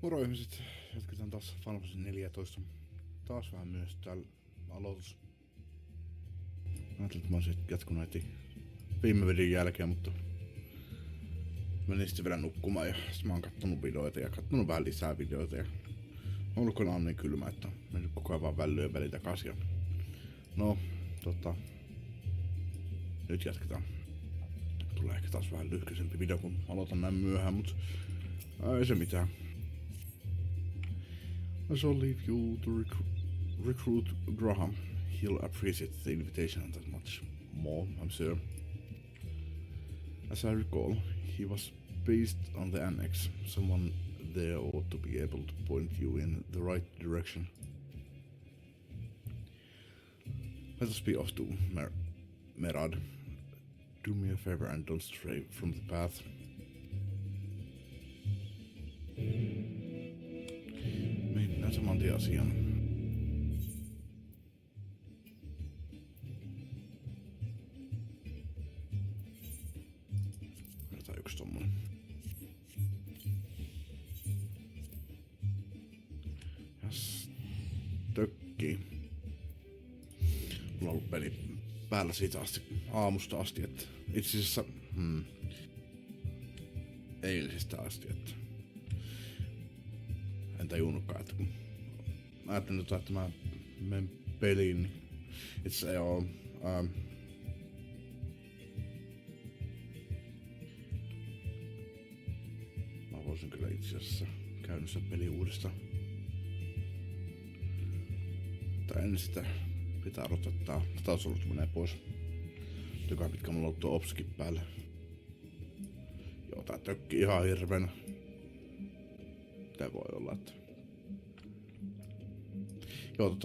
Moro ihmiset, jatketaan taas Final Fantasy 14. Taas vähän myös täällä aloitus. Ajattelin, että mä olisin jatkunut heti viime videon jälkeen, mutta menin sitten vielä nukkumaan ja sitten mä oon kattonut videoita ja kattonut vähän lisää videoita ja ulkona on niin kylmä, että mennyt koko ajan vaan vällyön väliin takaisin. No, nyt jatketaan. Tulee ehkä taas vähän lyhkäisempi video, kun aloitan näin myöhään, mutta ei se mitään. I shall leave you to recruit Graham. He'll appreciate the invitation that much more, I'm sure. As I recall, he was based on the annex. Someone there ought to be able to point you in the right direction. Let us be off to Merad. Do me a favor and don't stray from the path. Mennään saman tien asiaan. Otetaan yksi tommonen. Jas, tökkii. Mulla on ollut peli päällä siitä asti, aamusta asti, että itse asiassa eilisestä asti, että en tajunnutkaan, että kun mä ajattelin, että mä menen peliin, niin itse asiassa joo, mä voisin kyllä itse asiassa käynnistää peli uudestaan. Tai ennen sitä pitää odottaa, tausolut menee pois. Joka pitkä mulla on tuo opsikin päällä. Joo, tää tökkii ihan hirveänä. Tää voi olla, että... Joo,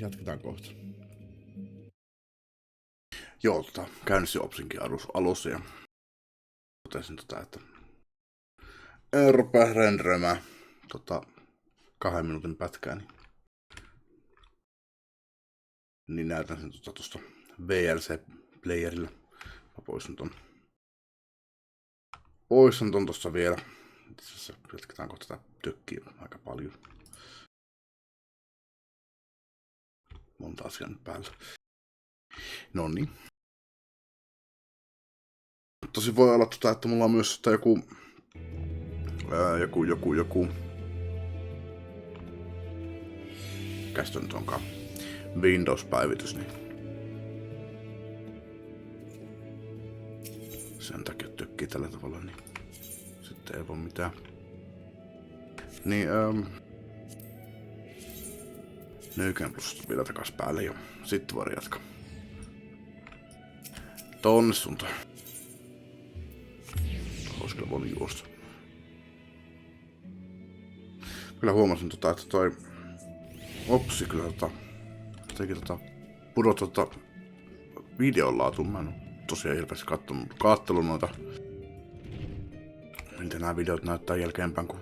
jatketaan kohta. Joo, käynnistin opsinkin alussa ja totesin että rupea renderöimään 2 minuutin pätkää, niin näytän sen tuosta VLC-playerilla. Mä poistan ton tossa vielä. Itse asiassa jatketaan kohta tätä tökkiä aika paljon. Monta asiaa nyt päällä. Noniin. Tosi voi olla että mulla on myös joku mikäs nyt onkaan Windows-päivitys, niin sen takia tökkii tällä tavalla, niin sitten ei voi mitään. Niin Nyykään plus vielä takas päälle ja sitten voi jatkaa. Tonne suuntaan. Ois kyllä voinut juosta. Kyllä huomasin että toi opsi kyllä teki pudota videon laatuun. Mä en oo tosiaan hirveästi kattelun noita, miltä nämä videot näyttää jälkeenpäin, kun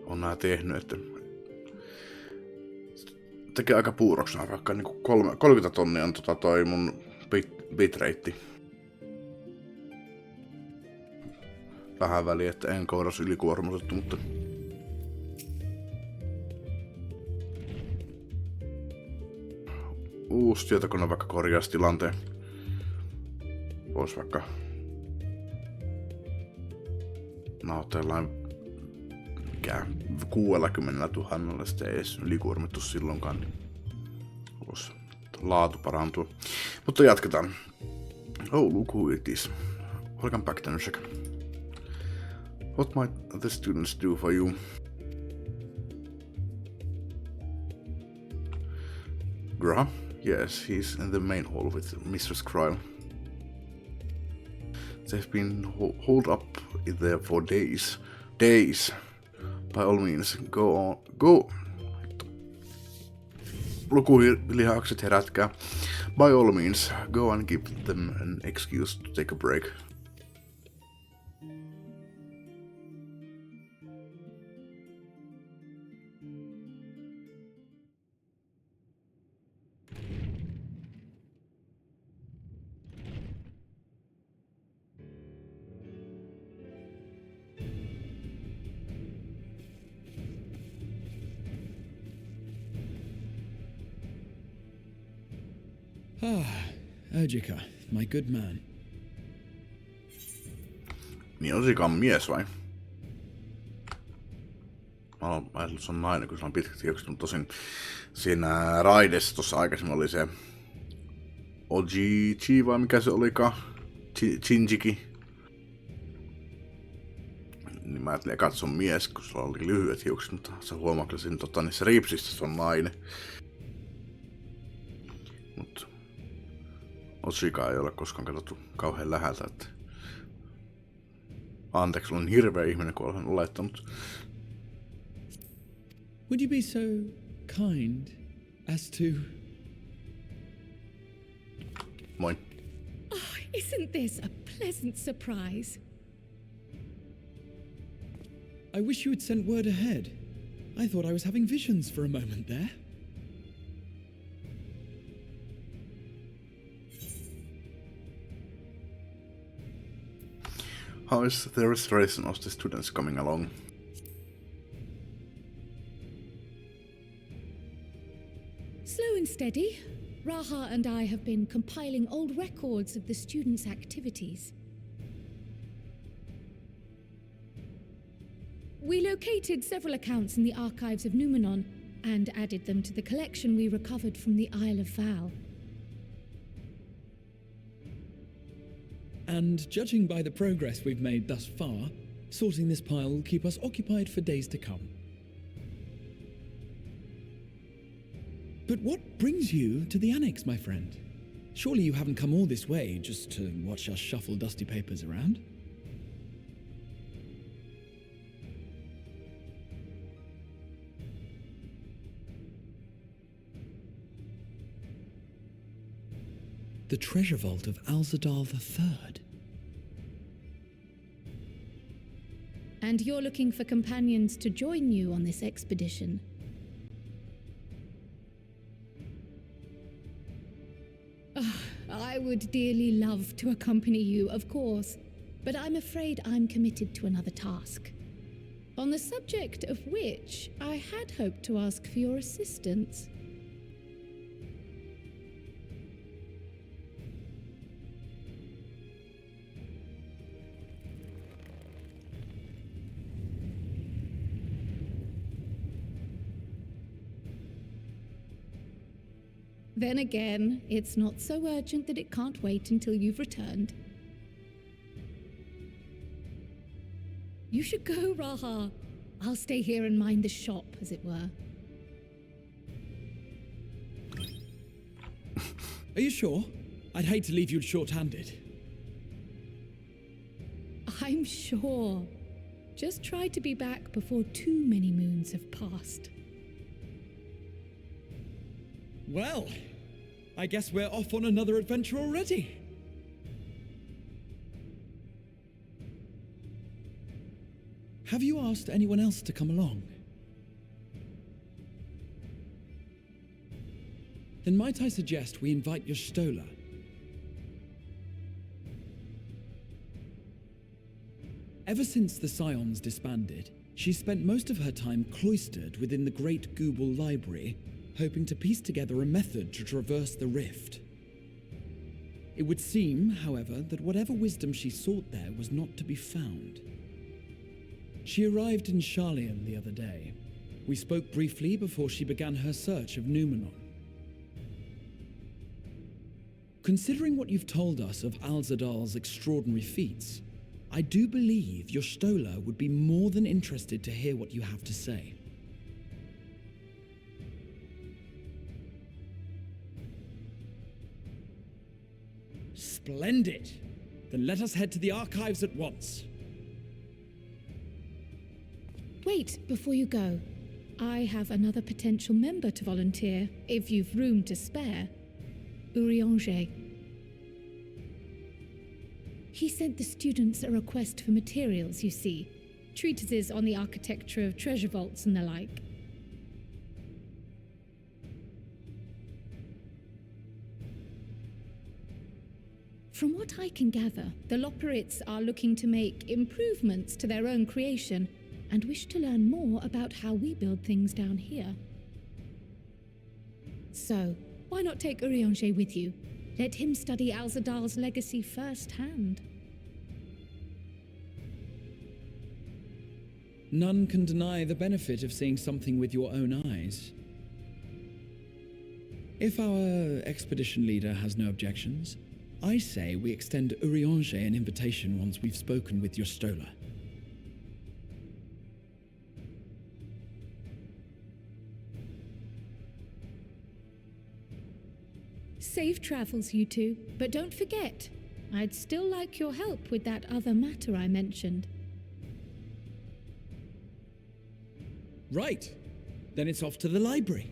on nää tehnyt, että tekee aika puuroksena, vaikka niinku 30 tonnia on toi mun bitrate. Vähän väliä, että en koodas ylikuormitettu, mutta uusi tietokone vaikka korjaisi tilanteen. Vois vaikka nauhoitellaan 60 000 sitten ei edes ylikuormittu silloinkaan, niin vois laatu parantua. Mutta jatketaan. Oh, look who it is. Welcome back, Tenusek. What might the students do for you? Graham? Yes, he's in the main hall with Mistress Kryle. They've been holed up in there for days. By all means, go. Lukulihakset herätkää. By all means, go and give them an excuse to take a break. Ojika, my good man. Niin Ojika on mies vai? Mä oon ajatellut, että se on nainen, kun se on pitkät hiukset, mutta tosin siinä raidessa tuossa aikaisemmin oli se Ojichi vai mikä se olikaan? Shinjiki. Niin mä ajattelin, että se on mies, kun sulla oli lyhyet hiukset, mutta sä huomaklasin niissä ripsissä se on nainen. Mut Ojika ei ole koskaan katsottu kauhean läheltä, että anteeksi, olen hirveä ihminen, kun olen olettanut. Would you be so kind as to... Moi. Oh, isn't this a pleasant surprise? I wish you had sent word ahead. I thought I was having visions for a moment there. How is the restoration of the students coming along? Slow and steady. Raha and I have been compiling old records of the students' activities. We located several accounts in the archives of Numenon and added them to the collection we recovered from the Isle of Val. And judging by the progress we've made thus far, sorting this pile will keep us occupied for days to come. But what brings you to the Annex, my friend? Surely you haven't come all this way just to watch us shuffle dusty papers around? The treasure vault of Alzadal III. And you're looking for companions to join you on this expedition. I would dearly love to accompany you, of course, but I'm afraid I'm committed to another task, on the subject of which I had hoped to ask for your assistance. Then again, it's not so urgent that it can't wait until you've returned. You should go, Raha. I'll stay here and mind the shop, as it were. Are you sure? I'd hate to leave you short-handed. I'm sure. Just try to be back before too many moons have passed. Well, I guess we're off on another adventure already. Have you asked anyone else to come along? Then might I suggest we invite your Stola? Ever since the Scions disbanded, she spent most of her time cloistered within the Great Gooble Library, hoping to piece together a method to traverse the rift. It would seem, however, that whatever wisdom she sought there was not to be found. She arrived in Charlian the other day. We spoke briefly before she began her search of Numenon. Considering what you've told us of Alzadal's extraordinary feats, I do believe your Stola would be more than interested to hear what you have to say. Splendid! Then let us head to the archives at once. Wait, before you go. I have another potential member to volunteer, if you've room to spare. Urianger. He sent the students a request for materials, you see. Treatises on the architecture of treasure vaults and the like. From what I can gather, the Loperites are looking to make improvements to their own creation and wish to learn more about how we build things down here. So, why not take Urianger with you? Let him study Alzadal's legacy firsthand. None can deny the benefit of seeing something with your own eyes. If our expedition leader has no objections, I say we extend Urianger an invitation once we've spoken with your Stola. Safe travels, you two, but don't forget, I'd still like your help with that other matter I mentioned. Right. Then it's off to the library.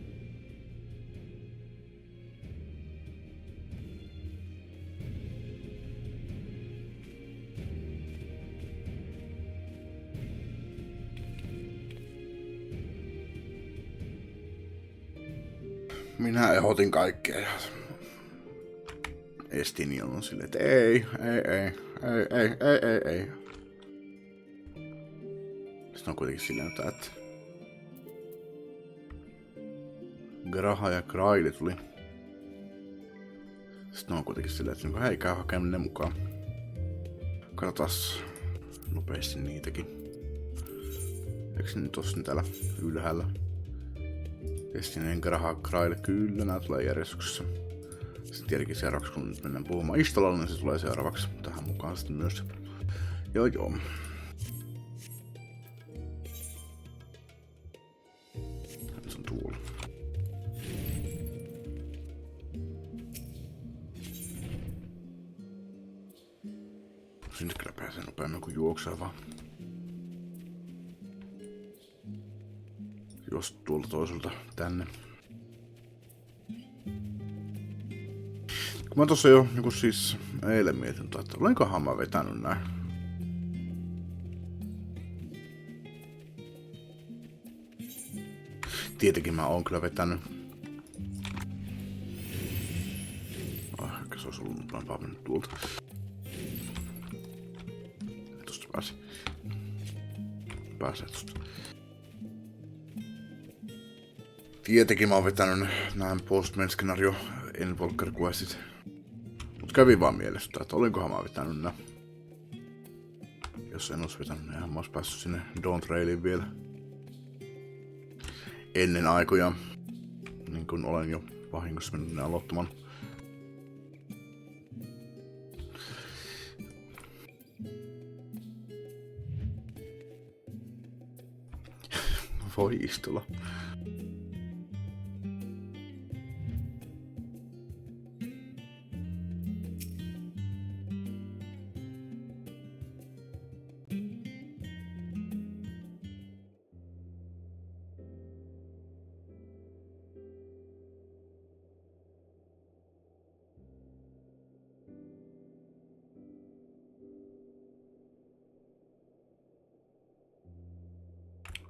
Minä ehdotin kaikkea. Estinion on silleen, että ei. Sitten on kuitenkin silleen, että Graha ja Kraili tuli. Sitten on kuitenkin silleen, että hei, käy hakemaan ne mukaan. Katsotaan nopeasti niitäkin. Eikö ne nyt ole täällä ylhäällä? Estineen Graha Kraili, kyllä nää tulee järjestyksessä. Sitten tietenkin seuraavaksi, kun nyt mennään puhumaan Istolalle, niin se tulee seuraavaksi tähän mukaan sitten myös. Joo. Nyt se on tuolla. Sinne kyllä pääsee nopeammin kuin juoksee vaan. Jos tuolta toiselta tänne. Kun mä tossa jo joku siis eilen mietin, että olenkohan mä vetänyt näin. Tietenkin mä oon kyllä vetänyt. Ehkä se olisi ollut nopeampaa mennä tuolta. Tosta pääsee tosta. Tietenkin mä oon vetänyt nämä Postman-skenario Endwalker questit. Mut kävi vaan mielestä, että olinkohan mä vetänyt nää. Jos en ois vetänyt nää, mä ois päässyt sinne Dawn Trailiin vielä. Ennen aikoja. Niin kun olen jo vahingossa mennyt ne aloittamaan. Voi istulla.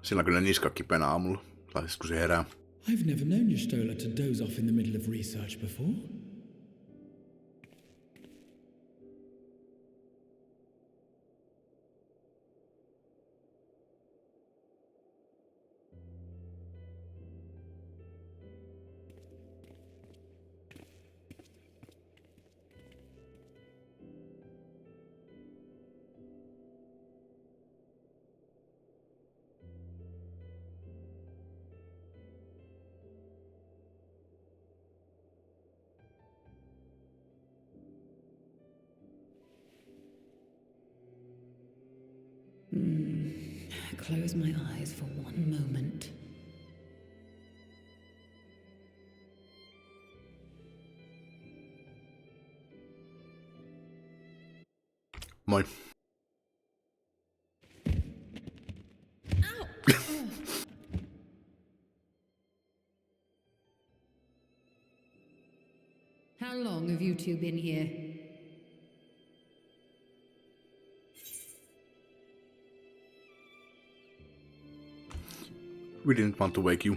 Sillä on kyllä niska kipeänä aamulla. Tai siis kun se herää. I've never known your Stola to doze off in the middle of research before. Close my eyes for one moment. Moi. How long have you two been here? We didn't want to wake you.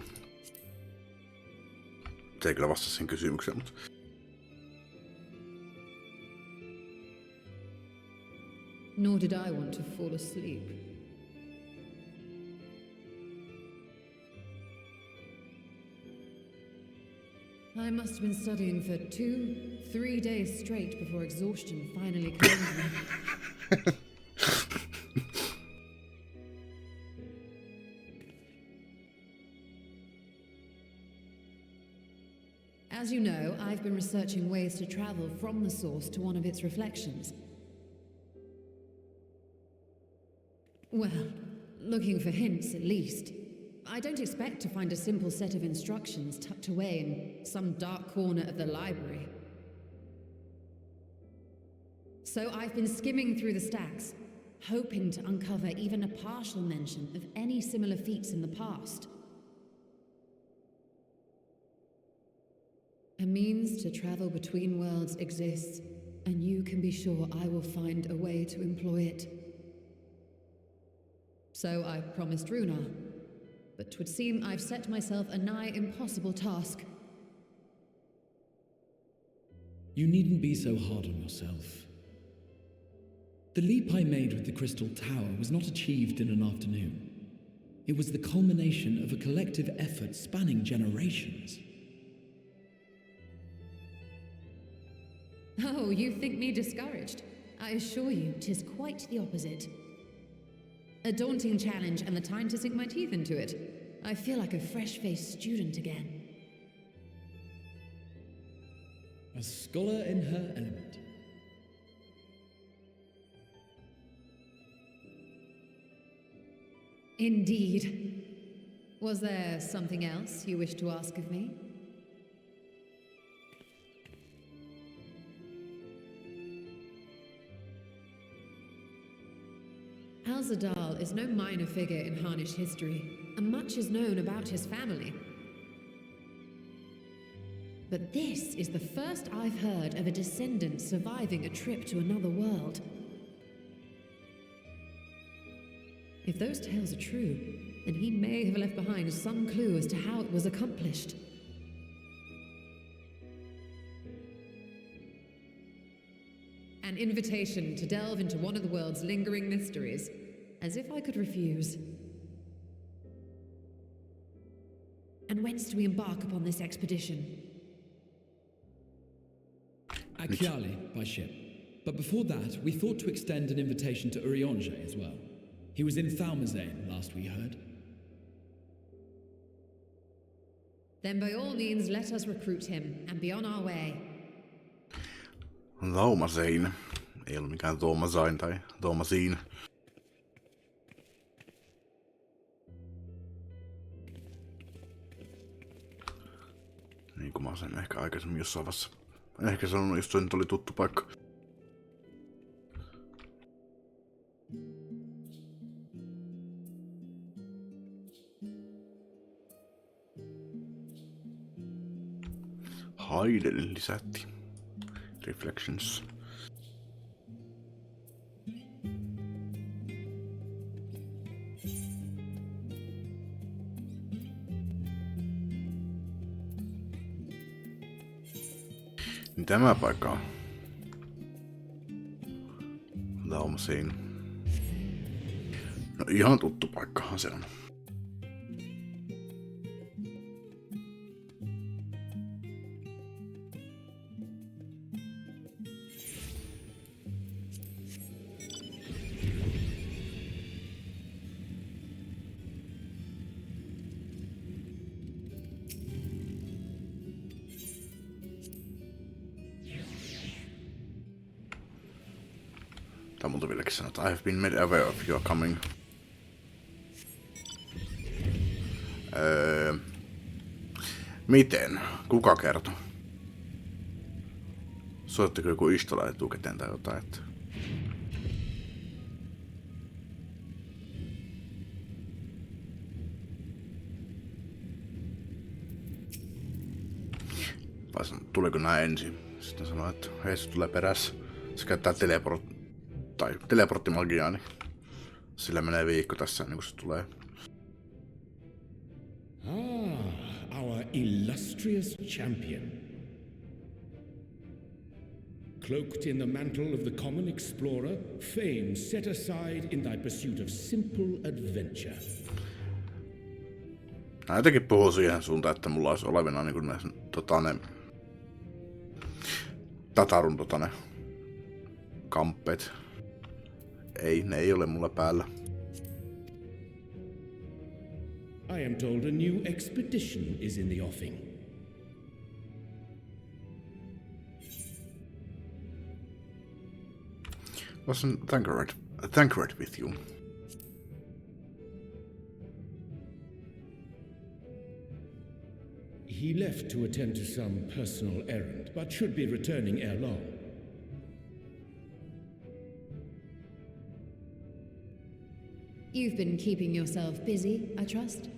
Se ei kyllä vastasi sen kysymykseen, mutta... Nor did I want to fall asleep. I must have been studying for 2-3 days straight before exhaustion finally claimed me. As you know, I've been researching ways to travel from the source to one of its reflections. Well, looking for hints at least. I don't expect to find a simple set of instructions tucked away in some dark corner of the library. So I've been skimming through the stacks, hoping to uncover even a partial mention of any similar feats in the past. A means to travel between worlds exists, and you can be sure I will find a way to employ it. So I promised Runar, but 'twould seem I've set myself a nigh impossible task. You needn't be so hard on yourself. The leap I made with the Crystal Tower was not achieved in an afternoon. It was the culmination of a collective effort spanning generations. Oh, you think me discouraged? I assure you, 'tis quite the opposite. A daunting challenge and the time to sink my teeth into it. I feel like a fresh-faced student again. A scholar in her element. Indeed. Was there something else you wish to ask of me? Al-Zadal is no minor figure in Harnish history, and much is known about his family. But this is the first I've heard of a descendant surviving a trip to another world. If those tales are true, then he may have left behind some clue as to how it was accomplished. An invitation to delve into one of the world's lingering mysteries. As if I could refuse. And whence do we embark upon this expedition? Akyali, by ship. But before that, we thought to extend an invitation to Urianger as well. He was in Thalmazane, last we heard. Then by all means, let us recruit him and be on our way. Thalmazane. Ei ollut mikään Thalmazain tai Thalmazine. Niin kuin mä sen ehkä aikaisemmin jossain vaiheessa. Ehkä sanonut, jos se nyt oli tuttu paikka. Haidel lisättiin. Reflections. Niin tämä paikka on. Thalmazane. No ihan tuttu paikkahan se on. Tai multa vieläkin sanoo, että I have been made aware of your coming. Miten? Kuka kertoi? Soittiko joku Istola etukäteen tai jotain? Että... Vai tuliko nää ensin? Sitten sanoi, että hei, se tulee perässä. Se käyttää teleporttimagiaa, niin sillä menee viikko tässä ennen kuin se tulee. Our illustrious champion. Cloaked in the mantle of the common explorer, fame set aside in thy pursuit of simple adventure. Nää jotenkin puhuu siihen suuntaan, että mulla olisi olevina niin kuin Tatarun kamppeet. Ei, ne ei ole mulla päällä. I am told a new expedition is in the offing. Wasn't Thancred with you? He left to attend to some personal errand, but should be returning ere long. You've been keeping yourself busy, I trust?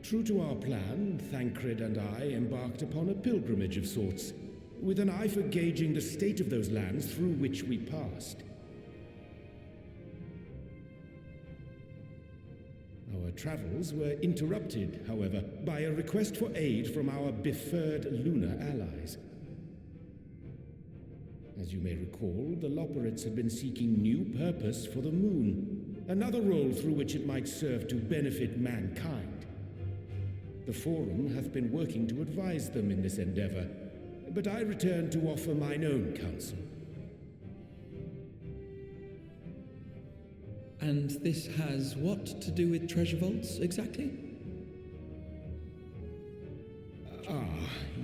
True to our plan, Thancred and I embarked upon a pilgrimage of sorts, with an eye for gauging the state of those lands through which we passed. Our travels were interrupted, however, by a request for aid from our befurred lunar allies. As you may recall, the Loperites had been seeking new purpose for the moon, another role through which it might serve to benefit mankind. The Forum hath been working to advise them in this endeavor, but I return to offer mine own counsel. And this has what to do with treasure vaults, exactly?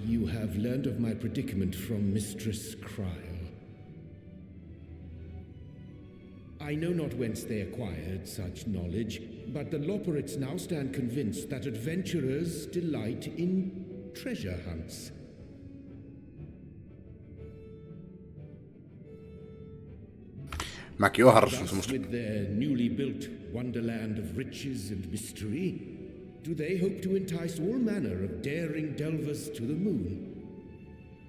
You have learned of my predicament from Mistress Cryle. I know not whence they acquired such knowledge, but the Loperites now stand convinced that adventurers delight in treasure hunts. Mäkin oon harrastanut Thus, semmoista. with their newly built wonderland of riches and mystery, do they hope to entice all manner of daring delvers to the moon?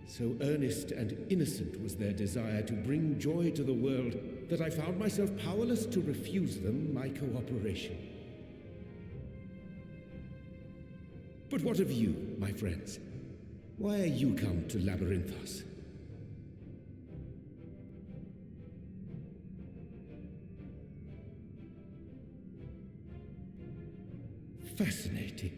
So earnest and innocent was their desire to bring joy to the world that I found myself powerless to refuse them my cooperation. But what of you, my friends? Why are you come to Labyrinthos? Fascinating.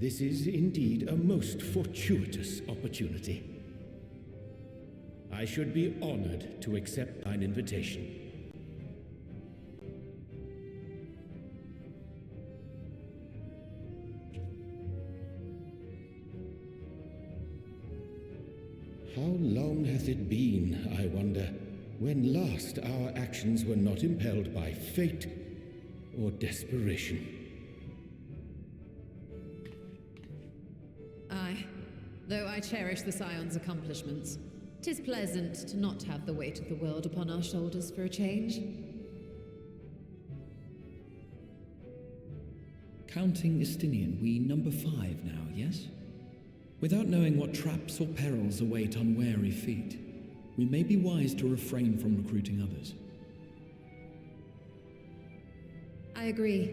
This is indeed a most fortuitous opportunity. I should be honored to accept thine invitation. How long hath it been, I wonder, when last our actions were not impelled by fate or desperation? Aye. Though I cherish the Scion's accomplishments, 'tis pleasant to not have the weight of the world upon our shoulders for a change. Counting Istinian, we number 5 now, yes? Without knowing what traps or perils await unwary feet, we may be wise to refrain from recruiting others. I agree.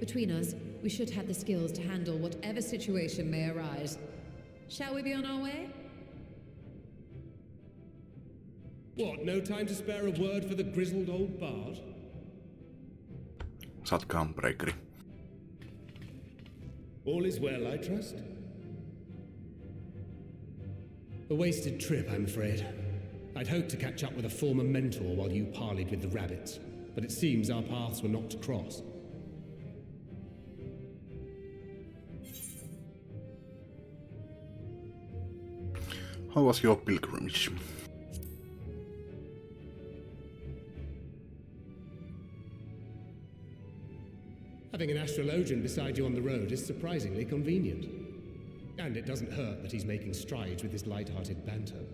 Between us, we should have the skills to handle whatever situation may arise. Shall we be on our way? What, no time to spare a word for the grizzled old bard? Satkaan breakeri. All is well, I trust? A wasted trip, I'm afraid. I'd hoped to catch up with a former mentor while you parleyed with the rabbits, but it seems our paths were not to cross. How was your pilgrimage? Having an astrologian beside you on the road is surprisingly convenient. And it doesn't hurt that he's making strides with his light-hearted banter.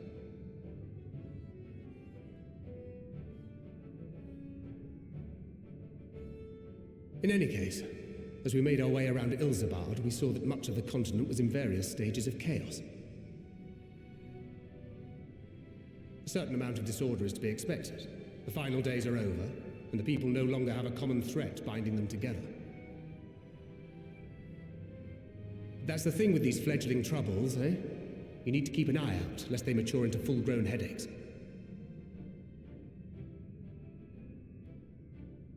In any case, as we made our way around Ilzabard, we saw that much of the continent was in various stages of chaos. A certain amount of disorder is to be expected. The final days are over, and the people no longer have a common threat binding them together. That's the thing with these fledgling troubles, eh? You need to keep an eye out, lest they mature into full-grown headaches.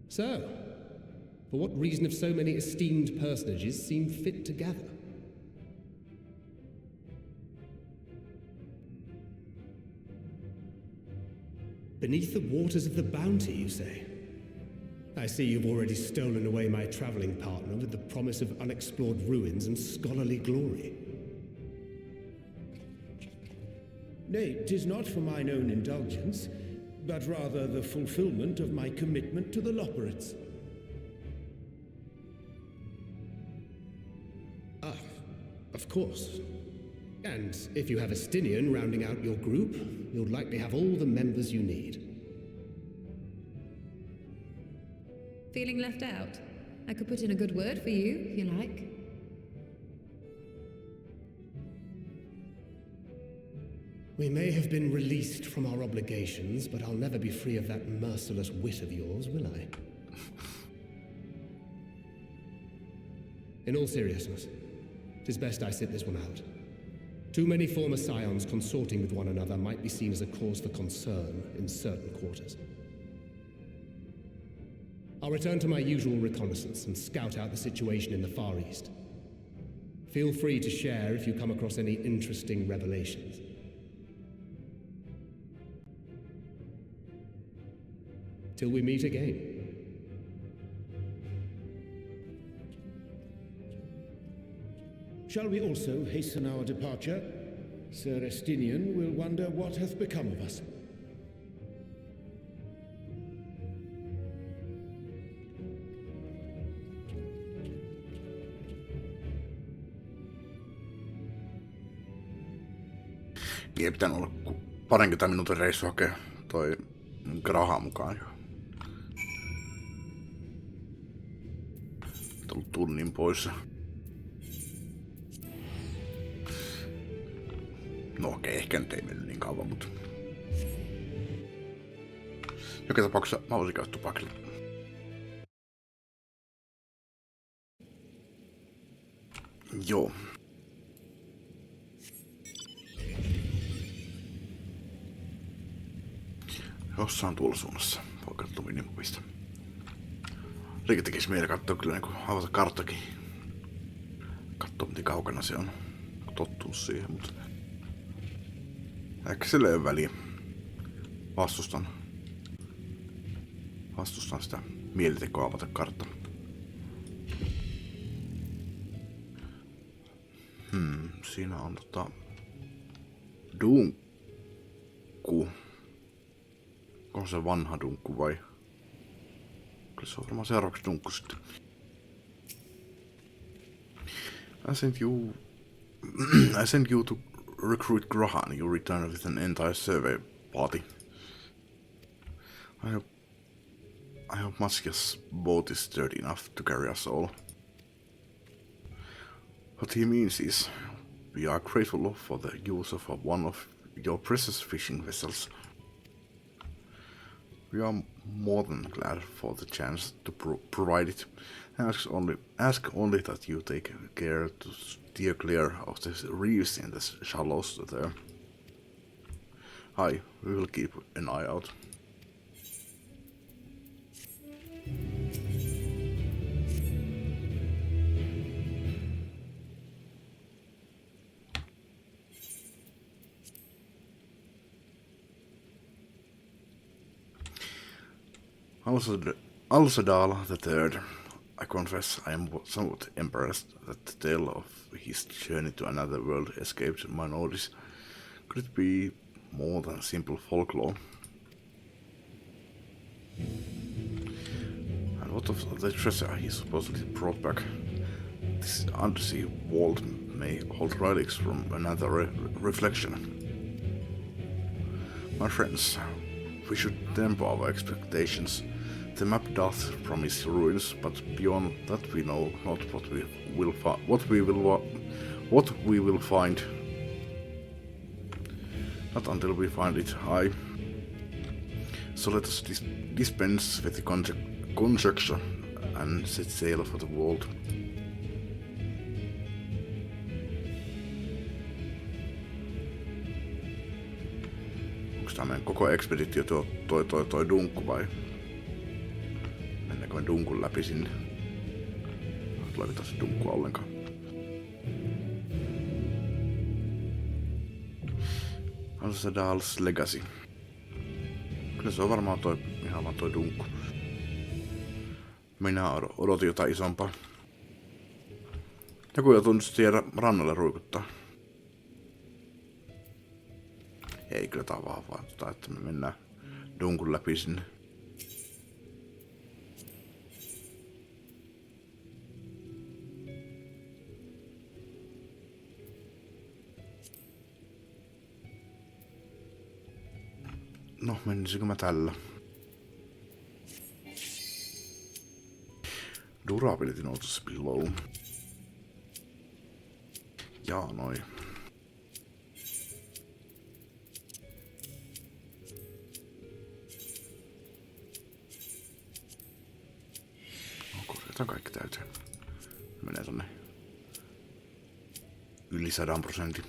So, for what reason have so many esteemed personages seemed fit to gather? Beneath the waters of the Bounty, you say? I see you've already stolen away my traveling partner with the promise of unexplored ruins and scholarly glory. Nay, 'tis not for mine own indulgence, but rather the fulfillment of my commitment to the Loporrits. Ah, of course. And if you have a Stinian rounding out your group, you'll likely have all the members you need. Feeling left out? I could put in a good word for you, if you like. We may have been released from our obligations, but I'll never be free of that merciless wit of yours, will I? In all seriousness, 'tis best I sit this one out. Too many former scions consorting with one another might be seen as a cause for concern in certain quarters. I'll return to my usual reconnaissance and scout out the situation in the Far East. Feel free to share if you come across any interesting revelations. Till we meet again. Shall we also hasten our departure? Sir Estinian will wonder what hath become of us. Niin ei pitänyt olla parinkymmenen minuutin reissu hakea toi Graha mukaan. Tullut tunnin poissa. No okei, ehkä nyt ei mennyt niin kauan, mutta... Joka tapauksessa mä voisin käydä tupakille. Joo. Jossain tuolla suunnassa. Voi katsoa minimupista. Liike tekisi mieli katsoa kyllä niin avata karttakin. Katsoa miten kaukana se on. Tottunut siihen, mutta... Ehkä sillä ei ole väliä. Vastustan sitä mielitekoa avata kartta. Siinä on dunkku. Onko se vanha dunkku vai? Kyllä se on varmaan seuraavaksi dunkku sitten. I sent you to recruit Grahan. You return with an entire survey party. I hope Maskia's boat is sturdy enough to carry us all. What he means is, we are grateful for the use of one of your precious fishing vessels. We are more than glad for the chance to provide it. Ask only that you take care to steer clear of the reefs in the shallows there. Aye, we will keep an eye out. Al-Sadal III. I confess I am somewhat embarrassed that the tale of his journey to another world escaped my notice. Could it be more than simple folklore? And what of the treasure he supposedly brought back? This undersea vault may hold relics from another reflection. My friends, we should temper our expectations. The map doth promise ruins, but beyond that we know not what we will find. Not until we find it, aye. So let us dispense with the conjecture and set sail for the world. Onko tämä meidän koko ekspeditio toi dunkku vai? Mennäänkö me dunkun läpi sinne? Tuleeko tässä dunkkua ollenkaan? Al-Sadal's Legacy. Kyllä se on varmaan ihan vaan toi dunkku. Minä odotin jotain isompaa. Joku joutuu nyt siihen rannalle ruikuttaa. Ei kyllä tää vaan että me mennään dunkun läpi sinne. No, menisikö mä tällä? Durability noticeably low. Jaa, noi. No, korjataan kaikki täyteen. Menee tonne yli 100%.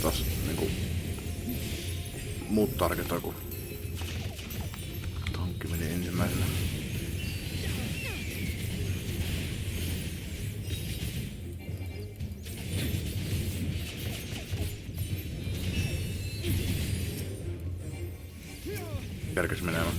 Taas niinku muut tarkentaa, kun tankki meni ensimmäisenä. Kerkes menemään.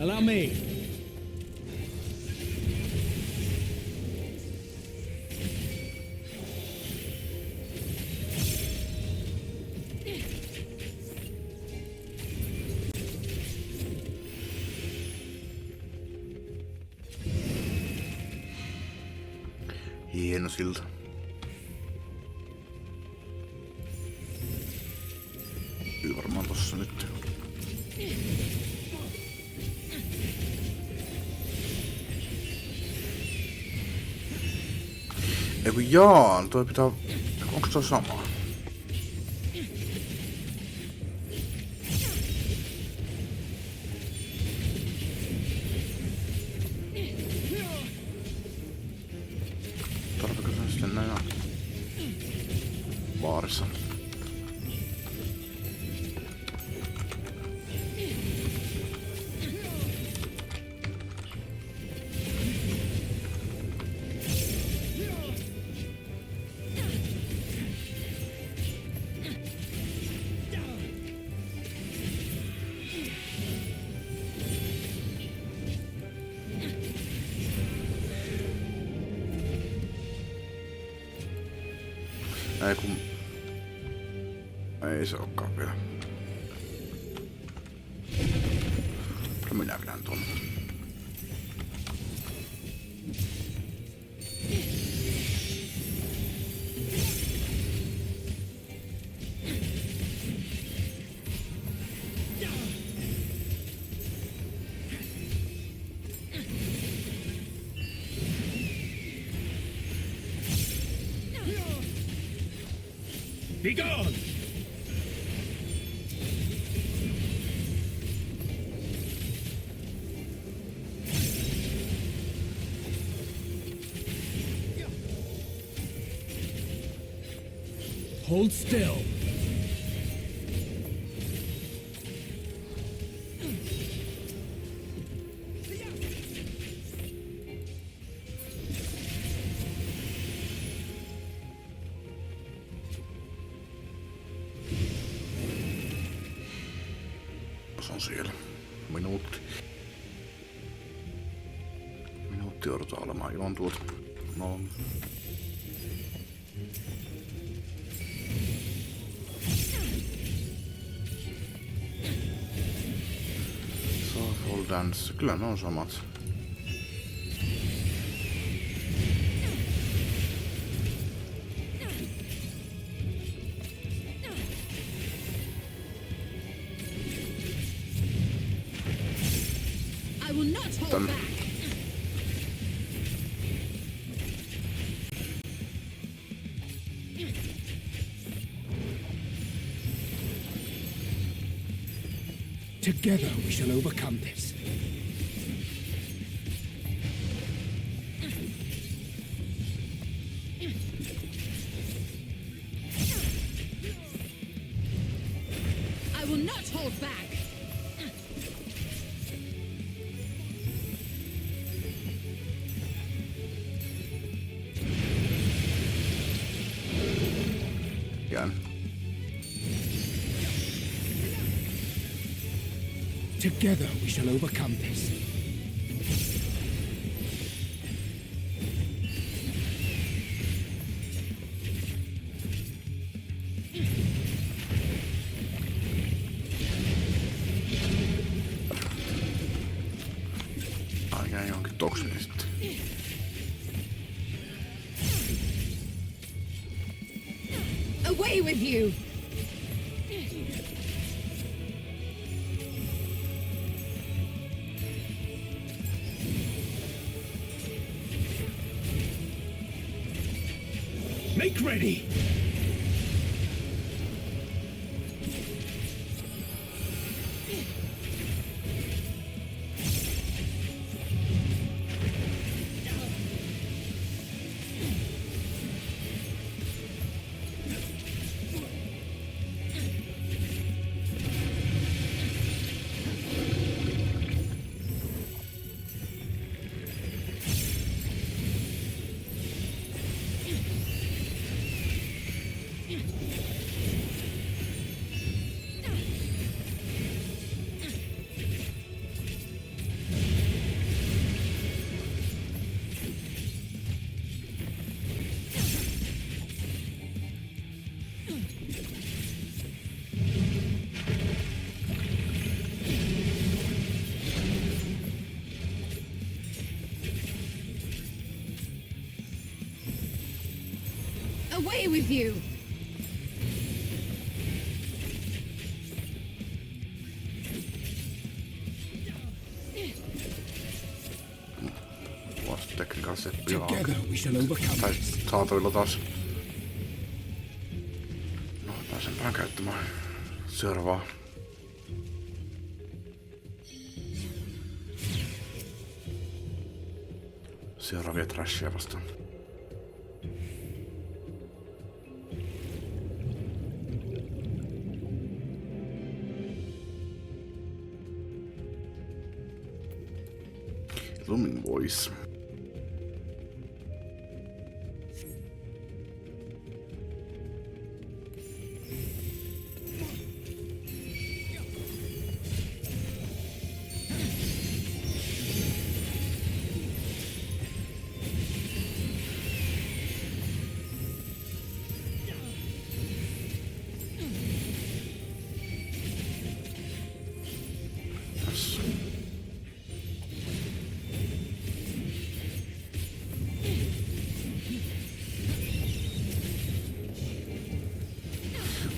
Allow me. Hieno silta. Kyllä varmaan tossa nyt. Eiku jaa, toi pitää... Onks toi sama? Tarviiko se sitten näin baarissa? Ei kun... Ei se olekaan vielä. Minä pidän tuon. Be gone! Hold still. Se on siellä. Minuutti. Minuutti joudutaan olemaan ilon tuota. No. Soulful Dance. Kyllä ne on samat. I will not hold back. Together we shall overcome this. I will not hold back. Jään. Together we shall overcome this. Jäi johonkin toksiniin sitten. Away with you! Make ready! Away with you! Vasta tekniikalla se pilaa. Together we shall overcome Tai this. saatavilla taas. No, pääsenpään käyttämään seuraavaa. Seuraavia trashia vastaan. Lumin Voice.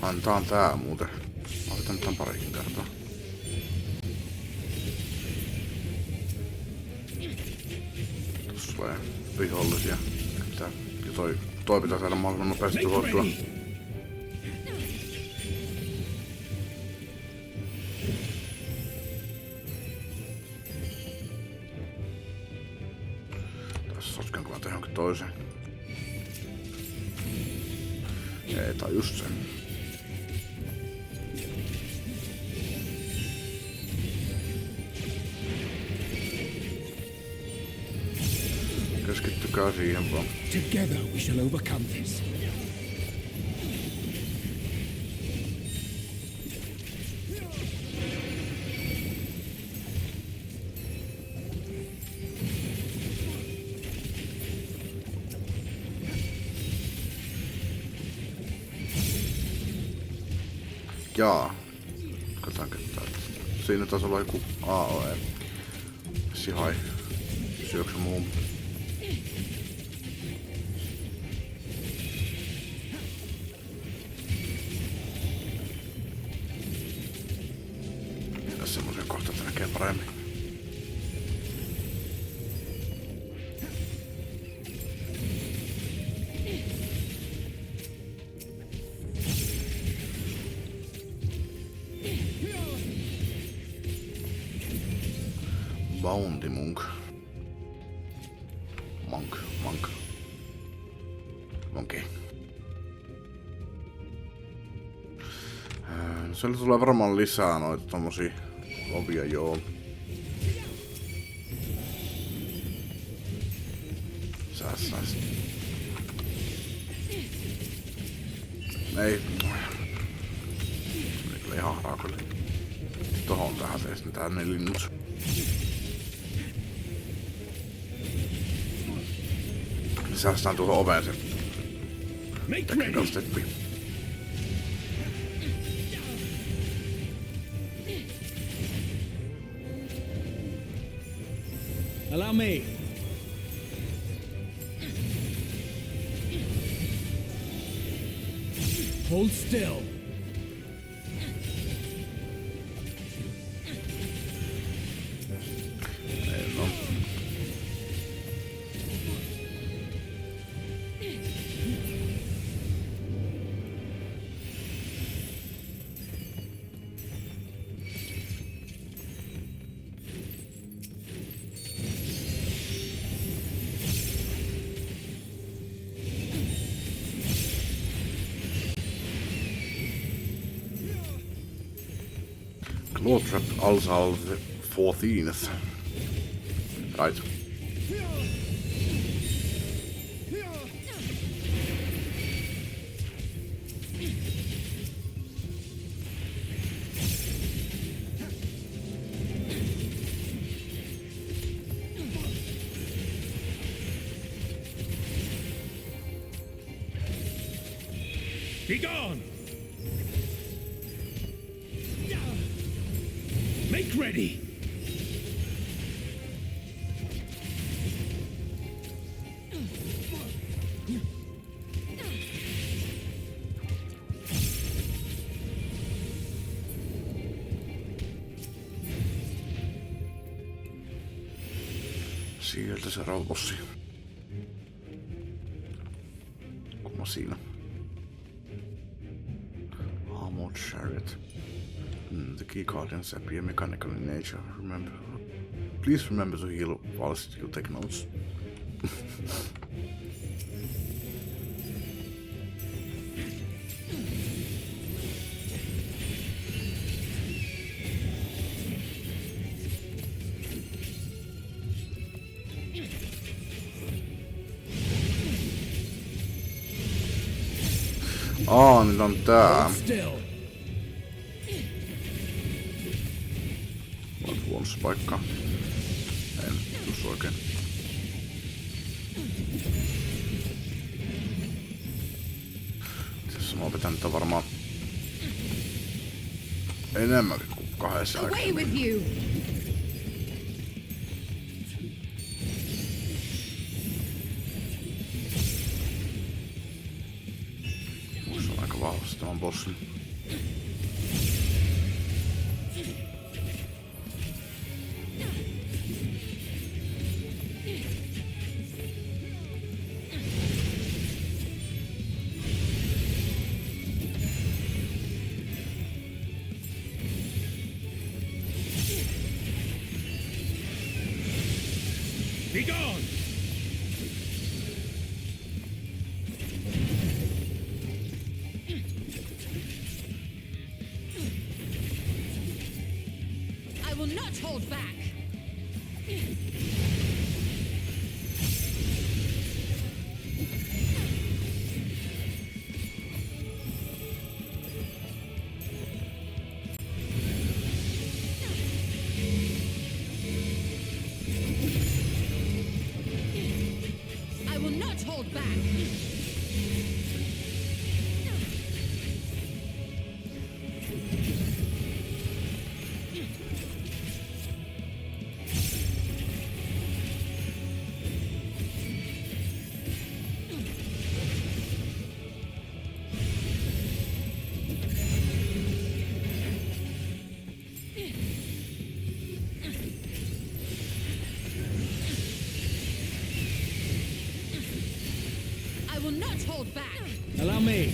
Antaa tää muuten. Mä oon pitänyt tän parikin kertaa. Tossa tulee vihollisia. Ja toi pitää saada mahdollisimman nopeasti tuhottua. Tässä sotkenko mä johonkin toiseen. Ei, tää on just se. Keskittykää siihen vaan. Together we shall overcome this. Jaa. Katsotaanko täältä. Siinä taisi olla joku AOE. Sihai. Syöksy muun. Tässä semmosia kohta, että näkee paremmin. Bounty Monk. Monk. Okei. Siellä tulee varmaan lisää noita tommosia ovia, joo. Säästäis. Ei. Kyllä ihan haraa kyllä. Tohon tähän teistä tää ne linnut. Säästään tuohon oveen se technical steppi. Allow me. Hold still. Claw Trap also the 14th. Right. Be gone! Make ready! Sieltä se raubossi. Kumma siinä. Armored chariot. The key guardians appear mechanical in nature. Please remember to heal whilst you take notes. Nyt on tää. Olet huonossa paikkaa. En tuossa oikein. Tässä mä opetan nyt varmaan enemmänkin kuin kahdessa aikaisemmin. Se on aika vahvasti. tämän bossin. Be gone! I will not hold back. I will not hold back. I will not hold back. Allow me.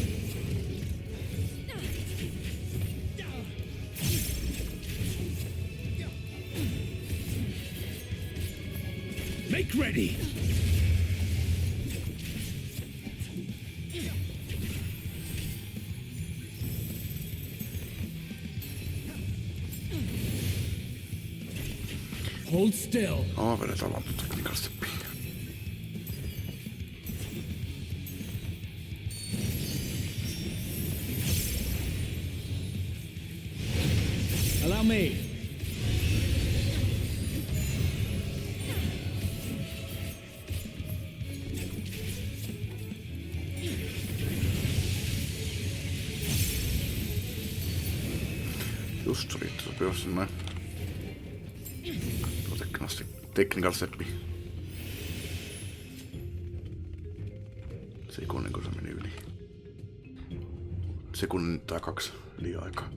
Make ready! Hold still. Vedetään lopputekniikalla steppiin. Allow me. Just riittää sopia sinne. Tuo technical steppi. Sekunnin kun se meni yli. Sekunnin tai 2 liian aikaa.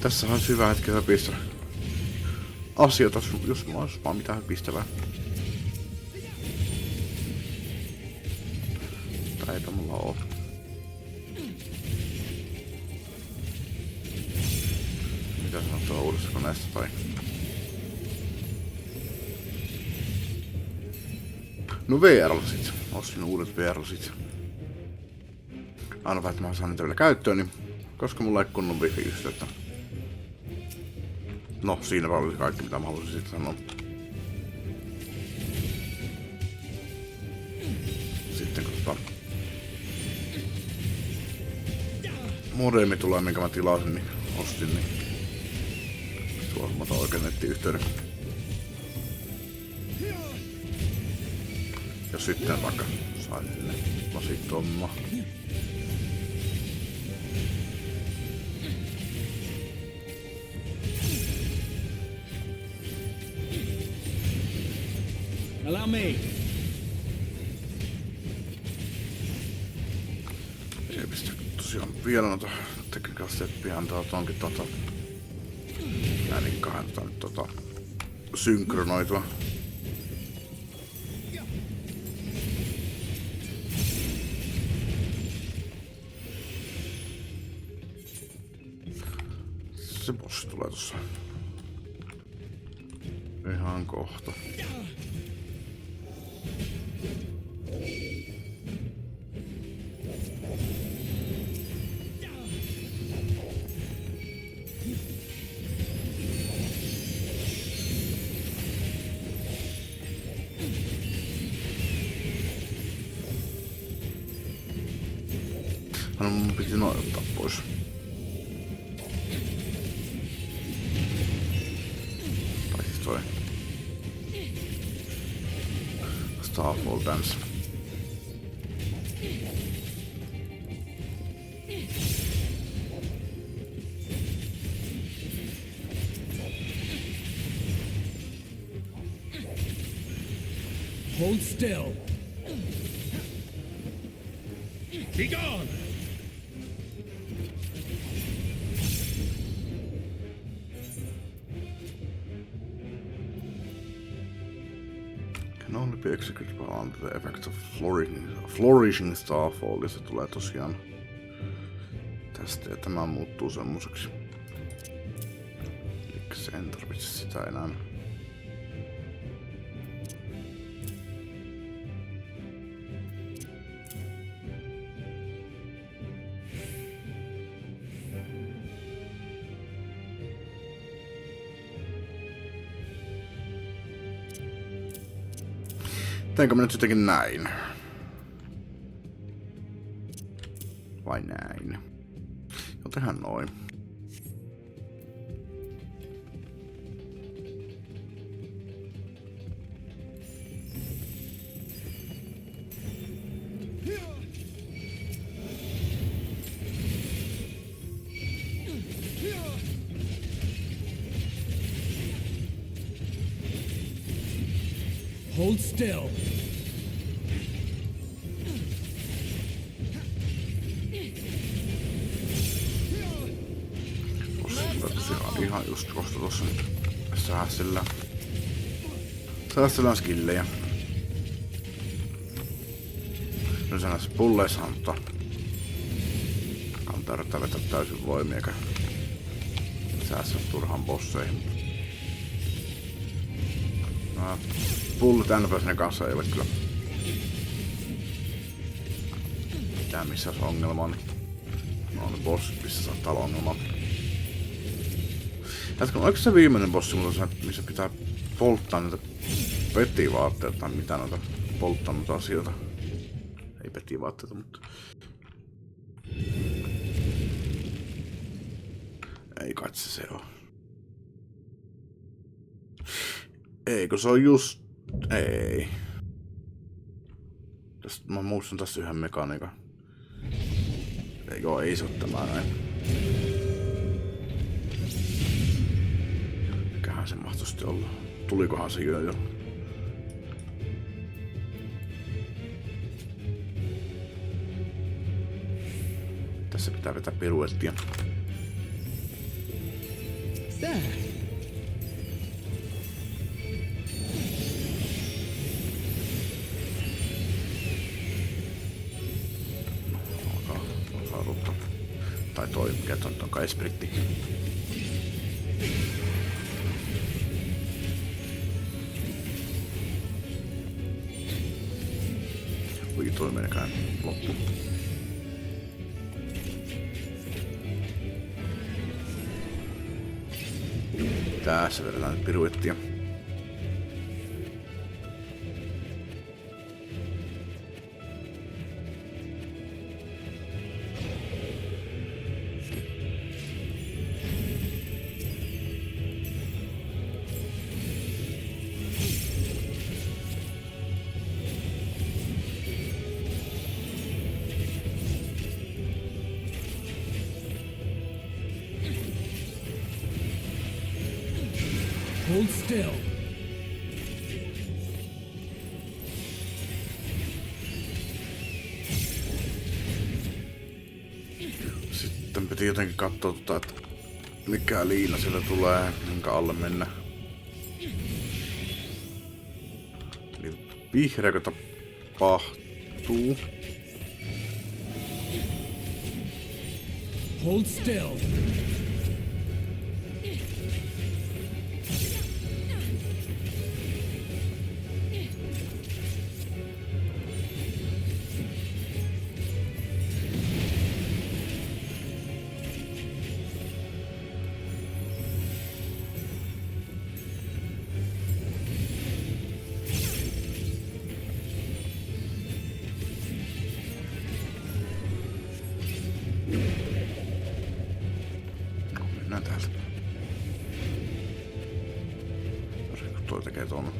Tässä on hyvä hetki pistää asioita, jos mulla olisi vaan mitään pistävää. Tai eipä mulla oo. Mitä sanottua uudesta koneesta tai... No VR-lasit. Ostin uudet VR-lasit. Aina vähän, että mä saan niitä vielä käyttöön, niin koska mulla ei kunnon wifi-yhteyttä. No, siinä oli kaikki, mitä mä haluaisin sitten sanoa. Sitten katsotaan. Modemi tulee, minkä mä tilasin, niin ostin, niin tuolla mä otan oikein nettiyhteyden. Ja sitten vaikka sain sinne lasittomma. Allow me. Ei pistä tosiaan vielä noita technical steppiä antaa tonkin äänin kahden synkronoitua. Se bossi tulee tossa ihan kohta. Mun piti noin ottaa pois. Tai Starfall Dance. Hold still. Be gone! Can only be executed under the effects of flourishing starfall, ja se tulee tosiaan tästä, ja tämä muuttuu semmoseksi. Elikkä se en tarvitse sitä enää. Teenkö mä nyt jotenkin näin? Vai näin? No tehdään noin. Hold still. Ihan just koska tossa säästellään skillejä. No se näissä pulleissa on, mutta kannattaa yrittää vetää täysin voimia eikä säästellä turhaan bosseihin. No, pullit NPC:n kanssa ei ole kyllä mitään missä se ongelma on. No ne bossit missä saattaa olla ongelma. Jätkän, oliko se viimeinen bossi, mutta missä pitää polttaa niitä petivaatteita tai mitä noita polttanut asioita? Ei petivaatteita, mutta... Ei kai se oo. Eikö se on just... Ei. Tästä, mä muistan tässä yhden mekaniikan. Ei se oo tämä näin. Mikähän se mahtoisesti olla? Tulikohan se jo? Tässä pitää vetää piruettia. There. Alkaa rutta. Tai toi, mikä on kai spritti. Ui, toi menekään loppu. Tässä vedetään nyt piruettia. Hold still. Sitten piti jotenkin katsoa, että mikä liina siellä tulee, minkä alle mennä. Eli vihreäkö tapahtuu? Hold still. Mennään täältä. Olisiko toi tekee tuon?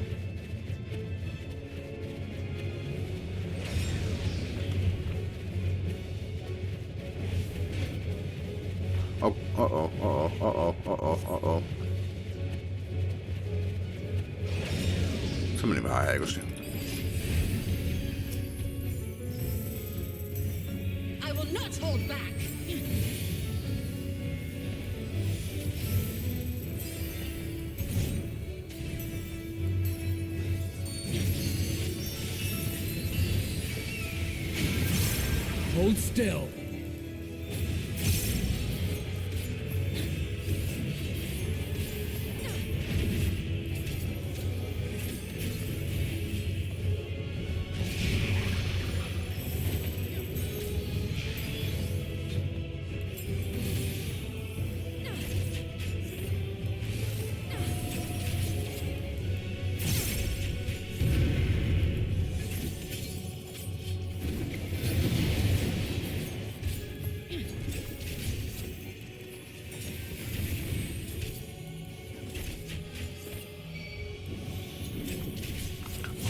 Oh, oh. Se meni vähän heikosti. I will not hold back. Hold still.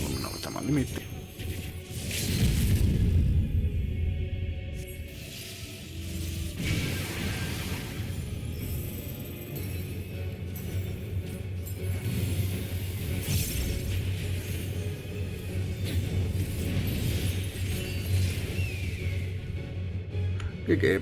Minulla tämä limitti. Okei.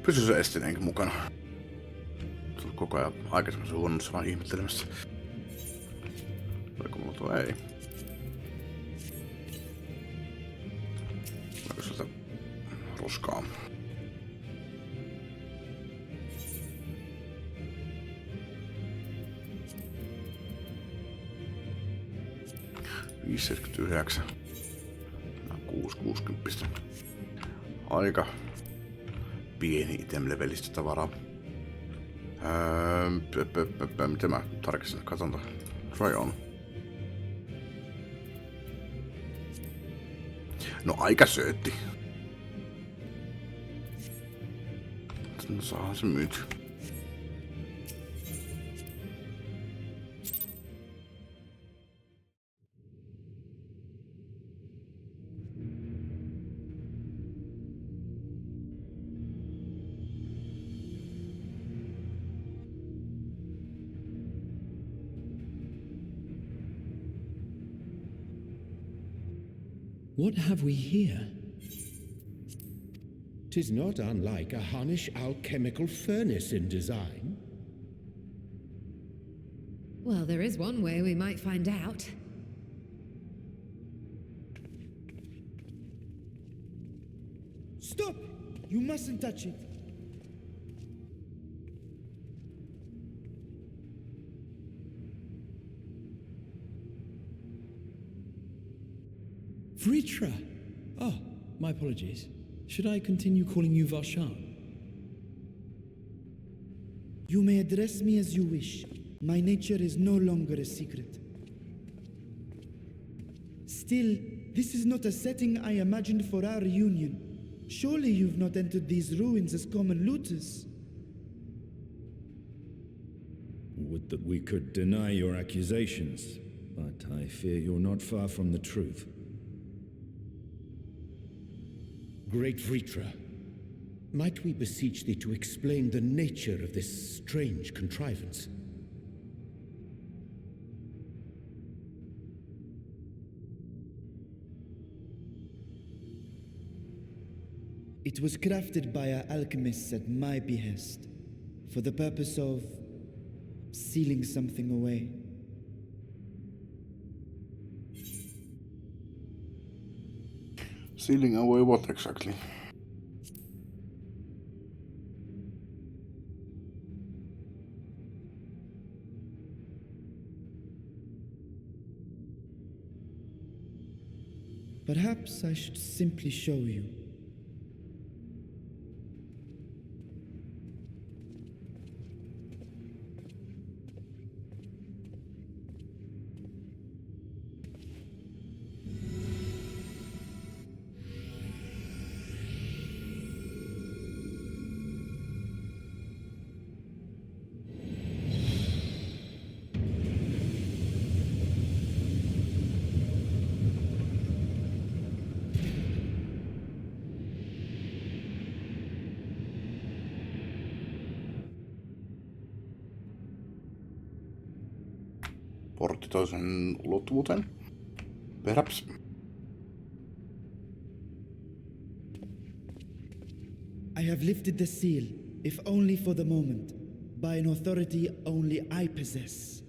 Pysy se estineenkin mukana. Tullut koko ajan aikaisemmassa huonossa vaan ihmettelemässä. Oliko mulla tuo? Ei. Oliko sieltä roskaa? $5.79. 6.60. Aika pieni item-levelistä tavaraa. Miten mä tarkistan? Katsonta. Try on. No aika söötti. No saahan se myyty. What have we here? 'Tis not unlike a Hunnish alchemical furnace in design. Well, there is one way we might find out. Stop! You mustn't touch it. Vritra! Oh, my apologies. Should I continue calling you Varshan? You may address me as you wish. My nature is no longer a secret. Still, this is not a setting I imagined for our reunion. Surely you've not entered these ruins as common looters. Would that we could deny your accusations, but I fear you're not far from the truth. Great Vritra, might we beseech thee to explain the nature of this strange contrivance? It was crafted by our alchemists at my behest, for the purpose of sealing something away. Sealing away what exactly? Perhaps I should simply show you. portti toisen ulottuvuuteen. Perhaps. I have lifted the seal, if only for the moment, by an authority only I possess.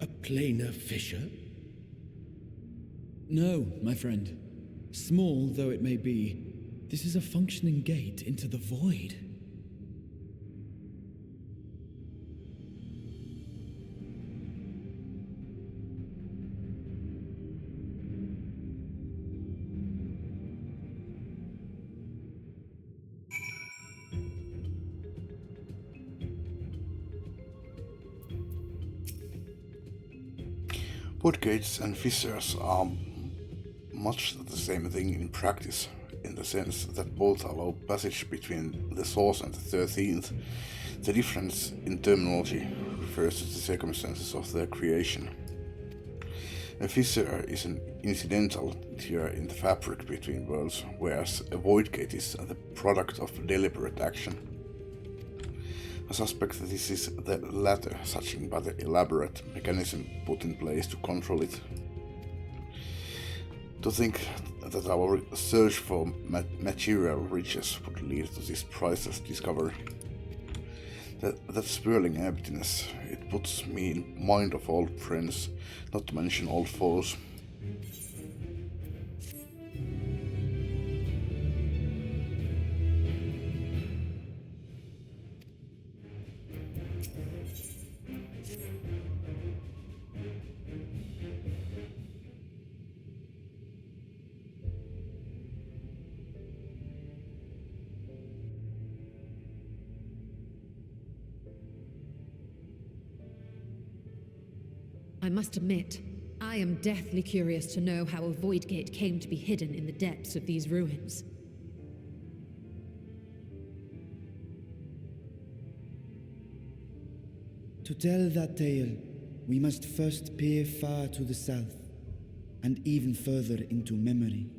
A planar fissure? No, my friend. Small though it may be, this is a functioning gate into the void. Void gates and fissures are much the same thing in practice, in the sense that both allow passage between the source and the 13th. The difference in terminology refers to the circumstances of their creation. A fissure is an incidental tear in the fabric between worlds, whereas a void gate is the product of deliberate action. I suspect that this is the latter, judging by the elaborate mechanism put in place to control it. To think that our search for material riches would lead to this priceless discovery. That swirling emptiness, it puts me in mind of old friends, not to mention old foes. I must admit, I am deathly curious to know how a void gate came to be hidden in the depths of these ruins. To tell that tale, we must first peer far to the south, and even further into memory.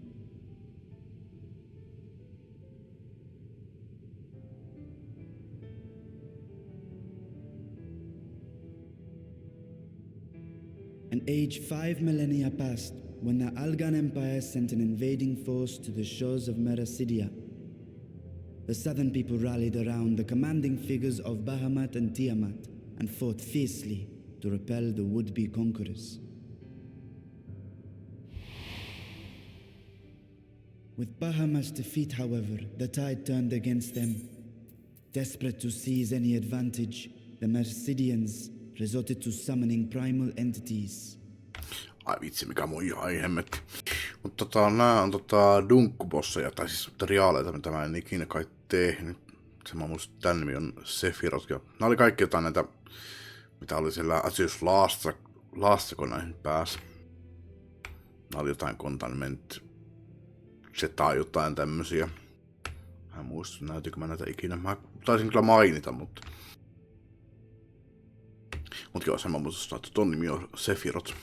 An age 5 millennia passed when the Algan Empire sent an invading force to the shores of Merasidia. The southern people rallied around the commanding figures of Bahamut and Tiamat and fought fiercely to repel the would-be conquerors. With Bahamut's defeat, however, the tide turned against them. Desperate to seize any advantage, the Mercidians resorted to summoning primal entities. Ai vitsi, mikä mun ihan hemmetti. Mutta nää on dunkkubosseja, tai siis materiaaleita, mitä mä en ikinä kai tehnyt. Se mä muistin, tän nimi on Sephiroth. Nää oli kaikki jotain näitä, mitä oli siellä Asius Laassa, kun näihin pääsi. Nää oli jotain Containment Zeta, jotain tämmösiä. Mä en muista, näytikö mä näitä ikinä. Mä taisin kyllä mainita, mutta joo, sen mä muistin, että ton nimi on Sephiroth.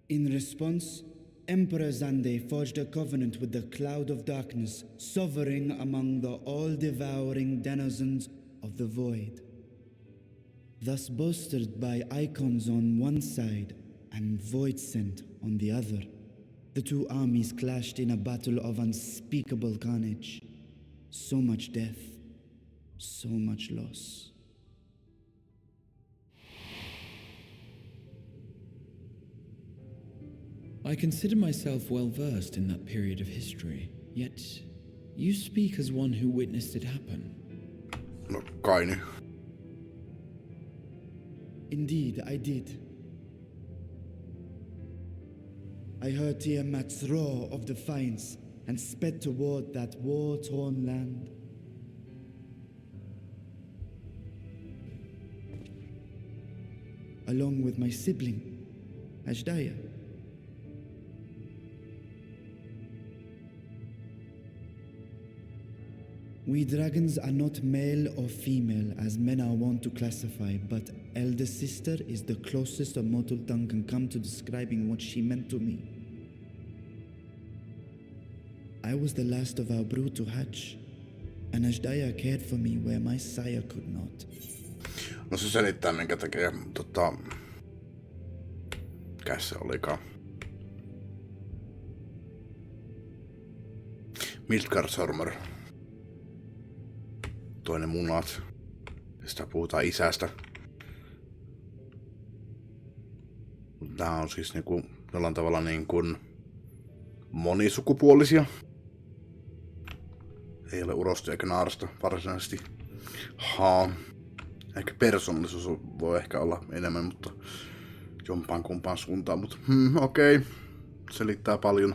In response, Emperor Zande forged a covenant with the Cloud of Darkness, sovereign among the all-devouring denizens of the Void. Thus bolstered by icons on one side and Void Scent on the other, the two armies clashed in a battle of unspeakable carnage. So much death, so much loss. I consider myself well versed in that period of history, yet you speak as one who witnessed it happen. No, kai niin. Indeed, I did. I heard Tiamat's roar of defiance and sped toward that war-torn land. Along with my sibling, Ashdaya. We dragons are not male or female as men are wont to classify, but elder sister is the closest a mortal tongue can come to describing what she meant to me. I was the last of our brood to hatch, and Ashdaya cared for me where my sire could not. No se selittää minkä takia, mikä se olikaan? Midgardsormr. Toinen munat. Sitä puhutaan isästä. Tää on siis niinku jollain tavalla niin kuin monisukupuolisia. Ei ole urosta eikä naarasta varsinaisesti. Ehkä persoonallisuus voi ehkä olla enemmän, mutta jompaan kumpaan suuntaan. Mutta okei. Selittää paljon.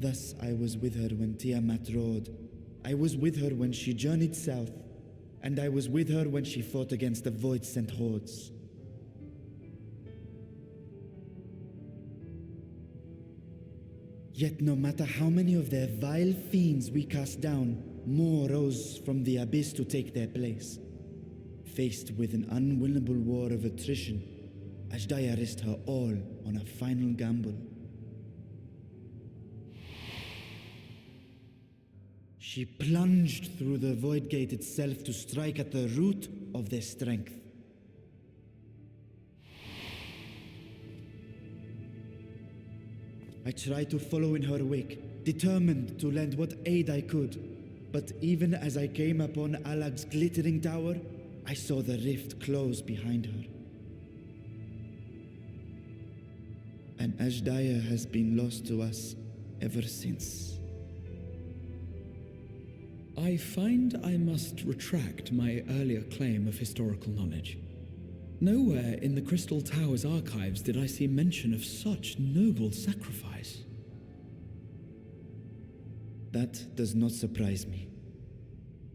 Thus I was with her when Tiamat roared. I was with her when she journeyed south. And I was with her when she fought against the void-sent hordes. Yet no matter how many of their vile fiends we cast down, more rose from the abyss to take their place. Faced with an unwinnable war of attrition, Ashdaya risked her all on a final gamble. She plunged through the void gate itself to strike at the root of their strength. I tried to follow in her wake, determined to lend what aid I could. But even as I came upon Alag's glittering tower, I saw the rift close behind her. And Ashdaya has been lost to us ever since. I find I must retract my earlier claim of historical knowledge. Nowhere in the Crystal Tower's archives did I see mention of such noble sacrifice. That does not surprise me.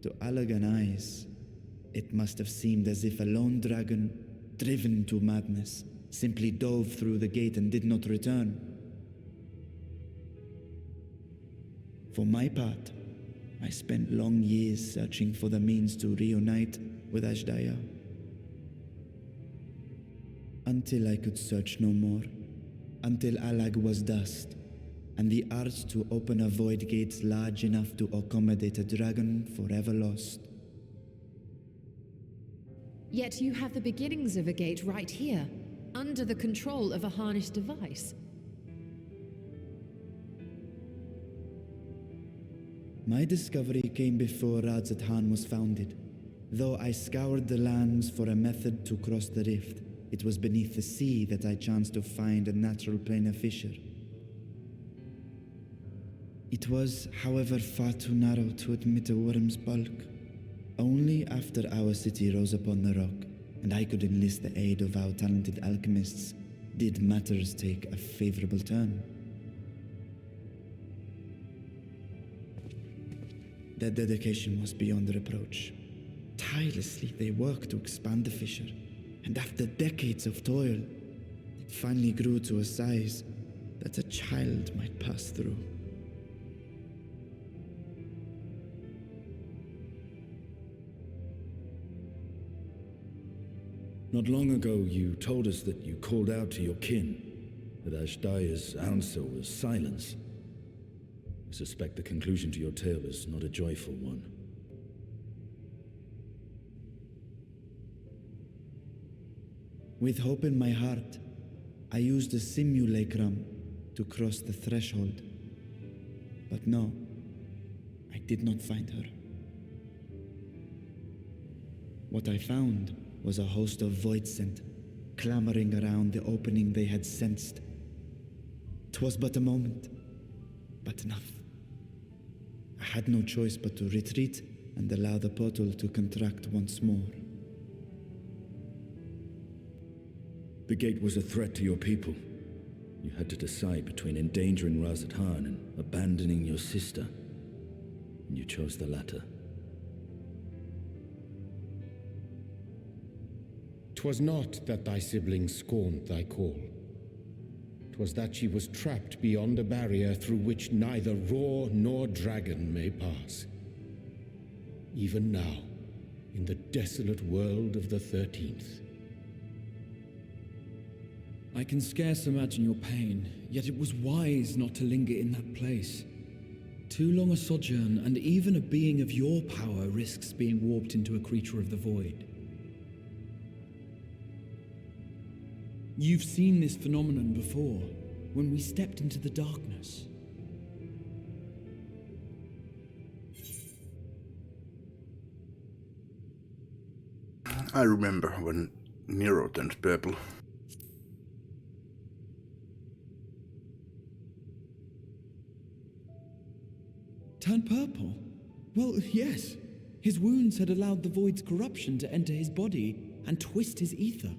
To Allagan eyes, it must have seemed as if a lone dragon, driven to madness, simply dove through the gate and did not return. For my part, I spent long years searching for the means to reunite with Ashdaya. Until I could search no more. Until Alag was dust, and the art to open a void gate large enough to accommodate a dragon forever lost. Yet you have the beginnings of a gate right here, under the control of a harnessed device. My discovery came before Radzat-Han was founded. Though I scoured the lands for a method to cross the rift, it was beneath the sea that I chanced to find a natural planar fissure. It was, however, far too narrow to admit a worm's bulk. Only after our city rose upon the rock, and I could enlist the aid of our talented alchemists, did matters take a favorable turn. Their dedication was beyond reproach. Tirelessly they worked to expand the fissure, and after decades of toil, it finally grew to a size that a child might pass through. Not long ago, you told us that you called out to your kin, that Ashdaya's answer was silence. I suspect the conclusion to your tale is not a joyful one. With hope in my heart, I used a simulacrum to cross the threshold. But no, I did not find her. What I found was a host of voidsent, clamoring around the opening they had sensed. 'Twas but a moment, but enough. I had no choice but to retreat and allow the portal to contract once more. The gate was a threat to your people. You had to decide between endangering Radzat-Han and abandoning your sister. And you chose the latter. 'Twas not that thy sibling scorned thy call. 'Twas that she was trapped beyond a barrier through which neither roar nor dragon may pass. Even now, in the desolate world of the 13th. I can scarce imagine your pain, yet it was wise not to linger in that place. Too long a sojourn, and even a being of your power risks being warped into a creature of the void. You've seen this phenomenon before, when we stepped into the darkness. I remember when Nero turned purple. Turned purple? Well, yes. His wounds had allowed the void's corruption to enter his body and twist his ether.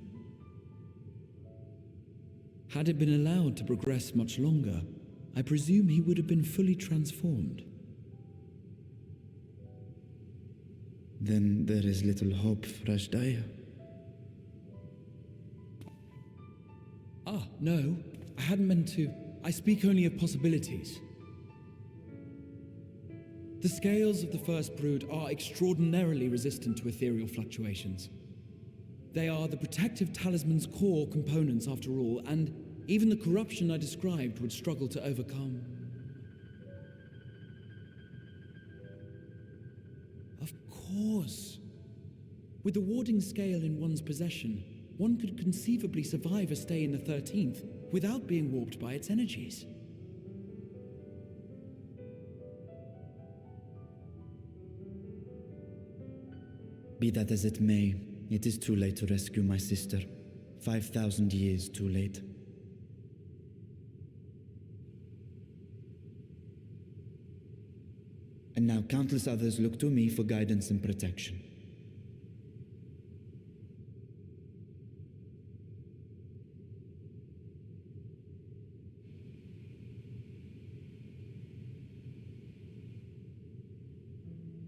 Had it been allowed to progress much longer, I presume he would have been fully transformed. Then there is little hope for Ashdaya. Ah, no. I hadn't meant to. I speak only of possibilities. The scales of the first brood are extraordinarily resistant to ethereal fluctuations. They are the protective talisman's core components after all, and even the corruption I described would struggle to overcome. Of course. With the warding scale in one's possession, one could conceivably survive a stay in the 13th without being warped by its energies. Be that as it may, it is too late to rescue my sister. 5,000 years too late. And now countless others look to me for guidance and protection.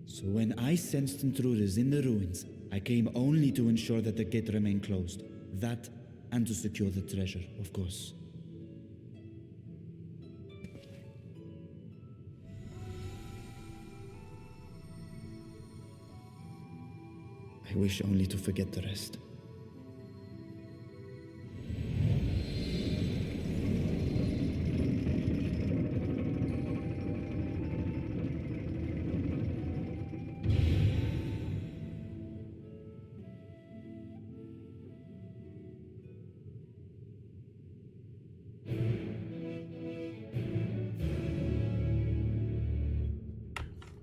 So when I sensed intruders in the ruins, I came only to ensure that the gate remained closed. That, and to secure the treasure, of course. I wish only to forget the rest.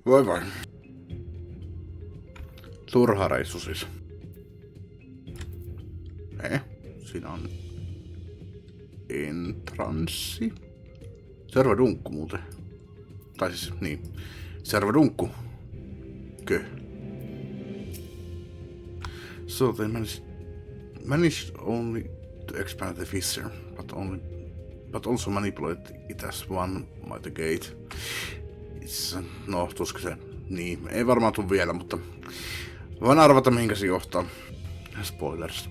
Voi vai. Turha reissu siis. Siinä on entranssi. Servadunkku muuten. Tai siis, niin. Servadunkku. Kö? So they managed only to expand the fissure, but also manipulate it as one by the gate. No, tuskin se. Niin, ei varmaan tule vielä, mutta voin arvata mihinkä se johtaa. Spoilers.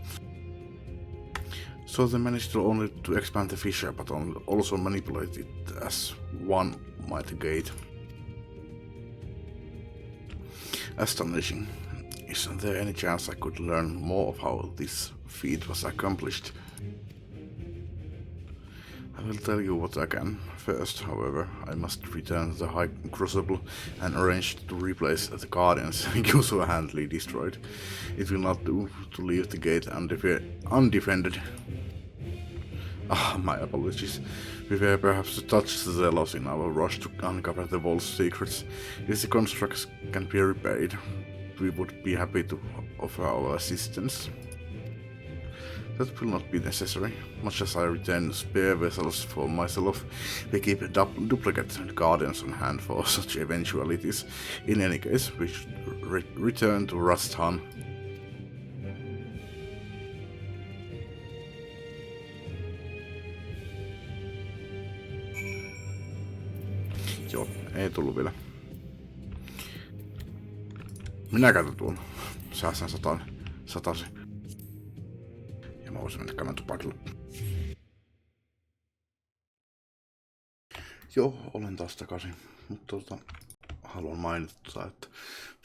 So they managed to only to expand the fissure, but also manipulate it as one mighty gate. Astonishing. Isn't there any chance I could learn more of how this feat was accomplished? I will tell you what I can. First, however, I must return the High Crucible and arrange to replace the Guardians you so handily destroyed. It will not do to leave the gate undefended. My apologies. We were perhaps a touch zealous in our rush to uncover the vault's secrets. If the constructs can be repaired, we would be happy to offer our assistance. That will not be necessary. Much as I retain spare vessels for myself, we keep duplicate guardians on hand for such eventualities. In any case, we should return to Rasthan. Joo, ei tullut vielä. Minä käytän tuon. Säästän satasi. Ja mä voisin mennä käymään tupakilla. Joo, olen taas takaisin. Mutta haluan mainita, että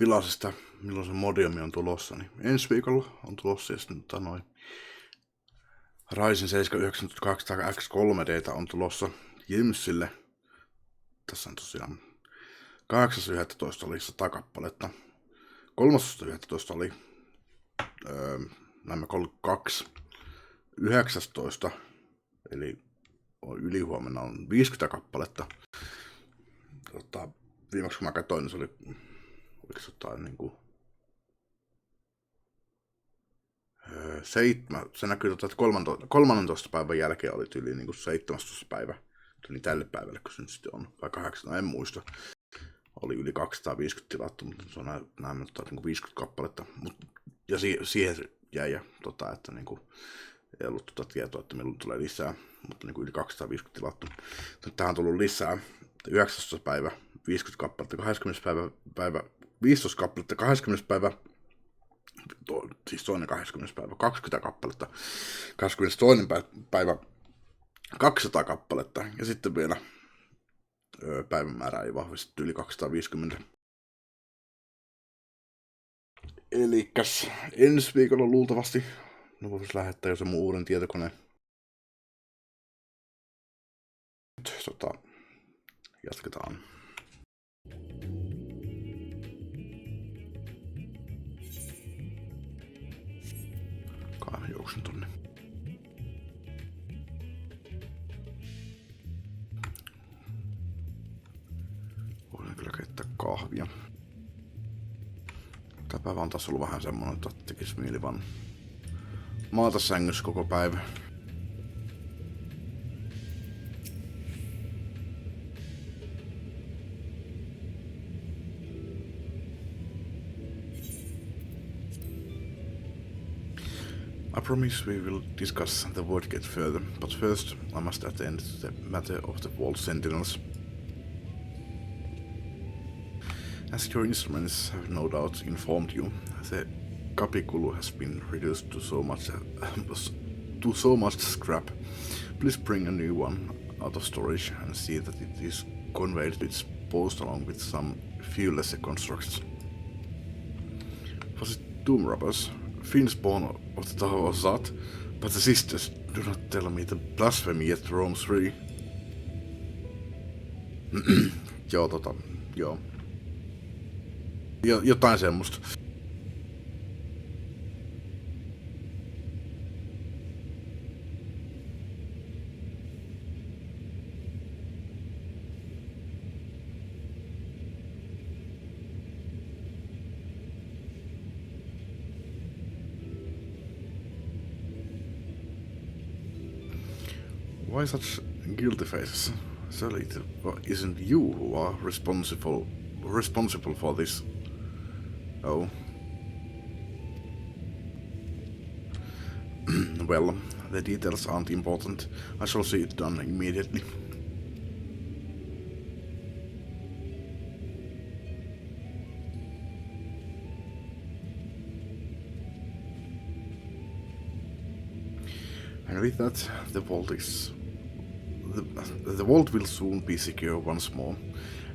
vilaisesta milloin se modiumi on tulossa, niin ensi viikolla on tulossa ja sitten noin Ryzen 7 9200 X3D on tulossa Jimsille. Tässä on tosiaan 8.11. oli 100 kappaletta. 3.11. oli nämä 32. 19. eli ylihuomenna on 50 kappaletta. Viimeksi kun mä katsoin, niin se oli oliko jotain niinku 7, se näkyy, että 13. päivän jälkeen oli tyyli niin kuin 17. päivä, tyyli tälle päivälle, kun se nyt sitten on, vai 8, no en muista. Oli yli 250 tilattu, mutta se on näin niin 50 kappaletta. Ja siihen jäi, ja että niin kuin, ei ollut tietoa, että milloin tulee lisää, mutta niin kuin yli 250 tilattu. Nyt tähän on tullut lisää, 19. päivä, 50 kappaletta, 20. päivä 15 kappaletta, 20. päivä, siis toinen 20. päivä, 20 kappaletta, 22. päivä, 200 kappaletta, ja sitten vielä päivämäärä ei vahvistettu yli 250. Elikkäs ensi viikolla luultavasti, no voisi lähettää jo se mun uuden tietokoneen. Nyt jatketaan. Mä juoksen tonne. Voin kyllä keittää kahvia. Tää päivä on taas ollut vähän semmonen, että tekis mieli vaan maata sängyssä koko päivä. I promise we will discuss the Void Gate further, but first I must attend to the matter of the Vault Sentinels. As your instruments have no doubt informed you, the Kapikulu has been reduced to so much scrap. Please bring a new one out of storage and see that it is conveyed to its post along with some fuel-less constructs. Was it Doom Robbers? Fiends born of the Tower of Zat, but the sisters do not tell me the blasphemy yet roams free. Joo, joo. Jotain semmoista. Why such guilty faces? Surely it isn't you who are responsible for this. Oh. Well, the details aren't important. I shall see it done immediately. And with that, the vault will soon be secure once more.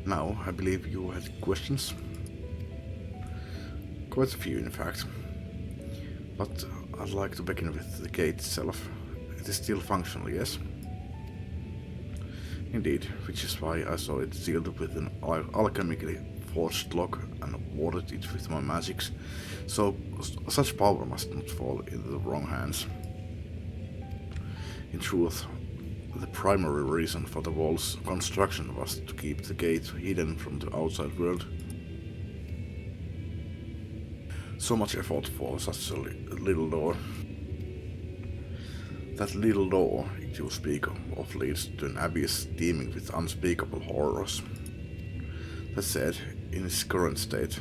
Now, I believe you had questions? Quite a few, in fact. But I'd like to begin with the gate itself. It is still functional, yes? Indeed, which is why I saw it sealed with an alchemically forged lock and warded it with my magics, so such power must not fall into the wrong hands. In truth, the primary reason for the wall's construction was to keep the gate hidden from the outside world. So much effort for such a little door. That little door you speak of leads to an abyss teeming with unspeakable horrors. That said, in its current state,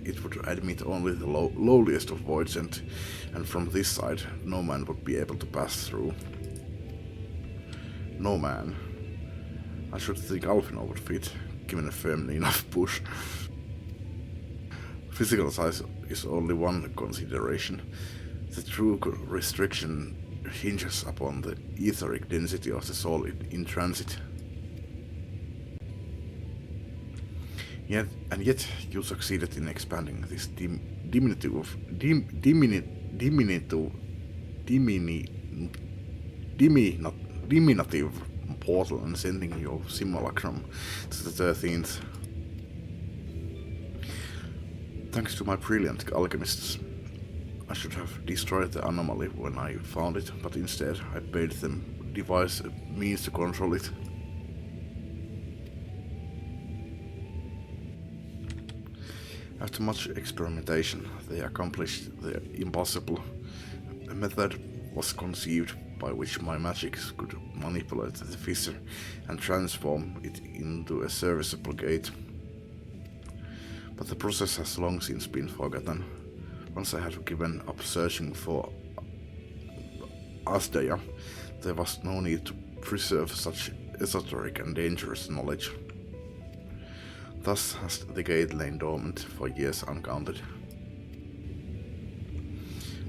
it would admit only the lowliest of voids, and from this side, no man would be able to pass through. No man. I should think Alfino would fit, given a firmly enough push. Physical size is only one consideration. The true restriction hinges upon the etheric density of the soul in transit. Yet you succeeded in expanding this diminutive portal and sending your simulacrum to the 13th. Thanks to my brilliant alchemists, I should have destroyed the anomaly when I found it, but instead I bade them devise a means to control it. After much experimentation, they accomplished the impossible. A method was conceived by which my magics could manipulate the fissure and transform it into a serviceable gate. But the process has long since been forgotten. Once I had given up searching for Asdaya, there was no need to preserve such esoteric and dangerous knowledge. Thus has the gate lain dormant for years uncounted.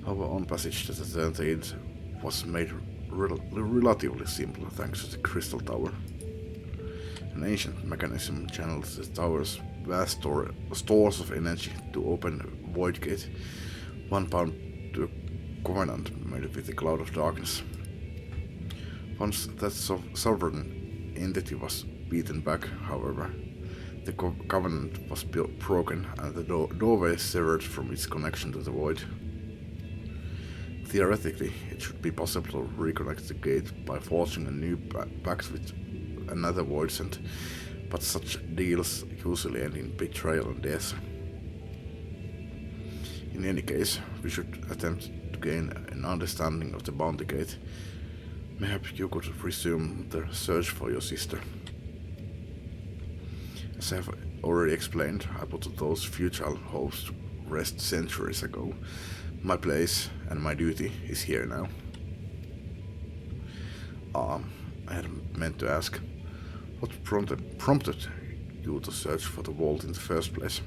Our own passage to the 13th was made relatively simple thanks to the Crystal Tower. An ancient mechanism channeled the tower's vast stores of energy to open a void gate, one bound to a covenant made with a cloud of darkness. Once that sovereign entity was beaten back, however, the covenant was broken and the doorway severed from its connection to the void. Theoretically, it should be possible to reconnect the gate by forging a new pact with another voidsent, but such deals usually end in betrayal and death. In any case, we should attempt to gain an understanding of the bounty gate. Mayhap you could resume the search for your sister. As I have already explained, I put those futile hopes to rest centuries ago. My place and my duty is here now. I had meant to ask, what prompted you to search for the vault in the first place?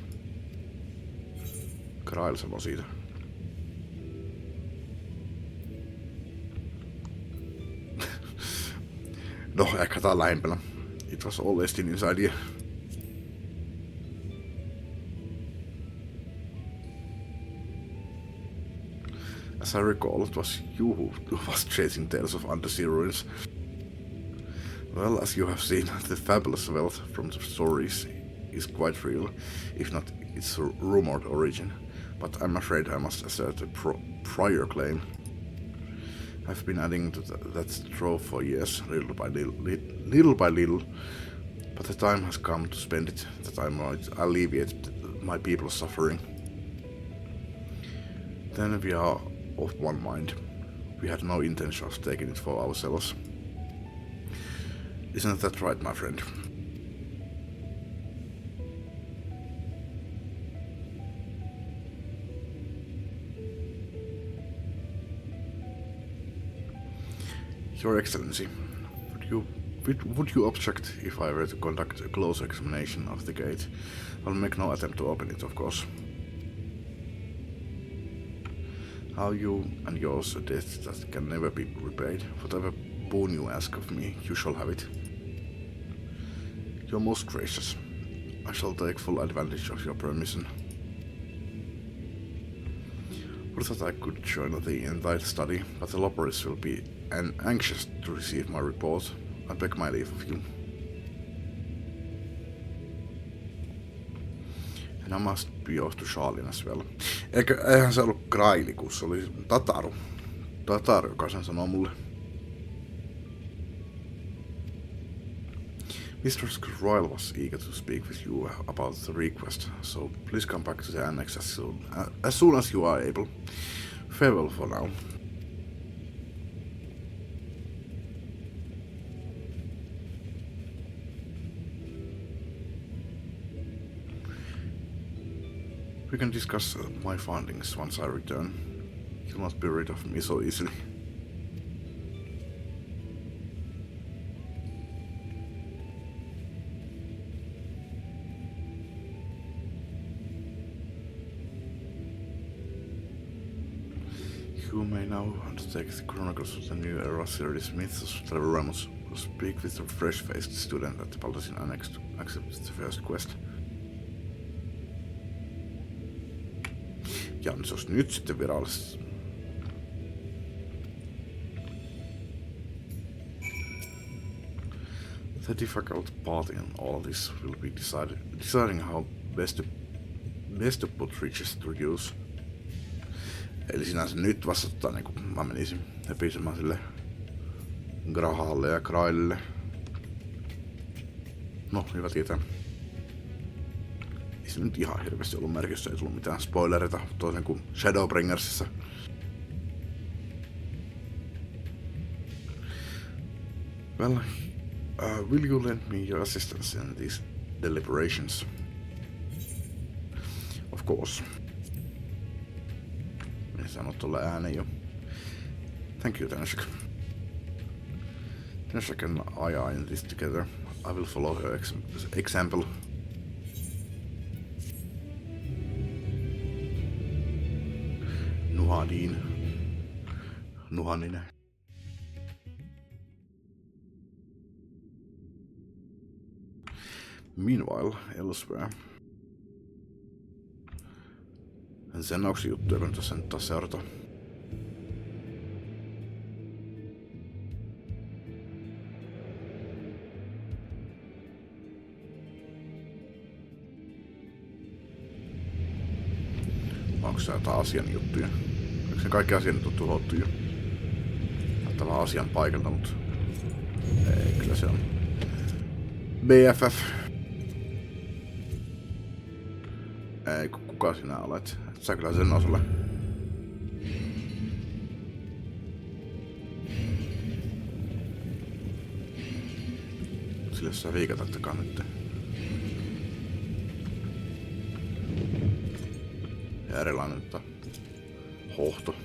Krail sanoi siitä. No, ehkä tää on lähempänä. It was all Destiny's idea. As I recall, it was you who was chasing tales of undersea ruins. Well, as you have seen, the fabulous wealth from the stories is quite real, if not its rumored origin, but I'm afraid I must assert a prior claim. I've been adding to that trove for years, little by little, but the time has come to spend it, that I might alleviate my people's suffering. Then we are of one mind. We had no intention of taking it for ourselves. Isn't that right, my friend? Your Excellency, would you object if I were to conduct a close examination of the gate? I'll make no attempt to open it, of course. Are you and yours a debt that can never be repaid? Whatever boon you ask of me, you shall have it. You're most gracious. I shall take full advantage of your permission. Would that I could join the entire study, but the Loporis will be anxious to receive my report. I beg my leave of you. And I must be off to Charlene as well. Eihän se ollut Kraili, kun se oli Tataru. Tataru, joka sen sanoo mulle. Mistress Royal was eager to speak with you about the request, so please come back to the annex as soon as you are able. Farewell for now. We can discuss my findings once I return. You'll not be rid of me so easily. You may now undertake the Chronicles of the New Era series Myths of Teleremus. Speak with a fresh-faced student at the Palatine Annex to accept the first quest. Ja se olisi nyt sitten virallisesti. The difficult part in all this will be deciding how best to put riches to use. Eli sinänsä nyt vastata niinku mä menisin höpisemään sille Grahalle ja Krailille. No, hyvä tietää. Ei se nyt ihan hirveästi ollut merkissä, ei tullut mitään spoilereita toisin kuin Shadowbringersissa. Well, will you lend me your assistance in these deliberations? Of course. En sano tuolla ääneen jo. Thank you, Tenshik. Tenshik and I are in this together. I will follow her example. Nuhaninen. Meanwhile, elsewhere. Sen onko juttuja, kun tässä nyt taas seurata. Onko se jotain asian juttuja? Eikö ne kaikki asiat nyt on tuhottu jo? Näyttää vaan asian paikalta, mutta ei, kyllä se on BFF. Ei, kuka sinä olet? Et sä kyllä sen osalle. Sille sä viikatattakaan nyt. Ja erilainen hohto.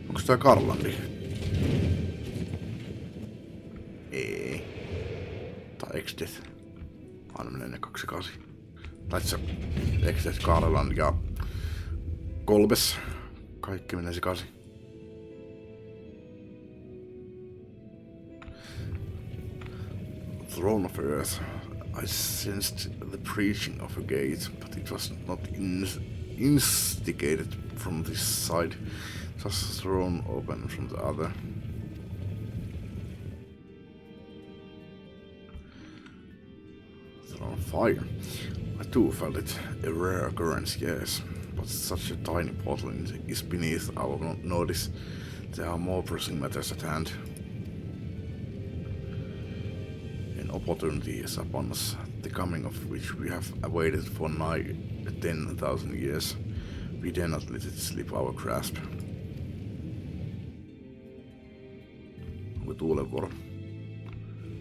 Onks tää Karlandi? Ei. Tai XIV. Aina menee ne 28. Tai se XIV, Karland ja Kolbes. Kaikki menee sekaisin. Throne of Earth. I sensed the preaching of a gate, but it was not instigated from this side, just thrown open from the other. Throne of Fire. I too felt it, a rare occurrence, yes, but such a tiny portal is beneath our notice. There are more pressing matters at hand. An opportunity is upon us, the coming of which we have awaited for nigh 10,000 years. We dare not let it slip our grasp. Onko Tuulen vuoro?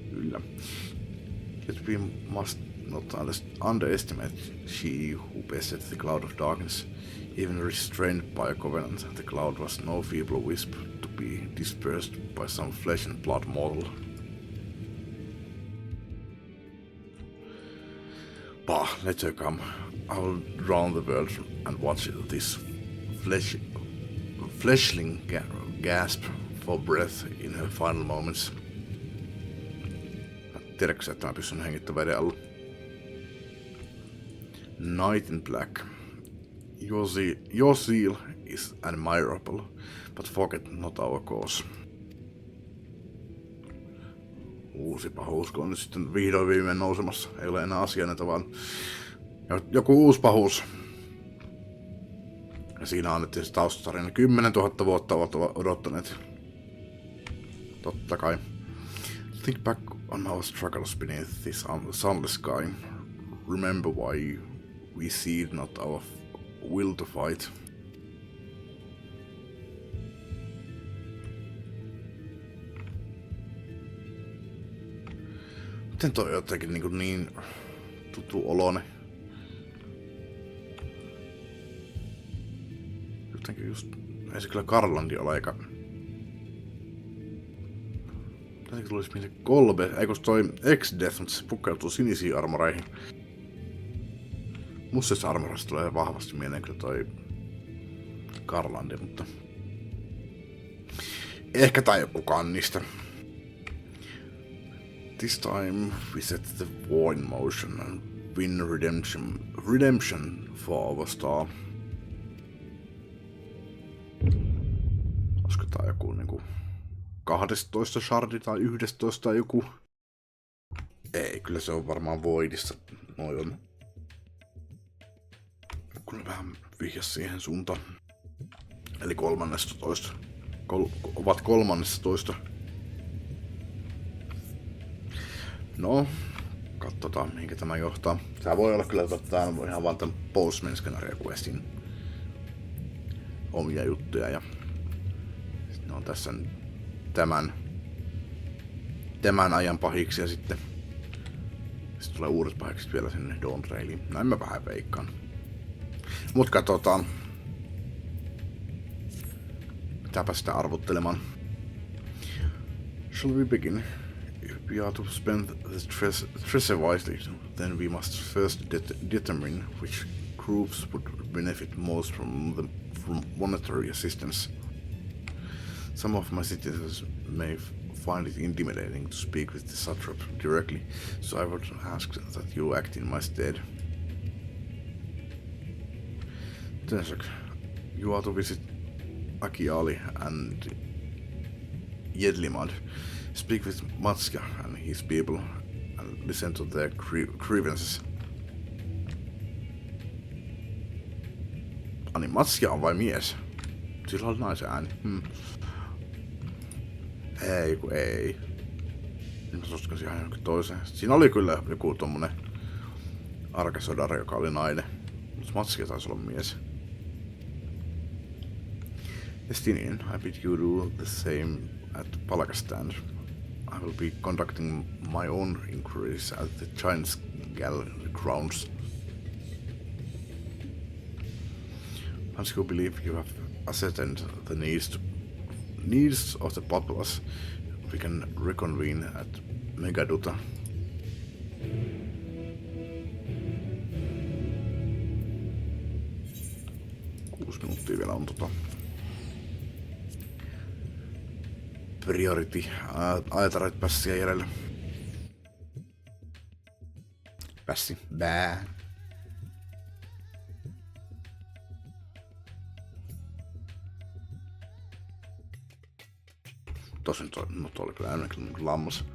Kyllä. Yet we must not underestimate she who possessed the cloud of darkness. Even restrained by a covenant, the cloud was no feeble wisp to be dispersed by some flesh and blood mortal. Bah, let her come. I will drown the world and watch this fleshling gasp for breath in her final moments. Tiedätkö sä, että mä pystyn hengittämään veden alla? Night in Black. Your zeal is admirable, but forget not our cause. Uusi pahuus, kun on nyt sitten vihdoin viimein nousemassa. Ei ole enää asiaa, vaan joku uusi pahuus. Ja siinä annettiin se taustatarina. 10 000 vuotta ovat odottaneet. Totta kai. Think back on our struggles beneath this sunless sky. Remember why we cede not our will to fight. Miten toi on jotenkin niin tuttu olone? Jotenkin just... Ei se kyllä Karlandi ole eikä... Jotenkin tulisi mieleen Kolbe... Ei kun toi X-Death, mutta se pukeutuu sinisiin armoreihin. Mustissa armoreissa tulee vahvasti mieleen kyllä toi Karlandi, mutta... Ehkä tää ei oo kukaan niistä. This time we set the war in motion and win redemption for our star. Olisiko tää joku niinku 12 shardi tai 11 joku? Ei, kyllä se on varmaan Voidissa. Noi on. Kyllä vähän vihjas siihen suuntaan. Eli 13. Ovat 13. No, katsotaan mihinkä tämä johtaa. Tää voi olla kyllä, että tää on ihan vaan tämän Postman Scenario Questin omia juttuja. Ja sitten on tässä tämän ajan pahiksi ja sitten tulee uudet pahikset vielä sinne Dawn Trailiin. Näin mä vähän veikkaan. Mut katsotaan. Pitääpä sitä arvottelemaan. Shall we begin? If we are to spend the treasure wisely, then we must first determine which groups would benefit most from monetary assistance. Some of my citizens may find it intimidating to speak with the satrap directly, so I would ask that you act in my stead. Tensek, you are to visit Akiali and Jedlimad. Speak with Matska and his people and listen to their grievances. Ani, Matskia on vai mies? Sillä oli naisen ääni. Ei. Nyt mä soskasin ihan jonkin toiseen. Siinä oli kyllä joku tommonen arkesodari, joka oli nainen. Mutta Matskia taisi olla mies. Estinian, I bid you do the same at Palakastan. I will be conducting my own inquiries at the Giants Gallery grounds. Once you believe you have ascertained the needs of the populace, we can reconvene at Megaduta. Kuusi minuuttia vielä on priority aitaret pässiä jäljellä. Pässi. Bää. Tosin toi oli kyllä ainakin lammas.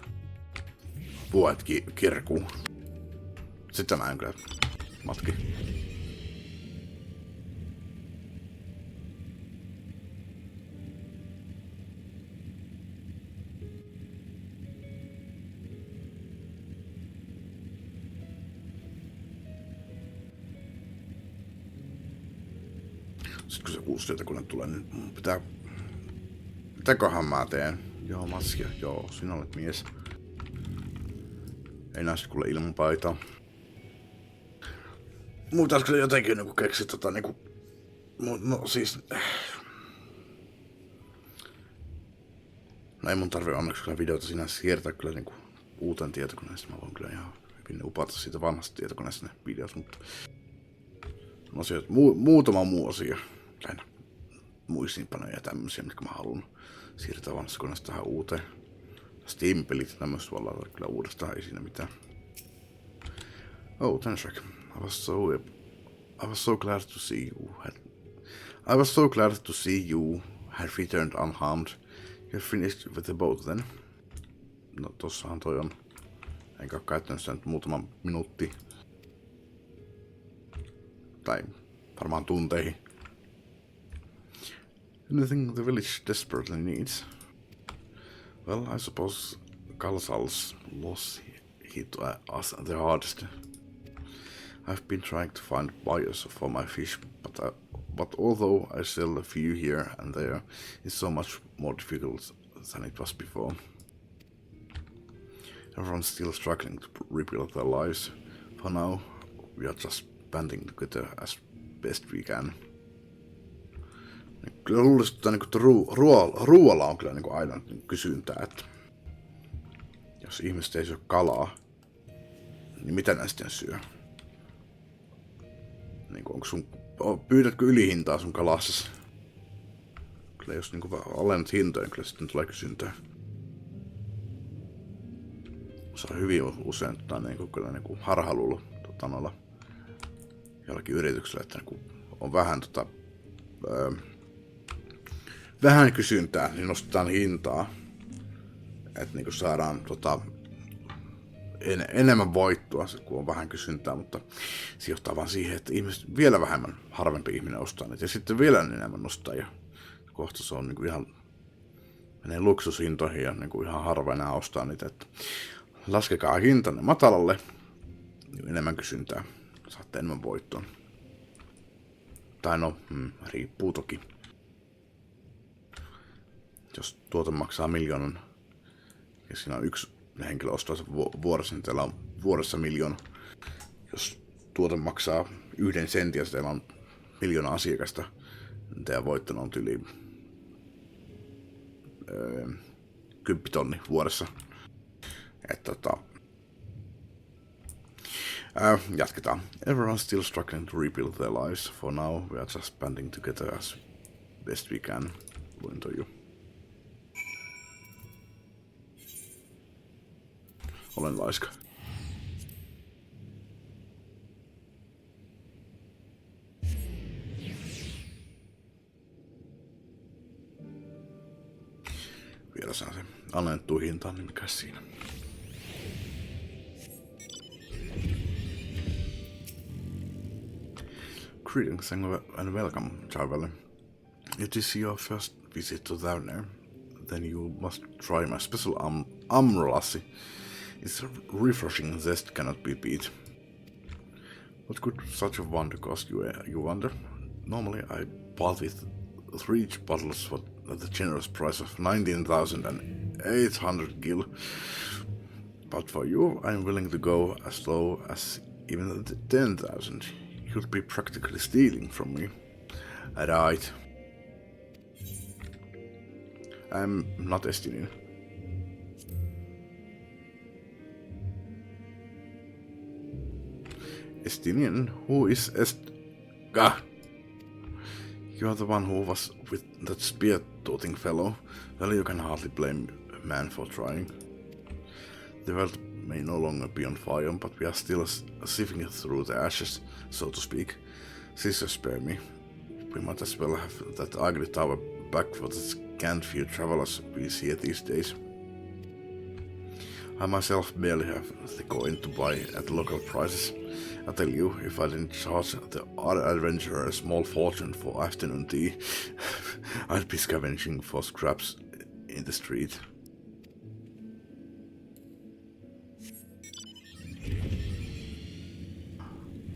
Puolet kirkuu. Sitten näin kyllä matki. Sitten kun se uusi tietokone tulee, niin mun pitää... Mitäköhän mä teen? Joo, Maskia. Joo, sinä olet mies. Ei näistä kuule ilman paitaa. Mun pitäis kyllä jotenkin niinku keksiä niinku... No siis... No ei mun tarvii onneksi kyllä videota sinänsä siirtää kyllä niinku uuteen tietokoneesta. Mä voin kyllä ihan hyvin upata siitä vanhasta tietokoneesta ne videot, mutta... Asioita, muutama muu asia. Lähinnä muistiinpanoja ja tämmösiä, mitkä mä haluan siirtää vanhasta koneesta tähän uuteen. Steam-pelit ja tämmöistä voi olla kyllä uudestaan, ei siinä mitään. Oh, Tenshrek. I was so glad to see you had returned unharmed. You finished with the boat then? No tossahan toi on. Enkä oo käyttänyt sitä nyt muutama minuutti. Tai varmaan tunteihin. Anything the village desperately needs? Well, I suppose Kalsal's loss hit us the hardest. I've been trying to find buyers for my fish, but although I sell a few here and there, it's so much more difficult than it was before. Everyone's still struggling to rebuild their lives. For now, we are just banding together as best we can. Kyllä luulisin, että ruoalla on kyllä aina kysyntää, että jos ihmiset ei syö kalaa, niin mitä ne sitten syö? Pyydätkö ylihintaa sun kalassasi? Kyllä jos alennat hintoja, kyllä sitten tulee kysyntää. Se on hyvin usein kyllä harhaluulo noilla jollakin yrityksellä, että on vähän kysyntää, niin nostetaan hintaa. Että saadaan enemmän voittoa, kun on vähän kysyntää, mutta se johtaa vaan siihen, että ihmiset vielä vähemmän, harvempi ihminen ostaa niitä, ja sitten vielä enemmän ostaa, ja kohta se on niin kuin ihan, menee luksushintoihin, ja niin kuin ihan harva enää ostaa niitä, että laskekaa hintanne matalalle, niin enemmän kysyntää, saatte enemmän voittoa. Tai no, riippuu toki. Jos tuote maksaa 1 miljoonan, ja siinä on yksi henkilö ostaa sen vuodessa, niin teillä on vuodessa 1 miljoona. Jos tuote maksaa 1 sentin ja teillä on 1 miljoona asiakasta, niin teidän voittona on yli 10 000 vuodessa. Että jatketaan. Everyone's still struggling to rebuild their lives. For now, we are just banding together as best we can. Luintoju. Olen laiska. Vielä saa se alennettua hintaan, niin mikä siinä. Greetings and welcome, traveler. If this is your first visit to Thavner, then you must try my special amrolassi. Its refreshing zest cannot be beat. What could such a wonder cost you wonder? Normally I bought with 3 bottles at the generous price of 19,800 gil. But for you, I'm willing to go as low as even 10,000. You'd be practically stealing from me. Right. I'm not Estinian. Estinian? Who is Gah! You are the one who was with that spear-toting fellow. Well, you can hardly blame a man for trying. The world may no longer be on fire, but we are still sifting through the ashes, so to speak. Caesar spare me. We might as well have that ugly tower back for the scant few travelers we see these days. I myself barely have the coin to buy at local prices. I tell you, if I didn't charge the other adventurer a small fortune for afternoon tea, I'd be scavenging for scraps in the street.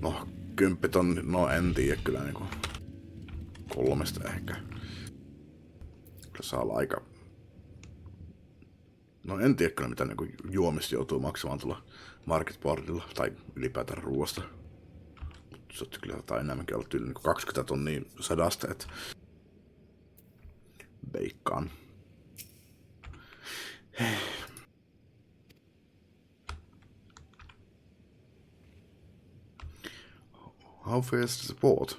No, 10 000, no en tiedä kyllä niinku 3 ehkä. Kyllä saa olla aika... No en tiedä kyllä mitä niinku juomista joutuu maksamaan tuolla marketboardilla tai ylipäätään ruoasta. Se on kyllä jotain enemmänkin ollut yli niinku 20 000 sadasta, et veikkaan. How fares the port?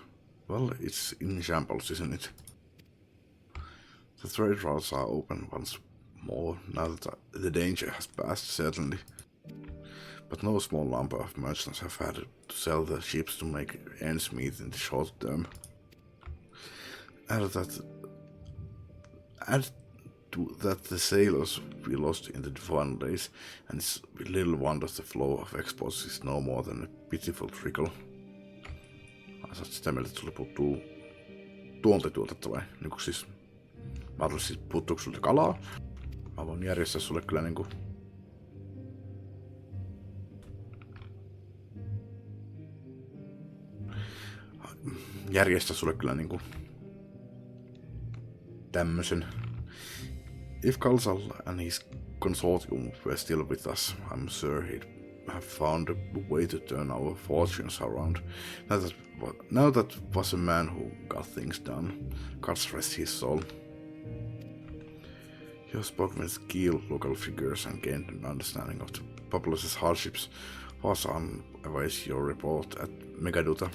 Well, it's in shambles, isn't it? The trade routes are open once more now that the danger has passed, certainly. But no small number of merchants have had to sell their ships to make ends meet in the short term. Add to that the sailors we lost in the final days, and it's little wonder the flow of exports is no more than a pitiful trickle. Sitä meille sulle puuttuu tuontituotetta vai? Niinku siis, mä ajattelin siis puuttuuko sulle kalaa? Mä voin järjestää sulle kyllä niinku... tämmösen. If Kalsal and his consortium were still with us, I'm sure he'd have found a way to turn our fortunes around. Now that was a man who got things done. God rest his soul. He spoke with key local figures and gained an understanding of the populace's hardships. Was on awaits your report at Megaduta.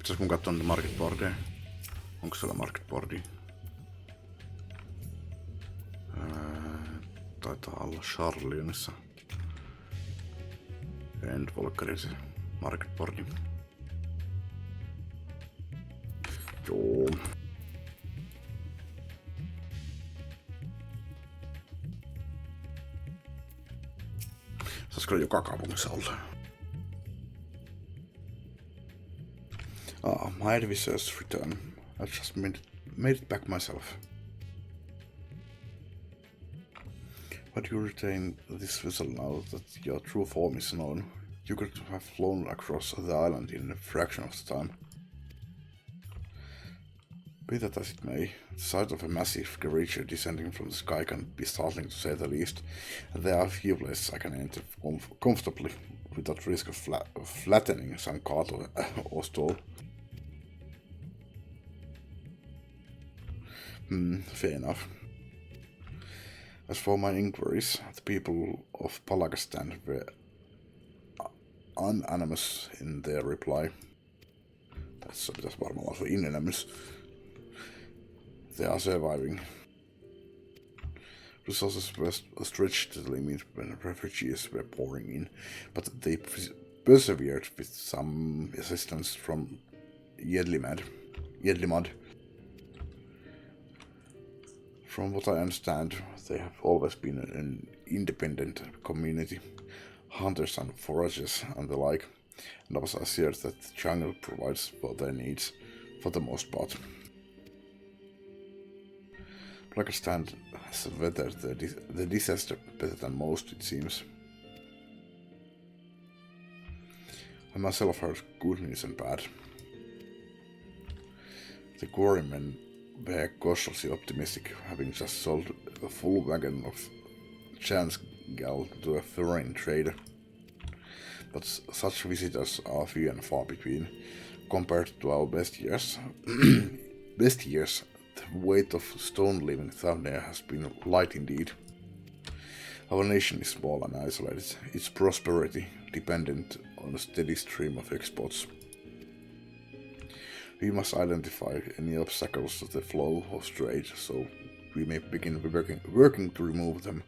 Pitäis mun katsoa niitä marketboardeja. Onko siellä marketboardia? Taitaa olla Charlionissa. Endvolkerin se marketboardi. Joo. Saisiko joka kaupungissa olla? My advisor's return. I just made it back myself. But you retain this vessel now that your true form is known. You could have flown across the island in a fraction of the time. Be that as it may, the sight of a massive creature descending from the sky can be startling to say the least, and there are few places I can enter comfortably without risk of flattening some cart or stall. Fair enough. As for my inquiries, the people of Palagastan were unanimous in their reply. Tässä pitäisi varmaan olla unanimous. They are surviving. Resources were stretched to the limit when refugees were pouring in, but they persevered with some assistance from Jedlimad. From what I understand, they have always been an independent community, hunters and foragers and the like, and I was assured that the jungle provides for their needs, for the most part. Pakistan has weathered the disaster better than most, it seems. I myself heard good news and bad. The quarrymen were cautiously optimistic, having just sold a full wagon of chance gal to a foreign trader. But such visitors are few and far between. Compared to our best years, the weight of stone living thumbnail has been light indeed. Our nation is small and isolated, its prosperity dependent on a steady stream of exports. We must identify any obstacles to the flow of trade, so we may begin working to remove them.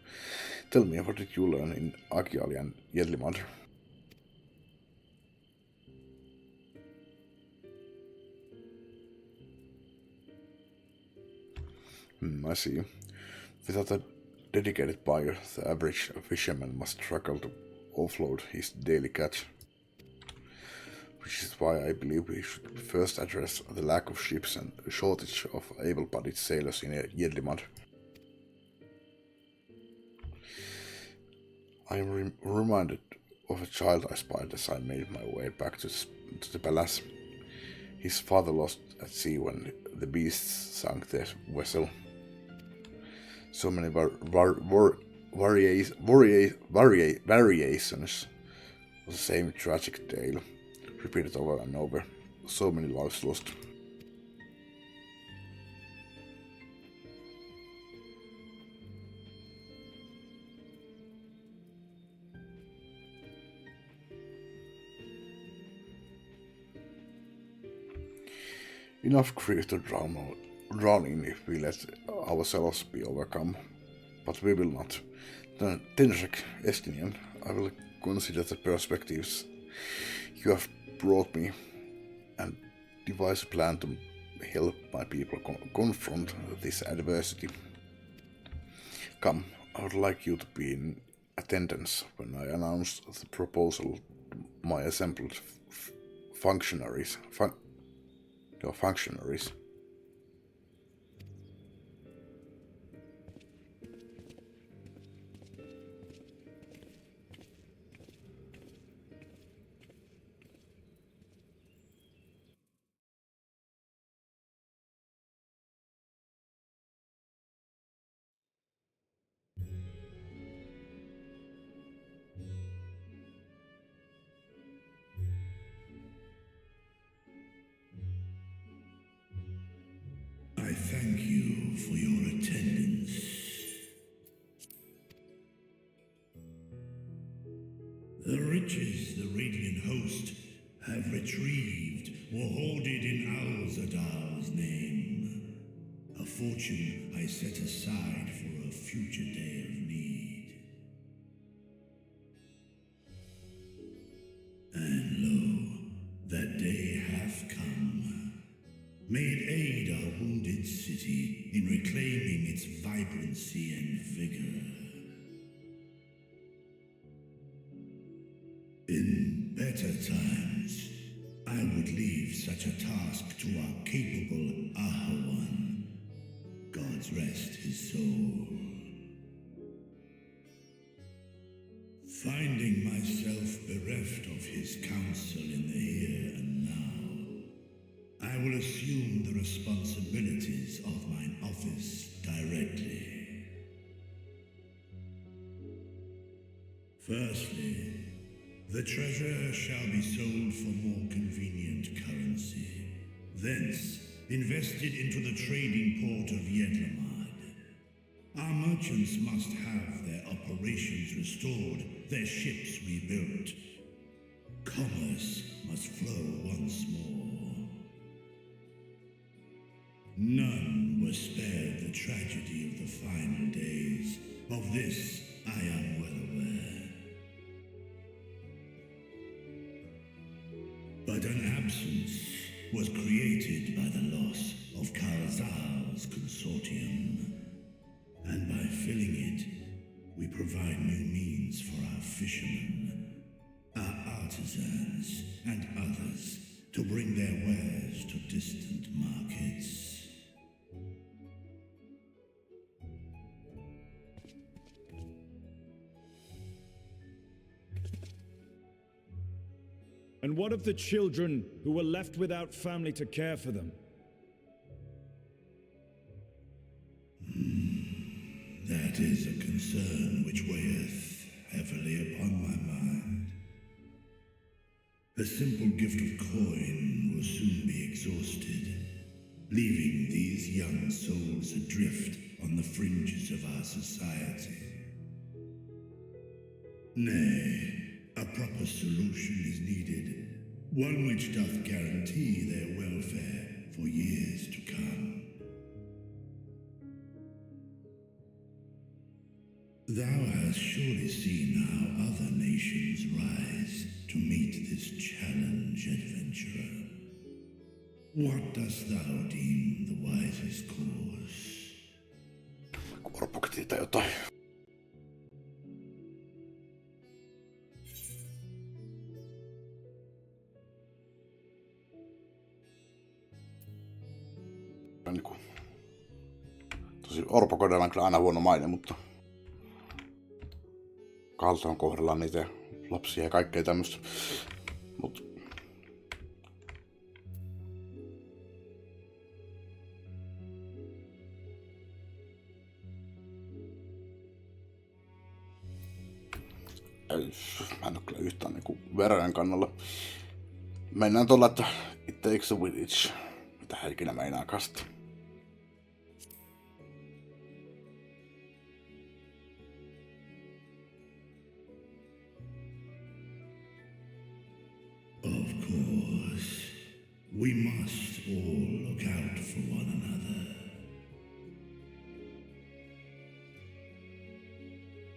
Tell me, what did you learn in Agiali and Jedlimad? I see. Without a dedicated buyer, the average fisherman must struggle to offload his daily catch. Which is why I believe we should first address the lack of ships and the shortage of able-bodied sailors in Jedlimad. I am reminded of a child I spied as I made my way back to the palace. His father lost at sea when the beasts sank their vessel. So many variations of the same tragic tale, repeated over and over. So many lives lost. Enough grief to drown in if we let ourselves be overcome, but we will not. Tenrek, Estinian, I will consider the perspectives you have brought me and devise a plan to help my people confront this adversity. Come, I would like you to be in attendance when I announce the proposal to my assembled functionaries. Your functionaries. I thank you for your attendance. The riches the Radiant Host have retrieved were hoarded in Al-Zadal's name. A fortune I set aside for a future day of need. And lo, that day hath come. May it aid our wounded city in reclaiming its vibrancy and vigor. In better times, I would leave such a task to our capable Ahawan. God's rest his soul. Finding myself bereft of his counsel in the here and now, I will assume the responsibilities of mine office directly. Firstly, the treasure shall be sold for more convenient currency, thence invested into the trading port of Yedlamad. Our merchants must have their operations restored, their ships rebuilt. Commerce must flow once more. None were spared the tragedy of the final days. Of this I am well aware. But an absence was created by the loss of Karazal's consortium. And by filling it, we provide new means for our fishermen, our artisans, and others to bring their wares to distant markets. And what of the children who were left without family to care for them? That is a concern which weigheth heavily upon my mind. A simple gift of coin will soon be exhausted, leaving these young souls adrift on the fringes of our society. Nay, a proper solution is needed, one which doth guarantee their welfare for years to come. Thou hast surely seen how other nations rise to meet this challenge, adventurer. What dost thou deem the wisest course? Korpoketti tai jotain. Tosi orpokodeilla on kyllä aina huono maine, mutta kaltoon kohdellaan niitä lapsia ja kaikkea tämmöstä. Mut mä en oo kyllä yhtään niinku verojen kannalla. Mennään tuolla, että it takes a village. Mitä ikinä meinaa kasta. Of course, we must all look out for one another.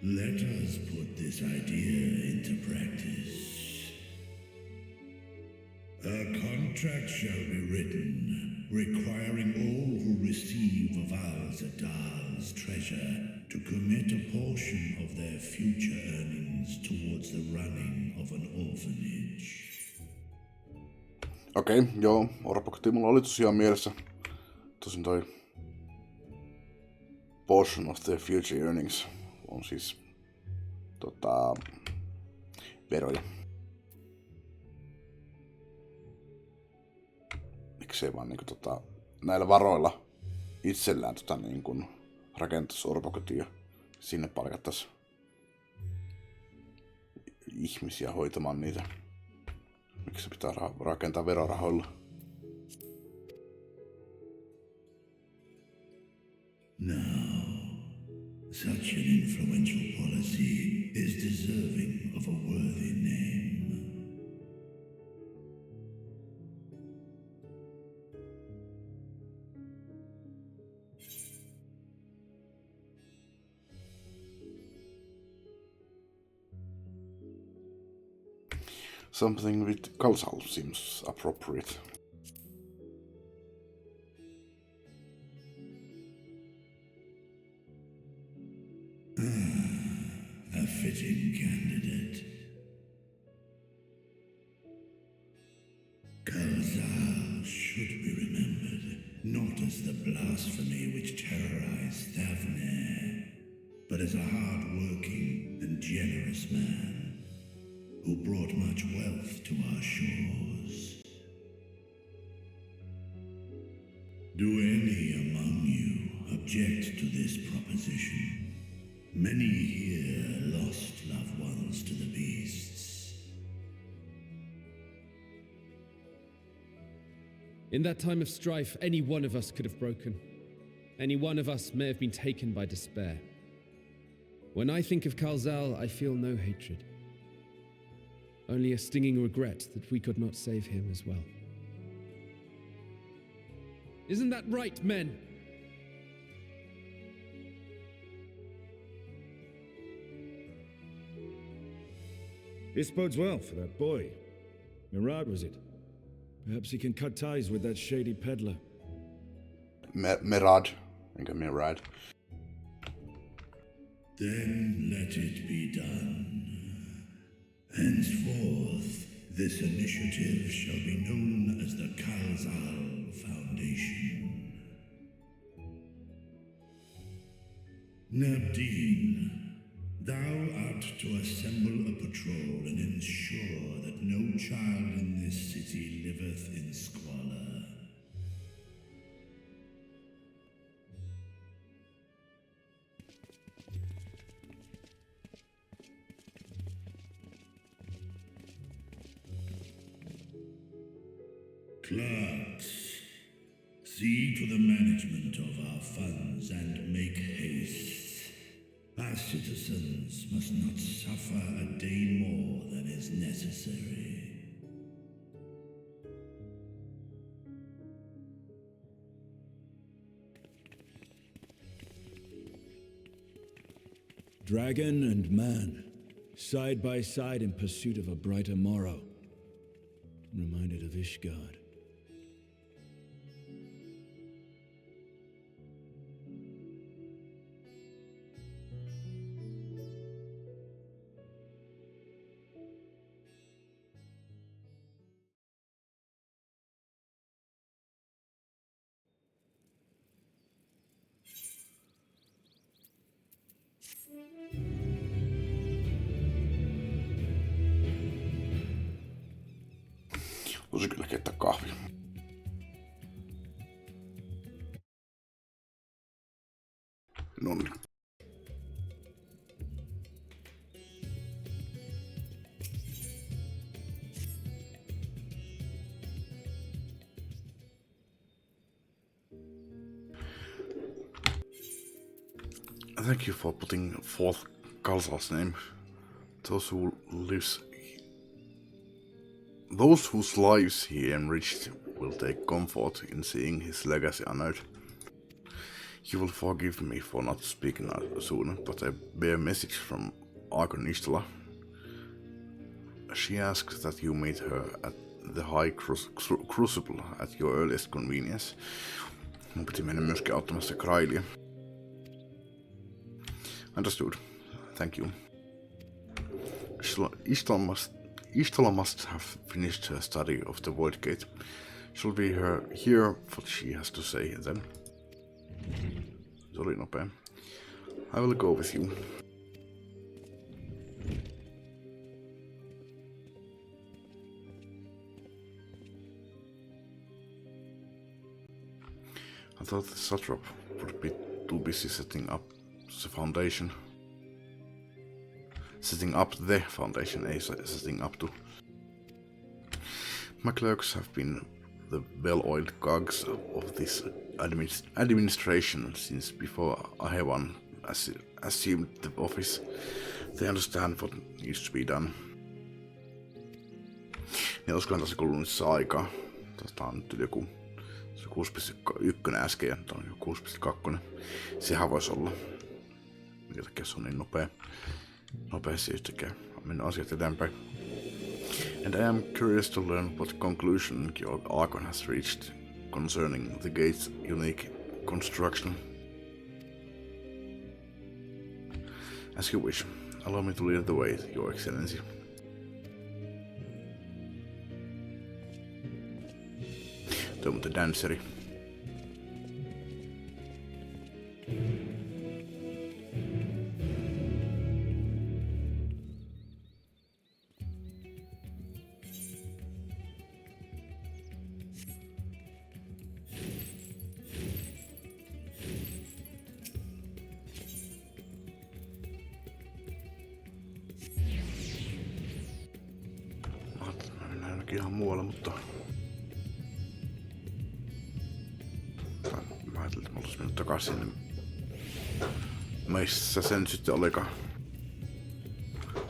Let us put this idea into practice. A contract shall be written, requiring all who receive of Al-Zadal's treasure to commit a portion of their future earnings towards the running of an orphanage. Okei, joo, orpoketti mulla oli tosiaan mielessä. Tosin toi portion of their future earnings on siis veroja. Miksei vaan niinku näillä varoilla itsellään niin rakentais orpokotia ja sinne palkattais ihmisiä hoitamaan niitä. Miksi se pitää rakentaa verorahoilla? Now, such an influential policy is deserving of a worthy name. Something with Kalsal seems appropriate. A fitting candidate. Kalsal should be remembered, not as the blasphemy which terrorized Thavne, but as a hard-working and generous man who brought much wealth to our shores. Do any among you object to this proposition? Many here lost loved ones to the beasts. In that time of strife, any one of us could have broken. Any one of us may have been taken by despair. When I think of Kalzal, I feel no hatred. Only a stinging regret that we could not save him as well. Isn't that right, men? This bodes well for that boy. Mirad, was it? Perhaps he can cut ties with that shady peddler. Mirad. Enkä Mirad. Then let it be done. Henceforth, this initiative shall be known as the Kalzal Foundation. Nabdeen, thou art to assemble a patrol and ensure that no child in this city liveth in squalor. Clerks, see to the management of our funds and make haste. Our citizens must not suffer a day more than is necessary. Dragon and man, side by side in pursuit of a brighter morrow. Reminded of Ishgard. Voisi kyllä keittää kahvia. Nonni. Thank you for putting forth Kalsal's name. Those whose lives he enriched will take comfort in seeing his legacy honored. You will forgive me for not speaking sooner, but I bear a message from Archon Ishtala. She asks that you meet her at the High Crucible at your earliest convenience. Mun piti mennä myöskin auttamassa Krailia. Understood. Thank you. Ishtala must have finished her study of the Void Gate. Shall we hear what she has to say then? Se oli nopea. I will go with you. I thought the satrap would be too busy setting up the foundation. Setting up the foundation, setting up to. My clerks have been the well-oiled cogs of this administration since before Ahewan assumed the office. They understand what needs to be done. Niin olisikohan tässä kulunut aikaa. Tästä on nyt joku 6.1 äsken ja tämä on 6.2. Sehän voisi olla. Minkä takia se on niin nopea. Nopeasti yhtäkkiä mennä asiat eteenpäin. And I am curious to learn what conclusion Georg Archon has reached concerning the gate's unique construction. As you wish. Allow me to lead the way, Your Excellency. Toivotte danseri. Mä mennään ainakin ihan muualle, mutta... Mä ajattelin, että mä olisin mennyt takaisin sinne. Missä sen sitten olikaan?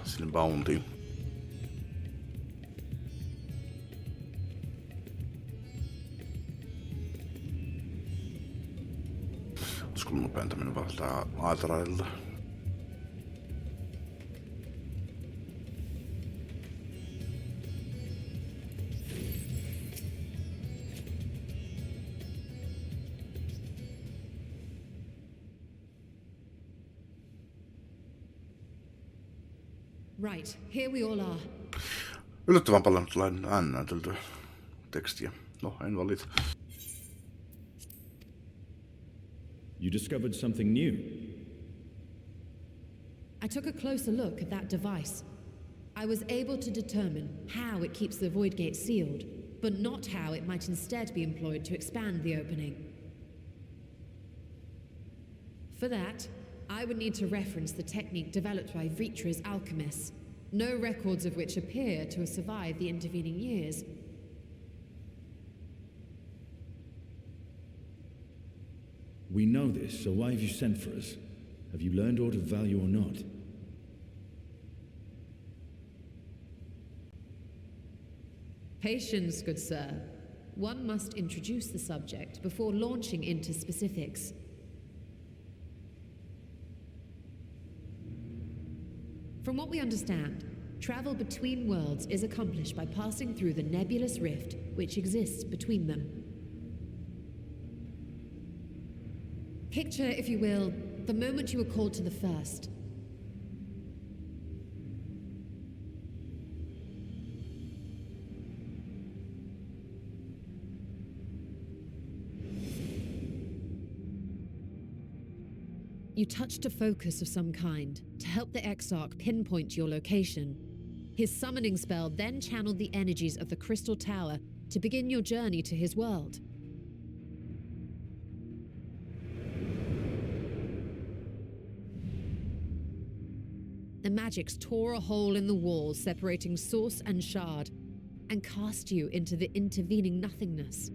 Sinne bountiin. Olisiko nopeinta mennä vaan aatarailta? Right, here we all are. Yllättävän paljon tulee äännäyteltyä tekstiä. No, en valita. You discovered something new. I took a closer look at that device. I was able to determine how it keeps the void gate sealed, but not how it might instead be employed to expand the opening. For that, I would need to reference the technique developed by Vritra's alchemists, no records of which appear to have survived the intervening years. We know this, so why have you sent for us? Have you learned aught of value or not? Patience, good sir. One must introduce the subject before launching into specifics. From what we understand, travel between worlds is accomplished by passing through the nebulous rift which exists between them. Picture, if you will, the moment you were called to the first. You touched a focus of some kind to help the Exarch pinpoint your location. His summoning spell then channeled the energies of the Crystal Tower to begin your journey to his world. The magics tore a hole in the wall separating source and shard, and cast you into the intervening nothingness.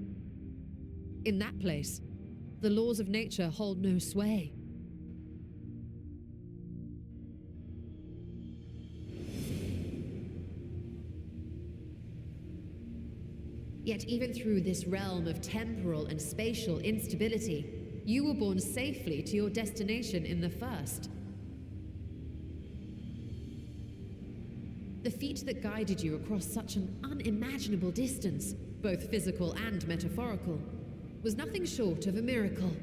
In that place, the laws of nature hold no sway. Yet even through this realm of temporal and spatial instability, you were borne safely to your destination in the first. The feat that guided you across such an unimaginable distance, both physical and metaphorical, was nothing short of a miracle.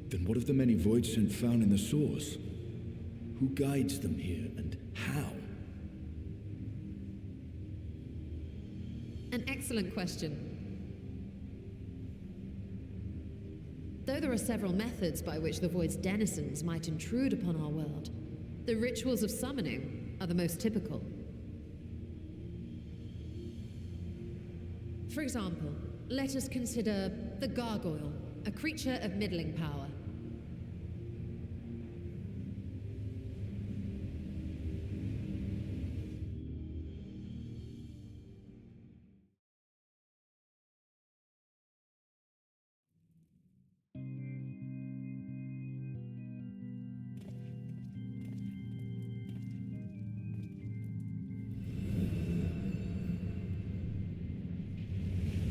Then what of the many voids sent found in the source? Who guides them here, and how? An excellent question. Though there are several methods by which the Void's denizens might intrude upon our world, the rituals of summoning are the most typical. For example, let us consider the Gargoyle, a creature of middling power.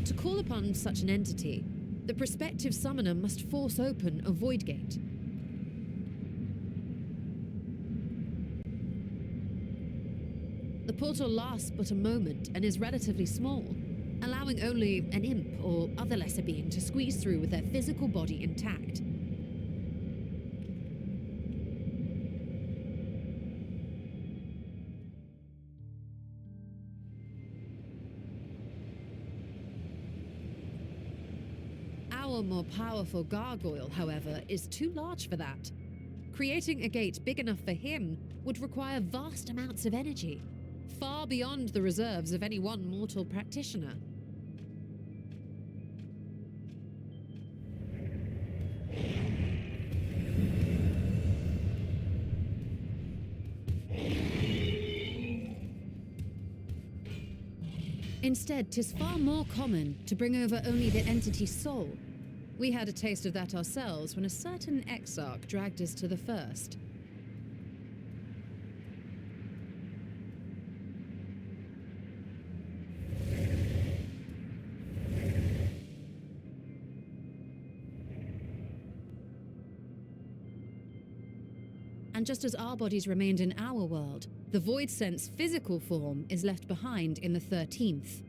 To call upon such an entity, The prospective summoner must force open a void gate. The portal lasts but a moment and is relatively small, allowing only an imp or other lesser being to squeeze through with their physical body intact. Our more powerful gargoyle, however, is too large for that. Creating a gate big enough for him would require vast amounts of energy, far beyond the reserves of any one mortal practitioner. Instead, 'tis far more common to bring over only the entity's soul. We had a taste of that ourselves when a certain exarch dragged us to the first. And just as our bodies remained in our world, the Void Sense physical form is left behind in the 13th.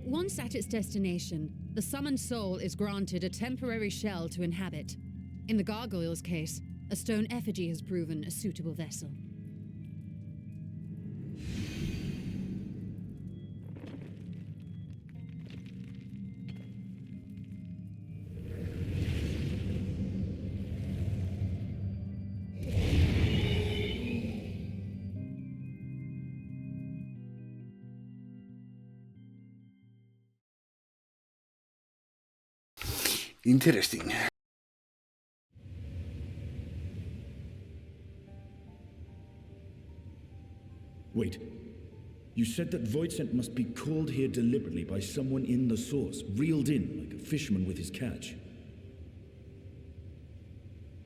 Once at its destination, the summoned soul is granted a temporary shell to inhabit. In the gargoyle's case, a stone effigy has proven a suitable vessel. Interesting. Wait. You said that Voidsent must be called here deliberately by someone in the source, reeled in like a fisherman with his catch.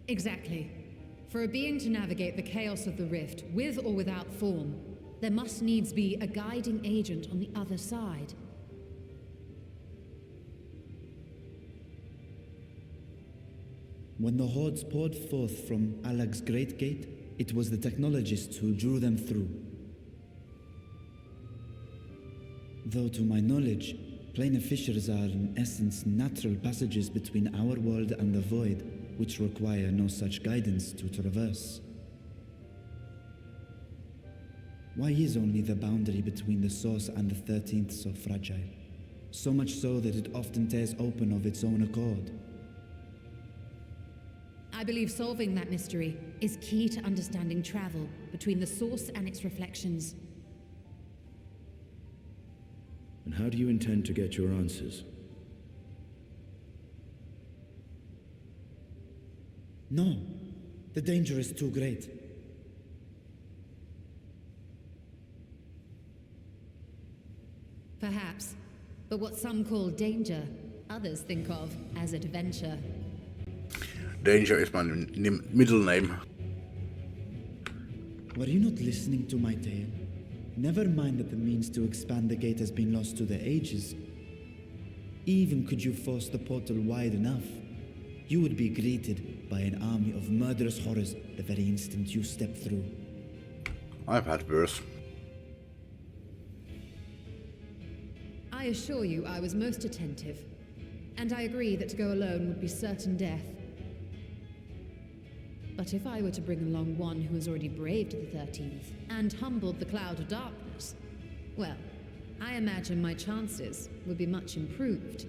Exactly. For a being to navigate the chaos of the rift, with or without form, there must needs be a guiding agent on the other side. When the hordes poured forth from Alag's Great Gate, it was the technologists who drew them through. Though to my knowledge, planar fissures are in essence natural passages between our world and the void, which require no such guidance to traverse. Why is only the boundary between the source and the 13th so fragile? So much so that it often tears open of its own accord. I believe solving that mystery is key to understanding travel between the source and its reflections. And how do you intend to get your answers? No, the danger is too great. Perhaps, but what some call danger, others think of as adventure. Danger is my middle name. Were you not listening to my tale? Never mind that the means to expand the gate has been lost to the ages. Even could you force the portal wide enough, you would be greeted by an army of murderous horrors the very instant you step through. I've had worse. I assure you I was most attentive, and I agree that to go alone would be certain death. But if I were to bring along one who has already braved the 13th and humbled the cloud of darkness, well, I imagine my chances would be much improved.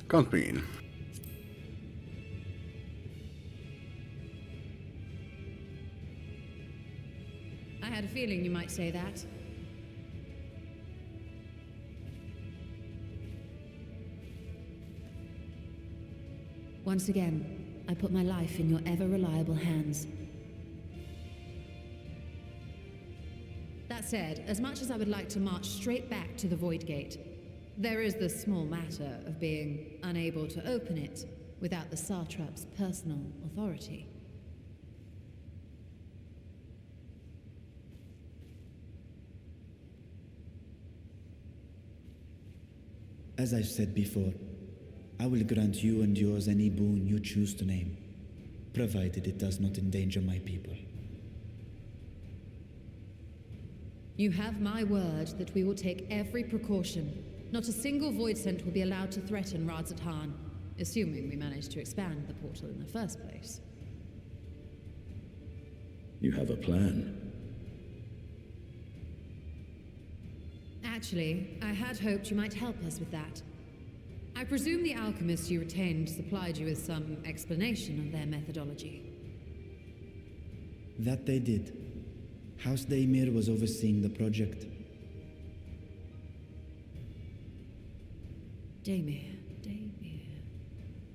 Count me in. I had a feeling you might say that. Once again, I put my life in your ever-reliable hands. That said, as much as I would like to march straight back to the Void Gate, there is the small matter of being unable to open it without the Satrap's personal authority. As I've said before, I will grant you and yours any boon you choose to name, provided it does not endanger my people. You have my word that we will take every precaution. Not a single void scent will be allowed to threaten Radzatan, assuming we manage to expand the portal in the first place. You have a plan. Actually, I had hoped you might help us with that. I presume the alchemists you retained supplied you with some explanation of their methodology. That they did. House Daimir was overseeing the project. Daimir.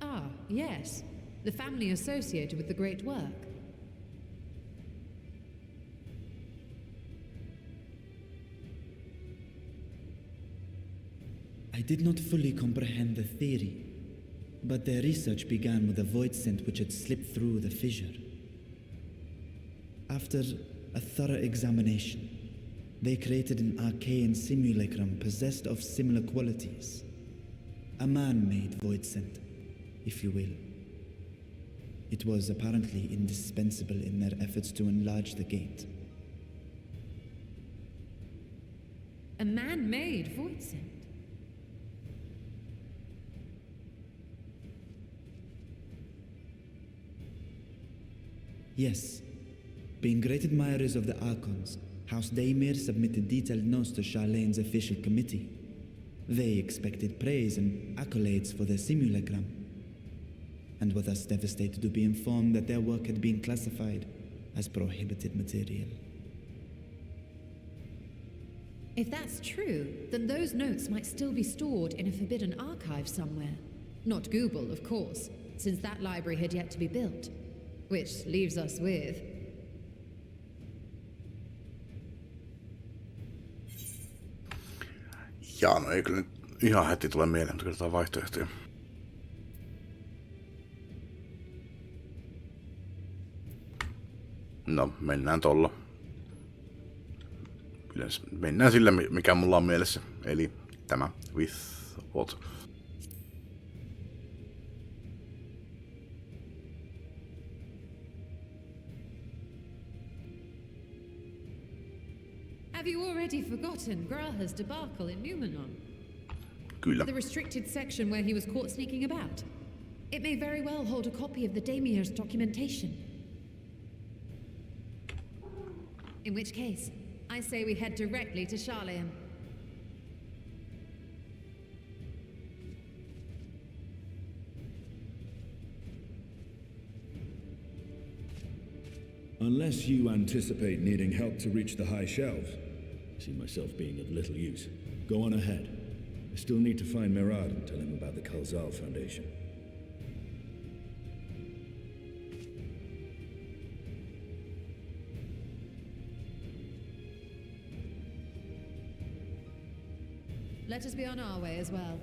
Ah, yes. The family associated with the great work. I did not fully comprehend the theory, but their research began with a void scent which had slipped through the fissure. After a thorough examination, they created an arcane simulacrum possessed of similar qualities. A man-made void scent, if you will. It was apparently indispensable in their efforts to enlarge the gate. A man-made void scent? Yes. Being great admirers of the Archons, House Daimir submitted detailed notes to Charlene's official committee. They expected praise and accolades for their simulacrum, and were thus devastated to be informed that their work had been classified as prohibited material. If that's true, then those notes might still be stored in a forbidden archive somewhere. Not Google, of course, since that library had yet to be built. Which leaves us with... Jaa, no ei kyllä nyt ihan heti tule mieleen, mutta katsotaan vaihtoehtoja. No, mennään tolla. Yleensä mennään sillä, mikä mulla on mielessä. Eli tämä with what. Have you already forgotten Graha's debacle in Numenon? Kyllä. The restricted section where he was caught sneaking about. It may very well hold a copy of the Daimir's documentation. In which case, I say we head directly to Charlene. Unless you anticipate needing help to reach the high shelves, I see myself being of little use. Go on ahead. I still need to find Mirad and tell him about the Kalzal Foundation. Let us be on our way as well.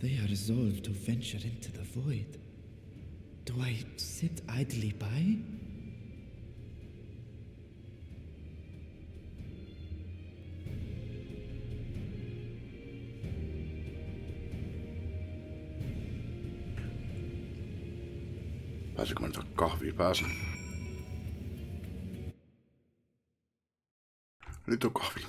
They are resolved to venture into the void. Do I sit idly by? Pääsikö mä nyt kahviin pääsen? Nyt on kahvi.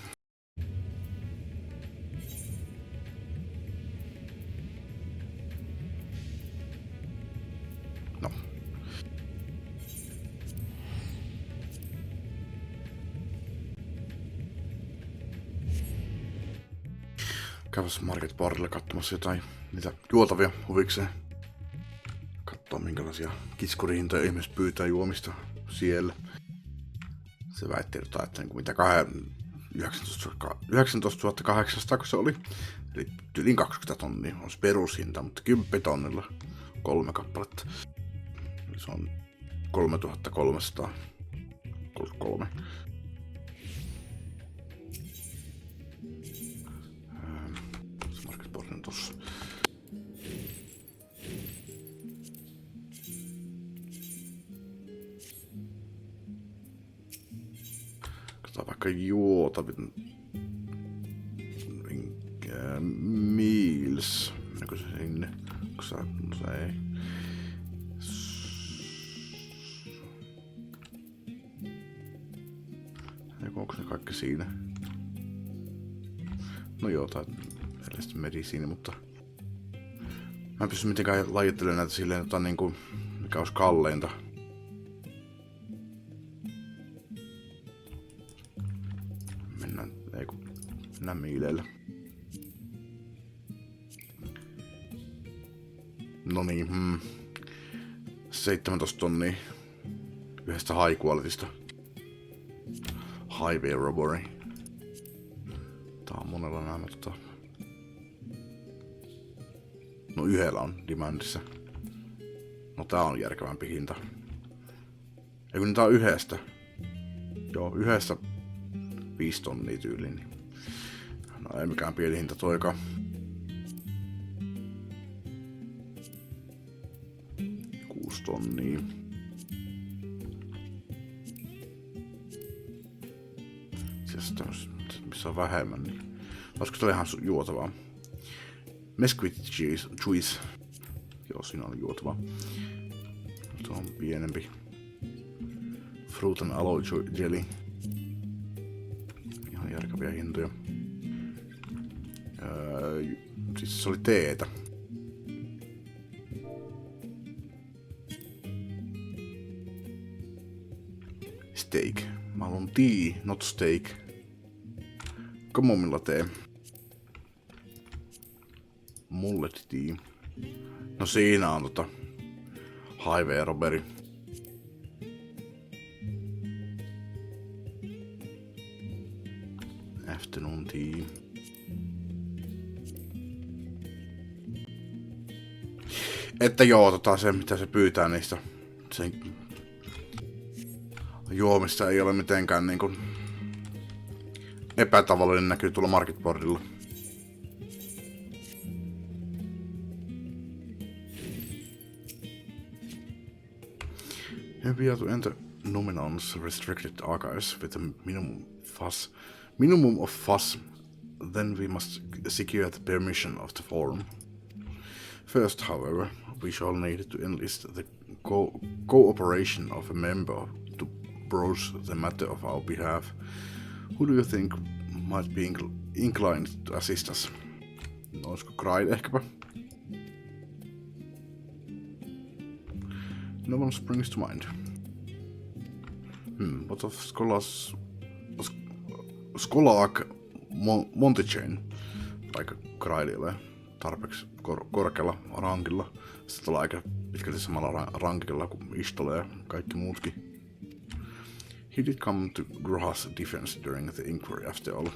No. Käväs Market Barilla katsomassa jotain niitä juotavia huvikseen. Katsoa minkälaisia kiskurihintoja ihmiset pyytää juomista siellä. Se väitti jotain, että niinku mitä 19 800 kun se oli. Eli yli 20 tonnia on se perushinta, mutta 10 tonnilla 3 kappaletta. Eli se on 3333. Marketboardin tossa. Katsotaan vaikka juotavit. Meals. Mennäkö se sinne? No se ei. Onko ne kaikki siinä? No joo, tai tällaista medisiini, mutta mä en pysty mitenkään lajittelemaan näitä silleen, että niinku, mikä olisi kalleinta. Mennään miileillä. No niin, 17 tonnia yhdestä high qualitysta. Highway robbery. Tää on monella nämä No yhdellä on demandissa. No tää on järkevämpi hinta. Ja kun tää on yhdestä. Joo, yhdestä 5 tonnia tyyliin. Niin. No ei mikään pieni hinta toikaan. Tonnia. Missä on vähemmän, niin olisiko se ihan juotavaa? Mesquite juice. Joo, siinä on juotavaa. Tuo on pienempi. Fruit and aloe jelly. Ihan järkeviä hintoja. Siis se oli teetä. Steak. Mä haluan tea, not steak. Kamomilla tee. Mullet tea. No siinä on highway robbery. Afternoon tea. Että joo, se mitä se pyytää niistä. Sen juomista ei ole mitenkään niinku epätavallinen, näkyy tuolla marketboardilla. If we are to enter Nominon's restricted archives with a minimum of fuss, then we must secure the permission of the forum. First, however, we shall need to enlist the cooperation of a member to broach the matter of our behalf. Who do you think might be inclined to assist us? Olisiko Clyde ehkäpä? No one springs to mind. What of Scholark Montichain? Vaikka Clydeille tarpeeksi korkealla rankilla. Sitten tulee aika pitkälti samalla rankilla kuin Ishtola ja kaikki muutkin. He did come to Groha's defense during the inquiry after all.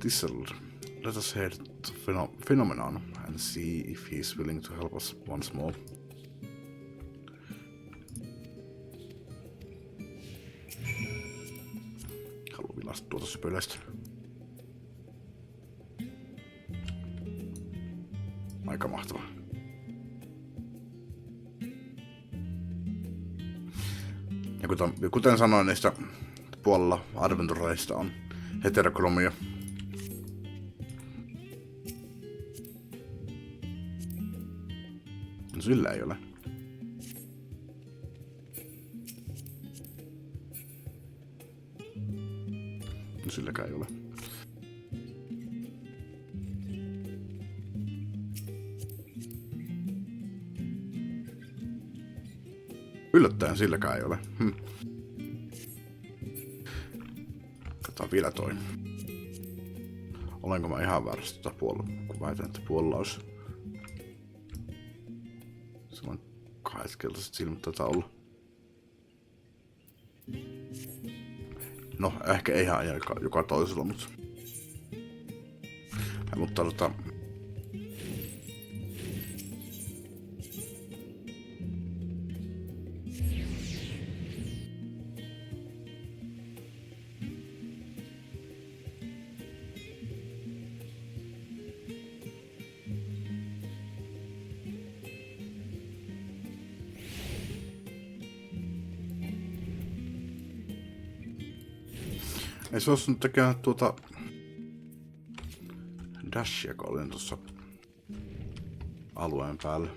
Tisseled, let us head to Phenomenon and see if he is willing to help us once more. Haluan vilastaa tuota sypöläistä. Aika mahtavaa. Ja kuten sanoin, niistä puolella adventureista on heterokromia. No sillä ei ole. No silläkään ei ole. Yllättäen silläkään ei ole. Katsotaan vielä toi. Olenko mä ihan väärässä tätä puolella, kun väitän, että puolella olisi. Se on 8,5 häiskeltäiset silmät tätä olla. No, ehkä ei ihan joka toisella, mutta ei se olisi nyt tekemään dashia, kun olin tuossa alueen päällä.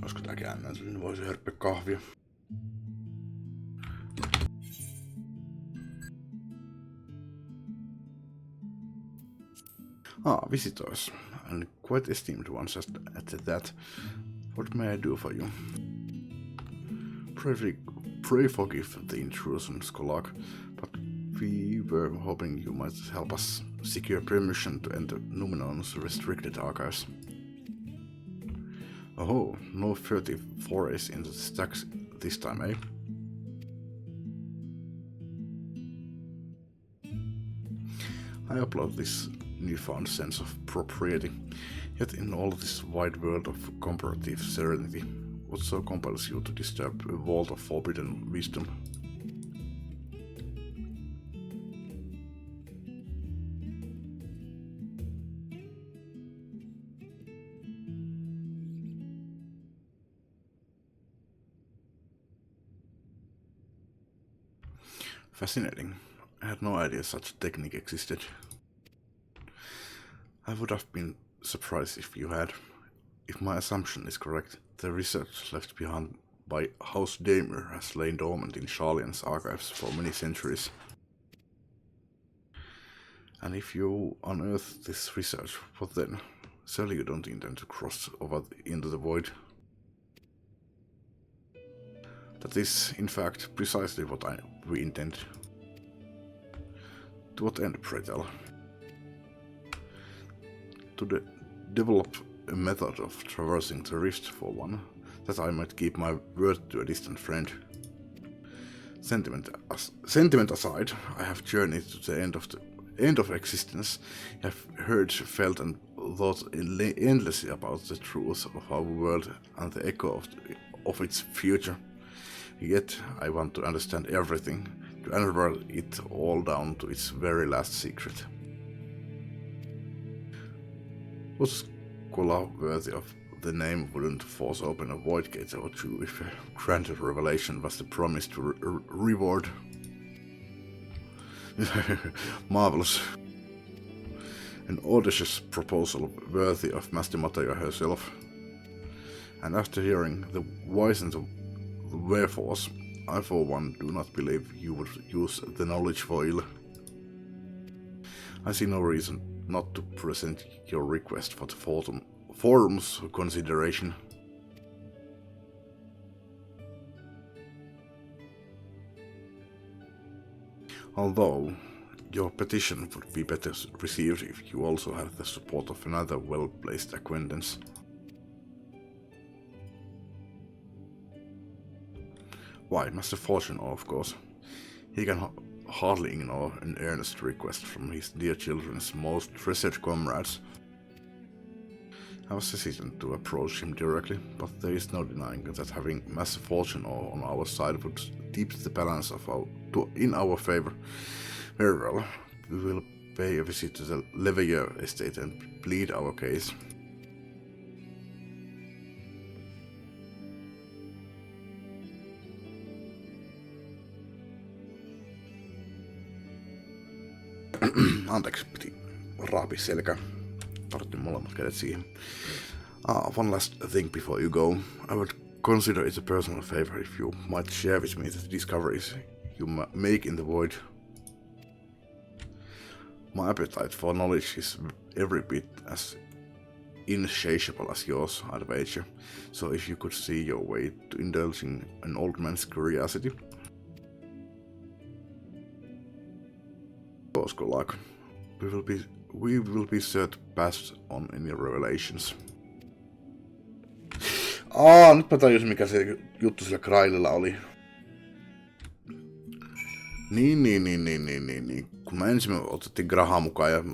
Olisiko tää käännänyt, niin voisi hörppiä kahvia. Visitors. And quite esteemed ones at that. What may I do for you? Pray forgive the intrusion, Skolak, but we were hoping you might help us secure permission to enter Numenon's restricted archives. Oh, no 30 forays into the stacks this time, eh? I applaud this newfound sense of propriety, yet in all this wide world of comparative serenity, what so compels you to disturb a vault of forbidden wisdom? Fascinating. I had no idea such a technique existed. I would have been surprised if you had. If my assumption is correct, the research left behind by House Damer has lain dormant in Sharlian's archives for many centuries. And if you unearth this research, what then? Surely you don't intend to cross over into the void. That is, in fact, precisely what we intend. To what end, pray tell? To develop a method of traversing the rift, for one, that I might keep my word to a distant friend. Sentiment aside, I have journeyed to the end of existence. I have heard, felt, and thought endlessly about the truth of our world and the echo of its future. Yet I want to understand everything, to unravel it all down to its very last secret. Was Kola worthy of the name wouldn't force open a void gate or two if a granted revelation was the promise to reward. Marvelous. An audacious proposal worthy of Master Mateo herself. And after hearing the whys and the wherefores, I for one do not believe you would use the knowledge for ill. I see no reason not to present your request for the forum's consideration. Although your petition would be better received if you also had the support of another well-placed acquaintance. Why, Master Fortuno, of course. He can hardly ignore an earnest request from his dear children's most treasured comrades. I was hesitant to approach him directly, but there is no denying that having Master Fortuno on our side would tip the balance in our favor. Very well, we will pay a visit to the Leveilleur estate and plead our case. Anteeksi, piti raapia selkä. Tarvittiin molemmat kädet siihen. One last thing before you go. I would consider it a personal favor if you might share with me the discoveries you make in the void. My appetite for knowledge is every bit as insatiable as yours, I'd wager. So if you could see your way to indulging an old man's curiosity. Good luck. We will be sure to pass on any revelations. Nyt mä tajusin mikä se juttu sillä Kraililla oli. Niin. Kun mä ensin otettiin Graham mukaan ja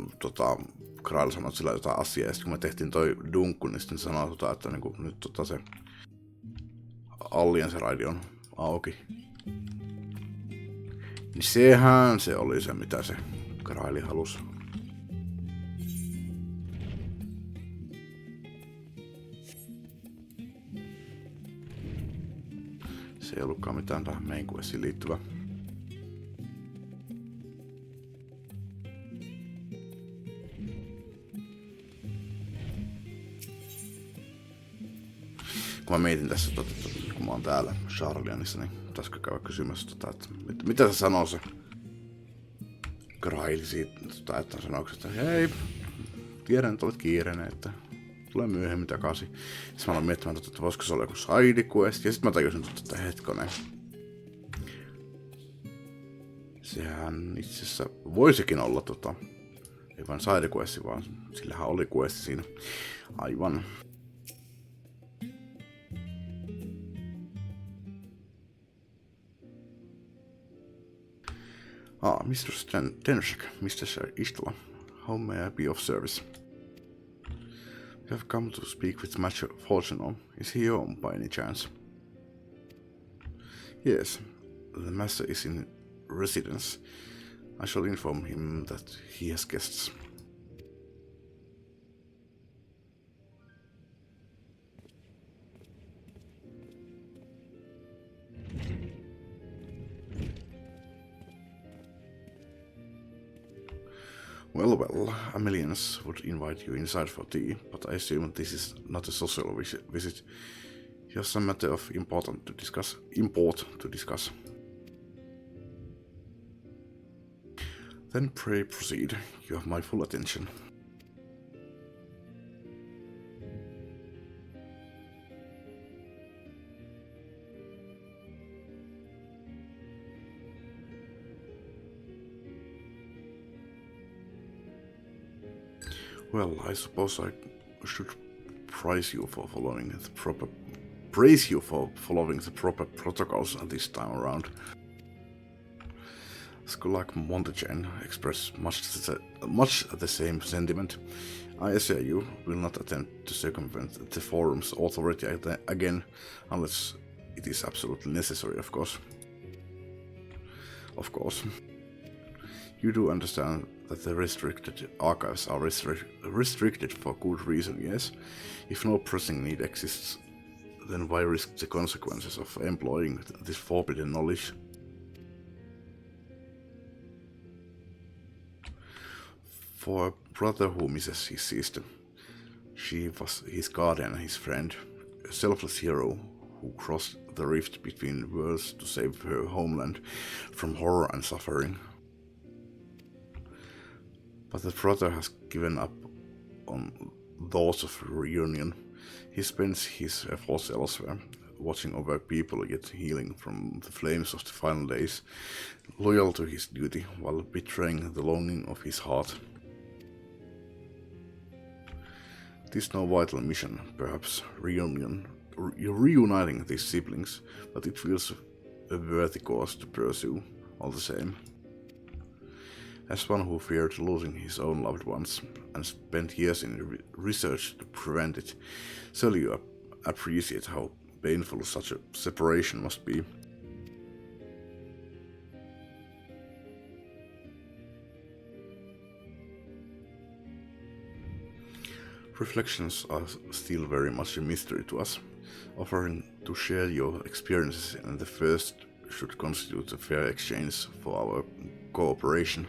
Krail sanoi sillä jotain asiaa, ja sitten kun me tehtiin toi dunkku, niin sitten sanoi, että niinku, nyt se Alliance radio on auki. Niin sehän se oli se, mitä se Kraili halusi. Se ei ollutkaan mitään tähän main questiin liittyvää. Kun mä mietin tässä, kun mä oon täällä Charlianissa, niin pitäisikö käydä kysymässä, että mitä se sanoo se Krail siitä, että sanoiko, että hei, tiedän, että olet kiireinen, että tulee myöhemmin takaisin. Sitten mä aloin miettimään, että voisiko se olla joku side quest, ja sitten mä tajusin, että hetkonen. Sehän itse asiassa voisikin olla ei vain side quest, vaan sillähän oli quest siinä. Aivan. Mr. Denshak, Mr. Istla, how may I be of service? You have come to speak with Master Fortuno. Is he home by any chance? Yes, the master is in residence. I shall inform him that he has guests. Well, Amelians would invite you inside for tea, but I assume this is not a social visit. Just a matter of import to discuss. Then pray proceed. You have my full attention. Well, I suppose I should praise you for following the proper protocols this time around. Like Montaigne expressed much the same sentiment. I assure you will not attempt to circumvent the forum's authority again, unless it is absolutely necessary, of course. Of course. You do understand that the restricted archives are restricted for good reason, yes? If no pressing need exists, then why risk the consequences of employing this forbidden knowledge? For a brother who misses his sister, she was his guardian and his friend, a selfless hero who crossed the rift between worlds to save her homeland from horror and suffering. But the brother has given up on thoughts of reunion. He spends his efforts elsewhere, watching over people yet healing from the flames of the final days, loyal to his duty while betraying the longing of his heart. It is no vital mission, perhaps reuniting these siblings, but it feels a worthy cause to pursue, all the same. As one who feared losing his own loved ones and spent years in research to prevent it, surely you appreciate how painful such a separation must be. Reflections are still very much a mystery to us. Offering to share your experiences in the first should constitute a fair exchange for our cooperation.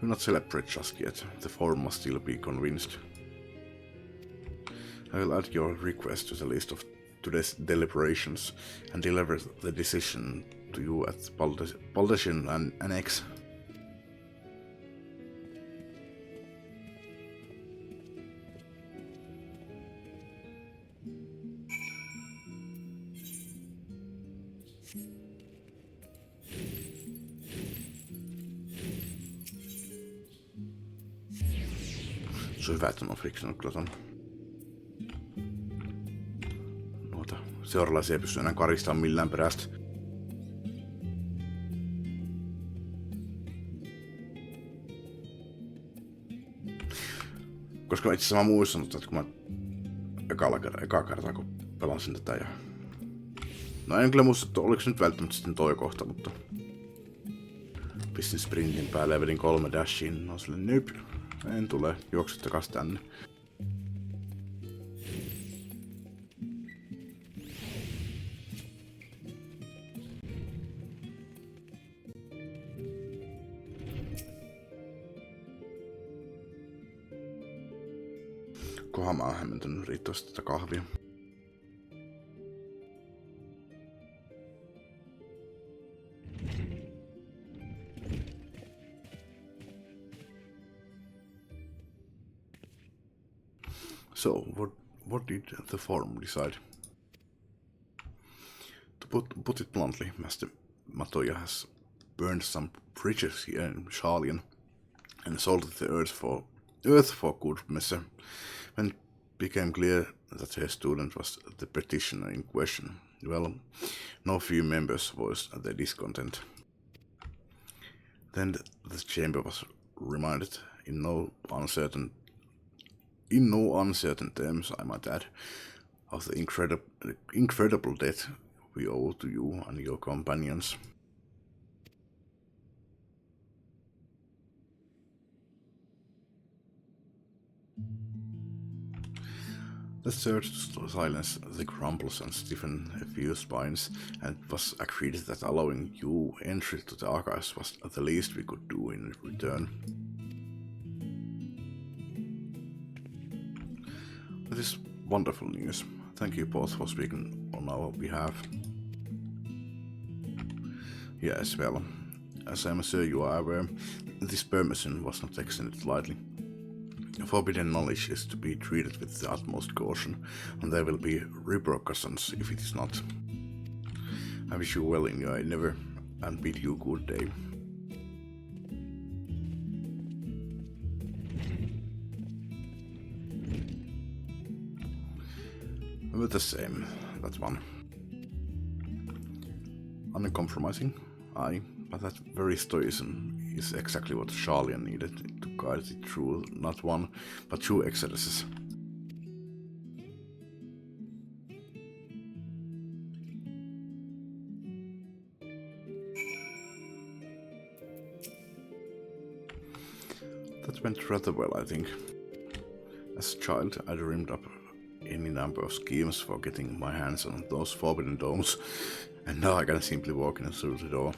Do not celebrate just yet, the forum must still be convinced. I will add your request to the list of today's deliberations and deliver the decision to you at Baldashin and Annex. Se on hyvä, että on friksannut kyllä ton. Noita seuralaisia ei pysty enää karistamaan millään perästä. Koska itse asiassa mä muistanut, että kun mä eka kertaa kun pelasin tätä ja... No en kyllä muista, että oliko se nyt välttämättä sitten toi kohta, mutta... Pistin sprintin päälle ja vedin 3 dashiin. No silleen, nyp, en tule, juokset takas tänne. Kohan mä oon hämmentänyt riittävästi tätä kahvia. So, what did the forum decide? To put it bluntly, Master Matoya has burned some bridges here in Sharlayan and salted the earth for good measure. When it became clear that her student was the petitioner in question, well, no few members voiced their discontent. Then the chamber was reminded in no uncertain terms, I might add, of the incredible debt we owe to you and your companions. The search to silence the grumbles and stiffen a few spines, and it was agreed that allowing you entry to the archives was the least we could do in return. That is wonderful news. Thank you both for speaking on our behalf. Yes, well, as I am sure you are aware, this permission was not extended lightly. Forbidden knowledge is to be treated with the utmost caution, and there will be repercussions if it is not. I wish you well in your endeavor, and bid you good day. With the same, that one. Uncompromising, aye, but that very stoicism is exactly what Sharlayan needed to guide it through not one, but 2 exoduses. That went rather well, I think. As a child, I dreamed up any number of schemes for getting my hands on those forbidden domes, and now I can simply walk in through the door.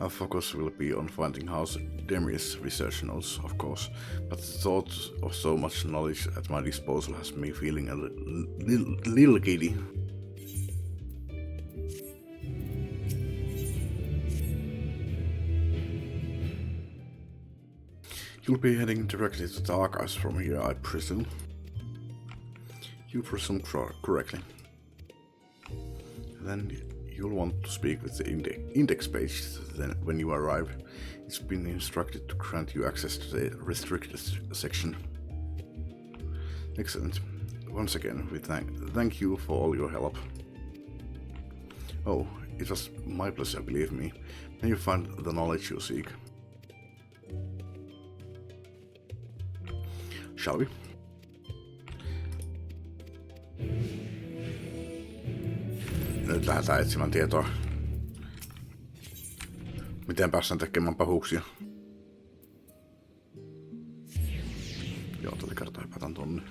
Our focus will be on finding House Demir's research notes, of course, but the thought of so much knowledge at my disposal has me feeling a little giddy. You'll be heading directly to the archives from here, I presume. You presume correctly. Then you'll want to speak with the index page when you arrive. It's been instructed to grant you access to the restricted section. Excellent. Once again, we thank you for all your help. Oh, it was my pleasure, believe me. May you find the knowledge you seek. Shall we? Nyt lähdetään etsimään tietoa. Miten päästään tekemään pahuuksia? Joo, tällä kertaa hypätään tonne.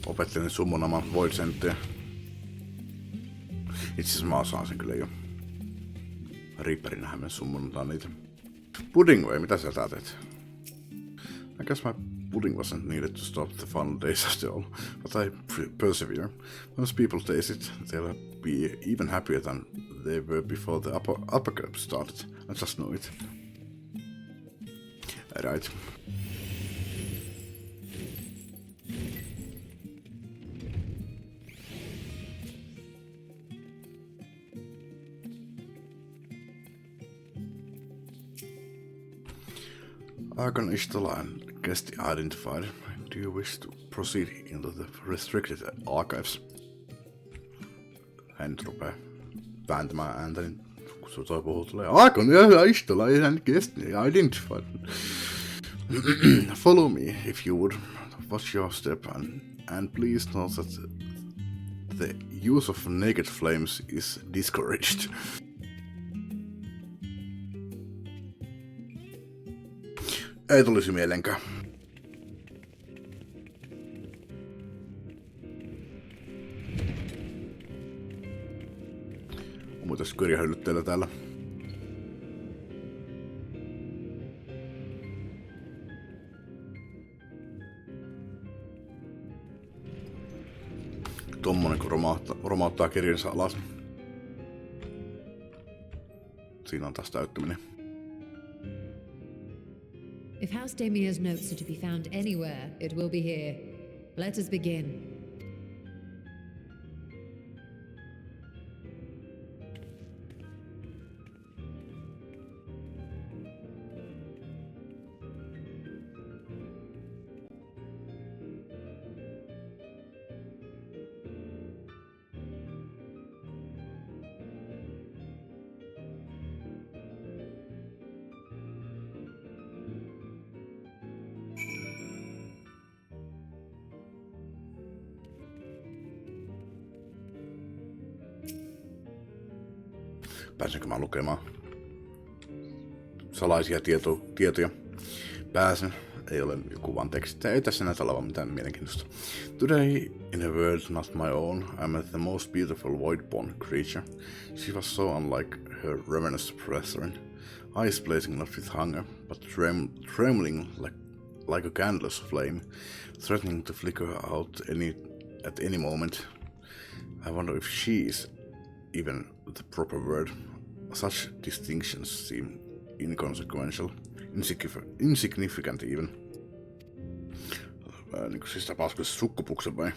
Opettelin summonamaan Void Senttyä. Itse asiassa mä osaan sen kyllä jo. Reaperinähän me summonataan niitä. Pudding way, mitä sä teet? I guess my pudding wasn't needed to stop the fun days after all, but I persevere. Once people taste it, they'll be even happier than they were before the apocalypse started. I just know it. Right. Archon Ishtola and guest identified. Do you wish to proceed into the restricted archives? Hän rupee vääntämään ääntä, niin kun toi puhuu, tulee Archon ja Ishtola and guest identified. Follow me, if you would. Watch your step, and please note that the use of naked flames is discouraged. Ei tulisi mielenkään. On muuten skyrjähyllytteillä täällä. Tommonen kun romauttaa kirjansa alas. Siinä on taas täyttyminen. If House Damia's notes are to be found anywhere, it will be here. Let us begin. Pääsenkö mä lukemaan salaisia tietoja? Pääsen. Ei ole joku vaan teksti. Ei tässä näytä olevan mitään mielenkiintoista. Today, in a world not my own, I met the most beautiful void-born creature. She was so unlike her ravenous brethren. Eyes blazing not with hunger, but trembling like a candle's flame, threatening to flicker out at any moment. I wonder if she is even the proper word. Such distinctions seem inconsequential, insignificant even. Niin kuin siis tapauksessa sukkupuksen vai?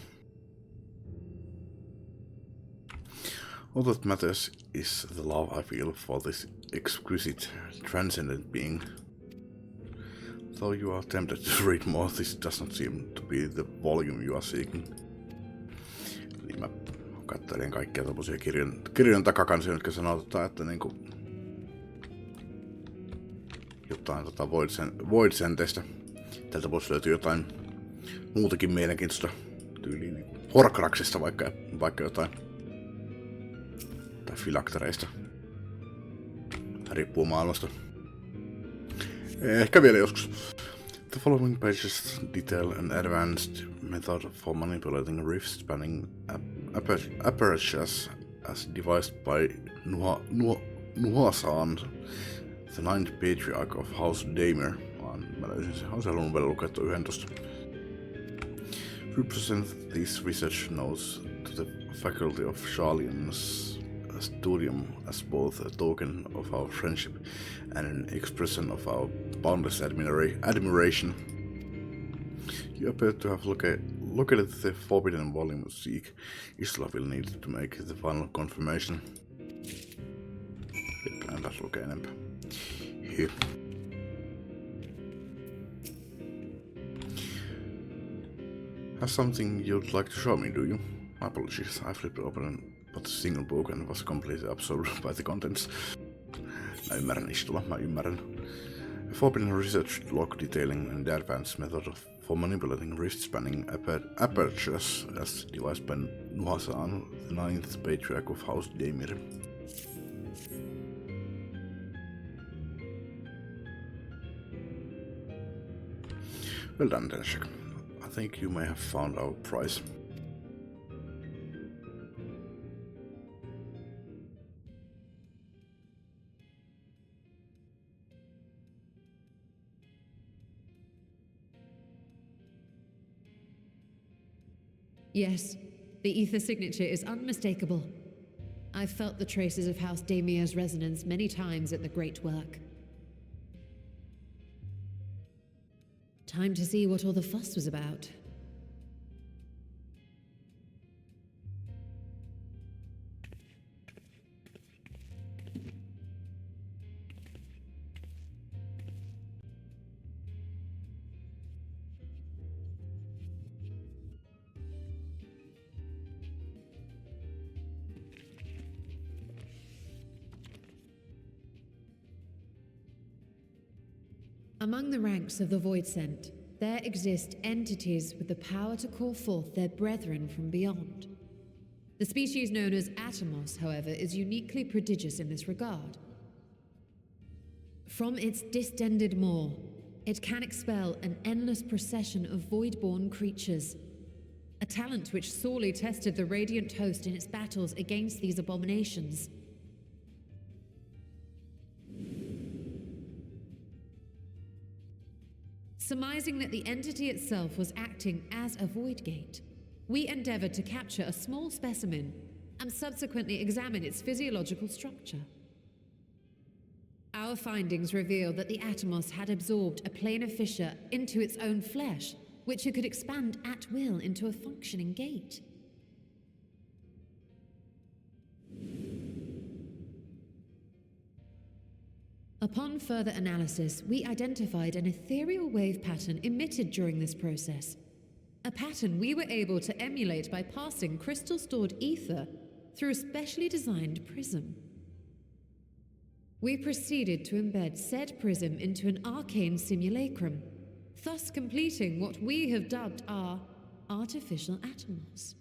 All that matters is the love I feel for this exquisite, transcendent being. Though you are tempted to read more, this does not seem to be the volume you are seeking. Niin mä katselin kaikkia tommosia kirjan takakansia, jotka sanoo, että niinku jotain Void-senteistä. Tältä voisi löytyä jotain muutakin mielenkiintoista tyyliin niinku Horcruxista vaikka jotain. Tai filaktereista. Riippuu maailmasta. Ehkä vielä joskus. The following pages detail an advanced method for manipulating rift-spanning apertures as devised by Nuhasan, the ninth patriarch of House Damer. Mä löysin sen. Olisin halunnut vielä lukea tuon 11. Represent these research notes to the faculty of Charlian's studium as both a token of our friendship and an expression of our boundless admiration. You appear to have located the forbidden volume of Seek. Isla will need to make the final confirmation. En taas lukea enempää. Here. Have something you'd like to show me, do you? Apologies, I flipped open but a single book and was completely absorbed by the contents. Mä ymmärrän Istula, mä ymmärrän. A forbidden research log detailing an advanced method for manipulating rift-spanning apertures as devised by Nuhasan, the ninth patriarch of House Daemir. Well done, Denshek. I think you may have found our prize. Yes, the ether signature is unmistakable. I've felt the traces of House Damia's resonance many times at the Great Work. Time to see what all the fuss was about. Among the ranks of the Void Sent, there exist entities with the power to call forth their brethren from beyond. The species known as Atomos, however, is uniquely prodigious in this regard. From its distended maw, it can expel an endless procession of void-born creatures, a talent which sorely tested the Radiant Host in its battles against these abominations. Surmising that the entity itself was acting as a void gate, we endeavored to capture a small specimen and subsequently examine its physiological structure. Our findings revealed that the Atomos had absorbed a planar fissure into its own flesh, which it could expand at will into a functioning gate. Upon further analysis, we identified an ethereal wave pattern emitted during this process. A pattern we were able to emulate by passing crystal-stored ether through a specially designed prism. We proceeded to embed said prism into an arcane simulacrum, thus completing what we have dubbed our artificial Atomos.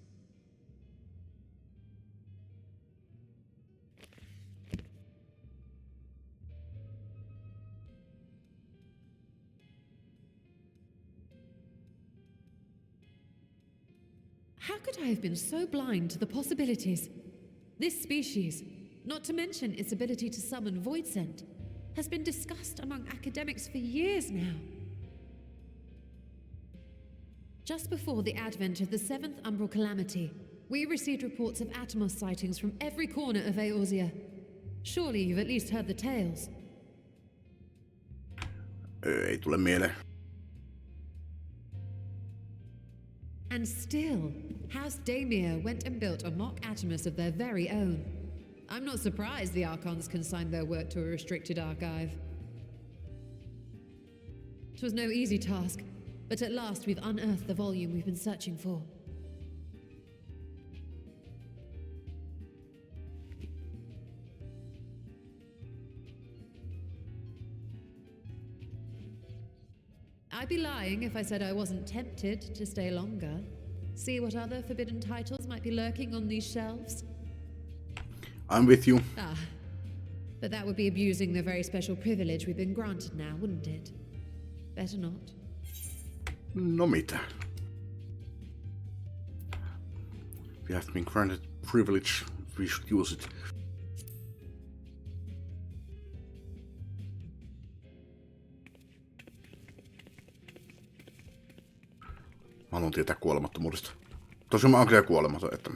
How could I have been so blind to the possibilities? This species, not to mention its ability to summon Void Sent, has been discussed among academics for years now. Just before the advent of the 7th Umbral Calamity, we received reports of Atomos sightings from every corner of Eorzea. Surely you've at least heard the tales. Ei tule mieleen. And still, House Daemir went and built a mock Atomos of their very own. I'm not surprised the Archons consigned their work to a restricted archive. It was no easy task, but at last we've unearthed the volume we've been searching for. I'd be lying if I said I wasn't tempted to stay longer. See what other forbidden titles might be lurking on these shelves. I'm with you. Ah, but that would be abusing the very special privilege we've been granted now, wouldn't it? Better not. No mitä. We have been granted privilege, we should use it. Mä haluan tietää kuolemattomuudesta. Tosiaan mä oon kyllä kuolematon, että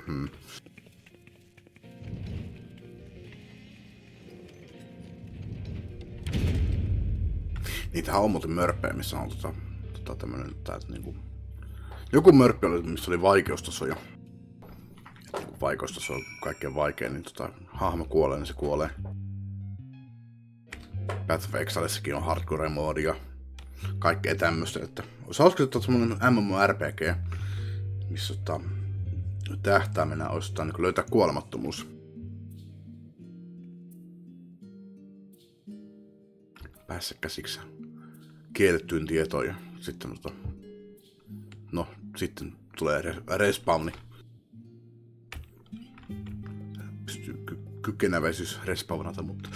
Niitähän on muuten mörppejä, missä on tämmönen niinku... Joku mörppi oli, missä oli vaikeustasoja. Et kun vaikeustaso on kaikkein vaikein, niin hahmo kuolee, niin se kuolee. Path of Exilessakin on hardcore-moodi ja kaikkea tämmöstä, että olisi hauska, että on semmonen MMORPG, missä tähtäimenä olisi niin löytää kuolemattomuus. Päässä käsiksi kiellettyyn tietoon ja sitten sitten tulee respawni. Pystyy kykeneväisyys respawnata, mutta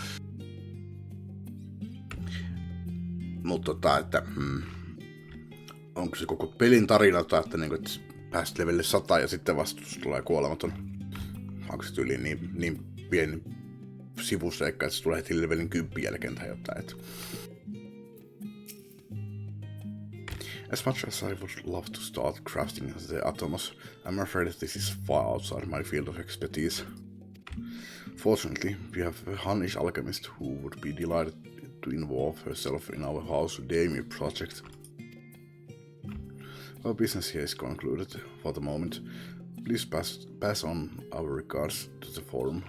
että onko se koko pelin tarina, että pääsit levelle 100 ja sitten vastus tulee kuolematon. Onko se tyyliin niin pieni sivuseikka, että se tulee heti levelin 10 jälkeen tai jotain. As much as I would love to start crafting the Atomos, I'm afraid that this is far outside my field of expertise. Fortunately, we have a Hunnish alchemist who would be delighted to involve herself in our House Daemir project. Our business here is concluded for the moment. Please pass on our regards to the forum.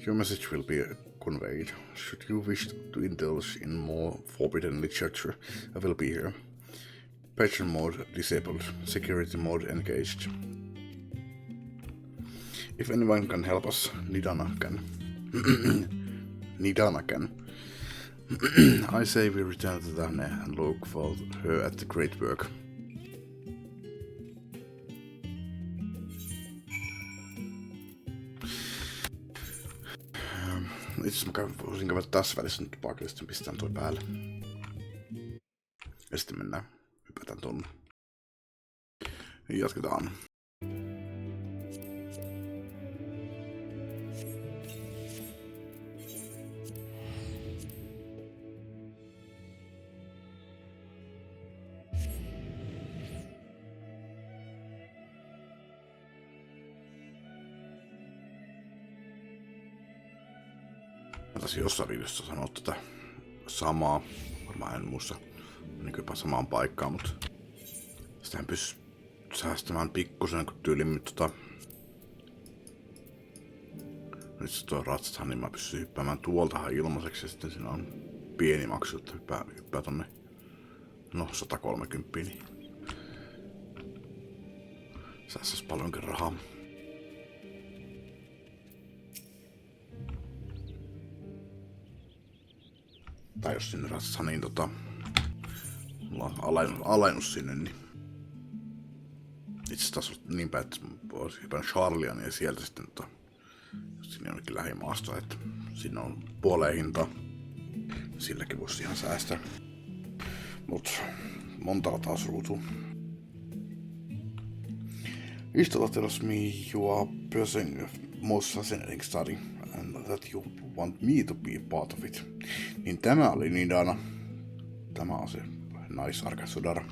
Your message will be conveyed. Should you wish to indulge in more forbidden literature, I will be here. Patron mode disabled, security mode engaged. If anyone can help us, Nidana can. I say we return to Daphne and look for her at the great work. Itse mä voisin käydä tässä välissä nyt paikallisesti, pistän toi päälle. Ja sitten mennään, hypätään tonne. Ja jatketaan. Mä taisin jossain videossa sanoa tätä samaa, varmaan en muista niin jopa samaan paikkaan, mutta sitähän pystyy säästämään pikkusen, kun tyylimmin nyt se tuo ratsathan, niin mä pystyn hyppäämään tuoltahan ilmaiseksi ja sitten siinä on pieni maksu, että hyppää tonne 130, niin säästäisi paljonkin rahaa. Tai jos sinne ratsassa, niin mulla on alennus sinne, niin itse taas on niin päin, että olisi hypännyt Charlian ja sieltä sitten sinne jonnekin lähimaastoon, että siinä on puoleen hintaa. Silläkin voisi ihan säästää. Mut monta taas ruutuu. Istella tells me you are pursuing most fascinating study and that you want me to be part of it. Niin tämä oli Nidana. Tämä on se naisarka Sudara.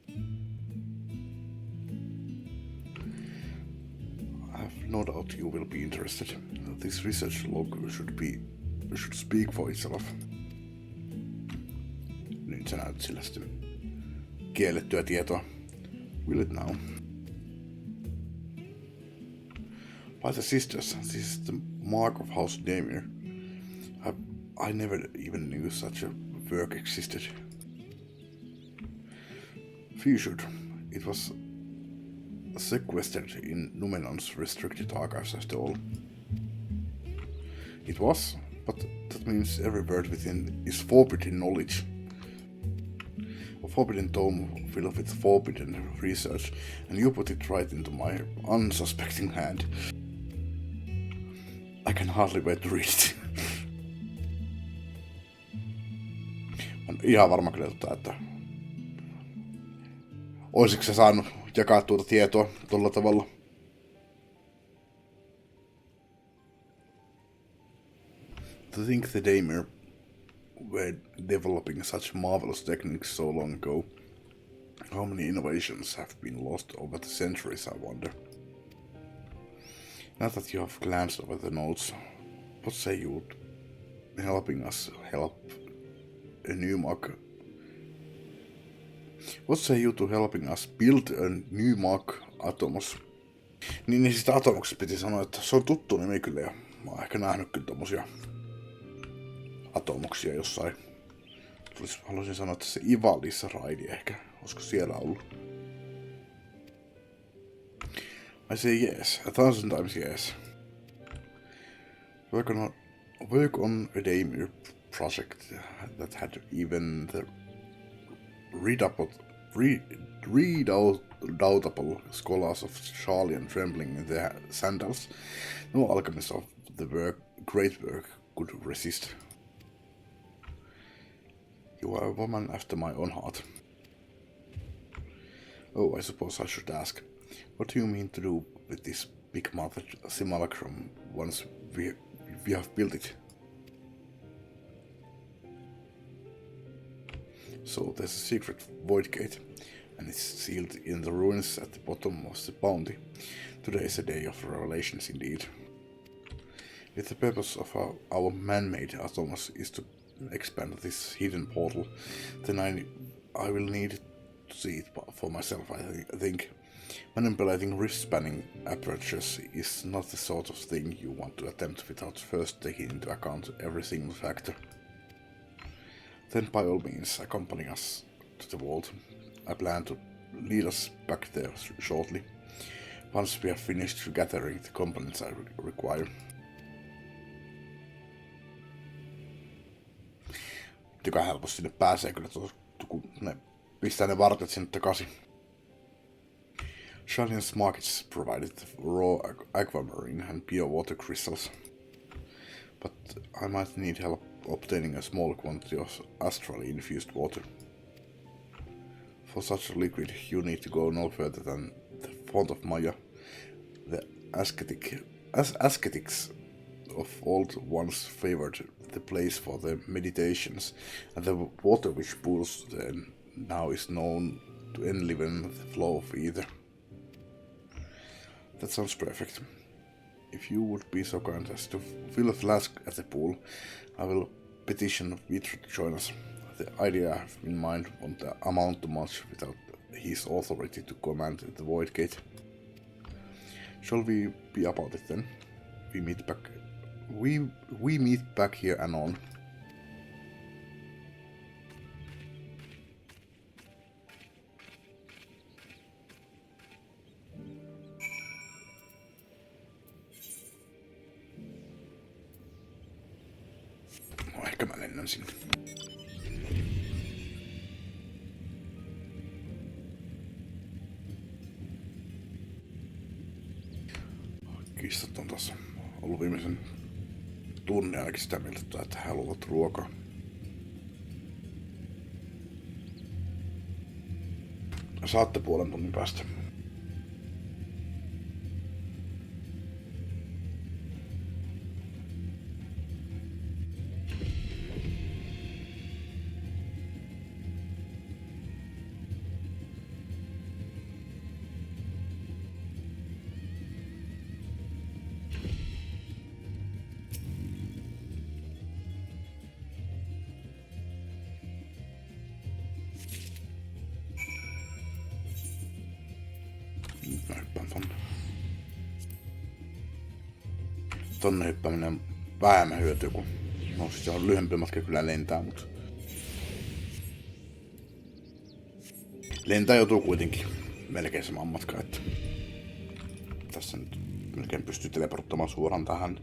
I have no doubt you will be interested. This research log should speak for itself. Nyt sä näytät sillä sitten kiellettyä tietoa. Will it now? By the sisters, this is the mark of House Daimir. I never even knew such a work existed. Few should. It was sequestered in Numenon's restricted archives after all. It was, but that means every word within is forbidden knowledge. A forbidden tome filled with forbidden research, and you put it right into my unsuspecting hand. I can hardly wait to read it. On ihan varma kyllä, että olisiko se saanut jakaa tuota tietoa tuolla tavalla. To think the Daimir were developing such marvelous techniques so long ago. How many innovations have been lost over the centuries, I wonder. Now that you have glanced over the notes, what say you helping us help a new mark? What say you to helping us build a new mark Atomos? Niin sitä Atomoksesta piti sanoa, että se on tuttu nimi kyllä ja mä oon ehkä nähnyt kyllä tommosia Atomoksia jossain. Haluaisin sanoa, että se Ivallissa raidi ehkä. Olisiko siellä ollut? I say yes, 1,000 times yes. Work on a Daimir project that had even the redoubtable scholars of Charlian trembling in their sandals. No alchemist of the great work could resist. You are a woman after my own heart. Oh, I suppose I should ask, what do you mean to do with this big mother simulacrum once we have built it? So there's a secret void gate, and it's sealed in the ruins at the bottom of the bounty. Today is a day of revelations indeed. If the purpose of our man-made Atomos is to expand this hidden portal, then I will need to see it for myself, I think. Manipulating wrist-spanning apertures is not the sort of thing you want to attempt without first taking into account every single factor. Then by all means accompany us to the vault. I plan to lead us back there shortly, once we have finished gathering the components I require. joka helposti sinne pääsee kyllä, kun ne pistää ne vartet sinne takaisin. Shalian's markets provided raw aquamarine and pure water crystals, but I might need help obtaining a small quantity of astrally infused water. For such a liquid, you need to go no further than the font of Maya. The ascetics of old ones favored the place for their meditations, and the water which pools there now is known to enliven the flow of either. That sounds perfect. If you would be so kind as to fill a flask at the pool, I will petition Vitra to join us. The idea I have in mind won't amount to much without his authority to command the Void Gate. Shall we be about it then? We meet back here anon. No, ehkä mä lennän sinne. Kissat on tässä ollut viimeisen tunnin ainakin sitä mieltä, että he haluavat ruokaa. Saatte puolen tunnin päästä. Mä hyppään tonne. Tonne hyppääminen on vähemmän hyötyä, kun no siis se on lyhyempi matka kyllä lentää, mutta lentää joutuu kuitenkin melkein samaan matkaan, että tässä nyt melkein pystyy teleporttamaan suoraan tähän.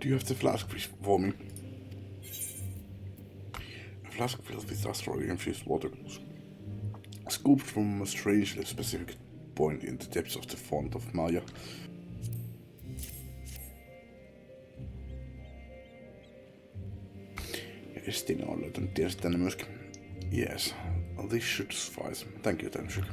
Do you have the flask for me? A flask filled with astrally infused water. Scooped from a strangely specific point in the depths of the font of Maya. Ja Estina on löytänyt tietysti tänne myöskin. Yes, this should suffice. Thank you, Tenshik.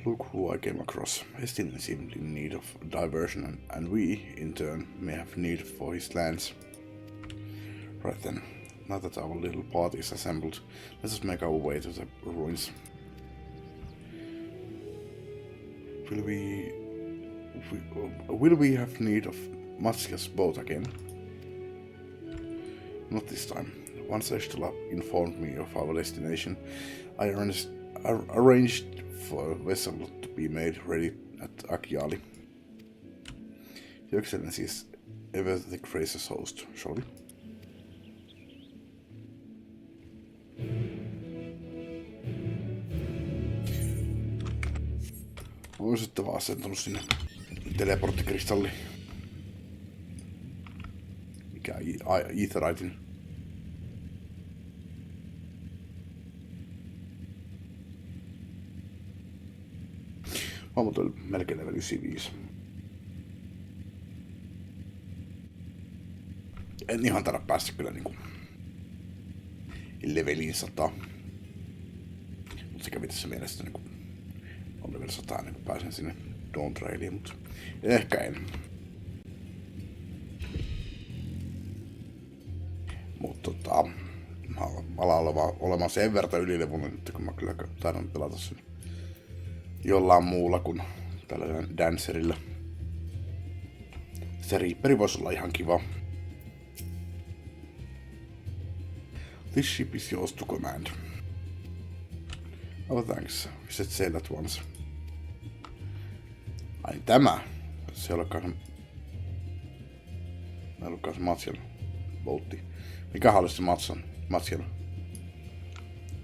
Look who I came across. Estina seemed in need of diversion, and we, in turn, may have need for his lands. Right then, now that our little party is assembled, let us make our way to the ruins. Will we have need of Matsia's boat again? Not this time. Once Estela informed me of our destination, I arranged for a vessel to be made ready at Akiali. Your Excellency is ever the gracious host, shall we? Olen sitten vaan asentanut sinne teleporttikristalli. Mikä Aetheritein. Mä oon melkein level 95. En ihan taida päästä kyllä niinku leveliin 100. Mut se kävi tässä mielessä niinku on level 100 ennen kuin pääsen sinne Dawn Trailiin, mutta ehkä en. Mutta mä alan olemaan sen verran ylilevunen, että kun mä kyllä taidan pelata sen jollain muulla kuin tällä Dancerilla. Se Reaperi voisi olla ihan kiva. This ship is yours to command. Oh thanks, we should sail at once. Ai tämä! Se ei olekaan se Matsian boatti. Mikähän olisi se Matsian?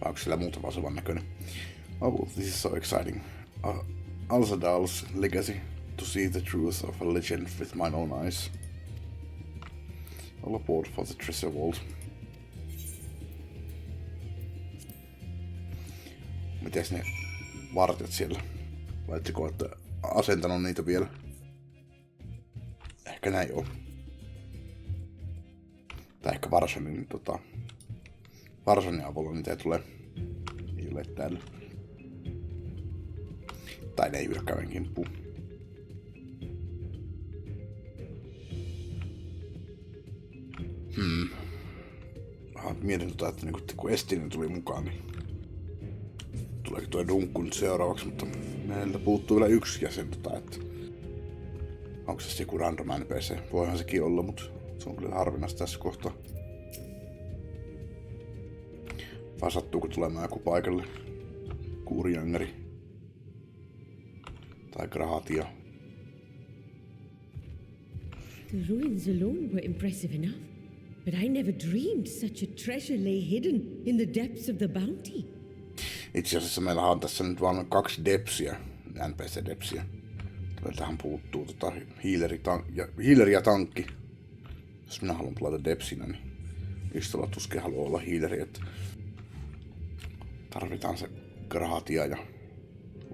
Vai onko sillä muuta vaan näköinen? Oh, this is so exciting. Alsadal's legacy. to see the truth of a legend with my own eyes. All aboard for the treasure vault. Mites ne vartijat siellä? Vai ettekö olette asentanut niitä vielä? Ehkä näin on. Tai ehkä Varsanin avulla niitä ei ole täällä. Tai ne ei yrkkävän kimppuun. Mietin että kun Estinen tuli mukaan, niin tuleeko tuo Dunkku nyt seuraavaksi, mutta meiltä puuttuu vielä yksi jäsen, että onko se joku random NPC? Voihan sekin olla, mutta se on kyllä harvinaista tässä kohtaa. Vai sattuuko tulemaan joku paikalle? Kuurijängeri. Tai Grahatia. The ruins alone were impressive enough, but I never dreamed such a treasure lay hidden in the depths of the bounty. Itse asiassa meillä on tässä nyt vain 2 depsiä, NPC-depsiä. Tähän puuttuu healeri ja tankki. Jos minä haluan pelata depsinä, niin Istola tuskin haluaa olla healeri, että tarvitaan se Grahatia ja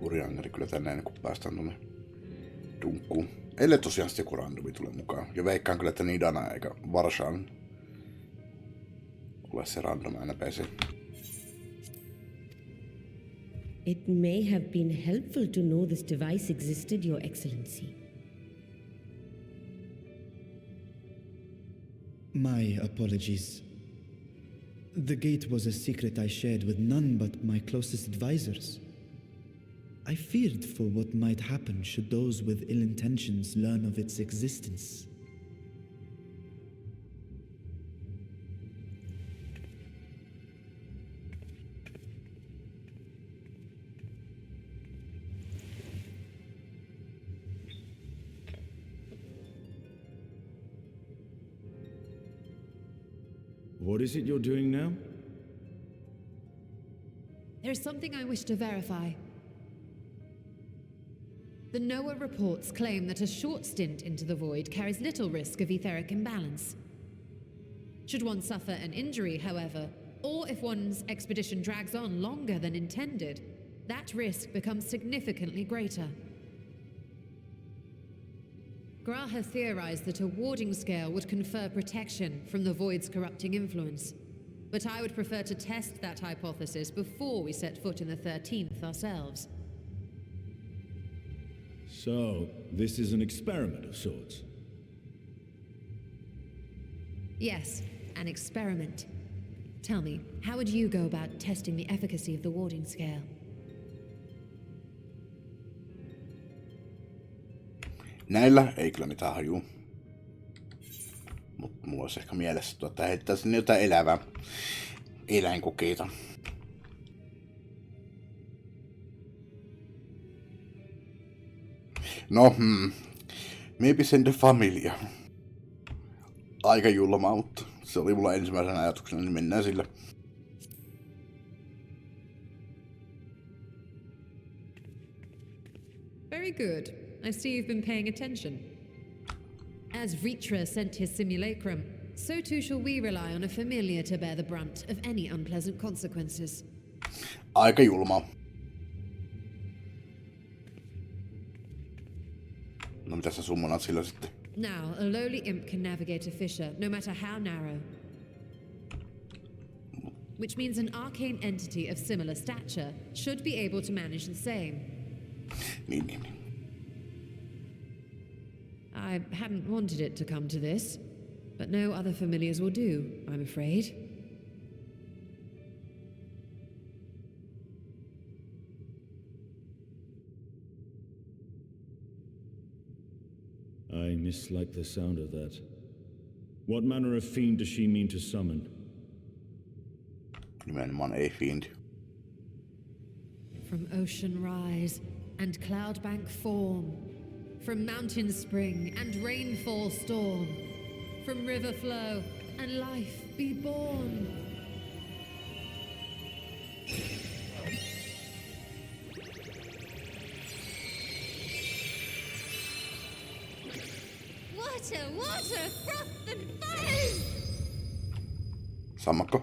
Uriangeri kyllä tänne ennen kuin päästään tuonne Dunkkuun. Ellei tosiaan sitten joku randomi tulee mukaan. Ja veikkaan kyllä, että Nidana eikä Varshan ole se random NPC. It may have been helpful to know this device existed, Your Excellency. My apologies. The gate was a secret I shared with none but my closest advisors. I feared for what might happen should those with ill intentions learn of its existence. What is it you're doing now? There's something I wish to verify. The NOAA reports claim that a short stint into the void carries little risk of etheric imbalance. Should one suffer an injury, however, or if one's expedition drags on longer than intended, that risk becomes significantly greater. Graha theorized that a warding scale would confer protection from the void's corrupting influence, but I would prefer to test that hypothesis before we set foot in the 13th ourselves. So, this is an experiment of sorts? Yes, an experiment. Tell me, how would you go about testing the efficacy of the warding scale? Näillä ei kyllä mitään hajuu. Mut mulla olisi ehkä mielessä, että heittäisin jotain elävää eläinkokeita. No, maybe send the familia. Aika julmaa, mutta se oli mulla ensimmäisenä ajatuksena, niin mennään sillä. Very good. I see you've been paying attention. As Vritra sent his simulacrum, so too shall we rely on a familiar to bear the brunt of any unpleasant consequences. Aika julmaa. No mitä sä summonat sillä sitten? Now, a lowly imp can navigate a fissure, no matter how narrow. Which means an arcane entity of similar stature should be able to manage the same. Niin. I hadn't wanted it to come to this, but no other familiars will do, I'm afraid. I mislike the sound of that. What manner of fiend does she mean to summon? Nimenomaan ei fiend. From ocean rise and cloudbank form, from mountain spring and rainfall storm, from river flow and life be born. water, froth and foam! Sammakko.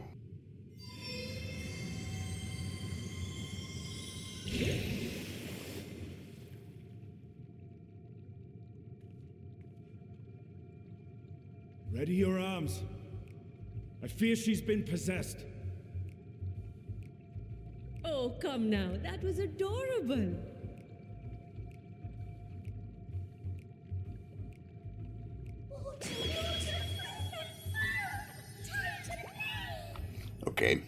Ready your arms. I fear she's been possessed. Oh, come now. That was adorable. Okei.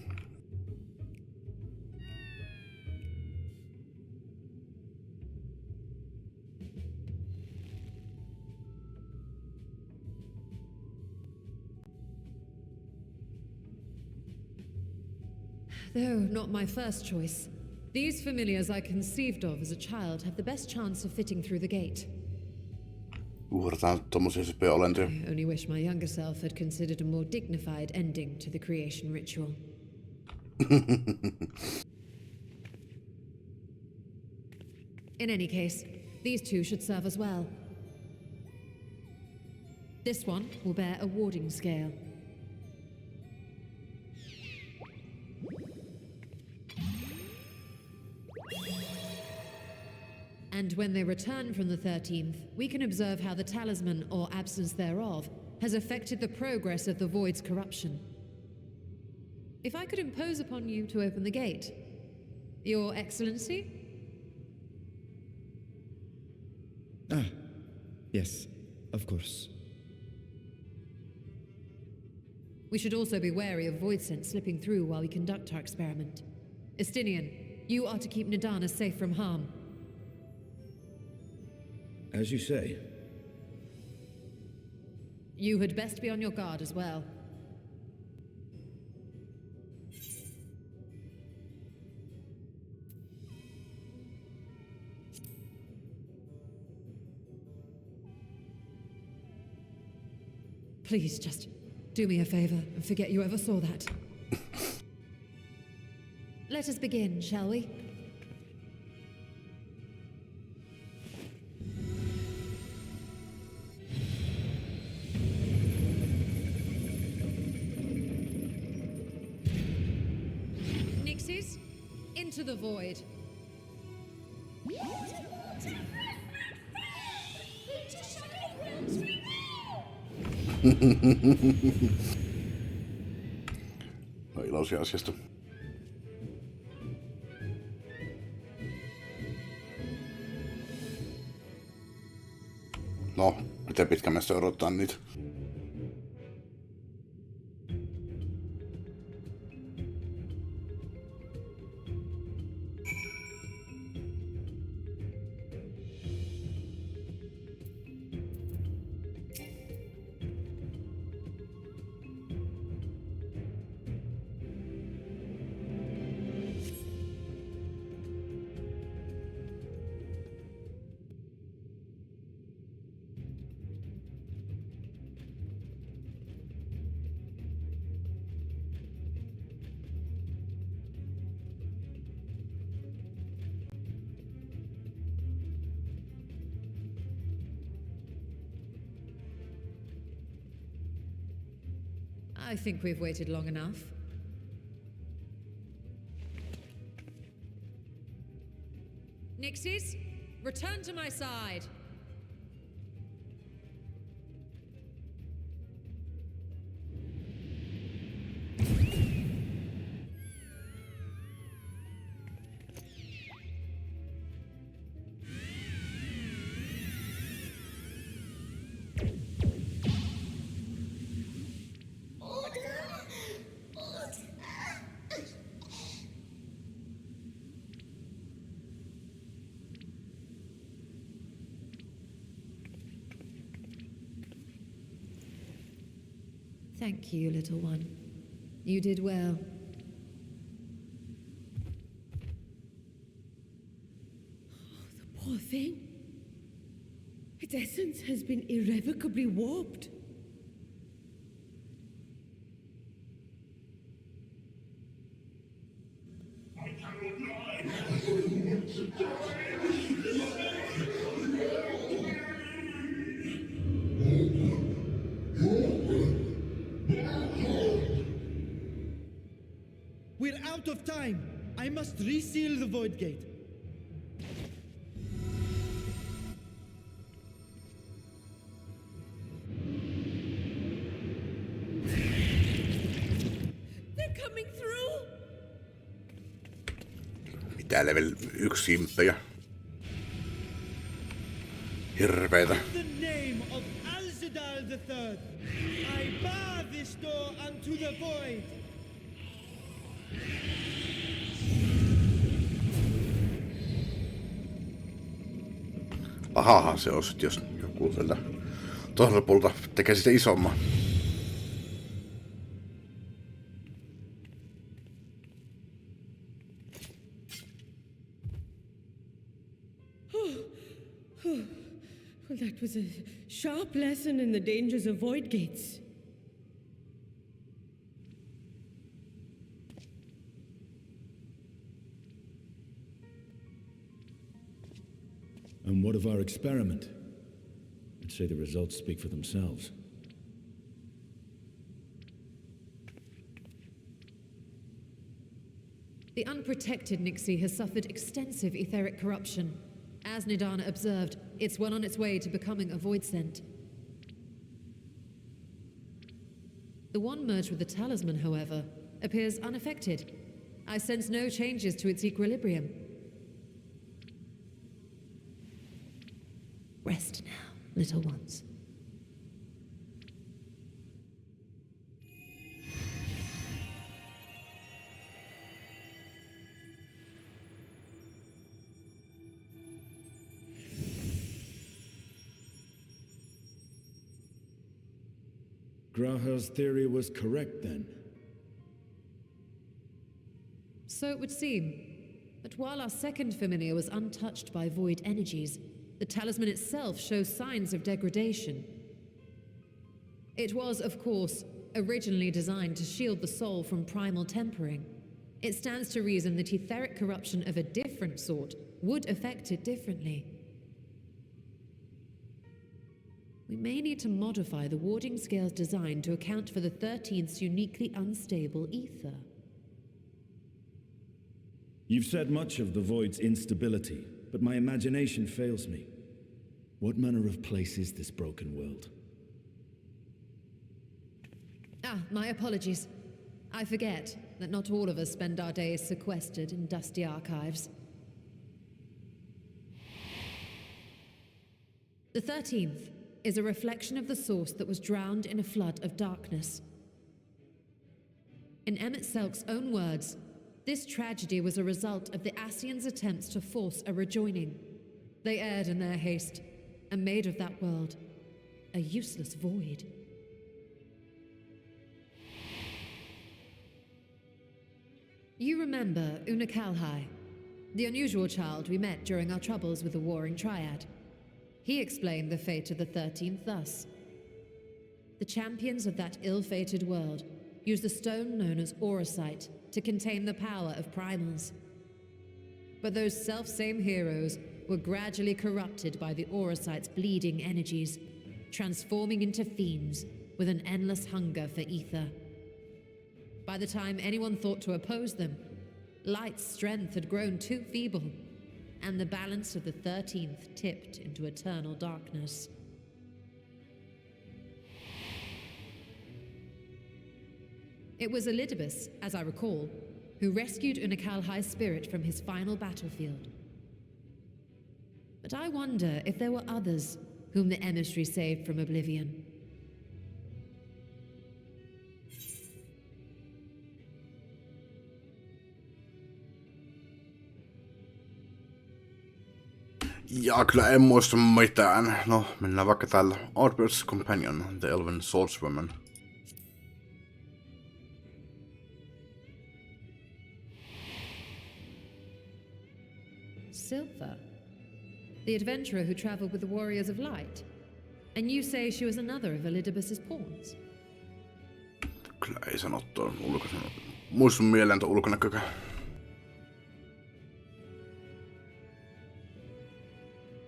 Though not my first choice, these familiars I conceived of as a child have the best chance of fitting through the gate. Uhrataan tommosia syppejä olentoja. I only wish my younger self had considered a more dignified ending to the creation ritual. In any case, these two should serve as well. This one will bear a warding scale. And when they return from the 13th, we can observe how the talisman, or absence thereof, has affected the progress of the Void's corruption. If I could impose upon you to open the gate, Your Excellency? Ah, yes, of course. We should also be wary of void scent slipping through while we conduct our experiment. Estinian, you are to keep Nadana safe from harm. As you say. You had best be on your guard as well. Please, just do me a favor and forget you ever saw that. Let us begin, shall we? Nixies, into the void. No iloisia asiasta. No, miten pitkä me sitten odottaa niitä? I think we've waited long enough. Nixies, return to my side. Thank you, little one. You did well. The poor thing. Its essence has been irrevocably warped. I cannot lie. out of time. I must reseal the void gate. They're coming through! Mitä level 1 simppejä? Hirveitä. In the name of Alzadal III, I bar this door unto the void. Ahahan se on sit, jos joku sieltä toiselta puolelta tekee sitä isomman. Well, that was a sharp lesson in the dangers of void gates. And what of our experiment? I'd say the results speak for themselves. The unprotected Nixie has suffered extensive etheric corruption. As Nidana observed, it's well on its way to becoming a void scent. The one merged with the talisman, however, appears unaffected. I sense no changes to its equilibrium. Rest now, little ones. Graha's theory was correct then. So it would seem. But while our second familiar was untouched by void energies, the talisman itself shows signs of degradation. It was, of course, originally designed to shield the soul from primal tempering. It stands to reason that etheric corruption of a different sort would affect it differently. We may need to modify the warding scale's design to account for the 13th's uniquely unstable ether. You've said much of the Void's instability, but my imagination fails me. What manner of place is this broken world? Ah, my apologies. I forget that not all of us spend our days sequestered in dusty archives. The 13th is a reflection of the source that was drowned in a flood of darkness. In Emmett Selk's own words, this tragedy was a result of the Ascians' attempts to force a rejoining. They erred in their haste and made of that world a useless void. You remember Una Kalhai, the unusual child we met during our troubles with the Warring Triad. He explained the fate of the 13th thus. The champions of that ill-fated world used the stone known as Auracite to contain the power of primals. But those self-same heroes were gradually corrupted by the Auracite's bleeding energies, transforming into fiends with an endless hunger for ether. By the time anyone thought to oppose them, Light's strength had grown too feeble, and the balance of the 13th tipped into eternal darkness. It was Elidibus, as I recall, who rescued Unakalhai's spirit from his final battlefield. But I wonder if there were others whom the emissary saved from oblivion. Ja kyllä en muista mitään. No, mennään vaikka täällä. Oddbird's Companion, The Elven Swordswoman. Silva, the adventurer who traveled with the Warriors of Light. And you say she was another of Elidibus's pawns? Kyllä ei sano tuon ulkoisen. Muistun mieleen tuon ulkonäkökään.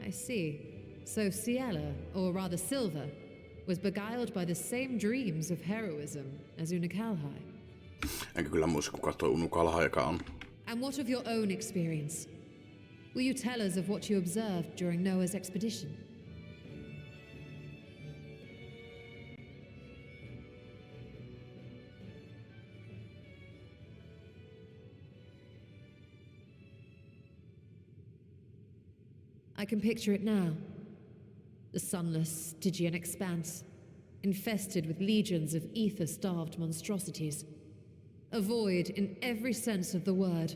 I see. So Ciela, or rather Silva, was beguiled by the same dreams of heroism as Unakalhai. Enkä kyllä muista, kuka toi Unukalhaika on. And what of your own experience? Will you tell us of what you observed during Noah's expedition? I can picture it now. The sunless, Stygian expanse, infested with legions of ether-starved monstrosities. A void in every sense of the word.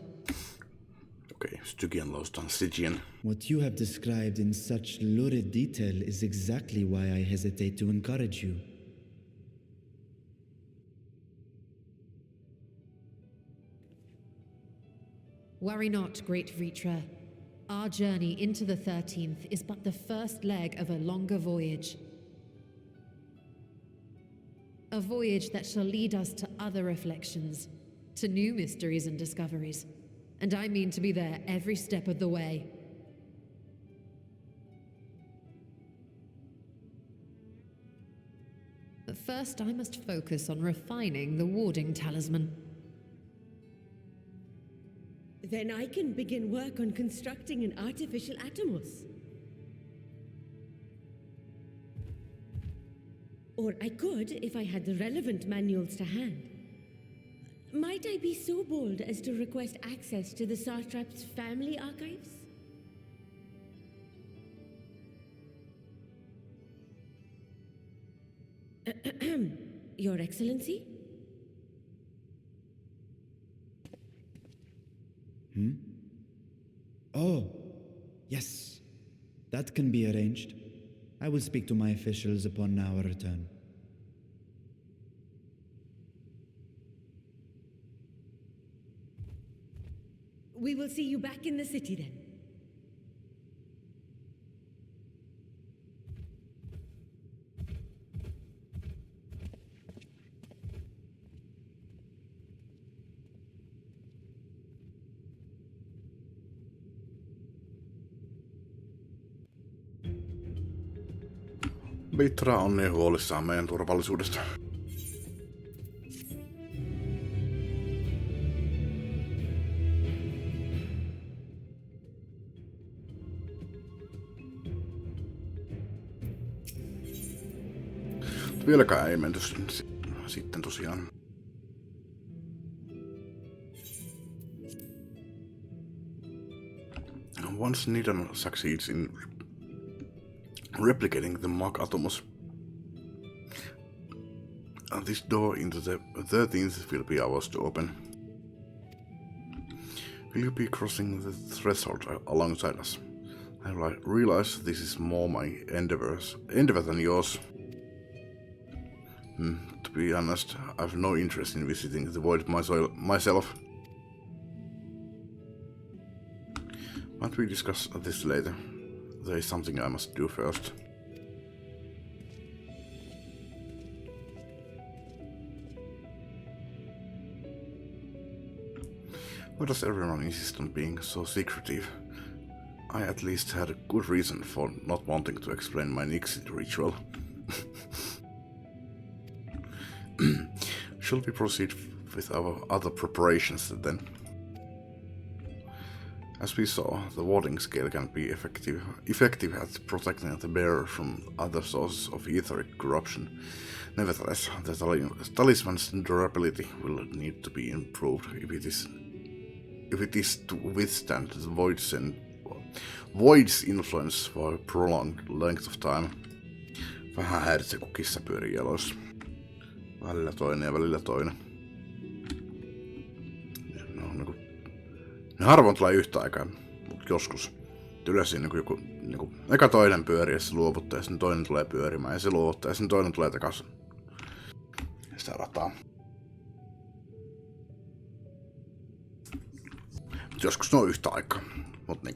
Okay, Stygian lost on Stygian. What you have described in such lurid detail is exactly why I hesitate to encourage you. Worry not, great Vritra. Our journey into the 13th is but the first leg of a longer voyage. A voyage that shall lead us to other reflections, to new mysteries and discoveries. And I mean to be there every step of the way. But first I must focus on refining the warding talisman. Then I can begin work on constructing an artificial Atomos. Or I could if I had the relevant manuals to hand. Might I be so bold as to request access to the Satrap's family archives? Your Excellency? Oh, yes. That can be arranged. I will speak to my officials upon our return. We will see you back in the city then. Vitra on niin huolissaan meidän turvallisuudesta. Vieläkään ei menty sitten tosiaan. Once Nidan succeeds in replicating the Mach Atomos, this door into the 13th will be ours to open. Will you be crossing the threshold alongside us? I realize this is more my endeavor than yours. To be honest, I have no interest in visiting the void myself. Might we discuss this later? There is something I must do first. Why does everyone insist on being so secretive? I at least had a good reason for not wanting to explain my Nixit ritual. Shall we proceed with our other preparations then? As we saw, the warding scale can be effective at protecting the bearer from other sources of etheric corruption. Nevertheless, the talisman's durability will need to be improved if it is to withstand the void's influence for a prolonged length of time. Vähän häiritsee, kun kissa pyörii jaloissa. Välillä toinen ja välillä toinen. Ne harvoin tulee yhtä aikaa, mutta joskus. Yleensä joku eka toinen pyörii ja se luovuttaa ja sitten toinen tulee pyörimään ja se luovuttaa ja sitten toinen tulee takaisin. Sitä rataa. Joskus ne on yhtä aikaa, mutta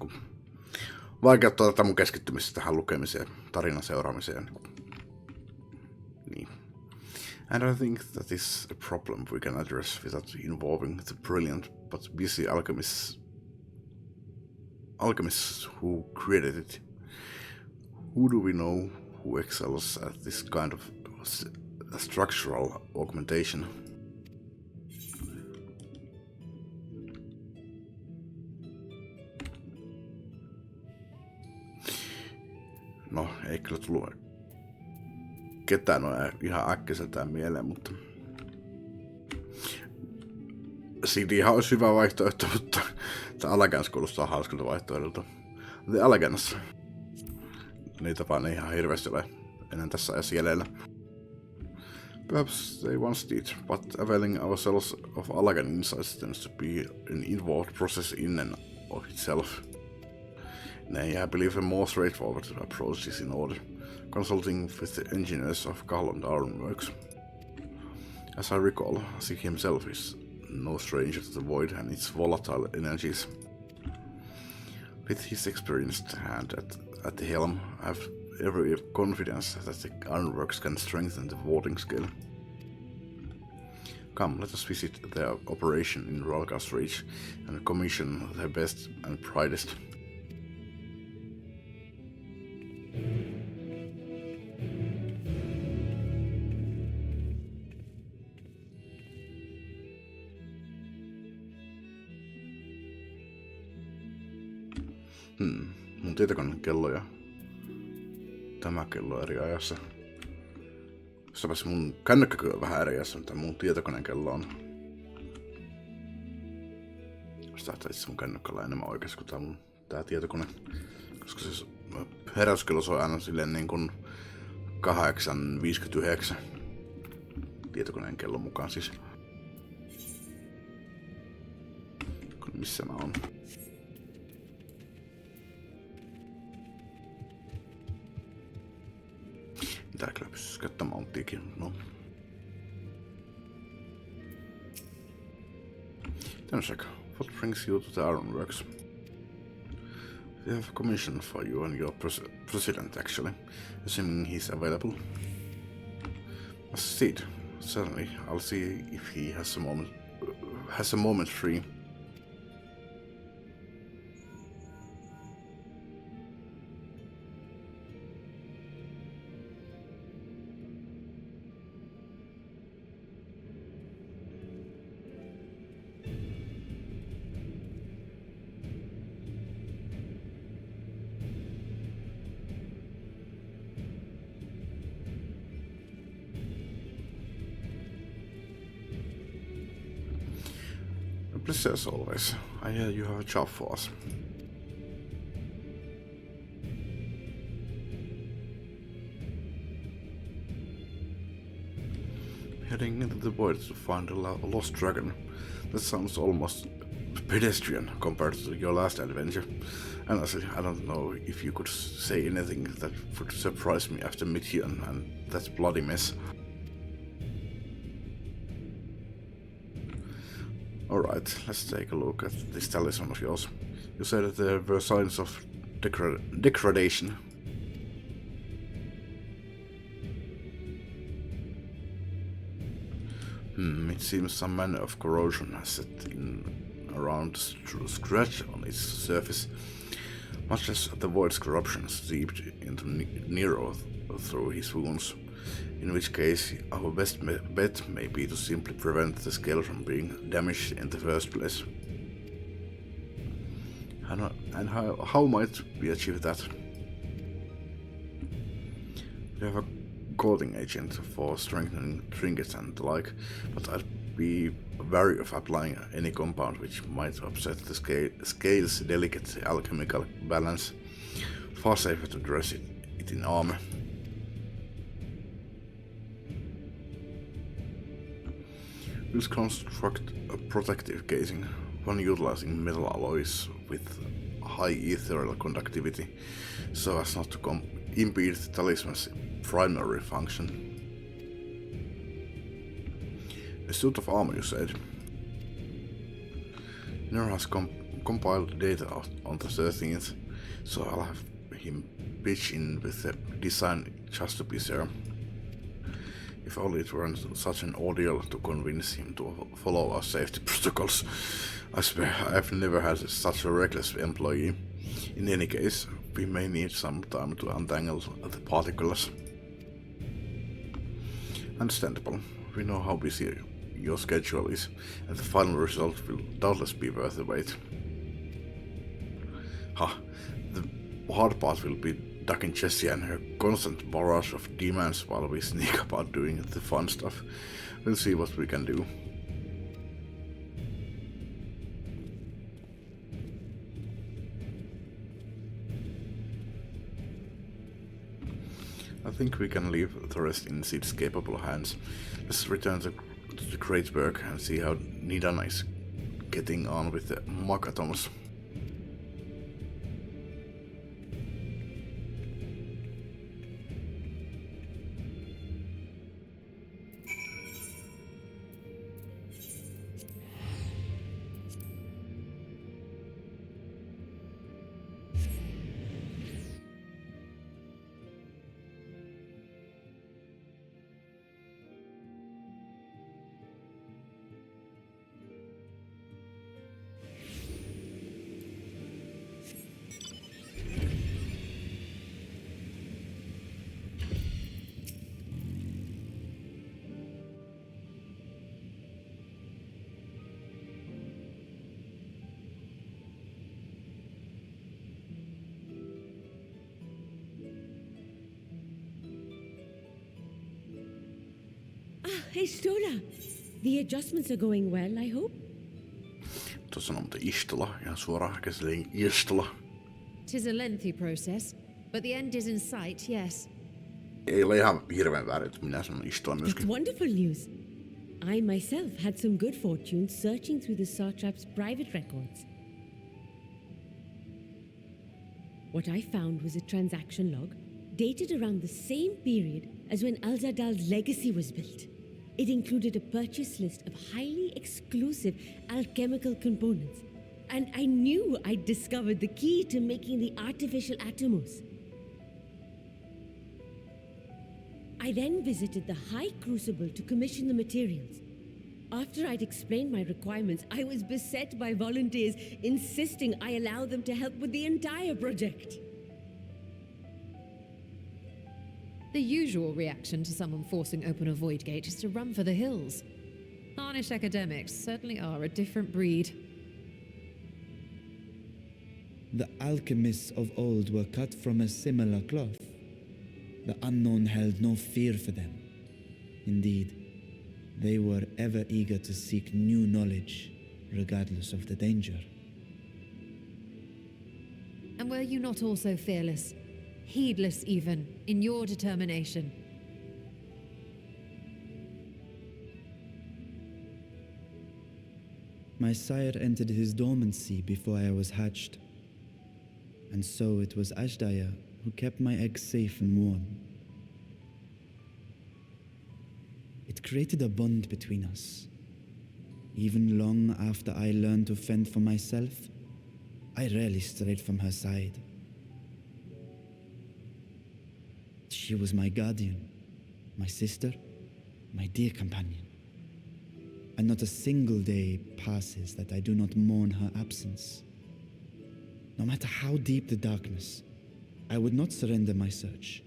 vaikeuttaa tätä mun keskittymistä tähän lukemiseen, tarinan seuraamiseen. Niin. And I think that is a problem we can address without involving the brilliant but busy alchemists who created it. Who do we know who excels at this kind of structural augmentation? No, ei kyllä tullut ketään noin ihan äkkiseltään mieleen, mutta CDhan olisi hyvä vaihtoehto, mutta tämä Allegans kuulostaa hauskalta vaihtoehdolta. The Allegans. Niitä vaan ei ihan hirveästi ole enää tässä ajassa jäljellä. Perhaps they once did, but availing ourselves of Allegan insights tends to be an involved process in and of itself. Nay, I believe a more straightforward approach is in order, consulting with the engineers of Garland Ironworks. As I recall, Zeke himself is no stranger to the void and its volatile energies. With his experienced hand at the helm, I have every confidence that the Ironworks can strengthen the warding skill. Come, let us visit their operation in Rolgas Reach and commission their best and brightest. Mun tietokoneen kello ja tämä kello on eri ajassa. Jostapas mun kännykkä on vähän eri ajassa, mutta mun tietokoneen kello on. Sitä itse mun kännykkällä enemmän oikeassa kuin tää tietokone. Koska se herätyskello soi aina silleen niin kuin 8:59. Tietokoneen kellon mukaan siis. Missä mä oon? Tää kyllä pystyis käyttämään mounttiikin, no. Tensek, what brings you to the Ironworks? We have a commission for you and your president actually, assuming he's available. Proceed. Certainly, I'll see if he has a moment free. Pleasure as always. I hear you have a job for us. Heading into the void to find a lost dragon. That sounds almost pedestrian compared to your last adventure. Honestly, I don't know if you could say anything that would surprise me after Mission and that bloody mess. Alright, let's take a look at this talisman of yours. You said that there were signs of degradation. It seems some manner of corrosion has set in around a scratch on its surface, much as the void's corruption seeped into Nero through his wounds. In which case, our best bet may be to simply prevent the scale from being damaged in the first place. And how might we achieve that? We have a coating agent for strengthening trinkets and the like, but I'd be wary of applying any compound which might upset the scale's delicate alchemical balance. Far safer to dress it in armor. We'll construct a protective casing, one utilizing metal alloys with high ethereal conductivity, so as not to impede the talisman's primary function. A suit of armor, you said? Nero has compiled data on the 13th, so I'll have him pitch in with the design just to be sure. If only it weren't such an ordeal to convince him to follow our safety protocols. I swear, I've never had such a reckless employee. In any case, we may need some time to untangle the particulars. Understandable. We know how busy your schedule is, and the final result will doubtless be worth the wait. The hard part will be ducking Jessie and her constant barrage of demands while we sneak about doing the fun stuff. We'll see what we can do. I think we can leave the rest in Sid's capable hands. Let's return to the Great Work and see how Nidana is getting on with the Mach atoms. Hey, Stola. The adjustments are going well, I hope? Tuossa on muuten Istola, ihan suoraan käsitellään Istola. 'Tis a lengthy process, but the end is in sight, yes. Ei ole ihan hirveän väärin, että minä sanon Istola myöskin. That's wonderful news. I myself had some good fortune searching through the Satrap's private records. What I found was a transaction log dated around the same period as when Al-Zadal's legacy was built. It included a purchase list of highly exclusive alchemical components, and I knew I'd discovered the key to making the artificial atomos. I then visited the High Crucible to commission the materials. After I'd explained my requirements, I was beset by volunteers insisting I allow them to help with the entire project. The usual reaction to someone forcing open a void gate is to run for the hills. Harnish academics certainly are a different breed. The alchemists of old were cut from a similar cloth. The unknown held no fear for them. Indeed, they were ever eager to seek new knowledge, regardless of the danger. And were you not also fearless, heedless even, in your determination? My sire entered his dormancy before I was hatched. And so it was Ashdaya who kept my eggs safe and warm. It created a bond between us. Even long after I learned to fend for myself, I rarely strayed from her side. She was my guardian, my sister, my dear companion. And not a single day passes that I do not mourn her absence. No matter how deep the darkness, I would not surrender my search.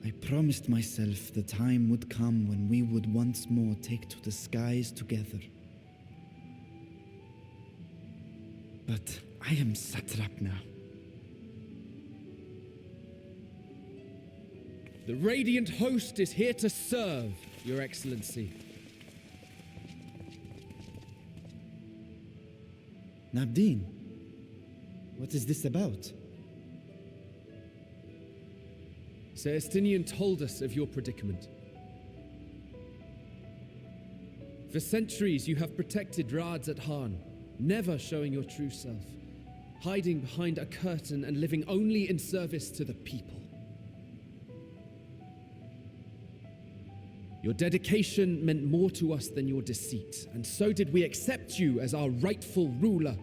I promised myself the time would come when we would once more take to the skies together. But I am satrap now. The Radiant Host is here to serve, Your Excellency. Nabdeen, what is this about? Sir Estinian told us of your predicament. For centuries you have protected Rads at Han, never showing your true self, hiding behind a curtain and living only in service to the people. Your dedication meant more to us than your deceit, and so did we accept you as our rightful ruler.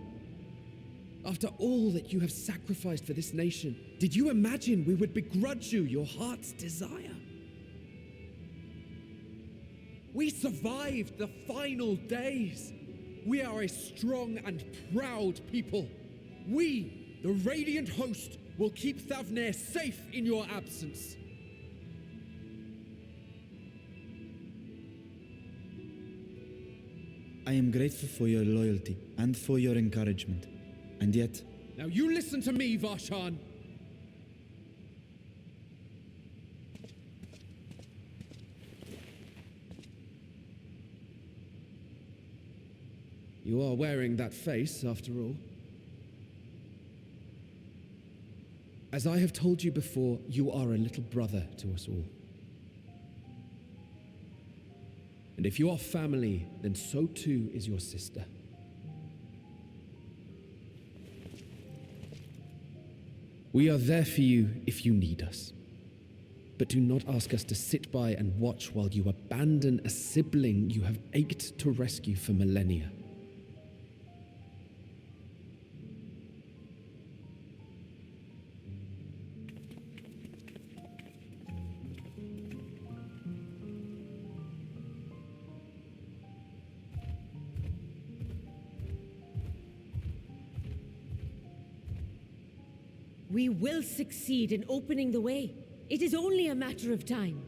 After all that you have sacrificed for this nation, did you imagine we would begrudge you your heart's desire? We survived the final days. We are a strong and proud people. We, the Radiant Host, will keep Thavnair safe in your absence. I am grateful for your loyalty and for your encouragement. And yet... Now you listen to me, Varshan. You are wearing that face, after all. As I have told you before, you are a little brother to us all. And if you are family, then so too is your sister. We are there for you if you need us. But do not ask us to sit by and watch while you abandon a sibling you have ached to rescue for millennia. We will succeed in opening the way. It is only a matter of time.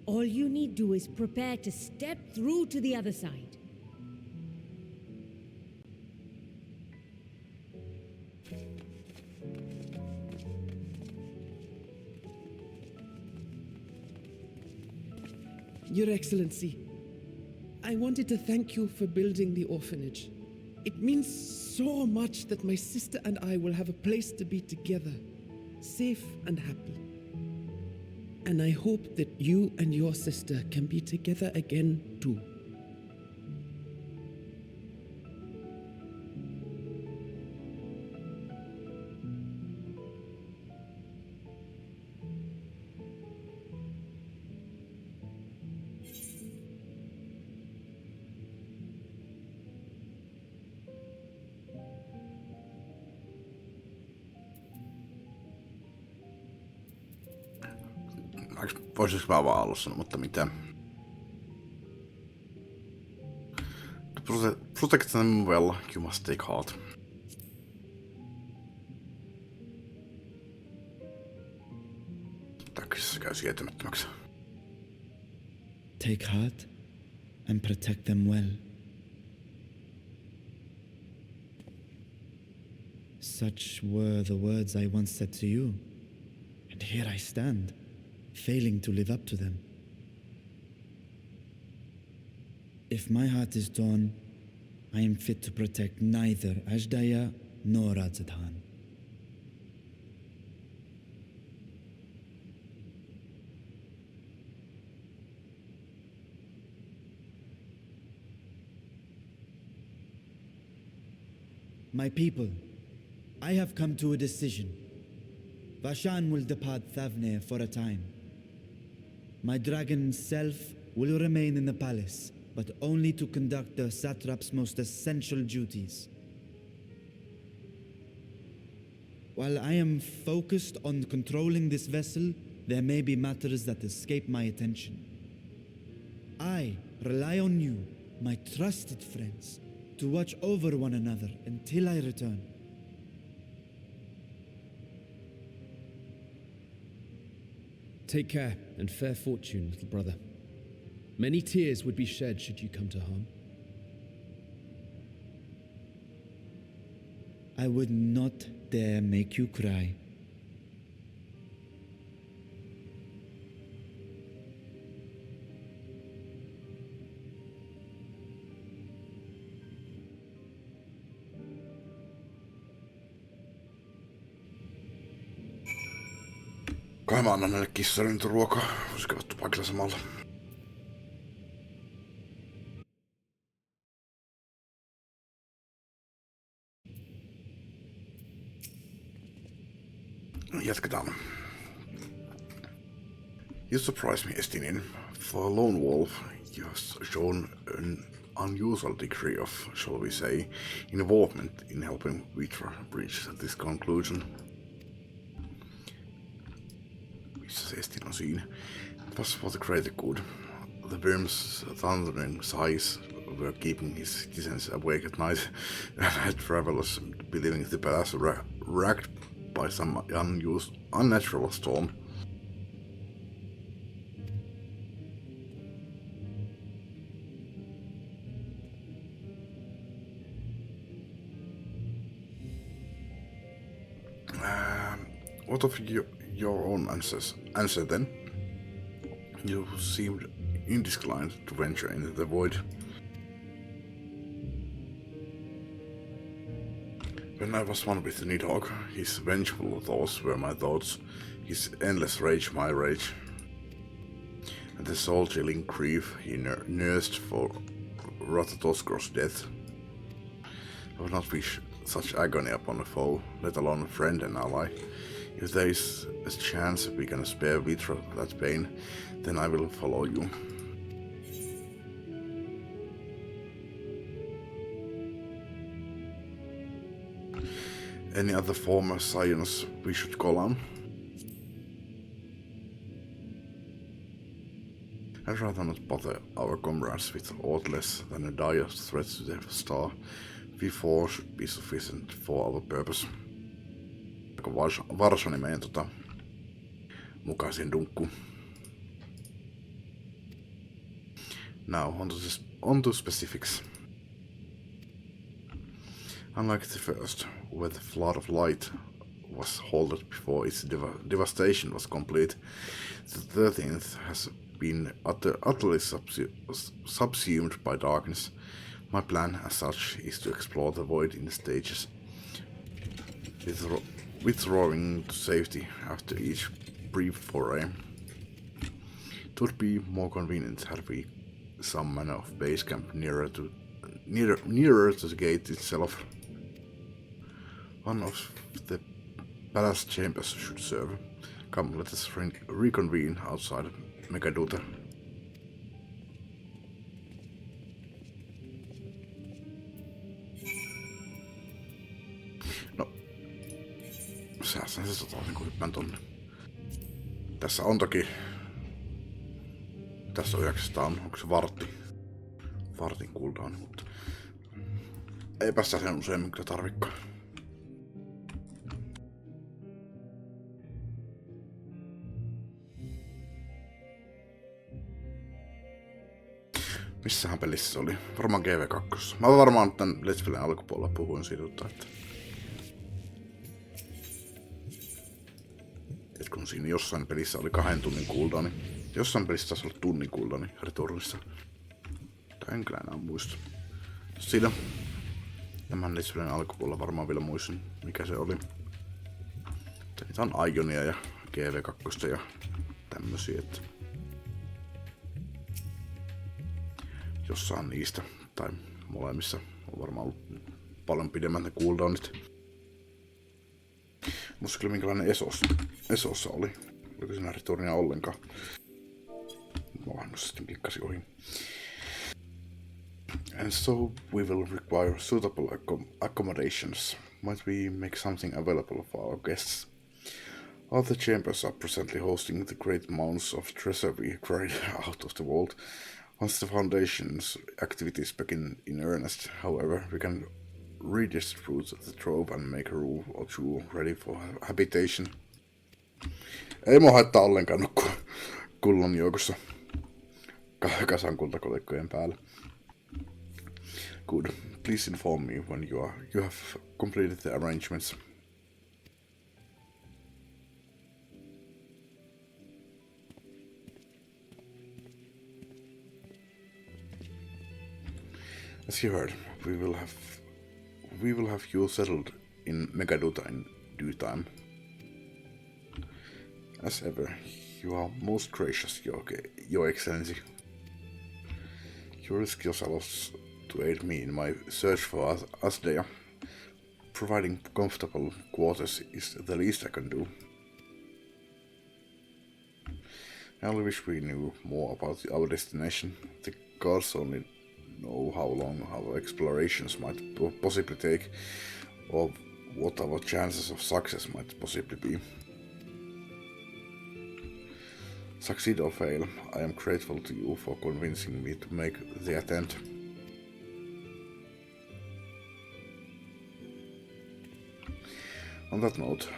All you need do is prepare to step through to the other side. Your Excellency, I wanted to thank you for building the orphanage. It means so much that my sister and I will have a place to be together, safe and happy. And I hope that you and your sister can be together again too. Voisiko mä vaan olla sanomatta mitään? To protect them well, you must take heart. Taksissa käy sietämättömäksi. Take heart and protect them well. Such were the words I once said to you, and here I stand, failing to live up to them. If my heart is torn, I am fit to protect neither Ajdaya nor Radzadhan. My people, I have come to a decision. Vashan will depart Thavne for a time. My dragon self will remain in the palace, but only to conduct the satrap's most essential duties. While I am focused on controlling this vessel, there may be matters that escape my attention. I rely on you, my trusted friends, to watch over one another until I return. Take care and fair fortune, little brother. Many tears would be shed should you come to harm. I would not dare make you cry. Kai mä annan näille kissoille nyt ruokaa. Voisiko tupakilla samalla? Jatketaan. You surprise me, Estinin. For a lone wolf, you have shown an unusual degree of, shall we say, involvement in helping Vitra reach this conclusion. Missä Estin on siinä? It was for the greater good. The worm's thundering sighs were keeping his citizens awake at night, and had travelers believing the palace racked by some unnatural storm. What of your own answer then? You seemed indisclined to venture into the void. When I was one with the Nidhogg, his vengeful thoughts were my thoughts, his endless rage my rage, and the soul-chilling grief he nursed for Ratatoskro's death. I would not wish such agony upon a foe, let alone a friend and ally. If there is a chance we can spare Vitra that pain, then I will follow you. Any other former science we should call on? I'd rather not bother our comrades with aught less than a dire threat to the star. V4 should be sufficient for our purpose. Varsoni meidän mukaisin dunkku. Now on to specifics. Unlike the first, where the flood of light was halted before its devastation was complete, the 13th has been utterly subsumed by darkness. My plan, as such, is to explore the void in stages, withdrawing to safety after each brief foray. It would be more convenient had we some manner of base camp nearer to the gate itself. One of the palace chambers should serve. Come, let us reconvene outside Megaduta. No, säästän se kun hyppään tonne. Tässä on toki... Tässä on 900, onko se vartti? Vartin cooldown, mutta... Eipä sitä sen useammin kyllä tarvikaan. Missähän pelissä se oli? Varmaan XIV. Mä varmaan tän Let's Playn alkupuolella puhuin siitä, että kun siinä jossain pelissä oli 2 tunnin cooldowni. Jossain pelissä taisi olla tunnin cooldowni Returnissa. Tai en kyllä enää muista. Siinä tämän Let's Playn alkupuolella varmaan vielä muistin, mikä se oli. Niitä on Ionia ja XIV ja tämmösiä, että jossain niistä, tai molemmissa, on varmaan ollut paljon pidemmät ne cooldownit. Musta kyllä minkälainen Esossa oli. Oliko siinä Returnia ollenkaan? Mä sitten klikkasin ohi. And so we will require suitable accommodations. Might we make something available for our guests? All the chambers are presently hosting the great amounts of treasure we carried out of the vault. Once the Foundation's activities begin in earnest, however, we can redistribute the trove and make a room or two ready for habitation. Ei mua haittaa ollenkaan nukkua kullan joukossa kasan kultakolikkojen päällä. Good. Please inform me when you have completed the arrangements. As you heard, we will have you settled in Megaduta in due time. As ever, you are most gracious, Your Excellency. You risk yourselves to aid me in my search for Asdea. Providing comfortable quarters is the least I can do. I only wish we knew more about our destination. The gods only know how long our explorations might possibly take, or what our chances of success might possibly be. Succeed or fail, I am grateful to you for convincing me to make the attempt. On that note,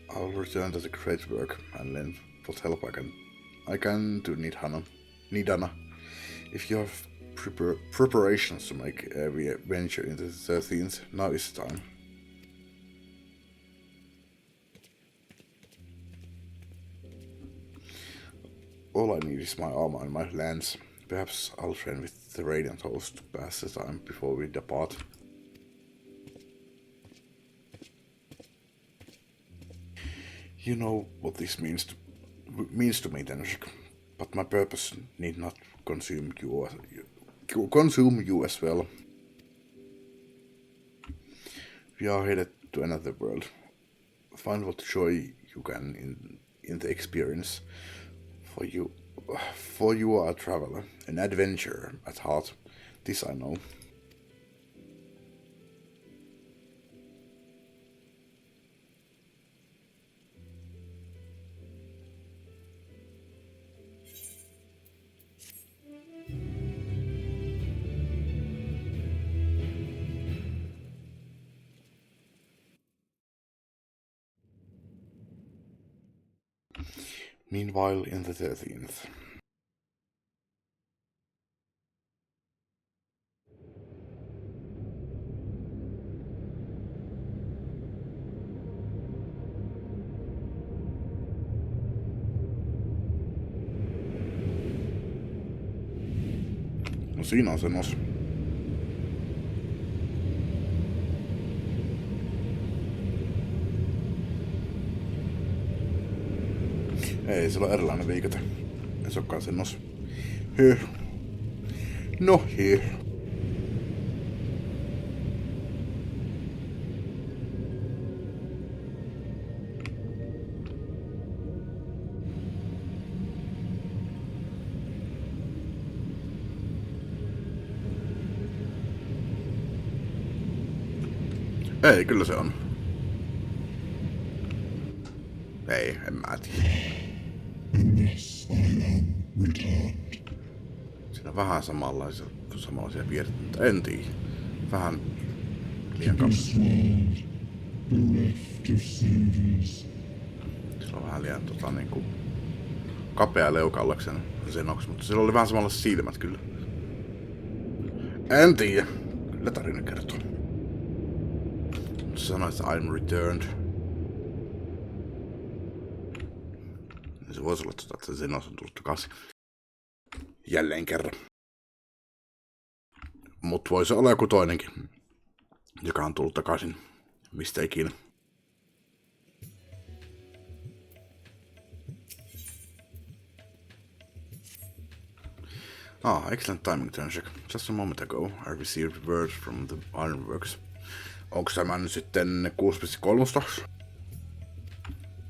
I'll return to the great work and lend what help I can to Nidana. If you have preparations to make every venture into the 13th, now is the time. All I need is my armor and my lance. Perhaps I'll train with the Radiant Host to pass the time before we depart. You know what this means to me, Tenshik, but my purpose need not consume you as well. We are headed to another world. Find what joy you can in the experience. For you are a traveler, an adventurer at heart. This I know. Meanwhile, in the 13th. No siinä on se nos. Ei, sillä on erilainen viikate. Ei se olekaan sen nos. Hyh. No hyh. Ei, kyllä se on. Ei, en mä tiedä. Siinä on vähän samanlaisia piirteitä, mutta en tiedä. Vähän liian kapea. Sillä on vähän liian niinku kapea leuka ollakseen Xenox, mutta sillä oli vähän samanlaiset silmät kyllä. En tiedä. Kyllä tarina kertoo. Se sanoi, että I'm returned. Se voisi olla että se Xenos on tullut takaisin. Jälleen kerran. Mut voisi olla joku toinenkin, joka on tullut takaisin mistä ikinä. Excellent timing, Tenshik. Just a moment ago, I received word from the Ironworks. Onko tämä nyt sitten 6.3?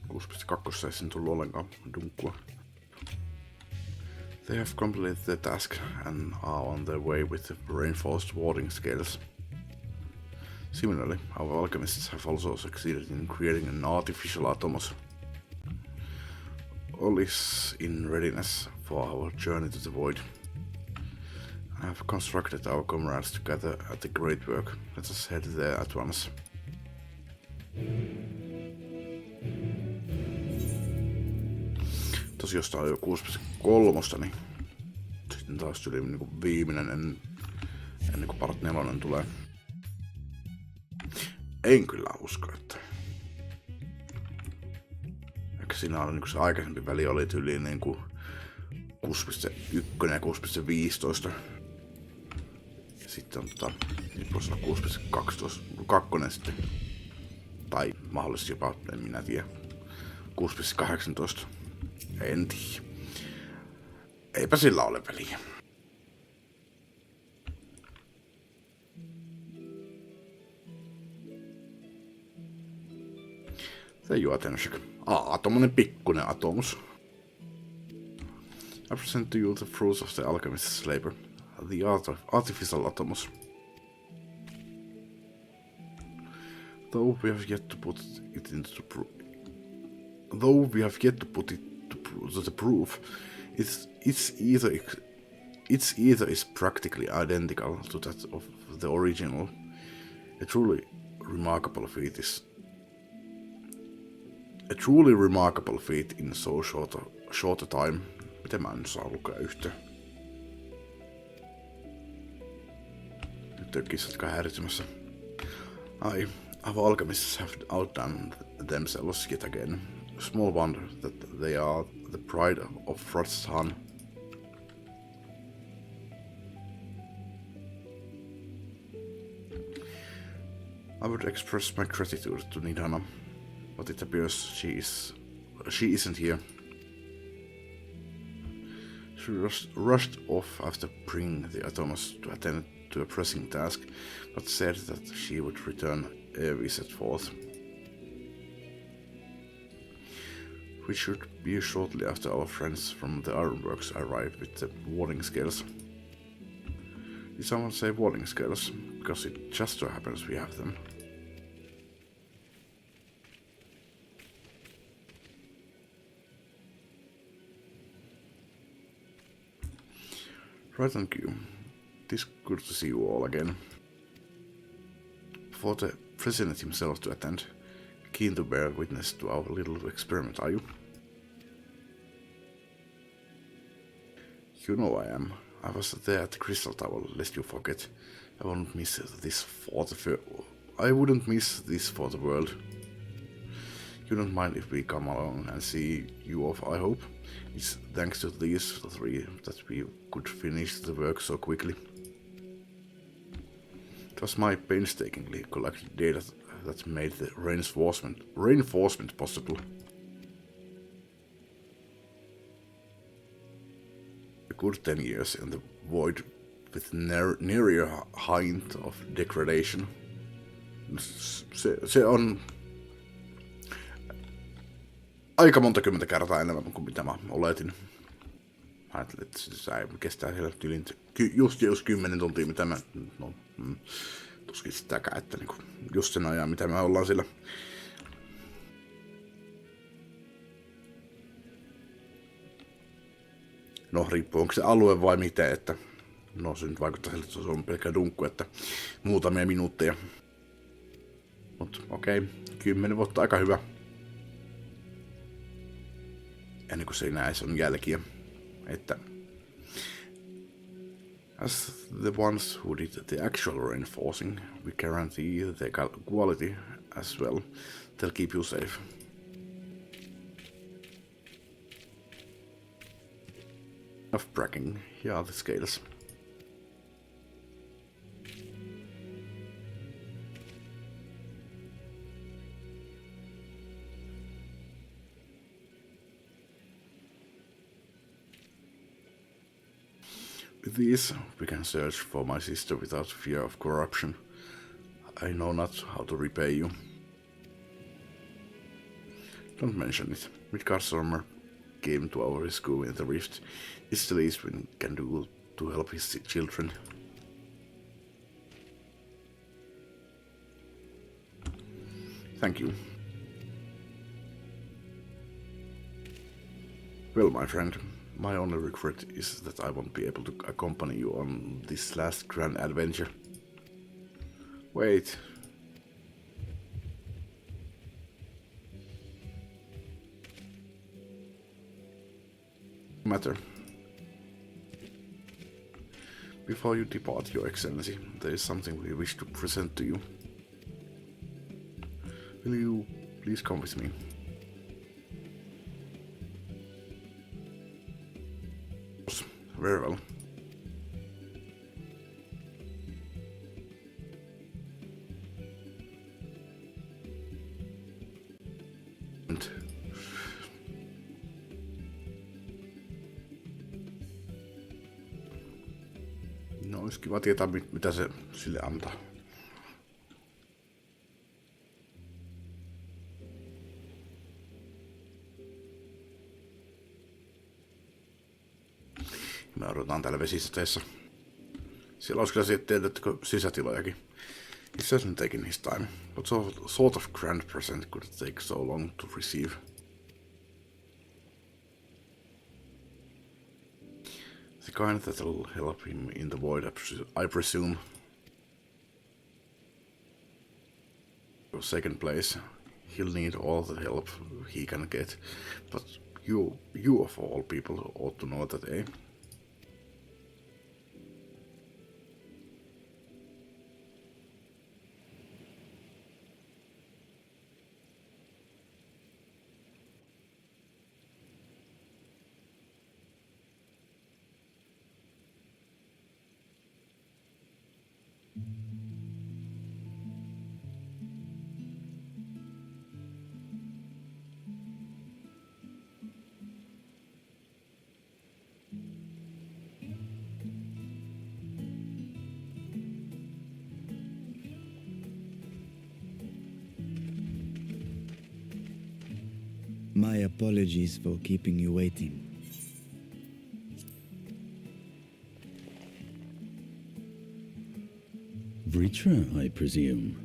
6.2 ei sen tullut ollenkaan dunkkua. They have completed the task and are on their way with the reinforced warding scales. Similarly, our alchemists have also succeeded in creating an artificial atomos. All is in readiness for our journey to the void. I have constructed our comrades together at the great work. Let us head there at once. Tosi jos tää on jo 6.3, niin sitten taas yli niinku viimeinen ennen kuin part 4 tulee. En kyllä usko, että... Ehkä siinä on niinku se aikaisempi väli oli tyyliin niinku 6.1 ja 6.15. Ja sitten on nyt voisi olla 6.2 sitten. Tai mahdollisesti jopa, en minä tiedä, 6.18. En tiedä. Eipä sillä ole väliä. Se juo Tenshik. Tommonen pikkunen atomus. I present to you the fruits of the alchemist's labor. The artificial atomus. Though we have yet to put it to the proof, its either is practically identical to that of the original. A truly remarkable feat in so short a time. Miten mä en saa lukea yhtään? Nyt on kissatkaan häiritsemässä. Our alchemists have outdone themselves yet again. Small wonder that they are the pride of Frost's Han. I would express my gratitude to Nidhana, but it appears she is she isn't here. She rushed off after bringing the Atomas to attend to a pressing task, but said that she would return ere we set forth. We should be shortly after our friends from the ironworks arrive with the warning scales. Did someone say warning scales? Because it just so happens we have them. Right on cue. It is good to see you all again. For the president himself to attend, keen to bear witness to our little experiment, are you? You know I am. I was there at the Crystal Tower, lest you forget. I wouldn't miss this for the world. You don't mind if we come along and see you off, I hope? It's thanks to these three that we could finish the work so quickly. It was my painstakingly collected data that made the reinforcement possible. A good 10 years in the void with near a hint of degradation. Se on aika monta kymmentä kertaa enemmän kuin mitä mä oletin. Mä ajattelin, että se kestää siellä yli just 10 tuntia, mitä mä... No, tuskin sitäkään, että niinku, just sen ajan, mitä me ollaan sillä. No, riippuu onko se alue vai miten, että... No, se nyt vaikuttaa siltä, että se on pelkkä dunkku, että muutamia minuutteja. Mut okei, 10 vuotta aika hyvä. Ennen kuin se näissä on jälkiä, että... As the ones who did the actual reinforcing, we guarantee the quality as well. They'll keep you safe. Enough bragging, here are the scales. With these, we can search for my sister without fear of corruption. I know not how to repay you. Don't mention it. Midgardsormr came to our rescue in the rift. It's the least we can do to help his children. Thank you. Well, my friend, my only regret is that I won't be able to accompany you on this last grand adventure. Wait. Matter. Before you depart, Your Excellency, there is something we wish to present to you. Will you please come with me? Very well. No, olisi kiva tietää, mitä se sille antaa. Me odotetaan täällä vesisateessa. Siellä olisi kyllä teetetty sisätilojakin. It hasn't taken his time. What sort of grand present could it take so long to receive? The kind that'll help him in the void, I presume. For second place, he'll need all the help he can get. But you of all people ought to know that, eh? My apologies for keeping you waiting. Vritra, I presume.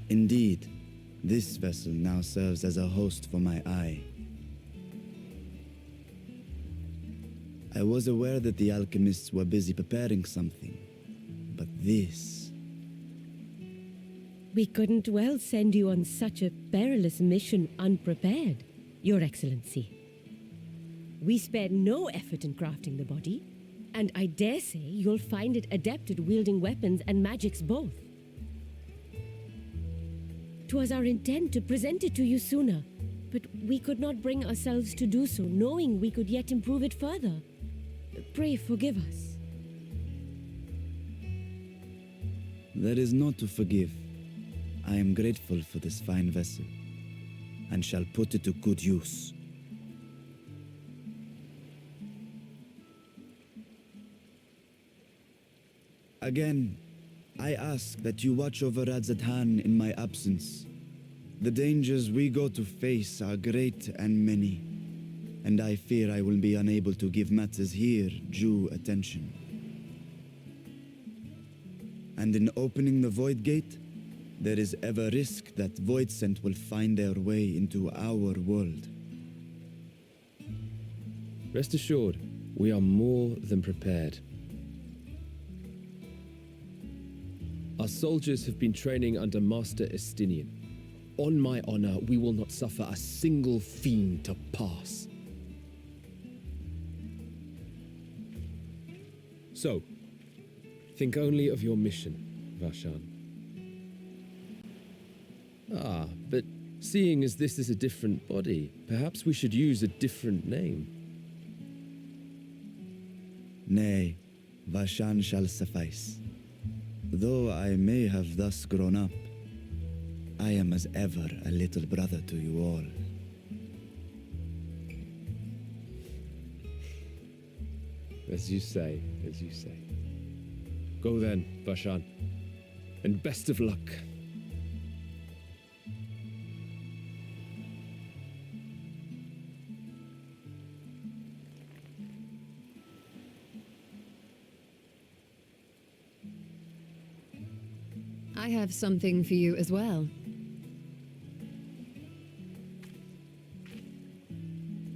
Indeed, this vessel now serves as a host for my eye. I was aware that the alchemists were busy preparing something, but this... We couldn't well send you on such a perilous mission unprepared, Your Excellency. We spared no effort in crafting the body, and I dare say you'll find it adept at wielding weapons and magics both. 'Twas our intent to present it to you sooner, but we could not bring ourselves to do so, knowing we could yet improve it further. Pray forgive us. There is naught to forgive. I am grateful for this fine vessel, and shall put it to good use. Again, I ask that you watch over Radzatan in my absence. The dangers we go to face are great and many, and I fear I will be unable to give matters here due attention. And in opening the Void Gate, there is ever risk that Voidsent will find their way into our world. Rest assured, we are more than prepared. Our soldiers have been training under Master Estinian. On my honor, we will not suffer a single fiend to pass. So, think only of your mission, Varshan. Ah, but seeing as this is a different body, perhaps we should use a different name. Nay, Varshan shall suffice. Though I may have thus grown up, I am as ever a little brother to you all. As you say, as you say. Go then, Varshan, and best of luck. I have something for you as well.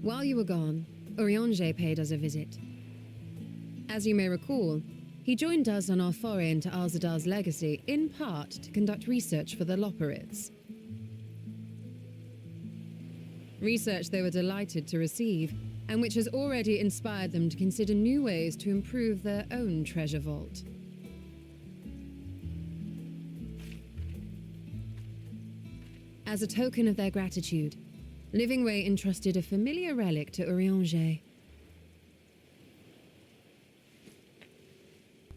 While you were gone, Urianger paid us a visit. As you may recall, he joined us on our foray into Alzadal's legacy, in part to conduct research for the Loporrits. Research they were delighted to receive, and which has already inspired them to consider new ways to improve their own treasure vault. As a token of their gratitude, Livingway entrusted a familiar relic to Urianger.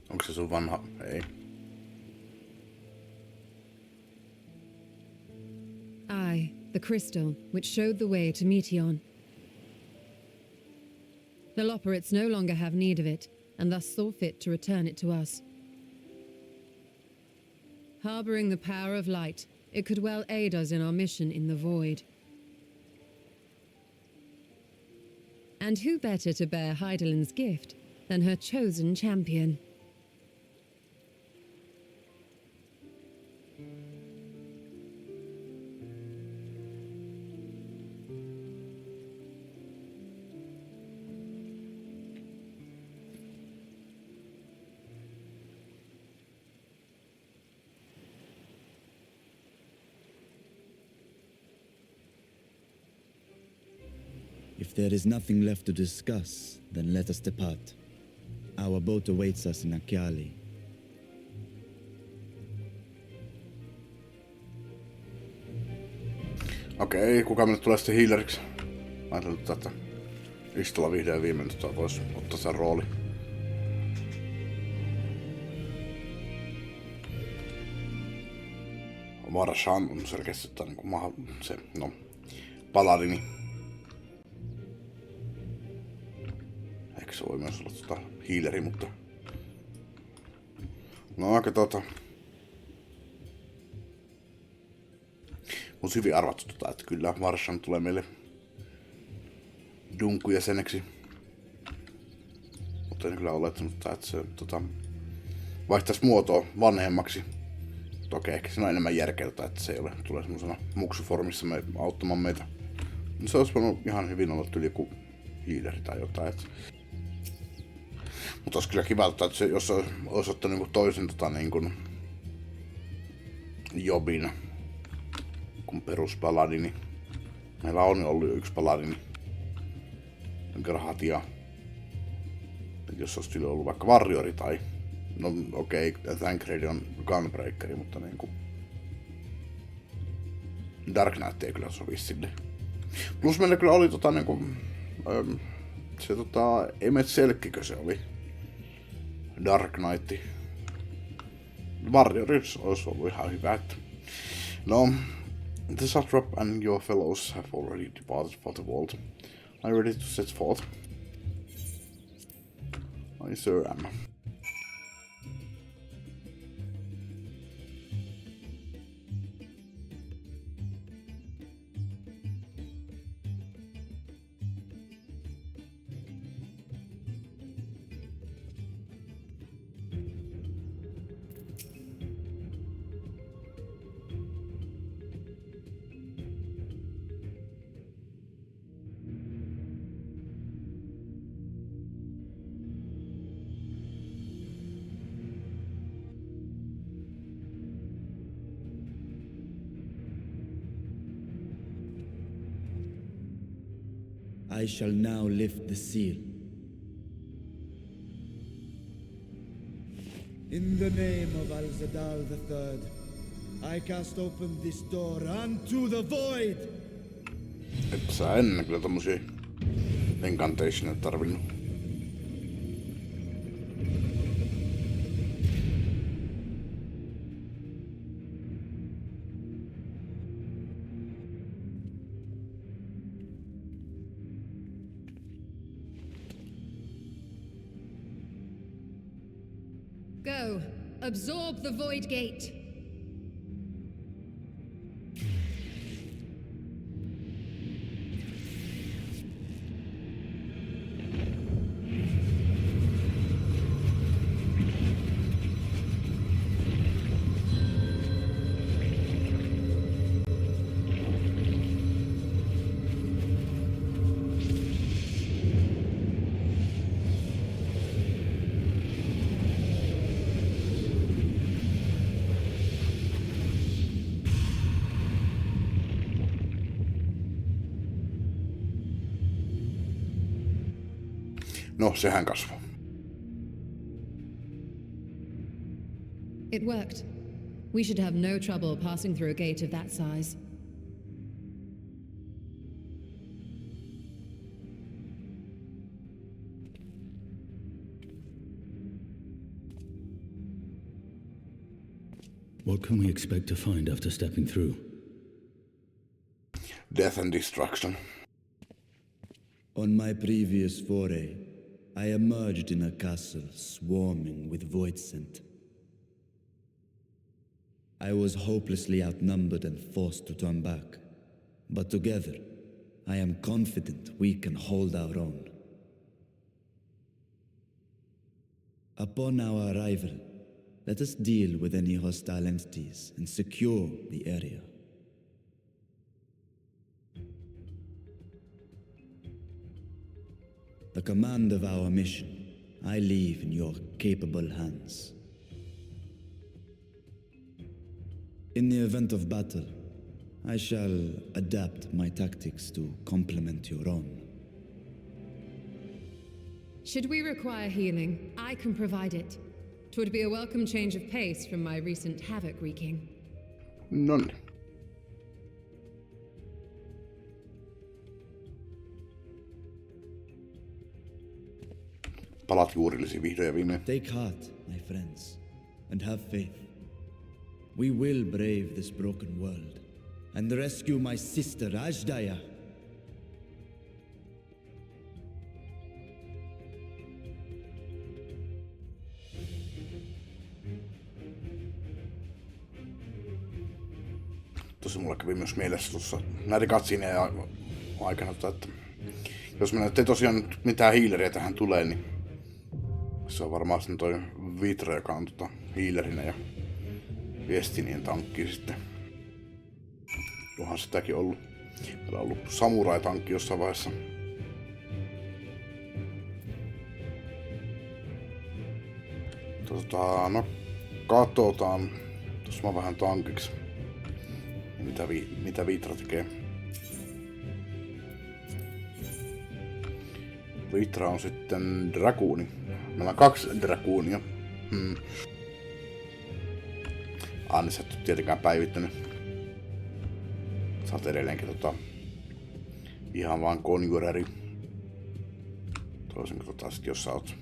Onko se sun vanha? Ei. Aye, the crystal, which showed the way to Meteon. The Loporrits no longer have need of it, and thus saw fit to return it to us. Harboring the power of light, it could well aid us in our mission in the Void. And who better to bear Heidelin's gift than her chosen champion? If there is nothing left to discuss, then let us depart. Our boat awaits us in Akyali. Okei, kuka meille tulee sitten healeriksi? Ajattelin, että Istola vihdoin viimein voisi ottaa sen rooli. Varshan on selkeästi se, paladini. Ehkä se voi myös olla healeri, mutta... No aika Mut hyvin arvattu että kyllä Varshan tulee meille Dunkku-jäseneksi. Mutta en kyllä olettanut, että se vaihtaisi muotoa vanhemmaksi. Toki ehkä siinä on enemmän järkeiltä, että se ei ole, tulee semmosena muksuformissa auttamaan meitä. Mutta se olisi voinut ihan hyvin olla yli joku healeri tai jotain. Mutta olisi kyllä kivalta, että se, jos olisi ottanut niin toisen niin jobin kuin peruspaladini. Meillä on ollut jo yksi paladini. Grahatia. Jos olisi ollut vaikka Warriori tai... No okei, Thancred on Gunbreakeri, mutta niinku... Dark Knight ei kyllä sovi sille. Plus meillä kyllä oli niinku... se Emmet Selkkikö se oli? Dark Knight. Warriors olisi ollut ihan hyvä, että... No... The Satrap and your fellows have already departed for the vault. Are you ready to set forth? I sure am. I shall now lift the seal. In the name of Al-Zadal III, I cast open this door unto the void! Et sä ennen kyllä tommosia incantationeja tarvinnut. Go. Absorb the Void Gate. No, sehän kasvoi. It worked. We should have no trouble passing through a gate of that size. What can we expect to find after stepping through? Death and destruction. On my previous foray, I emerged in a castle swarming with void scent. I was hopelessly outnumbered and forced to turn back. But together, I am confident we can hold our own. Upon our arrival, let us deal with any hostile entities and secure the area. The command of our mission, I leave in your capable hands. In the event of battle, I shall adapt my tactics to complement your own. Should we require healing, I can provide it. 'Twould be a welcome change of pace from my recent havoc wreaking. None. Palat juurillesi vihdoin ja viimein. Take heart, my friends, and have faith. We will brave this broken world and rescue my sister Ajdaya. kävi myös mielessä tuossa näiden katsiineen aikana, että jos me nyt ei tosiaan nyt mitään hiileriä tähän tulee, niin se on varmaan sitten toi Vitra, joka on hiilerinä ja Viestinien tankki sitten. Onhan sitäkin ollut. Meillä on ollut samurai-tankki jossain vaiheessa. No katsotaan. Tuossa mä vähän tankiksi. Mitä Vitra tekee. Vitra on sitten draguuni. Meillä on 2 draguunia. Annis et ole tietenkään päivittänyt. Sä oot edelleenkin ihan vaan konjureri. Toisin kuin sit jos sä oot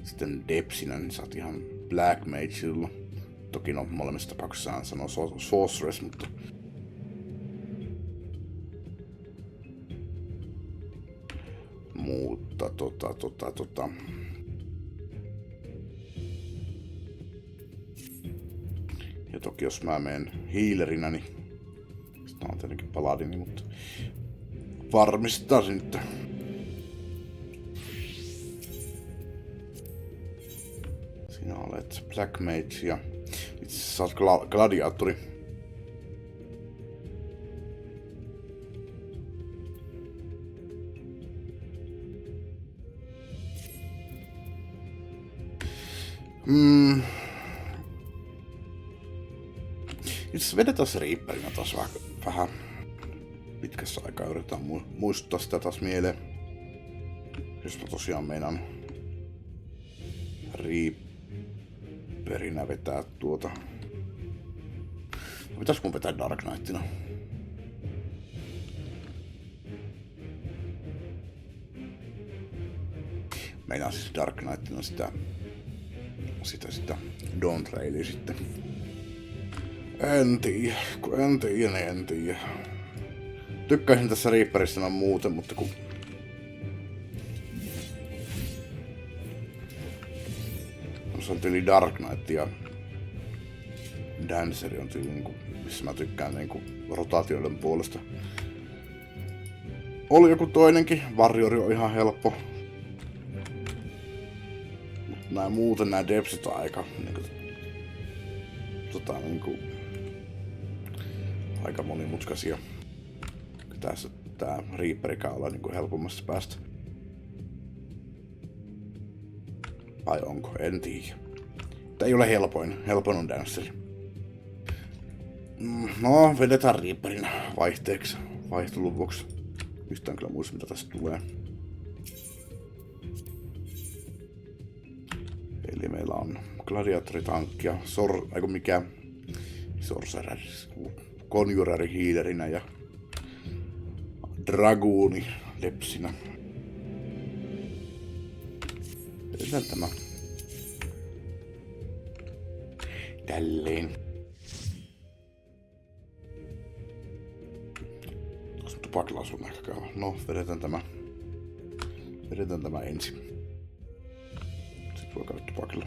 sitten Depsinä, niin sä oot ihan Black Mage silloin. Toki no molemmissa tapauksissa hän sanoo Sorceress, mutta ja toki jos mä menen healerinä, niin sitä on tietenkin paladini, mutta varmistaisin, että sinä olet Black Mage ja itse asiassa sä oot gladiaattori. Itse vedetään se riipperinä taas vähän pitkässä aikaa. Yritetään muistuttaa sitä taas mieleen. Jos mä tosiaan meinaan riipperinä vetää tuota. Pitäis mun vetää Dark Knightina? Meinaan siis Dark Knightina sitä Dawn Trailia sitten. En tiedä. Tykkäisin tässä Reaperissa muuten, mutta kun se on tyyli Dark Knight ja Danceri on tyyli missä mä tykkään rotaatioiden puolesta. Oli joku toinenkin, Warrior on ihan helppo. Mut muuten nää Depsit on aika aika monimutkaisia. Tässä tää Reaperikä olla helpommassa päästä. Vai onko? En tiedä. Tää ei ole helpoin. Helpoin on Danceri. No, vedetään Reaperin vaihteeksi. Vaihtelun vuoksi. Yhtään kyllä muista mitä tästä tulee. Eli meillä on gladiaattoritankki ja sorcerer, konjureri healerinä ja draguuni lepsinä. Vedetään tämä tälleen. Koska tupakilla on ehkä käydä. No, vedetään tämä ensin. Sitten voi käydä tupakilla.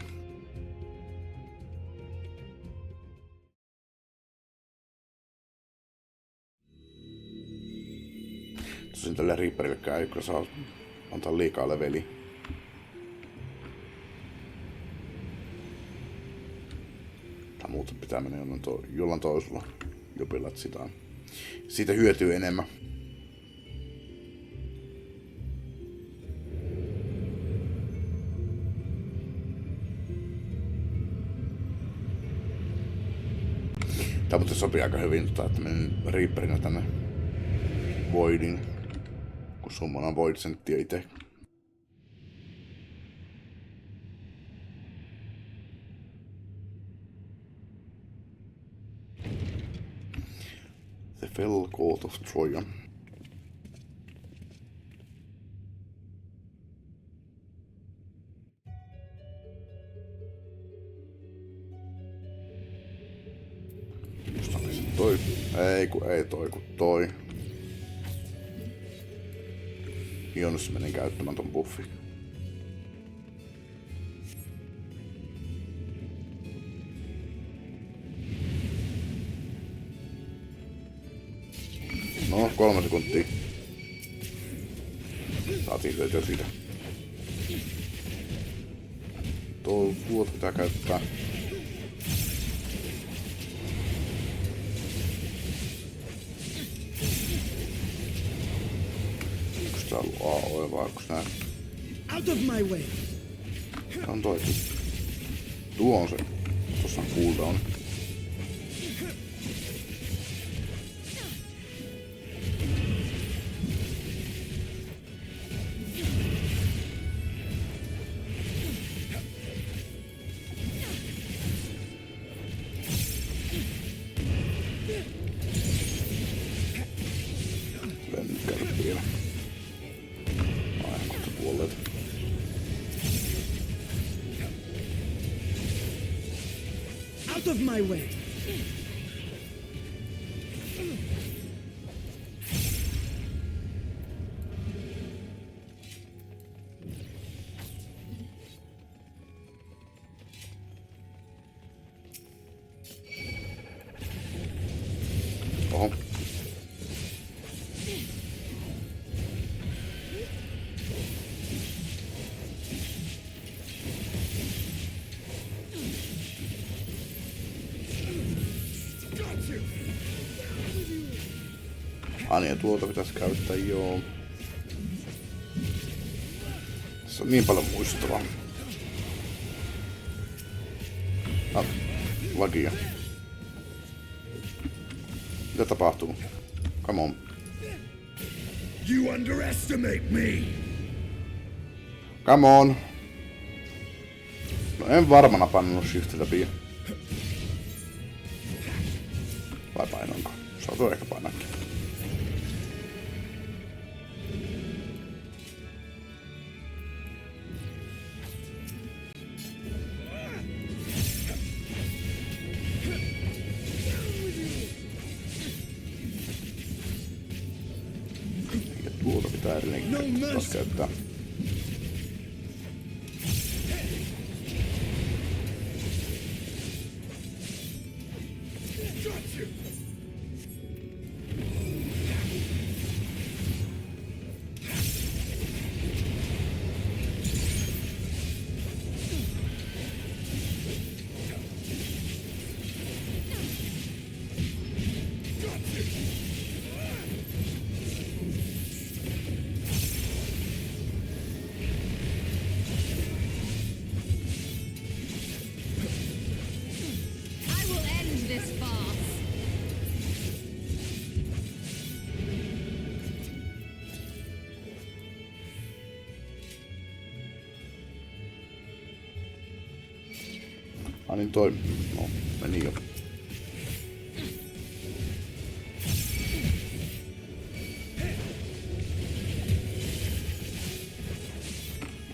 Tosin tälle Reaperillekään ei kyllä saa antaa liikaa leveliä. Tai muuten pitää mennä jollain toisella jopilla, että siitä hyötyy enemmän. Tää muuten sopii aika hyvin, että menen Reaperinä tänne Voidin, kun summana Void-senttiä ite. The Fell Court of Troja. Toi. Ei toi. Jonas menin käyttämään ton buffin. No, 3 sekuntia. Saatiin löytyä siitä. Tuota pitää käyttää. Onks tää ollut AOE vai onks nää? Out of my way! On toikin. Tuo on se. Tossa on cooldown. Lenkkäänyt vielä. Aivan kohta kuolleet. Out of my way! Oho. Niin, tuota pitäisi käyttää, joo. Tässä on niin paljon muistavaa. Lagia. Mitä tapahtuu? Come on. You underestimate me! Come on. No en varmana pannut shift läpi. Vai painoinko? Saatu ehkä painaakin. Ja tuota pitää edelleenkin taas käyttää. I will end this farce. Niin toi. No, meni jo.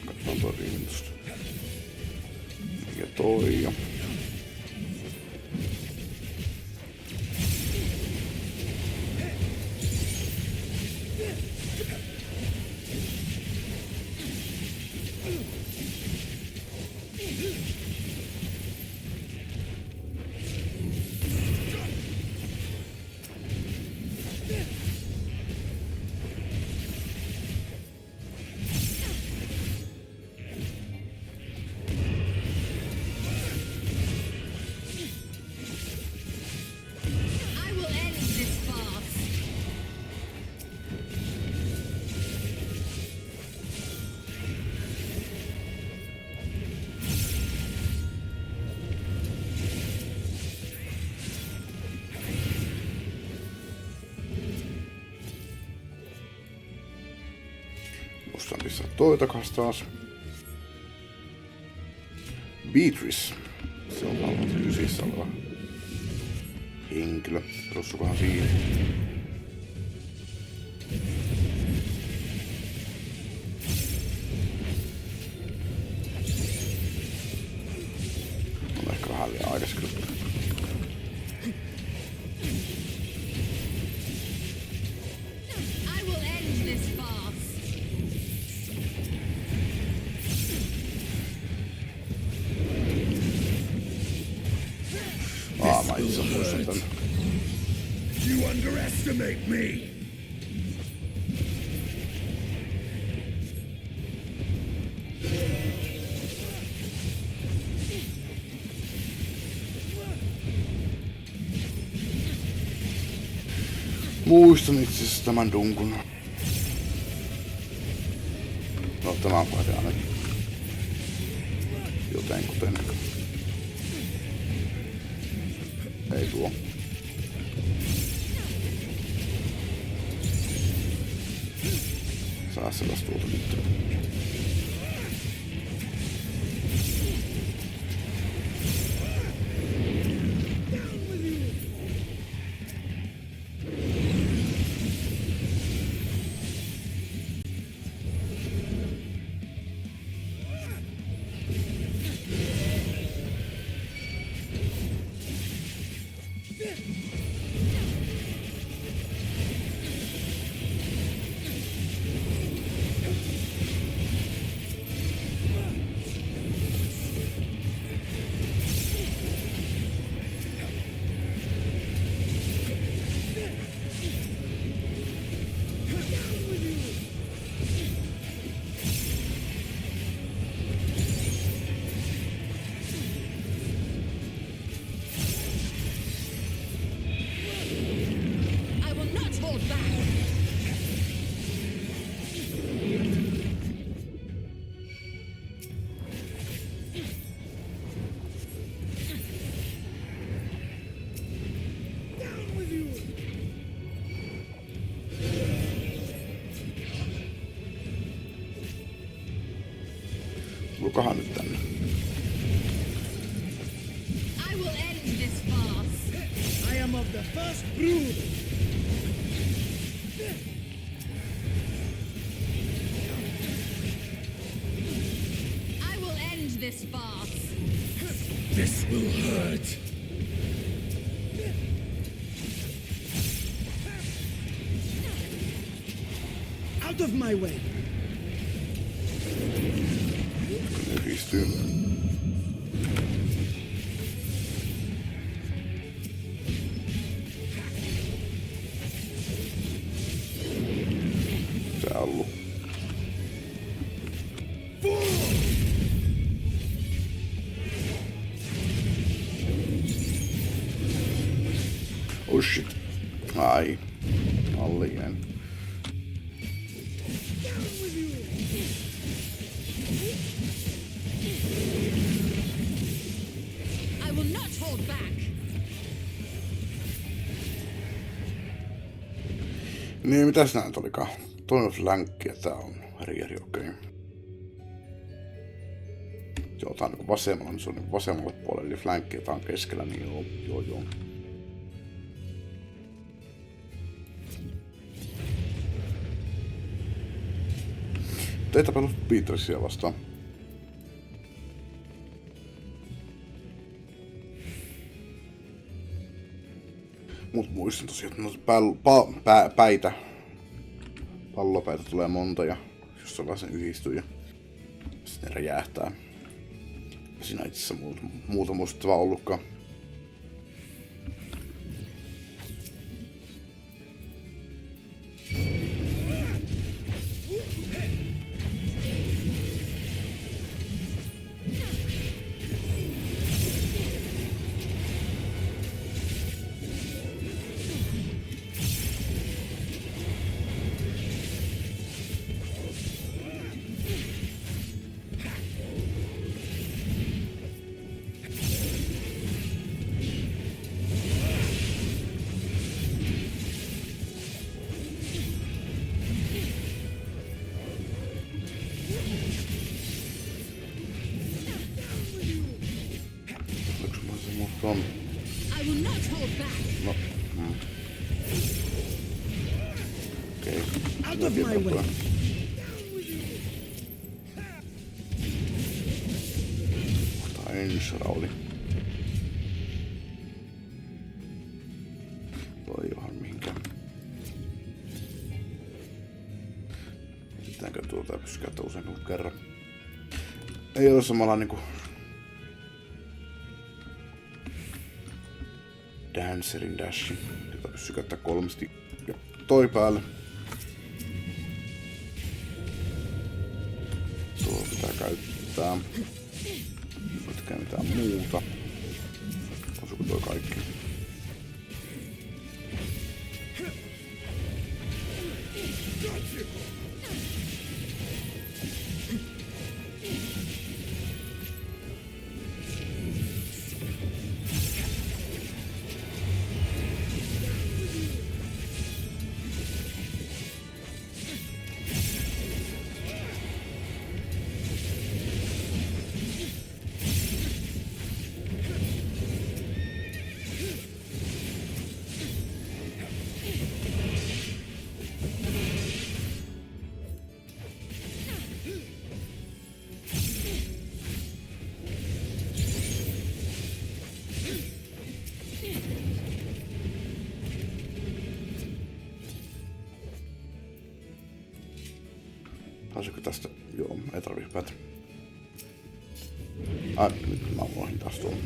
Katsotaan toi riivintosta. Ja toi jo. I will end this farce. Musta on pistää toi takas taas. Beatrice. Se on valvonta ysissä oleva henkilö. Rossukohan siinä. On ehkä vähän liian aikas kyllä. I will end this farce. Mä itse muistan tän. You underestimate me! Muistan itse asiassa tämän dunkun. No tämä on vaikea nyt. Jotenkuten. Ei tuo. Saa sellaista tuolta nyt. Lukahan nyt tänne. I will end this farce. I am of the first brood. I will end this farce. This will hurt. Out of my way. Yhdistyy. Tää on ollut. Oh shit. Ai. Allinen. I will not hold back. Niin, mitäs näin olikaan? Toinen flänkki, ja tää on rieri, okei. Joo, tää on niinku vasemmalla, niin se on niinku vasemmalle puolelle, eli flänkki, ja tää on keskellä, niin joo. Ei tapahdu Beatriceä vastaan. Mut muistan tosiaan, että noita päitä, pallopäitä tulee monta ja jos sellaisen yhdistyy ja sitten ne räjähtää. Siinä itse asiassa muuta muistettavaa ollutkaan. I will not hold back. No. Okei. Out of my way. Otetaan ensirooli. Voi johan mihinkään. Pitääkö tuota pyskätä usein kuin kerran? Ei ole samalla niinku Dancerin dashi, jota pystyy käyttää kolmesti ja toi päälle. Tuo pitää käyttää. Ei mitään muuta. Osuuko toi kaikki? Taisiko tästä? Joo, ei tarvii päätä. Ai, nyt mä voin taas tuon.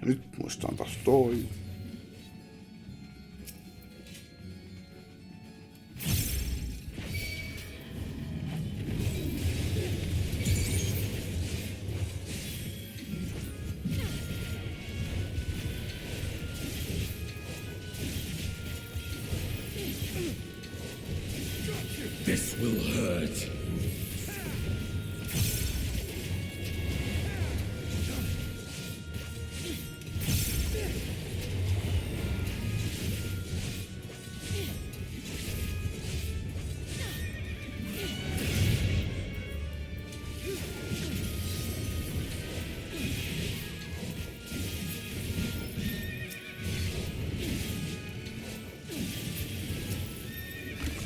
Nyt muistaan taas toi. This will hurt.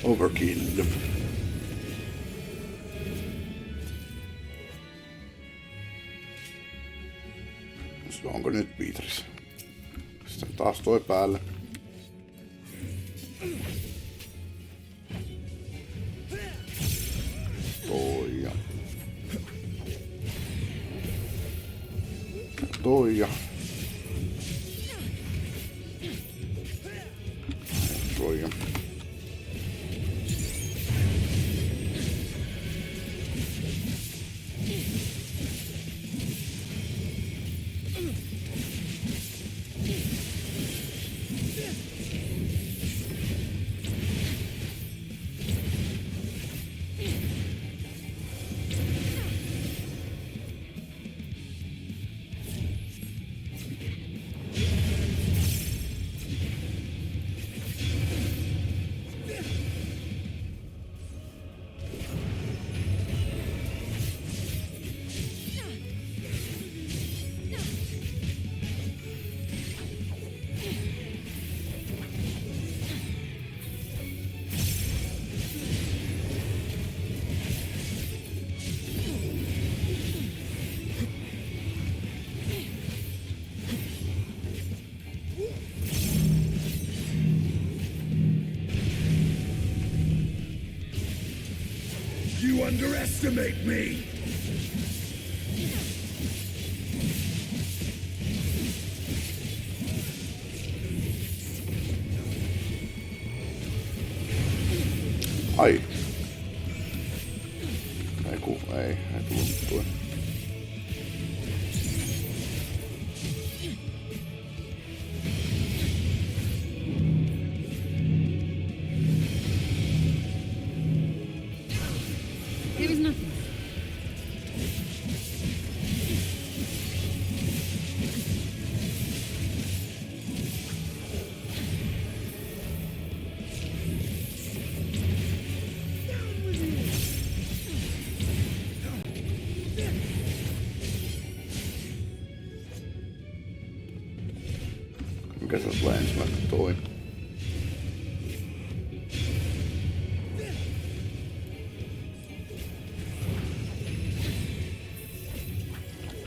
Overkill. Onko nyt Piitris? Sitten taas toi päälle. Toi ja. Toi ja. Toi ja. You underestimate me! Ai. Ei tullut tuo. There was nothing. mikä se tulee ensimmäinen? Toi.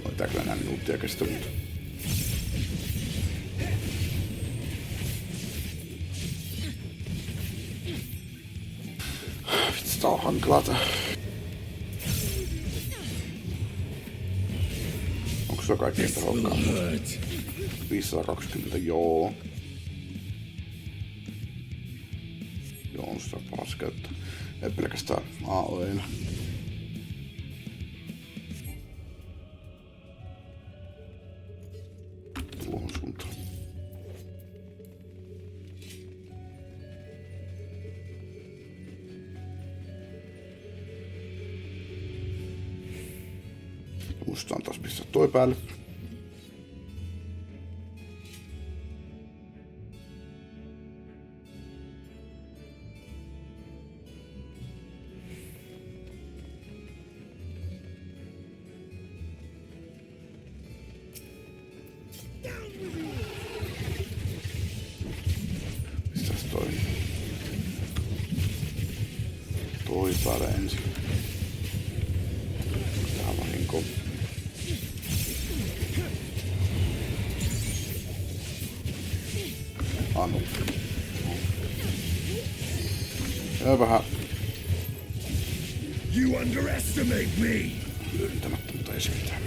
No tää kyllä enää minuuttia kestä, mutta... Vitsi, tää on hankalaa tää. Onko se kaikkein tehokkaampi? 520, joo. Joo, on sitä paras käyttää. Ei pelkästään AOEilla. Tuohon suuntaan. Muistaan taas pistää toi päälle. Mistäs toi? Toi päälle ensin. Tää vahinko. Annu. Ja vähän. You underestimate me! Hyödyntämättä, mutta ei se mitään.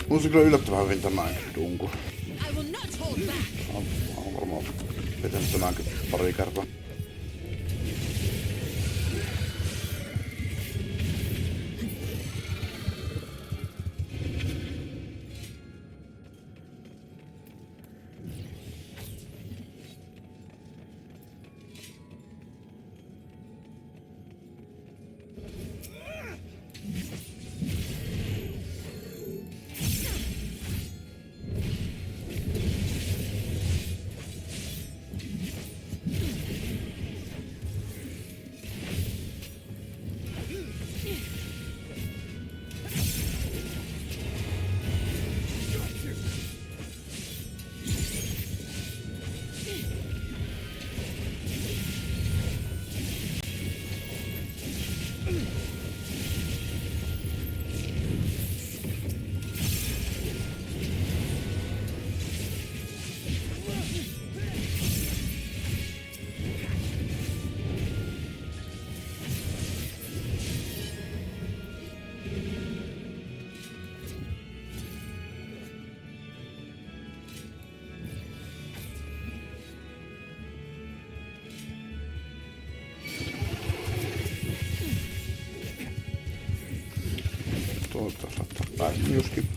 Mun se kyllä yllättävän hyvin tämä dunku. Olen varmaan vetänyt tämänkin pari kertaa. Toivottavasti laittaa päälle myöskin.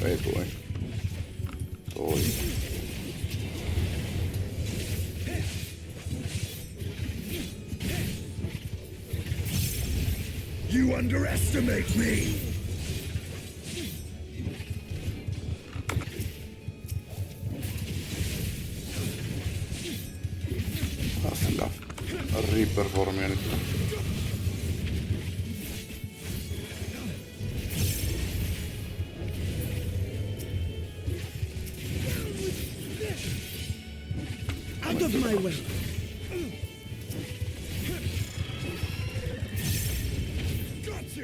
Ei tule. Toi. You underestimate me! Sillä Reaper-formia nyt. Out of my way! Gotcha!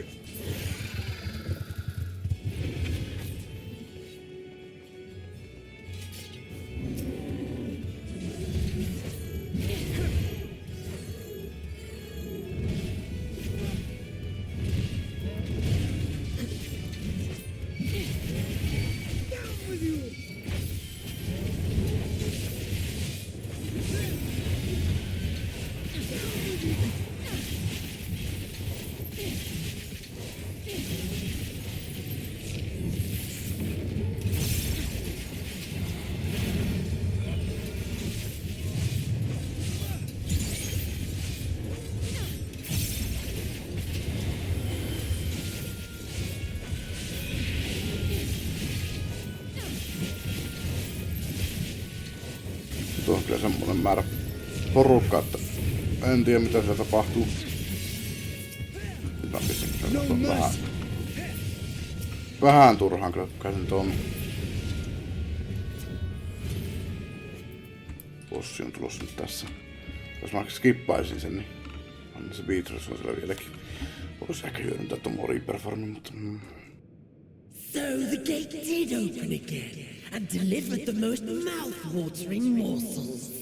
semmoinen määrä porukkaa, että en tiedä mitä siellä tapahtuu. Nyt mä pistin vähän turhaan kyllä käsin tuon. Bossi on tulossa nyt tässä. Jos mä skippaisin sen, niin on se Beatrice on siellä vieläkin. Voisi ehkä hyödyntää tuon Mori Performin, mutta... So the gate did open again and delivered the most mouth-watering morsels.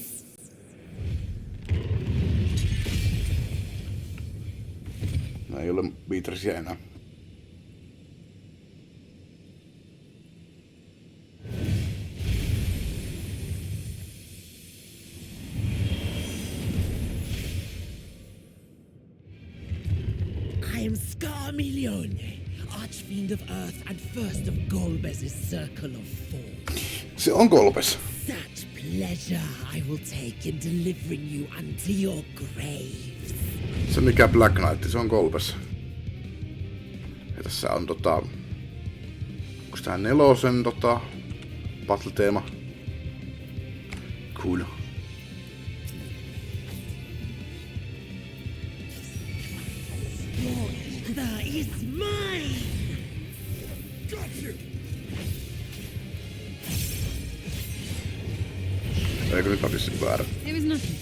No ei ole Beatricea enää. I am Scarmilione, Archfiend of Earth and first of Golbez's Circle of Four. Se on Golbez. Such pleasure I will take in delivering you unto your graves. Se mikä Black Knight, se on Golbez. Ja tässä on onks tää 4 battle-teema? Cool. That is mine! Got you! Eikö nyt mä pistin väärä? There was nothing.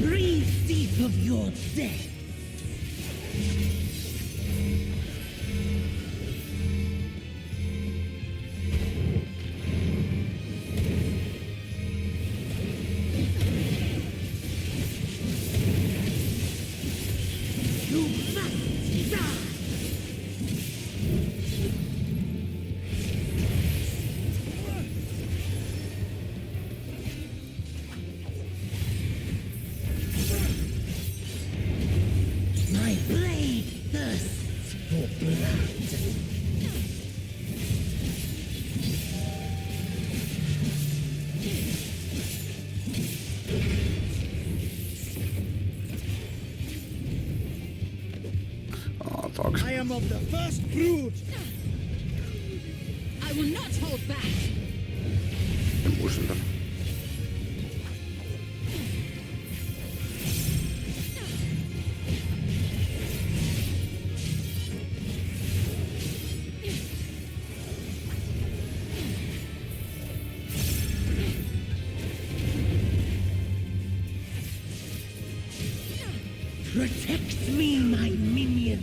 Breathe deep of your death! You must die! My blade thirsts for blood. Taakse. I am of the first brood. I will not hold back. En muista tän. Protect me, my minion.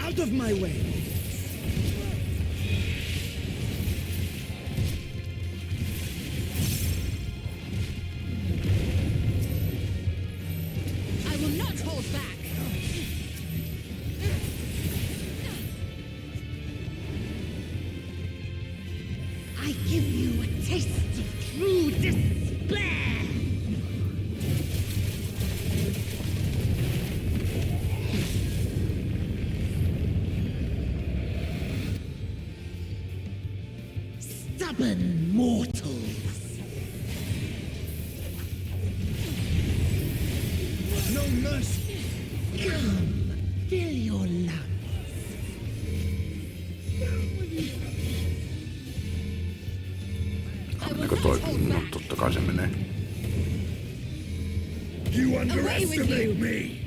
Out of my way. I will not hold back. I give you a taste of true despair. Stubborn mortals. No mercy. Come, fill your lungs. Eikö toi? No totta kai se menee. You underestimate me!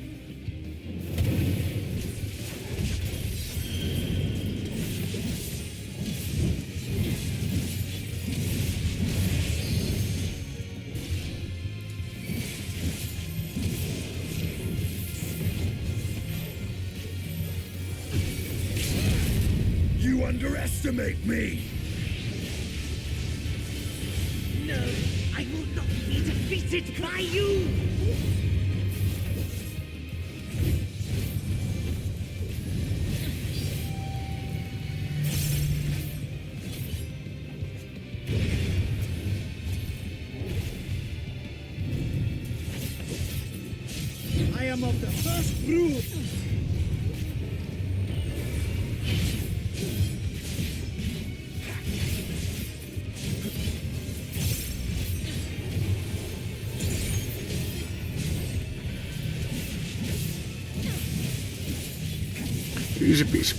You underestimate me! No, I will not be defeated by you! them of the first brood! Easy peasy.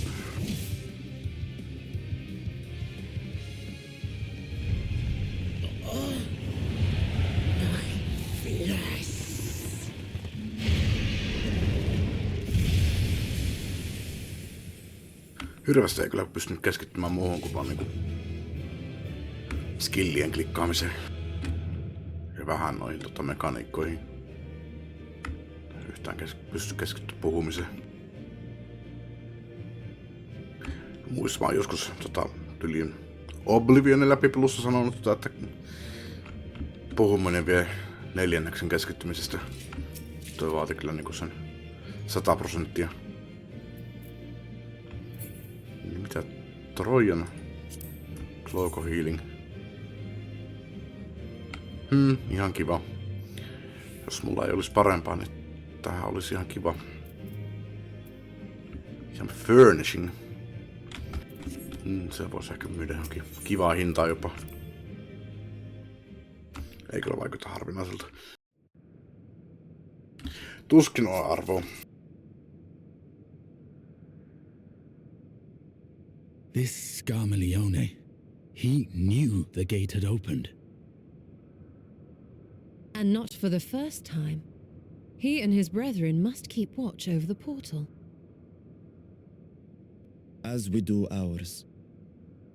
Hirveästi ei kyllä pystynyt keskittymään muuhun kuin vaan niinku skillien klikkaamiseen. Ja vähän noihin mekaniikkoihin. Yhtään pysty keskittymään puhumiseen. Muistin vaan joskus tyliin Oblivionin läpi plussa sanonut, että puhuminen vie 4 keskittymisestä. Toi vaati kyllä niinku sen 100%. Niin mitä Trojan Loco Healing. Ihan kiva. Jos mulla ei olisi parempaa, niin tähän olisi ihan kiva. Ihan furnishing. Se voisi ehkä myydä johonkin kivaa hintaa jopa. Ei kyllä vaikuta harvinaiselta. Tuskin on arvoa. This Scarmalione, he knew the gate had opened. And not for the first time. He and his brethren must keep watch over the portal. As we do ours,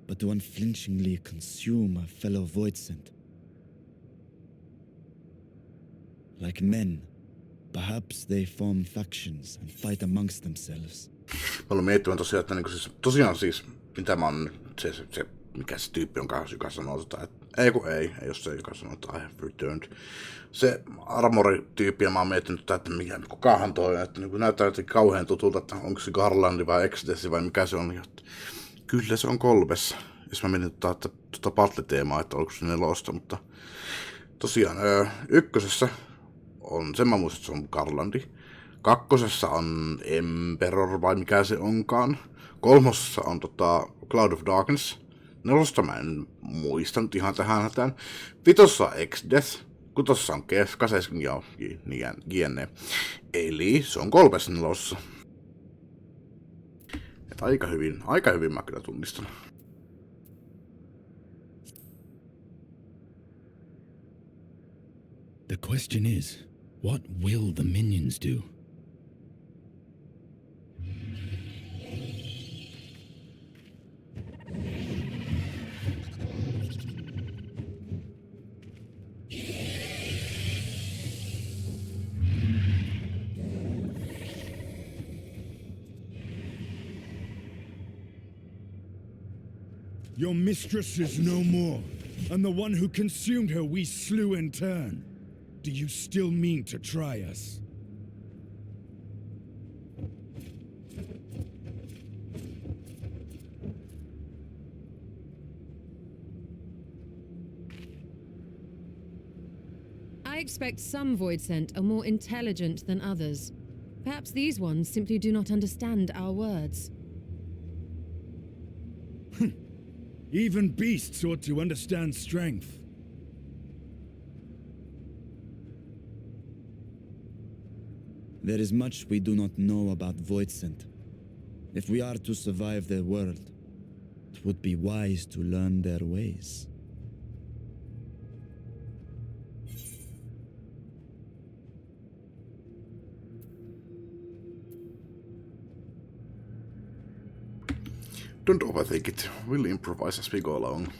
but to unflinchingly consume a fellow Voidsent. Like men, perhaps they form factions and fight amongst themselves. Mä olen miettimään tosiaan, että niinku tosiaan mitä mä oon mikä se tyyppi on joka sanoo että ei ole se, joka sanoo, että I have returned. Se armorityyppi, ja mä oon miettinyt, että kukahan toi, että niin näyttää jotenkin kauhean tutulta, että onko se Garlandi vai XIV vai mikä se on. Että kyllä se on 3. Jos mä mietin battle-teemaa, että onko se 4, mutta tosiaan 1. on, sen mä muistan, että se on Garlandi. 2. on Emperor vai mikä se onkaan. 3. on Cloud of Darkness. 4. mä en muistanut ihan tähän hätään. 5. on X-Death. 6. on Kefka, 7 ja jne. Eli se on 3. 4. Et aika hyvin mä kyllä tunnistan. The question is, what will the minions do? Your mistress is no more, and the one who consumed her we slew in turn. Do you still mean to try us? I expect some Voidsent are more intelligent than others. Perhaps these ones simply do not understand our words. Even beasts ought to understand strength. There is much we do not know about Voidsent. If we are to survive their world, it would be wise to learn their ways. Don't overthink it. We'll improvise as we go along.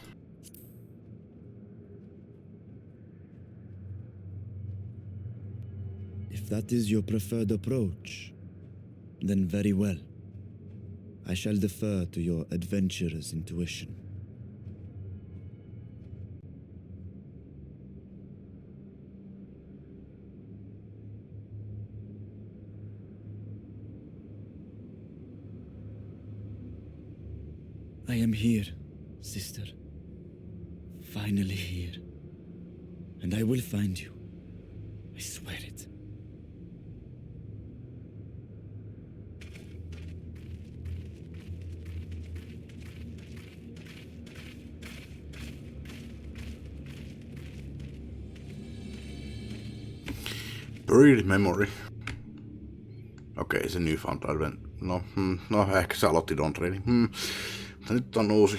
If that is your preferred approach, then very well. I shall defer to your adventurer's intuition. I am here, sister. Finally here. And I will find you. I swear it. Read memory. Okei, se newfound advent. No ehkä se aloitti Don't Trading. Mutta nyt on uusi.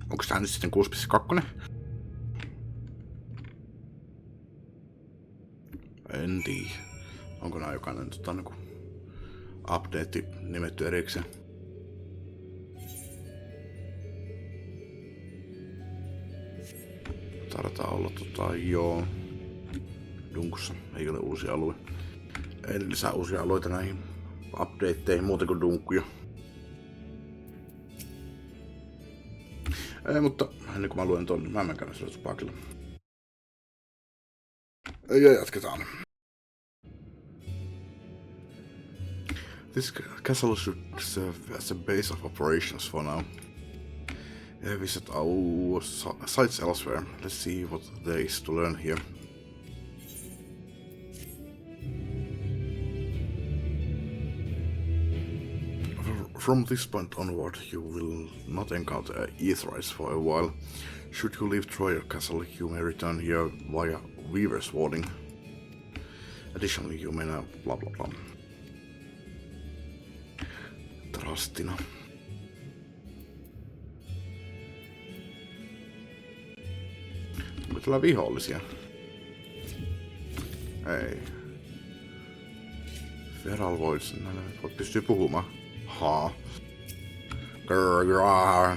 Onko tää nyt sitten 6.2? En tiedä. Onko nää jokainen niinku update nimetty erikseen? Taitaa olla joo. Dunkussa ei ole uusia alueita. Ei lisää uusia alueita näihin updateihin muuten kuin dunkkuja. Mutta ennen kuin mä luen ton, mä menen käydä sillä pakilla. Ja jatketaan. This castle should serve as a base of operations for now. Visit our sites elsewhere. Let's see what there is to learn here. From this point onward, you will not encounter Eathrise for a while. Should you leave Troyer Castle, you may return here via Weaver's Warding. Additionally, you may now blah blah blah. Trastina. Onko täällä vihollisia? Ei. Feral Voids, voit pystyy puhumaan. Haa. Grrrr.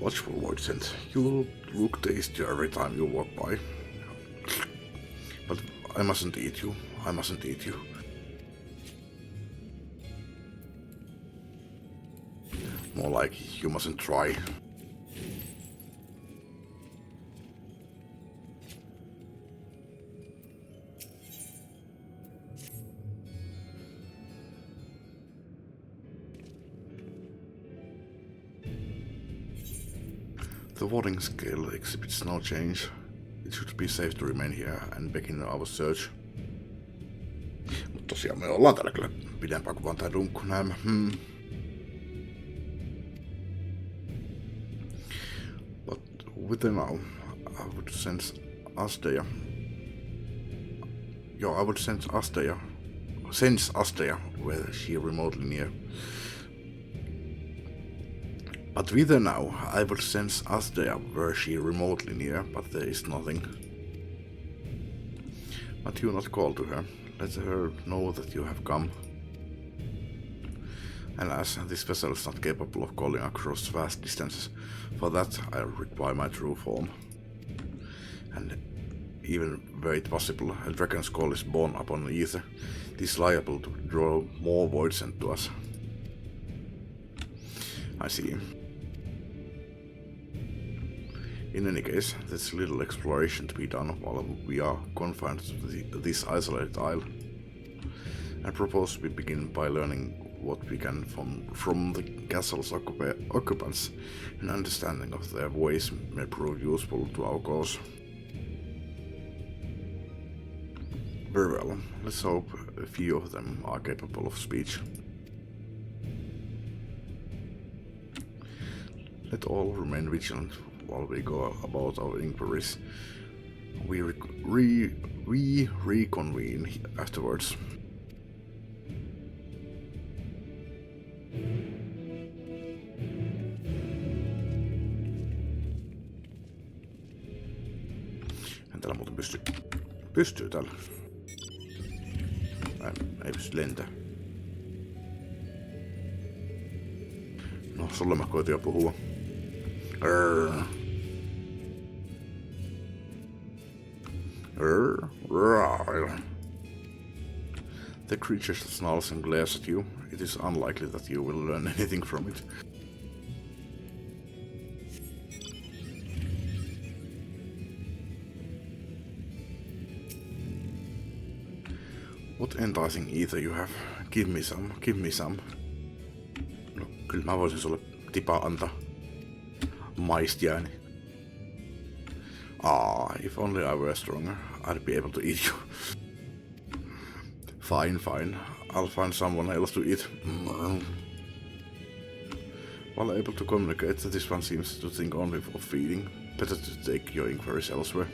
Watchful Voidsent. You will look tastier every time you walk by. But I mustn't eat you. I mustn't eat you. More like you mustn't try. The warding scale exhibits no change. It should be safe to remain here and begin our search. Mut tosiaan me ollaan täällä kyllä pidempään kuin vaan tää dunkku näemme. But with the now, I would sense Astea. I would sense Astea were she remotely near. But with her now, I would sense Astea were she remotely near, but there is nothing. But you not call to her. Let her know that you have come. Alas, this vessel is not capable of calling across vast distances. For that, I require my true form. And even were it possible, a dragon's call is born upon ether. It is liable to draw more voids into us. I see. In any case, there's little exploration to be done while we are confined to this isolated isle. I propose we begin by learning what we can from the castle's occupants. An understanding of their ways may prove useful to our cause. Very well, let's hope a few of them are capable of speech. Let all remain vigilant while we go about our inquiries. We reconvene afterwards. En täällä muuten pystyy täällä. Ei pysty lentää. No, sulle mä koitin jo puhua. The creature snarls and glares at you. It is unlikely that you will learn anything from it. What enticing ether you have. Give me some, give me some. No, kyllä mä voisin sulle tipaa antaa. Maistiaini. If only I were stronger, I'd be able to eat you. Fine. I'll find someone else to eat. While able to communicate, this one seems to think only of feeding. Better to take your inquiries elsewhere.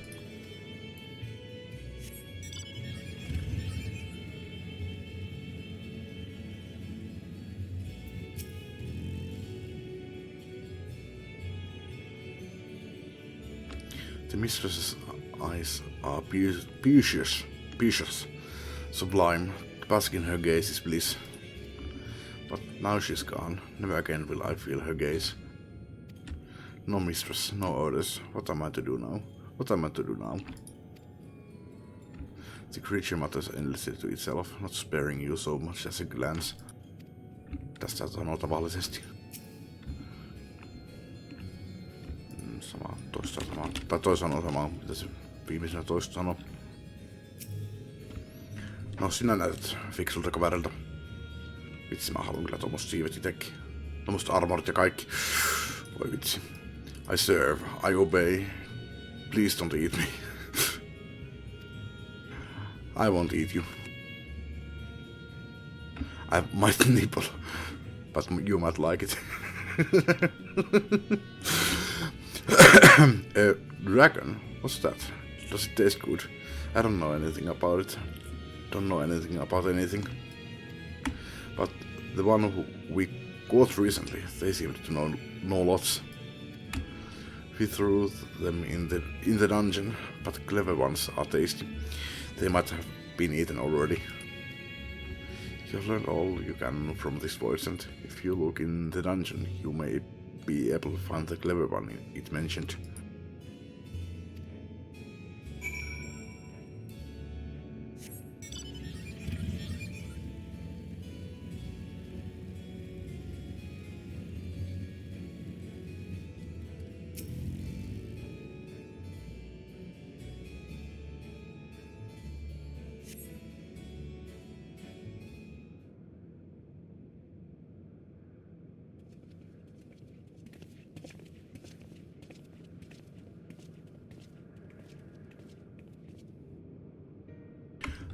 The mistress's eyes are beauteous, sublime. To bask in her gaze is bliss. But now she's gone. Never again will I feel her gaze. No mistress, no orders. What am I to do now? What am I to do now? The creature mutters endlessly to itself, not sparing you so much as a glance. Tästä sanoo tavallisesti. Sama, toista samaa. Tai toi sanoo samaa, mitä se viimeisenä toista sanoo. No, sinä näytät fiksulta kaverilta. Vitsi, mä haluan kyllä tommoset siivet itekin. Tommoset armorit ja kaikki. Voi vitsi. I serve, I obey. Please don't eat me. I won't eat you. I might nibble, but you might like it. A dragon? What's that? Does it taste good? I don't know anything about it. Don't know anything about anything. But the one who we caught recently, they seemed to know lots. We threw them in the dungeon, but clever ones are tasty. They might have been eaten already. You've learned all you can from this voice, and if you look in the dungeon, you may be able to find the clever one it mentioned.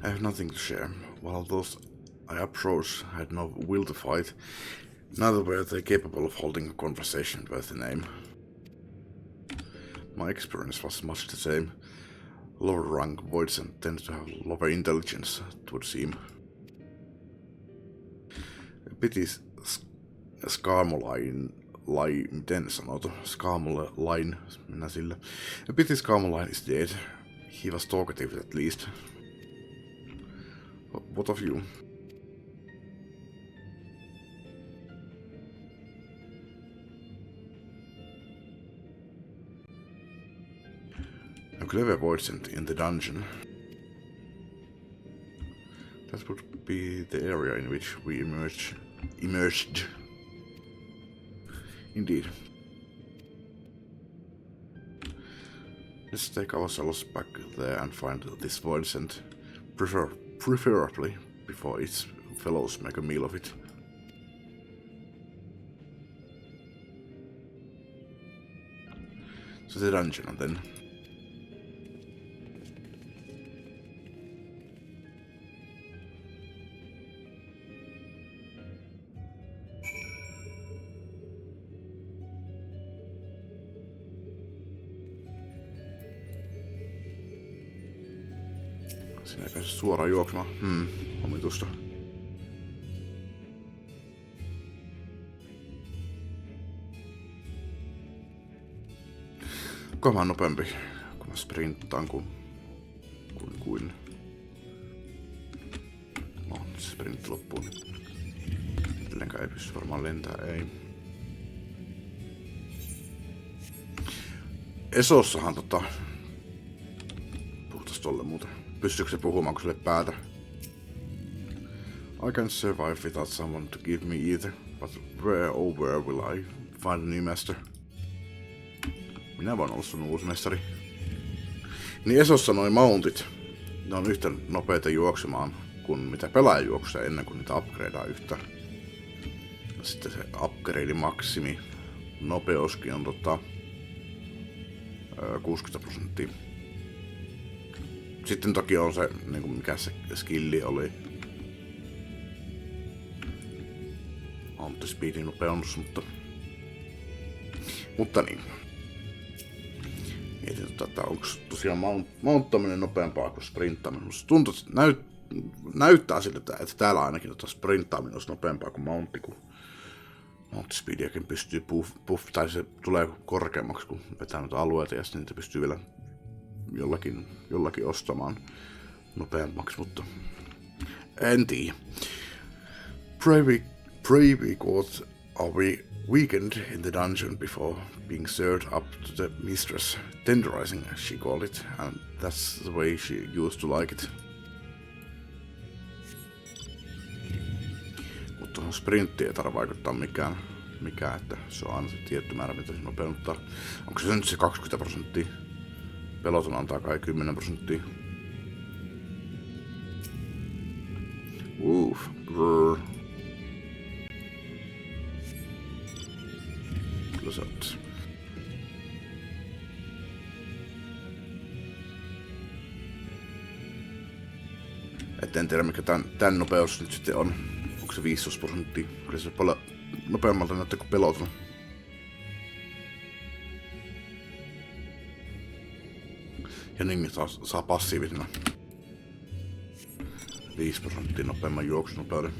I have nothing to share. While those I approached had no will to fight, neither were they capable of holding a conversation worth the name. My experience was much the same. Lower rank voids tend to have lower intelligence, it would seem. A pity miten sanotu? Skamolain, minä sillä. A pity Skamolain is dead. He was talkative at least. What of you? A clever voidsent in the dungeon. That would be the area in which we emerged. Indeed. Let's take ourselves back there and find this voidsent. Preferably before its fellows make a meal of it. So the dungeon then. Siinä ei pääse suoraan juoksemaan. Omitusta. Kohan nopeampi, kun mä sprinttaan kuin no, se sprintti loppuu, niin edelleenkään ei pysty varmaan lentää, ei. Esossahan puhutas tolle muuten. Pystyykö se puhumaan, kun sulle päätä? I can't survive without someone to give me either, but where will I find a new master? Minä vaan ollut sun uusi mestari. Niin Esossa noi mountit, ne on yhtä nopeita juoksemaan kuin mitä pelaaja juoksee ennen kuin niitä upgradeaa yhtä. Ja sitten se upgrade maksimi nopeuskin on 60%. Sitten toki on se, niin kuin mikä se skilli oli. speedin nopeus, mutta niin. Mietin, että onko tosiaan mounttaminen nopeampaa kuin sprinttaaminen. Musta tuntuu, että näyttää siltä, että täällä ainakin sprinttaaminen olisi nopeampaa kuin mountti, kun mount speediäkin pystyy tai se tulee korkeammaksi, kun vetää noita alueita ja sitten niitä pystyy vielä jollakin ostamaan nopeammaksi, mutta en tiedä. Pray we got our weekend in the dungeon before being served up to the mistress. Tenderizing, she called it, and that's the way she used to like it. Mutta tuohon sprinttiin ei tarvitse vaikuttaa mikään, että se on aina se tietty määrä, mitä se nopeuttaa. Onko se nyt se 20%? Peloton antaa kai 10%. Brr. Kyllä se on. Et en tiedä mikä tän nopeus nyt sitten on. Onko se 15%? Kyllä se paljon nopeammalta näyttää kuin peloton. Ja niin saa passiivisena 5% nopeamman juoksunopeuden.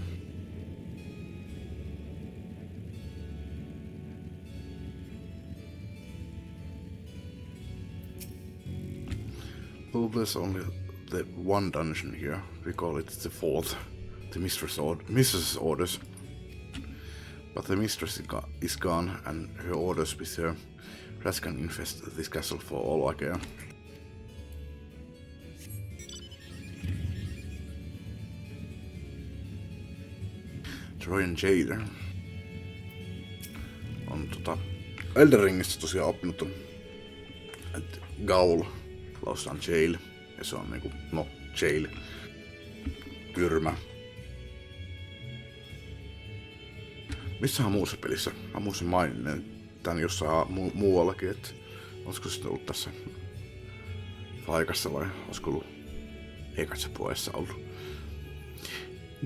Well, there's only the one dungeon here. We call it the fourth. The mistress's orders. But the mistress is gone, and her orders with her rats can infest this castle for all I care. Trojan Jailer on Elden Ringistä tosiaan oppinut, että Gaul lausutaan jail, ja se on niinku, jail, tyrmä. Missähän muussa pelissä? Mä muistin maininneen tän jossain muuallakin, että olisiko se ollut tässä paikassa vai olisiko ollut ekassa puheessa ollut.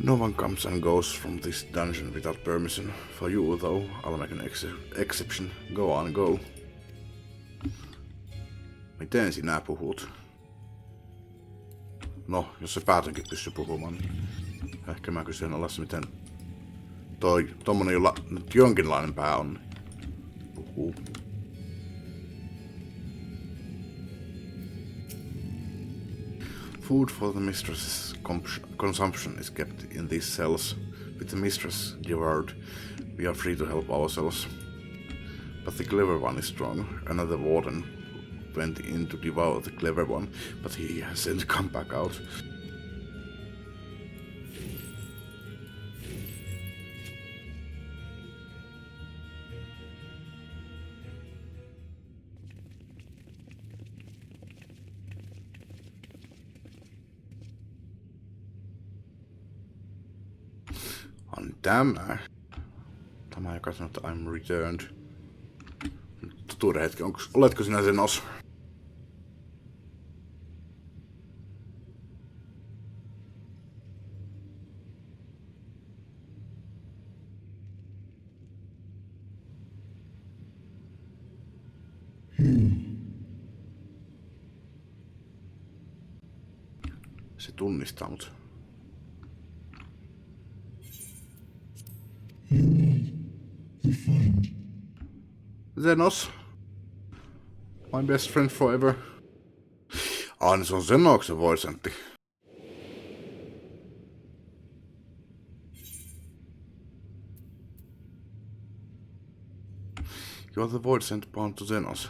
No one comes and goes from this dungeon without permission. For you, though, I'll make an exception. Go on, go. Miten sinä puhut? No, jos se päätänkin pystyy puhumaan, niin ehkä mä kyseenalaisen, miten tommonen, jolla nyt jonkinlainen pää on, puhuu. Food for the mistress's consumption is kept in these cells. With the mistress devoured, we are free to help ourselves. But the clever one is strong. Another warden went in to devour the clever one, but he hasn't come back out. On tämä, joka sanoo, että I'm returned. Totuuden hetki, oletko sinä sen os? Se tunnistaa mut. Zenos. My best friend forever. Niin se on Zenoksen voisentti. You are the void sent bound to Zenos.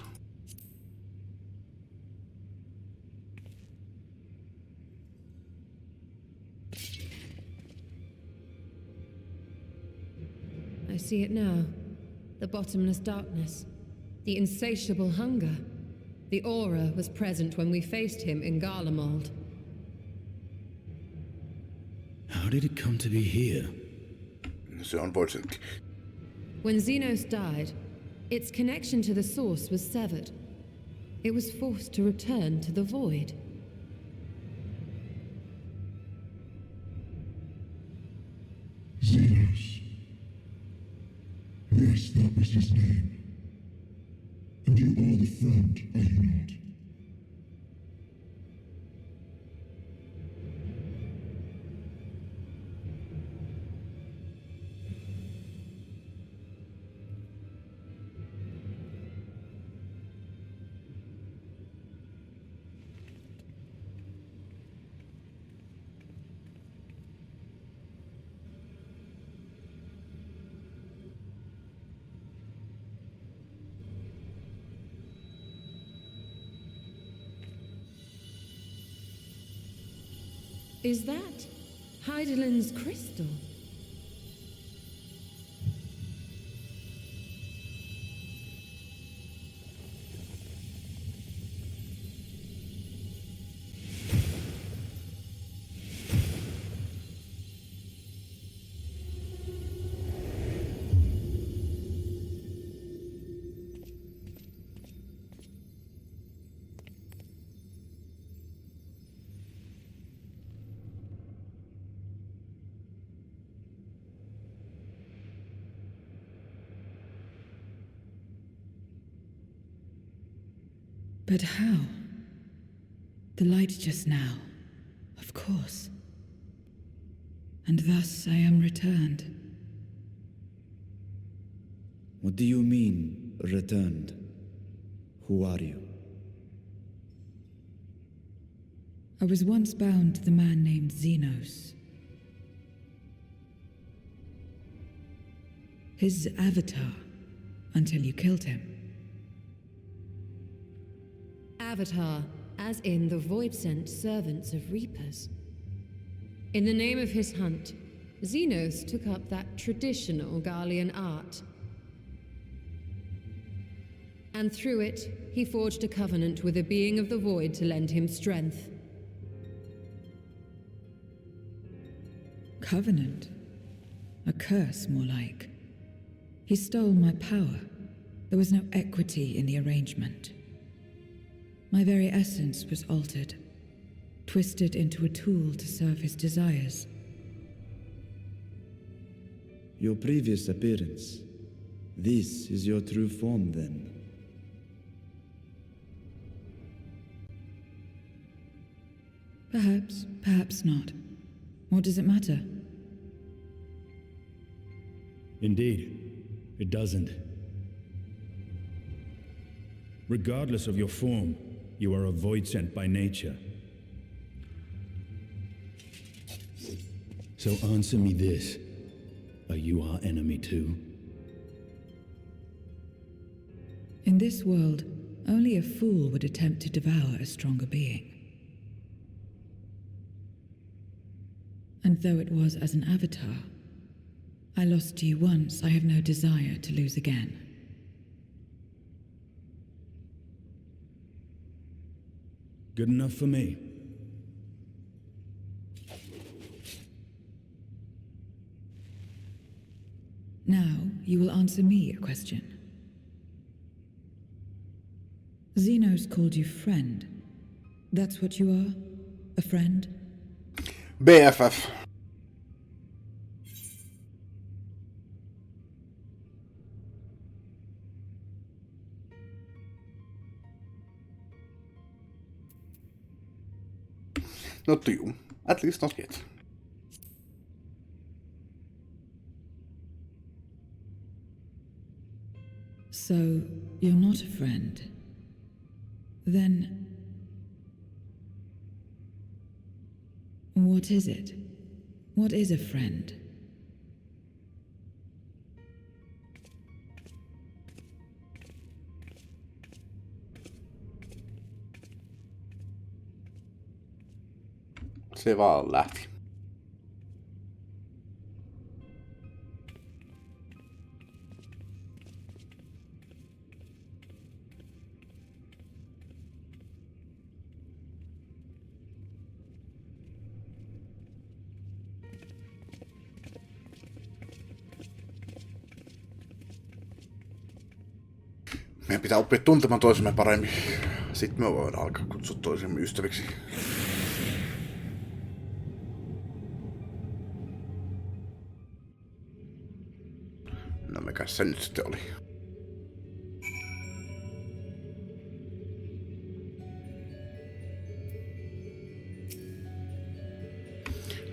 I see it now. The bottomless darkness. The insatiable hunger. The aura was present when we faced him in Garlemald. How did it come to be here? Se on voisentti. When Xenos died, its connection to the source was severed. It was forced to return to the void. Xenos. is his name. And you are the friend, are you not? Is that Heidelin's crystal? But how? The light just now, of course. And thus I am returned. What do you mean, returned? Who are you? I was once bound to the man named Xenos. His avatar, until you killed him. Avatar, as in the void-sent servants of Reapers. In the name of his hunt, Xenos took up that traditional Garlean art. And through it, he forged a covenant with a being of the void to lend him strength. Covenant? A curse, more like. He stole my power. There was no equity in the arrangement. My very essence was altered, twisted into a tool to serve his desires. Your previous appearance. This is your true form, then. Perhaps, perhaps not. What does it matter? Indeed, it doesn't. Regardless of your form, you are a void sent by nature. So answer me this. Are you our enemy too? In this world, only a fool would attempt to devour a stronger being. And though it was as an avatar, I lost you once, I have no desire to lose again. Good enough for me. Now, you will answer me a question. Xenos called you friend. That's what you are? A friend? BFF. Not to you. At least not yet. So, you're not a friend. Then... what is it? What is a friend? Se vaan lähti. Meidän pitää oppia tuntemaan toisemme paremmin. Sitten me voidaan alkaa kutsua toisemme ystäviksi. No mikä se nyt sitten oli?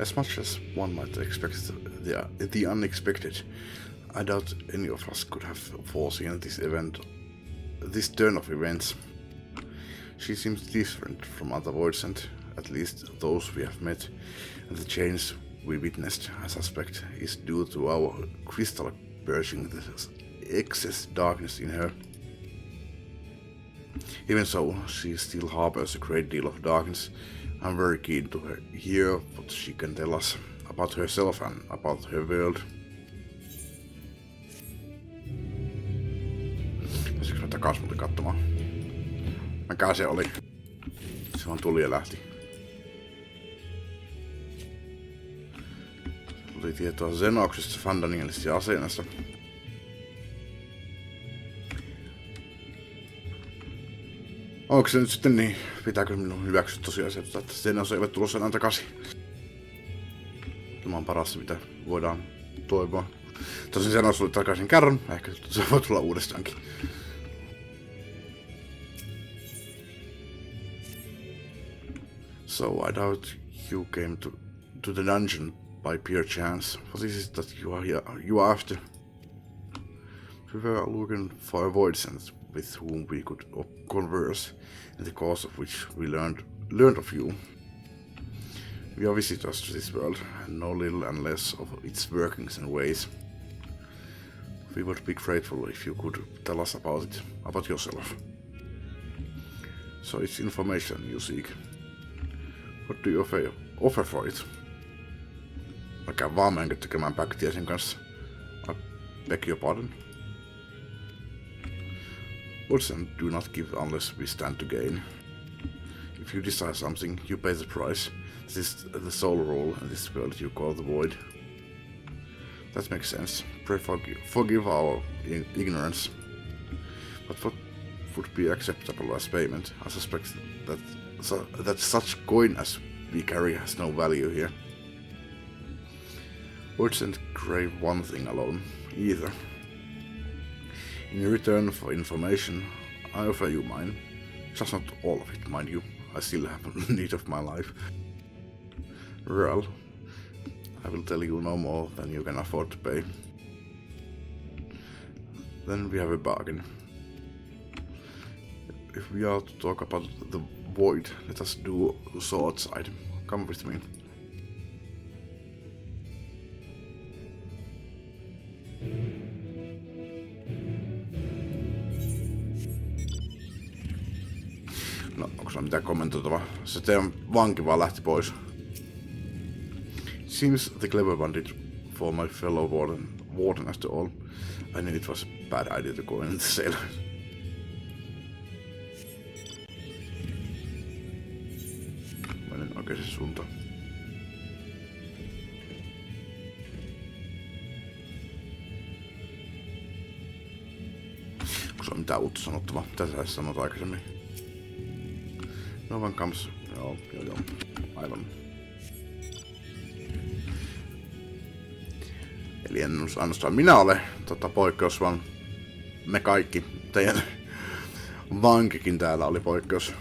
As much as one might expect the unexpected, I doubt any of us could have foreseen this turn of events. She seems different from other voids, and at least those we have met, and the change we witnessed, I suspect, is due to our crystal purging the excess darkness in her. Even so, she still harbors a great deal of darkness. I'm very keen to hear what she can tell us about herself and about her world. Pääsikö mä takas muuten katsomaan? Mikä se oli? Se vaan tuli ja lähti. Tuli tietoa Xenoksesta, Fandaningelista ja Asenasta. Onko se nyt sitten niin? Pitääkö minun hyväksyä tosiaan se, että Xenos ei ole tulossa enää takaisin? Tämä on parasta, mitä voidaan toivoa. Tosin Xenos tuli takaisin kerran, ehkä se voi tulla uudestaankin. So I doubt you came to the dungeon by pure chance. What is it that you are after? We were looking for a void sense with whom we could converse, in the course of which we learned of you. We are visitors to this world, and know little and less of its workings and ways. We would be grateful if you could tell us about yourself. So it's information you seek. What do you offer for it? Mä käyn vaan menkö tekemään paktia sen kanssa. I beg your pardon. Woods do not give unless we stand to gain. If you desire something, you pay the price. This is the sole rule in this world you call the void. That makes sense. Pray forgive our ignorance. But what would be acceptable as payment? I suspect that such coin as we carry has no value here. Woods crave one thing alone, either. In return for information, I offer you mine. Just not all of it, mind you. I still have need of my life. Well, I will tell you no more than you can afford to pay. Then we have a bargain. If we are to talk about the void, let us do so outside. Come with me. No, onko sulla mitään kommentoitavaa? Se teidän vanki vaan lähti pois. Seems the clever one did for my fellow warden after all. I knew it was a bad idea to go in the cell. Menen oikein suuntaan. Onko sulla mitään uutta sanottavaa? Mitä sä sanot aikaisemmin? No one comes. Joo. Aivan. Eli en ainoastaan minä ole poikkeus, vaan me kaikki. Teidän vankikin täällä oli poikkeus.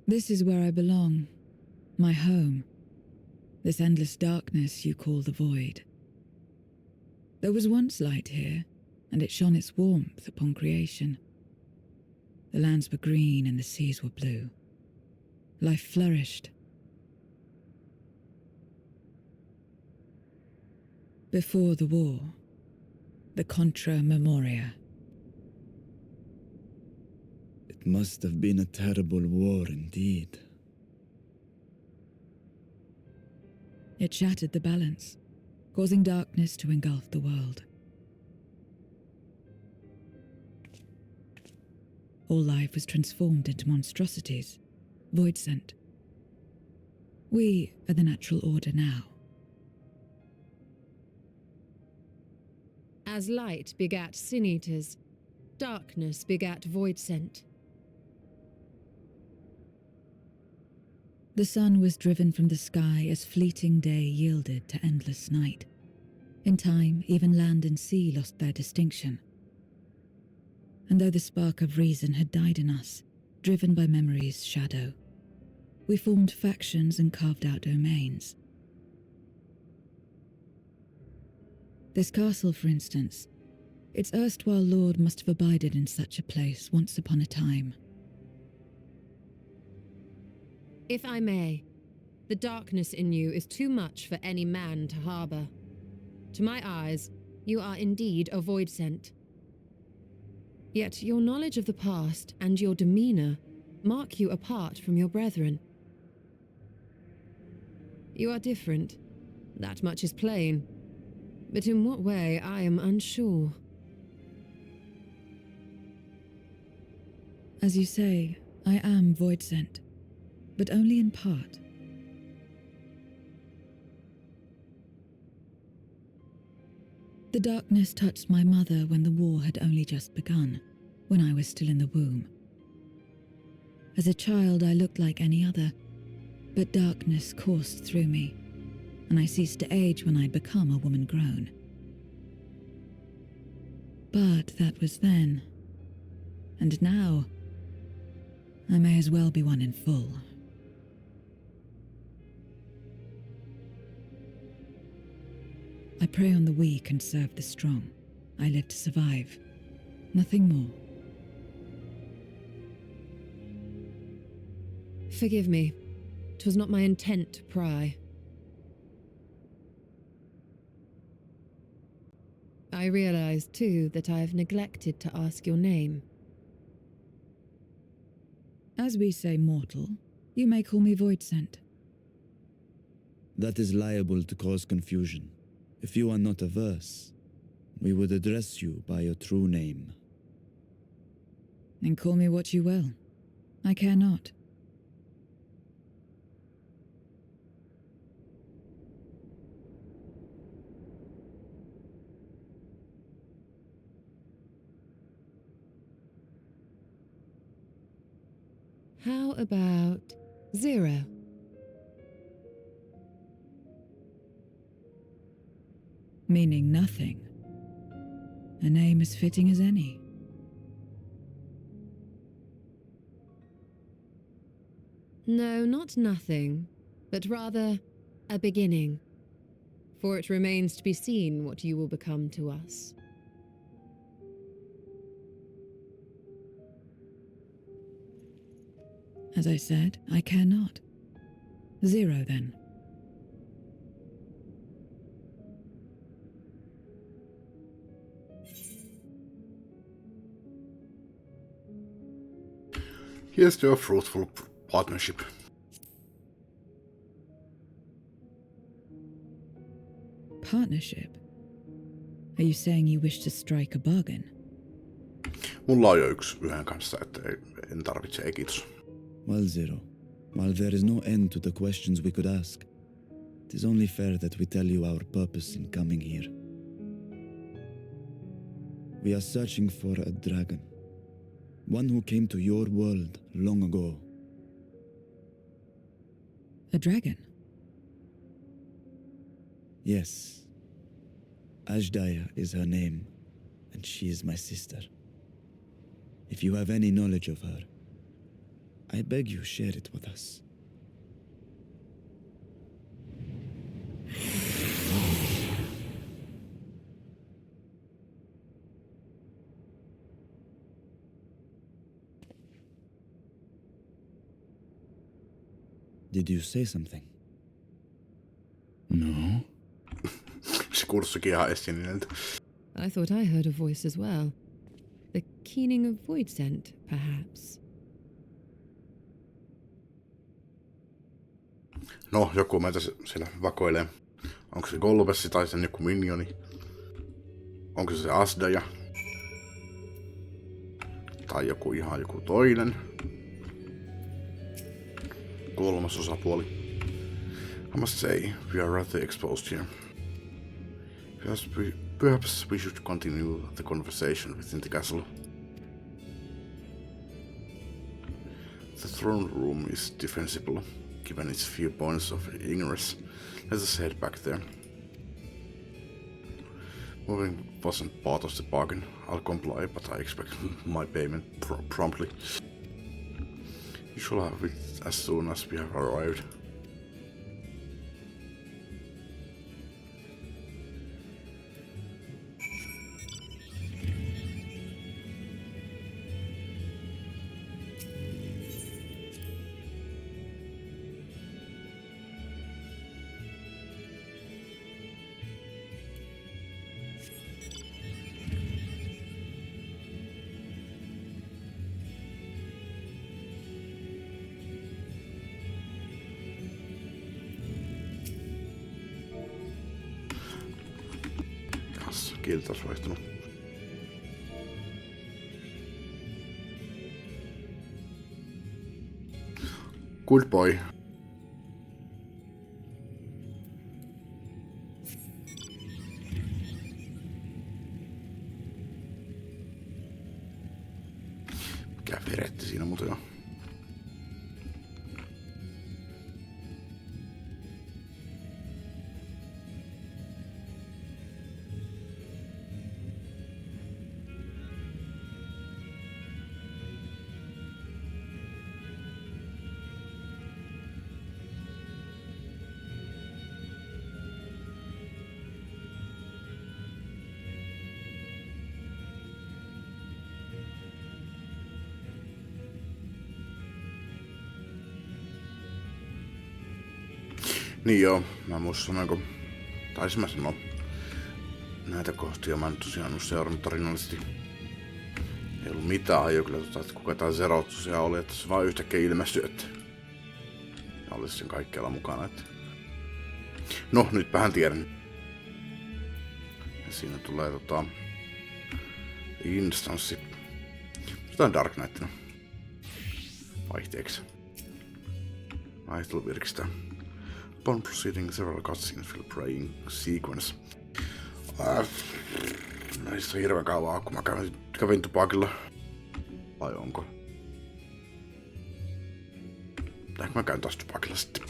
This is where I belong. My home. This endless darkness you call the void. There was once light here, and it shone its warmth upon creation. The lands were green and the seas were blue. Life flourished. Before the war, the Contra Memoria. It must have been a terrible war indeed. It shattered the balance, causing darkness to engulf the world. All life was transformed into monstrosities, void sent. We are the natural order now. As light begat sin eaters, darkness begat void sent. The sun was driven from the sky as fleeting day yielded to endless night. In time, even land and sea lost their distinction. And though the spark of reason had died in us, driven by memory's shadow, we formed factions and carved out domains. This castle, for instance, its erstwhile lord must have abided in such a place once upon a time. If I may, the darkness in you is too much for any man to harbor. To my eyes, you are indeed a void sent. Yet your knowledge of the past and your demeanor mark you apart from your brethren. You are different, that much is plain. But in what way, I am unsure. As you say, I am void sent, but only in part. The darkness touched my mother when the war had only just begun, when I was still in the womb. As a child, I looked like any other, but darkness coursed through me, and I ceased to age when I'd become a woman grown. But that was then, and now, I may as well be one in full. I prey on the weak and serve the strong. I live to survive. Nothing more. Forgive me. 'Twas not my intent to pry. I realize, too, that I have neglected to ask your name. As we say mortal, you may call me void sent. That is liable to cause confusion. If you are not averse, we would address you by your true name. Then call me what you will. I care not. How about 0? Meaning nothing. A name as fitting as any. No, not nothing, but rather a beginning. For it remains to be seen what you will become to us. As I said, I care not. 0, then. Here's to a fruitful partnership. Partnership? Are you saying you wish to strike a bargain? Mulla on jo yhden kanssa, että en tarvitse, ei kiitos. Well, 0, while there is no end to the questions we could ask, it is only fair that we tell you our purpose in coming here. We are searching for a dragon. One who came to your world long ago. A dragon? Yes. Ashdaya is her name, and she is my sister. If you have any knowledge of her, I beg you share it with us. Did you say something? No. Se kurssikin ihan esineeltä. I thought I heard a voice as well. The keening of void scent, perhaps. No, joku meitä siellä vakoilee. Onko se Golbessi tai sen joku minioni? Onko se Asdaja? Tai joku ihan joku toinen? Kolmas osapuoli. I must say, we are rather exposed here. Perhaps we should continue the conversation within the castle. The throne room is defensible, given its few points of ignorance. Let us head back there. Moving wasn't part of the bargain. I'll comply, but I expect my payment promptly. You shall have it as soon as we have arrived. Kieli taas vaihtunut. Good boy. Mikä veretti siinä muuten jo? Niin joo, mä muistan sanoinko, taisin mä sanoa näitä kohtia, mä en tosiaan ole seurannut tarinallisesti. Ei ollut mitään hajua kyllä, että kuka tää Zero tosiaan oli, että se vaan yhtäkkiä ilmestyi, että ja olisi sen kaikkialla mukana, että no, nytpähän tiedän. Ja siinä tulee instanssi. Jotain Dark Knightina. Vaihteeksi. Vaihtelu virkistää. Upon proceeding, several cutscenes will play in sequence. Näistä on hirveän kauan, kun mä kävin tupakilla. Vai onko? Ehkä mä käyn taas tupakilla sitten.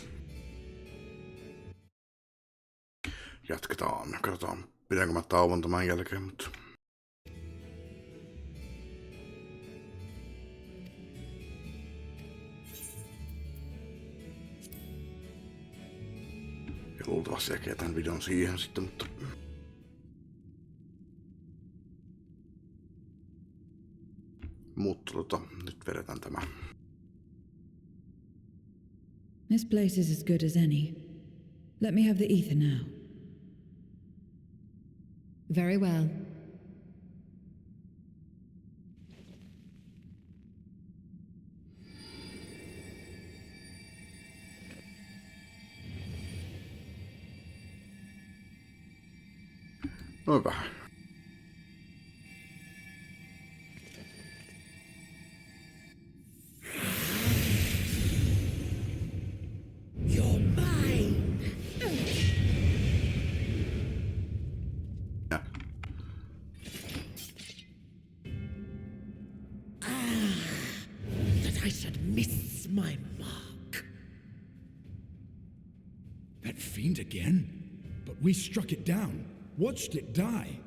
Jatketaan. Katsotaan, pidänkö mä tauon tämän jälkeen, mutta... Ja luultavasti ehkä jätän videon siihen sitten, mutta... Mutta nyt vedetään tämä. This place is as good as any. Let me have the ether now. Very well. Noin vähän. You're mine. Ja. That I should miss my mark. That fiend again? But we struck it down. Watched it die.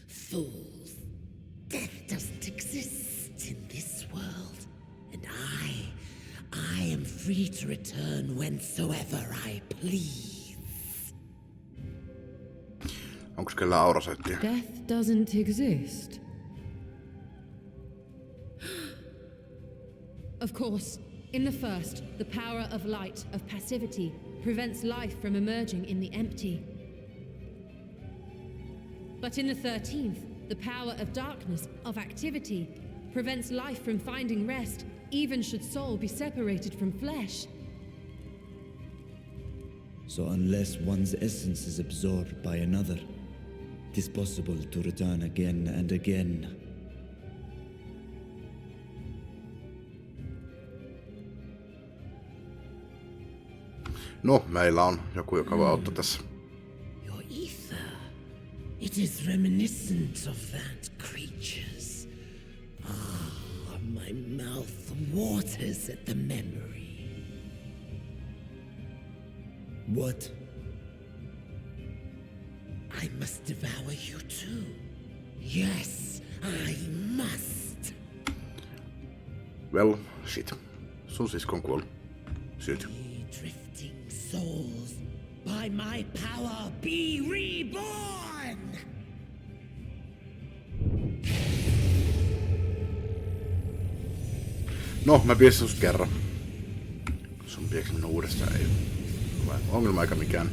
Fools. Death doesn't exist in this world. And I am free to return whensoever I please. Onks kellä aurasettiä? Death doesn't exist. Of course, in the first, the power of light, of passivity, prevents life from emerging in the empty. But in the 13th, the power of darkness, of activity, prevents life from finding rest, even should soul be separated from flesh. So unless one's essence is absorbed by another, it is possible to return again and again. No, meillä on joku, joka voi auttaa tässä. Your ether. It is reminiscent of that creature's. Ah, my mouth waters at the memory. What? I must devour you too. Yes, I must. Well, shit. Sun sisko on kuollut. Syöty. Drifting souls, by my power be reborn! No, mä piestin sut kerran. Sun piekseminen uudestaan ei ole ongelma eikä mikään.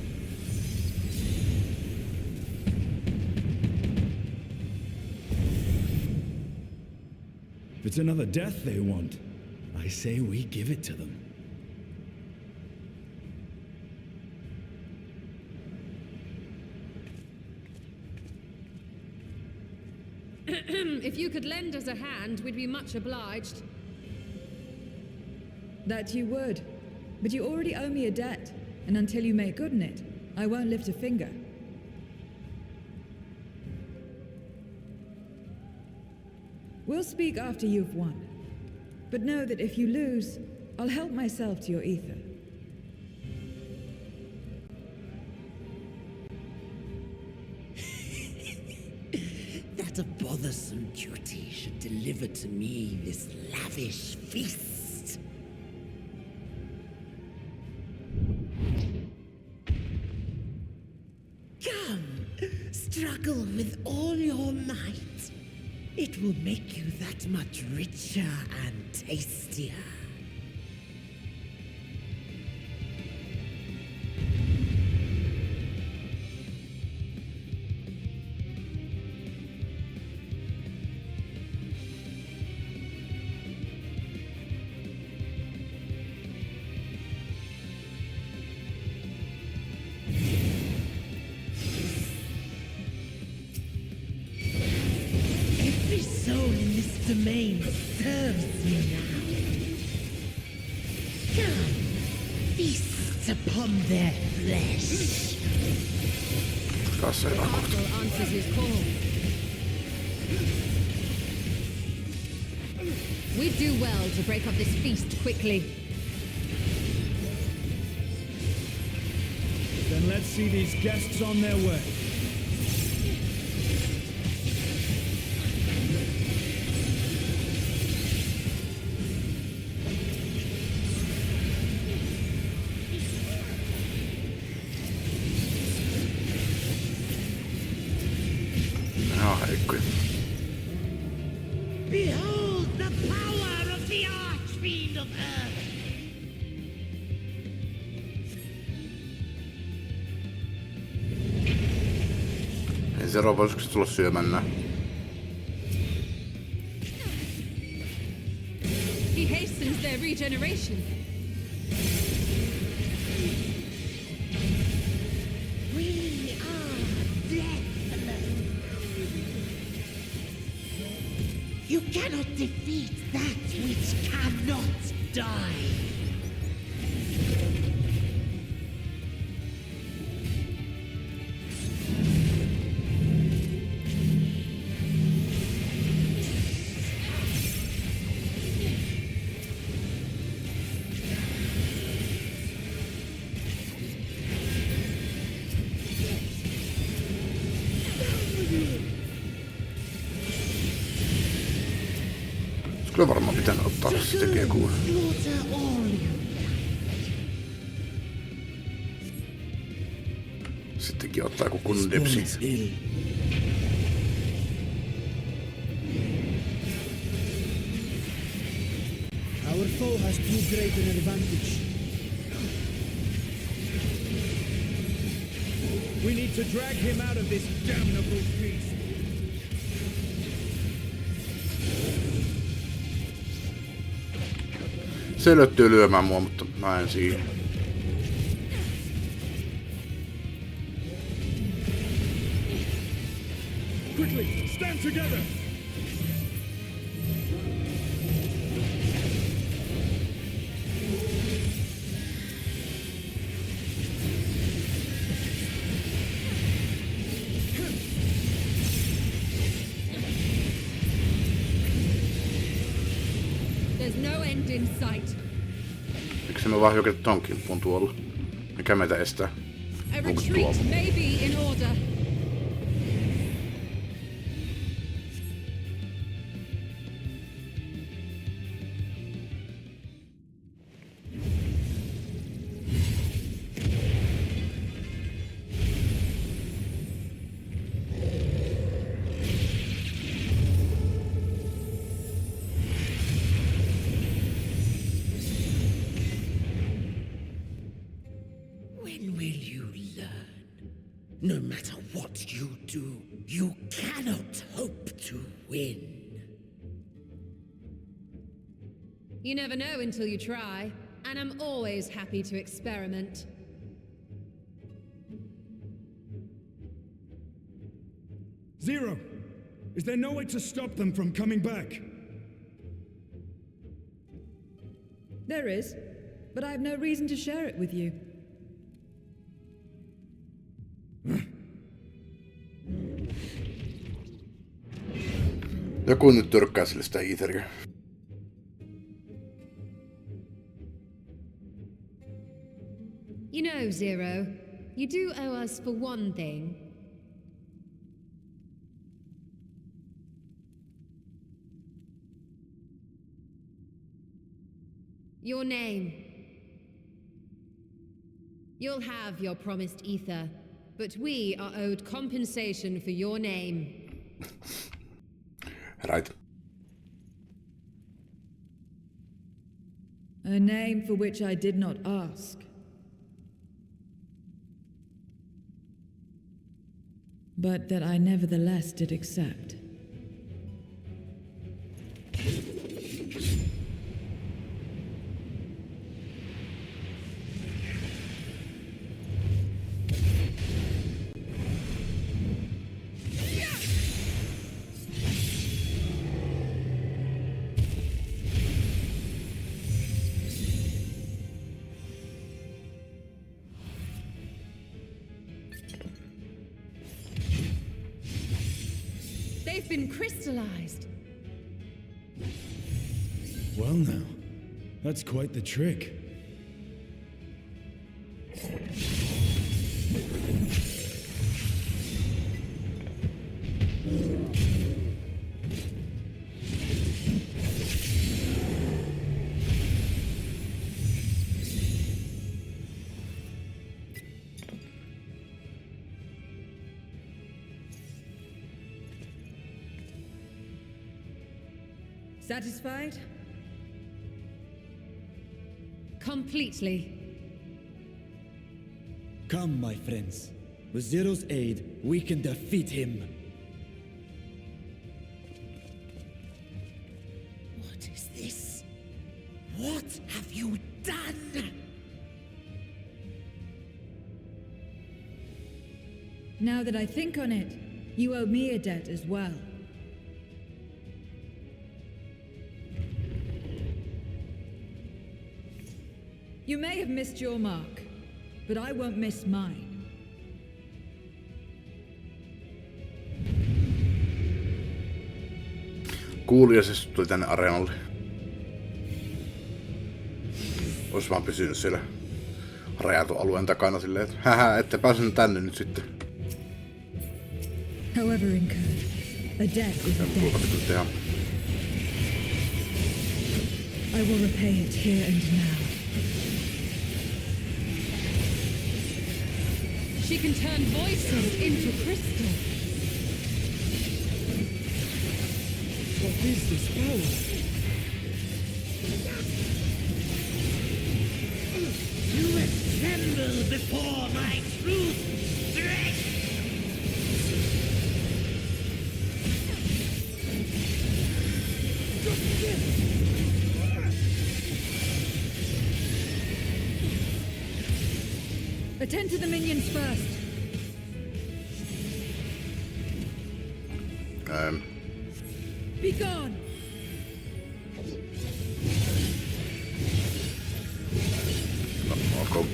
If it's another death they want, I say we give it to them. If you could lend us a hand, we'd be much obliged. That you would. But you already owe me a debt, and until you make good on it, I won't lift a finger. We'll speak after you've won. But know that if you lose, I'll help myself to your ether. That a bothersome duty should deliver to me this lavish feast. Come, struggle with all your might. It will make you that much richer and tastier. Domain serves me now. Come, feast upon their flesh. Castle answers his call. We'd do well to break up this feast quickly. Then let's see these guests on their way. Behold the power of the Archfiend of Earth! Ei se voisiko se tulla syömään nää? He hastens their regeneration. We are death alone. You cannot defeat that which cannot die. Kyllä varmaan pitänyt ottaa, se tekee kuva. Sittenkin ottaa joku kunnon depsi. Our foe has too great an advantage. We need to drag him out of this damnable feast. Se löytyy lyömään mua, mutta mä en siihen. Quickly, stand together! There's no end in sight. Miksi me vaan hyökätä ton kimppuun tuolla? Mikä meitä estää? A Onko retreat tuolla? may be in order. When will you learn? No matter what you do, you cannot hope to win. You never know until you try, and I'm always happy to experiment. Zero! Is there no way to stop them from coming back? There is, but I have no reason to share it with you. Joku nyt tyrkkää sille sitä Etheria. You know, Zero, you do owe us for one thing. Your name. You'll have your promised ether, but we are owed compensation for your name. Right. A name for which I did not ask. But that I nevertheless did accept. They've been crystallized. Well now, that's quite the trick. Satisfied? Completely. Come, my friends. With Zero's aid, we can defeat him. What is this? What have you done? Now that I think on it, you owe me a debt as well. You may have missed your mark, but I won't miss mine. Kuulija siis tuli tänne areenalle. Ois vaan pysynyt siellä rajatun alueen takana silleen, että hähä, ette pääsen tänne nyt sitten. However incurred, a debt is a debt. I will repay it here and now. She can turn voices into crystal. What is this power? You tremble before my truth threat! Attend to the minions first. Be gone. Okay.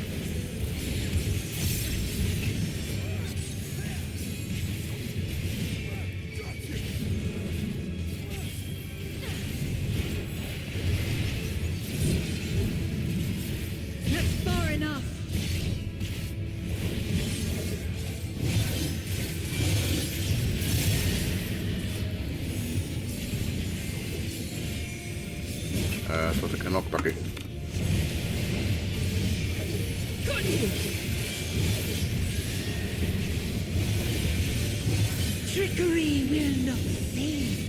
Tuo tekee knockbacki. Trickery will not save.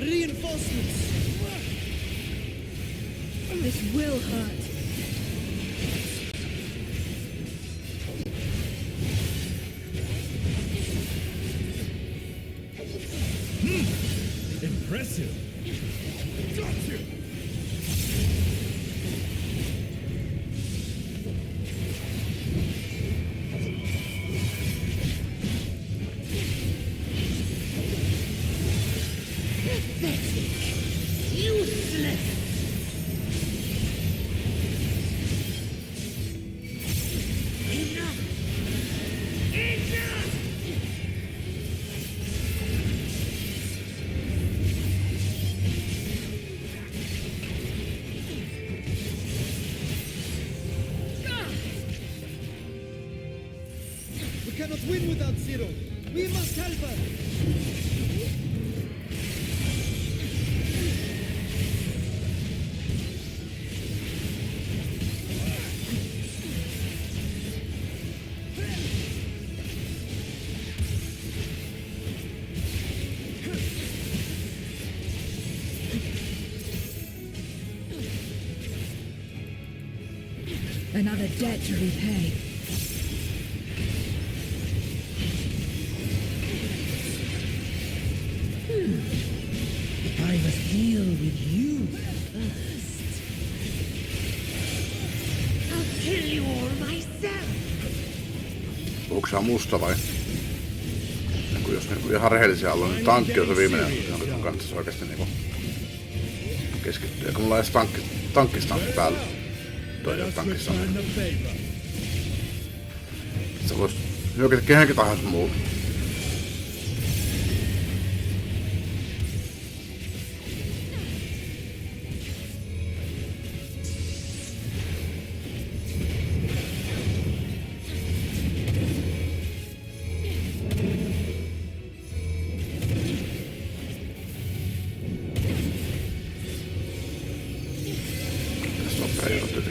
Reinforcements! This will hurt. Impressive. Got you. Useless! Enough! Enough! We cannot win without Zero. We must help her. Another debt to repay. I must deal with you first. I'll kill you all myself. Onko se musta vai? Jos ihan rehellisiä ollaan, niin tankki on se viimeinen, jonka sun kannattaisi oikeesti niinku keskittyä. Eikä mulla edes tankkistankki päällä. Toi ei oo tankkistankki. Se vois hyökätä kehenkin tahansa muuta.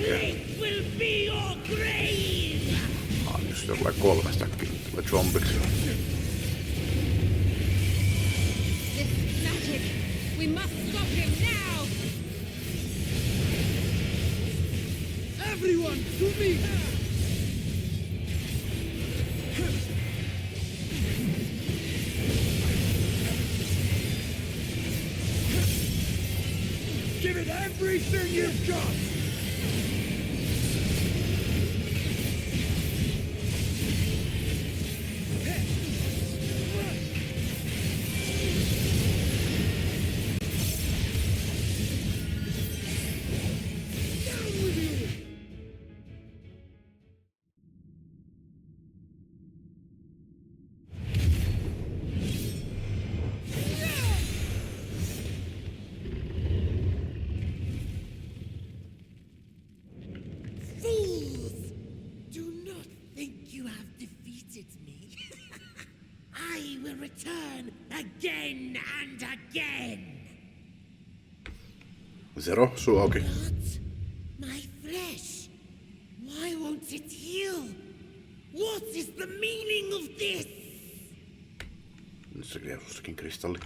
It will be your grave! Jos tulee 3 stackia, tulee zombiksi. This magic! We must stop him now! Everyone, to me! Give it everything you've got! Fools! Do not think you have defeated me. I will return again and again. Zero, suu auki. What? My flesh? Why won't it heal? What is the meaning of this? Nyt se kiesustakin kristalli.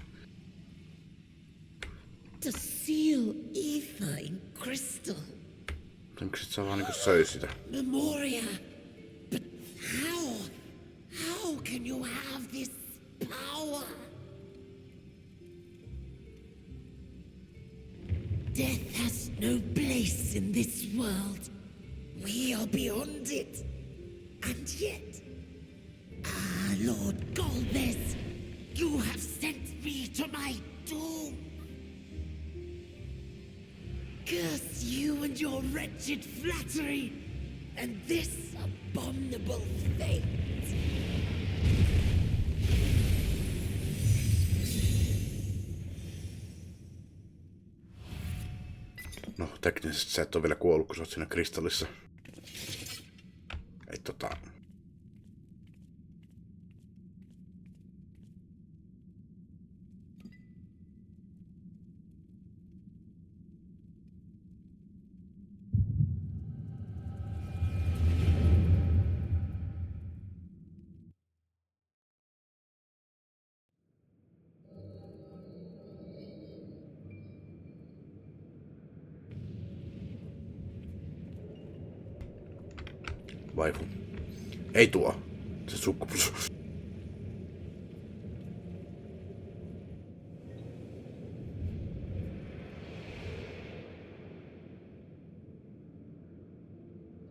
To seal ether in crystal. Miksi et sä vaan niinku söi sitä? Memoria. But how? How can you have this power? Death has no place in this world. We are beyond it. And yet, Lord Golbez, you have sent me to my doom. Curse you and your wretched flattery, and this abominable fate. No, teknisesti sä et oo vielä kuollut, kun sä oot siinä kristallissa. Ei Vaifu. Ei tuo. Se sukkupus.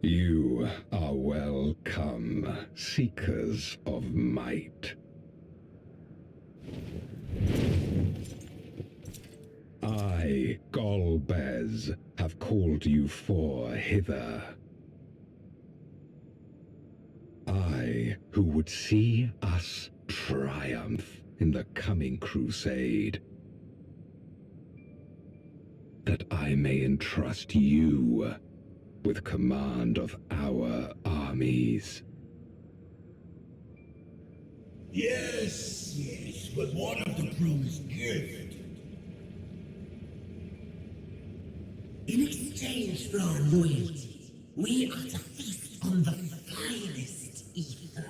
You are welcome, seekers of might. I, Golbez, have called you four hither. I, who would see us triumph in the coming crusade. That I may entrust you with command of our armies. Yes, yes, but what of the promised gift? In exchange for our loyalty, we are to feast on the finest ether.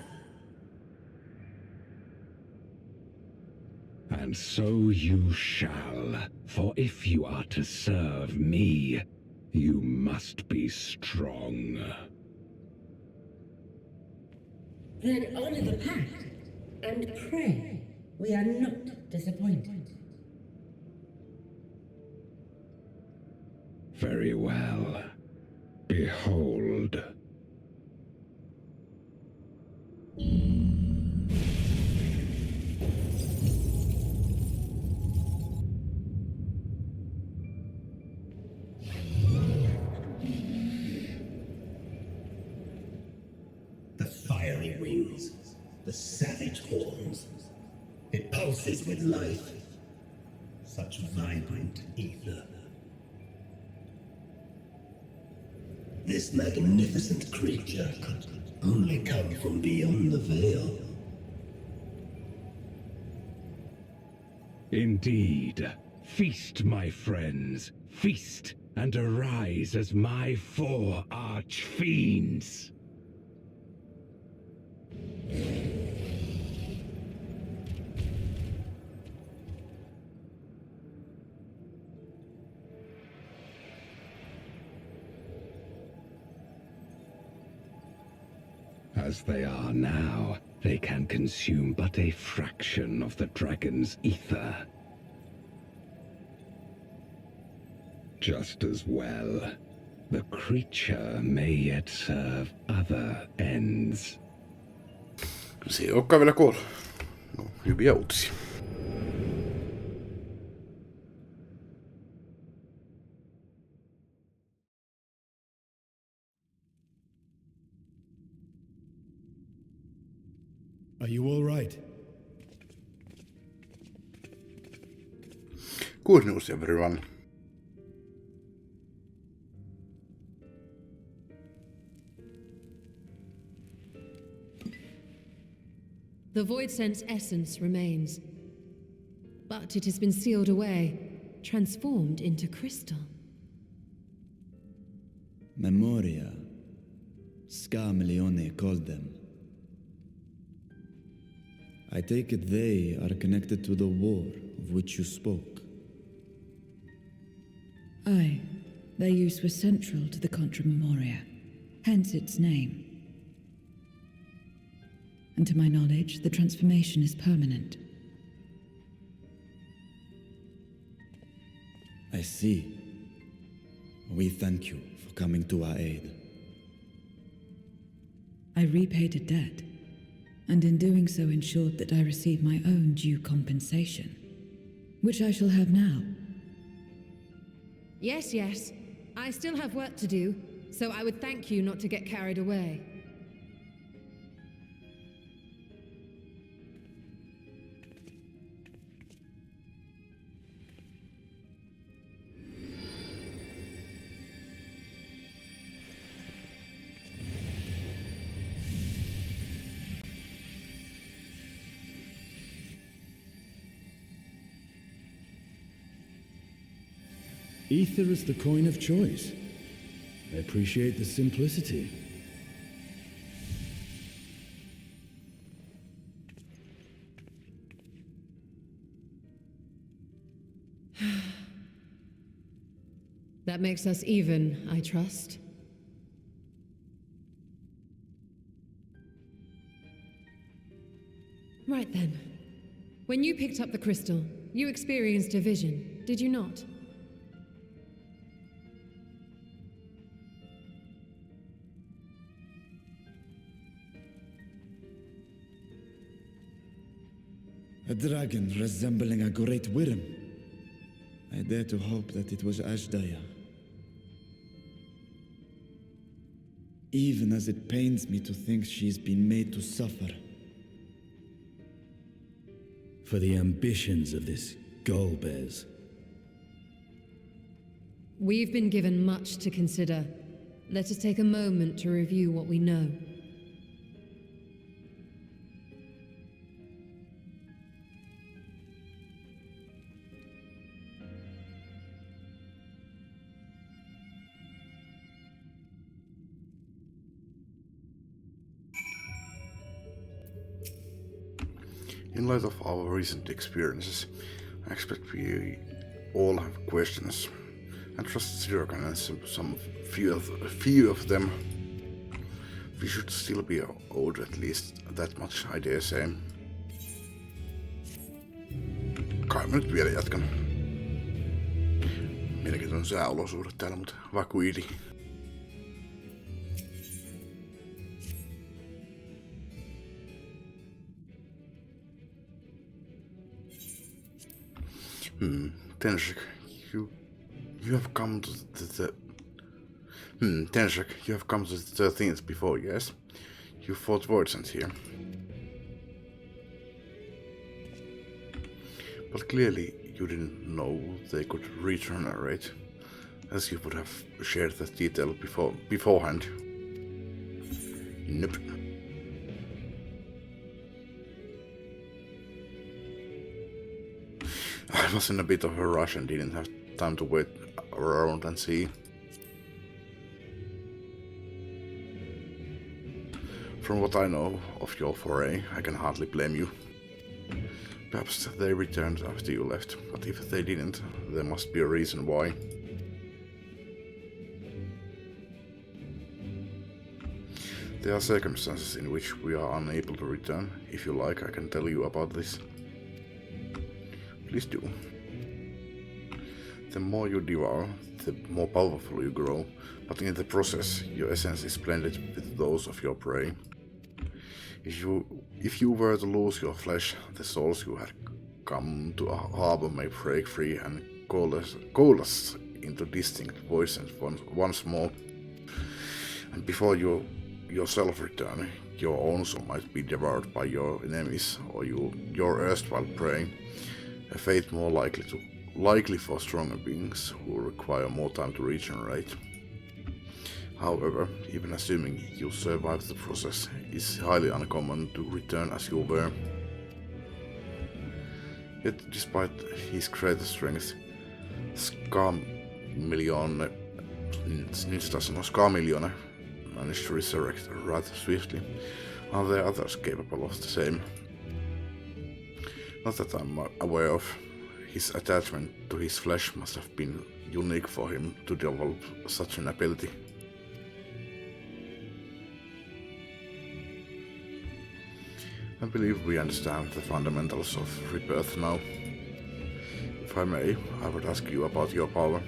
And so you shall, for if you are to serve me, you must be strong. Then honor the pact and pray we are not disappointed. Very well. Behold. The fiery wings, the savage horns. It pulses with life. Such vibrant ether. This magnificent creature could only come from beyond the veil. Indeed. Feast, my friends. Feast and arise as my four arch-fiends. As they are now, they can consume but a fraction of the dragon's ether. Just as well, the creature may yet serve other ends. Se ei olekaan vielä kuollut. No, hyviä uutisia. Are you all right? Good news, everyone. The Void Sense essence remains, but it has been sealed away, transformed into crystal. Memoria. Scarmelione called them. I take it they are connected to the war of which you spoke. Aye. Their use was central to the Contra Memoria, hence its name. And to my knowledge, the transformation is permanent. I see. We thank you for coming to our aid. I repaid a debt, and in doing so ensured that I receive my own due compensation, which I shall have now. Yes, yes. I still have work to do, so I would thank you not to get carried away. Ether is the coin of choice. I appreciate the simplicity. That makes us even, I trust. Right then. When you picked up the crystal, you experienced a vision, did you not? A dragon resembling a great worm. I dare to hope that it was Ashdaya. Even as it pains me to think she's been made to suffer. For the ambitions of this Golbez. We've been given much to consider. Let us take a moment to review what we know. In light of our recent experiences, I expect we all have questions, and trust Zero can answer few of them. We should still be owed at least that much, I dare say. Kai mä nyt vielä jatkan. Mielenkiintoinen sääolosuhde täällä, mutta vakuili. Tenshik, you have come to the Tenshik, you have come to the 13th before, yes? You fought Voidsent here. But clearly you didn't know they could regenerate, as you would have shared that detail beforehand. Nope. I was in a bit of a rush and didn't have time to wait around and see. From what I know of your foray, I can hardly blame you. Perhaps they returned after you left, but if they didn't, there must be a reason why. There are circumstances in which we are unable to return. If you like, I can tell you about this. Please do. The more you devour, the more powerful you grow, but in the process, your essence is blended with those of your prey. If you were to lose your flesh, the souls you had come to harbor may break free and coalesce into distinct voices once more. And before you yourself return, your own soul might be devoured by your enemies or your erstwhile prey. A fate more likely for stronger beings who require more time to regenerate. However, even assuming you survive the process, it's highly uncommon to return as you were. Yet, despite his greater strength, Skarmillione managed to resurrect rather swiftly. Are there others capable of the same? Not that I'm aware of. His attachment to his flesh must have been unique for him to develop such an ability. I believe we understand the fundamentals of rebirth now. If I may, I would ask you about your power.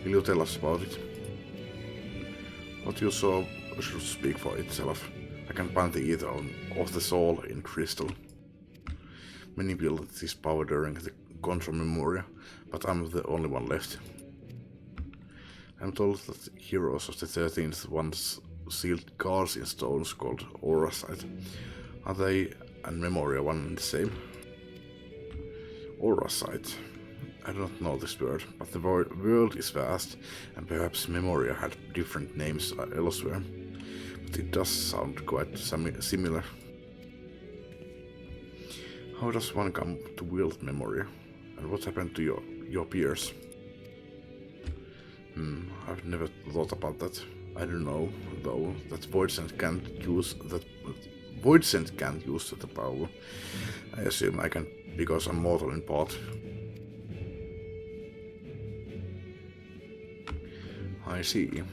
Will you tell us about it? What you saw should speak for itself. I can find the ether of the soul in crystal. Many wielded this power during the Control Memoria, but I'm the only one left. I'm told that heroes of the 13th once sealed cards in stones called Aurasite. Are they and Memoria one and the same? Aurasite. I don't know this word, but the world is vast, and perhaps Memoria had different names elsewhere. But it does sound quite similar. How does one come to wield Memoria? And what happened to your peers? I've never thought about that. I don't know, though, that Voidsent can't use the power. I assume I can because I'm mortal in part. I see.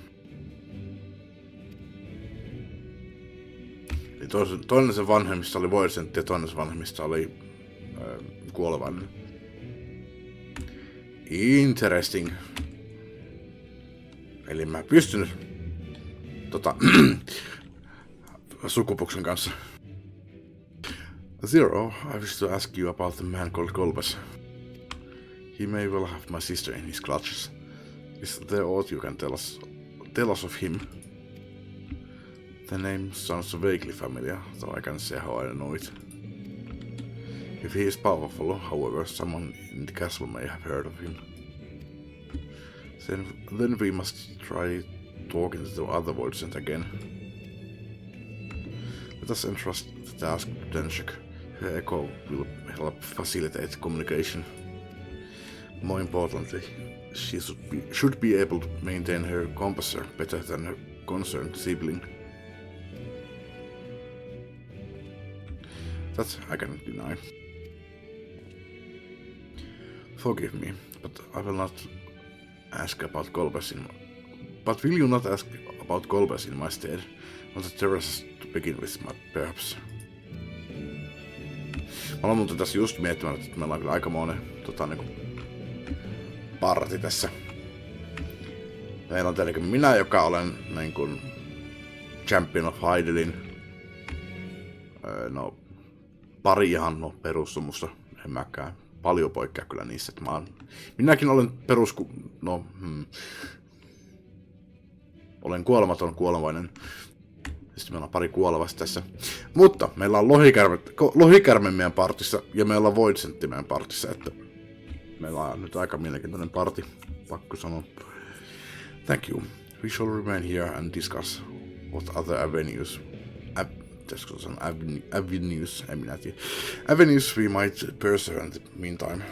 Eli toinen se vanhemmista oli Voidsentti ja toinen se vanhemmista oli kuolevainen. Interesting. Eli mä pystyn sukupuksen kanssa. Zero, I wish to ask you about the man called Golbez. He may well have my sister in his clutches. Is there aught you can tell us of him? The name sounds vaguely familiar, though I can't say how I know it. If he is powerful, however, someone in the castle may have heard of him. Then we must try talking to the other Voidsent again. Let us entrust the task to Denshek. Her echo will help facilitate communication. More importantly, she should be able to maintain her composure better than her concerned sibling. That I cannot deny. Forgive me, but I will not ask about Golbez But will you not ask about Golbez in my stead? On the terrace to begin with, perhaps. Mä olen muuten tässä just miettimään, että meillä on kyllä aikamoinen niinku parti tässä. Meillä on tietenkin minä, joka olen niin kuin Champion of Hydelin. No, pari ihan perussumusta. En mäkään paljon poikkea kyllä niissä. Että minäkin olen olen kuolematon, kuolevainen. Sitten meillä on pari kuolevasta tässä. Mutta meillä on lohikärme meidän partissa ja meillä on Voidsentti meidän partissa. Että meillä on nyt aika mielenkiintoinen parti, pakko sanoa. Thank you. We shall remain here and discuss what other avenues we might pursue in the meantime.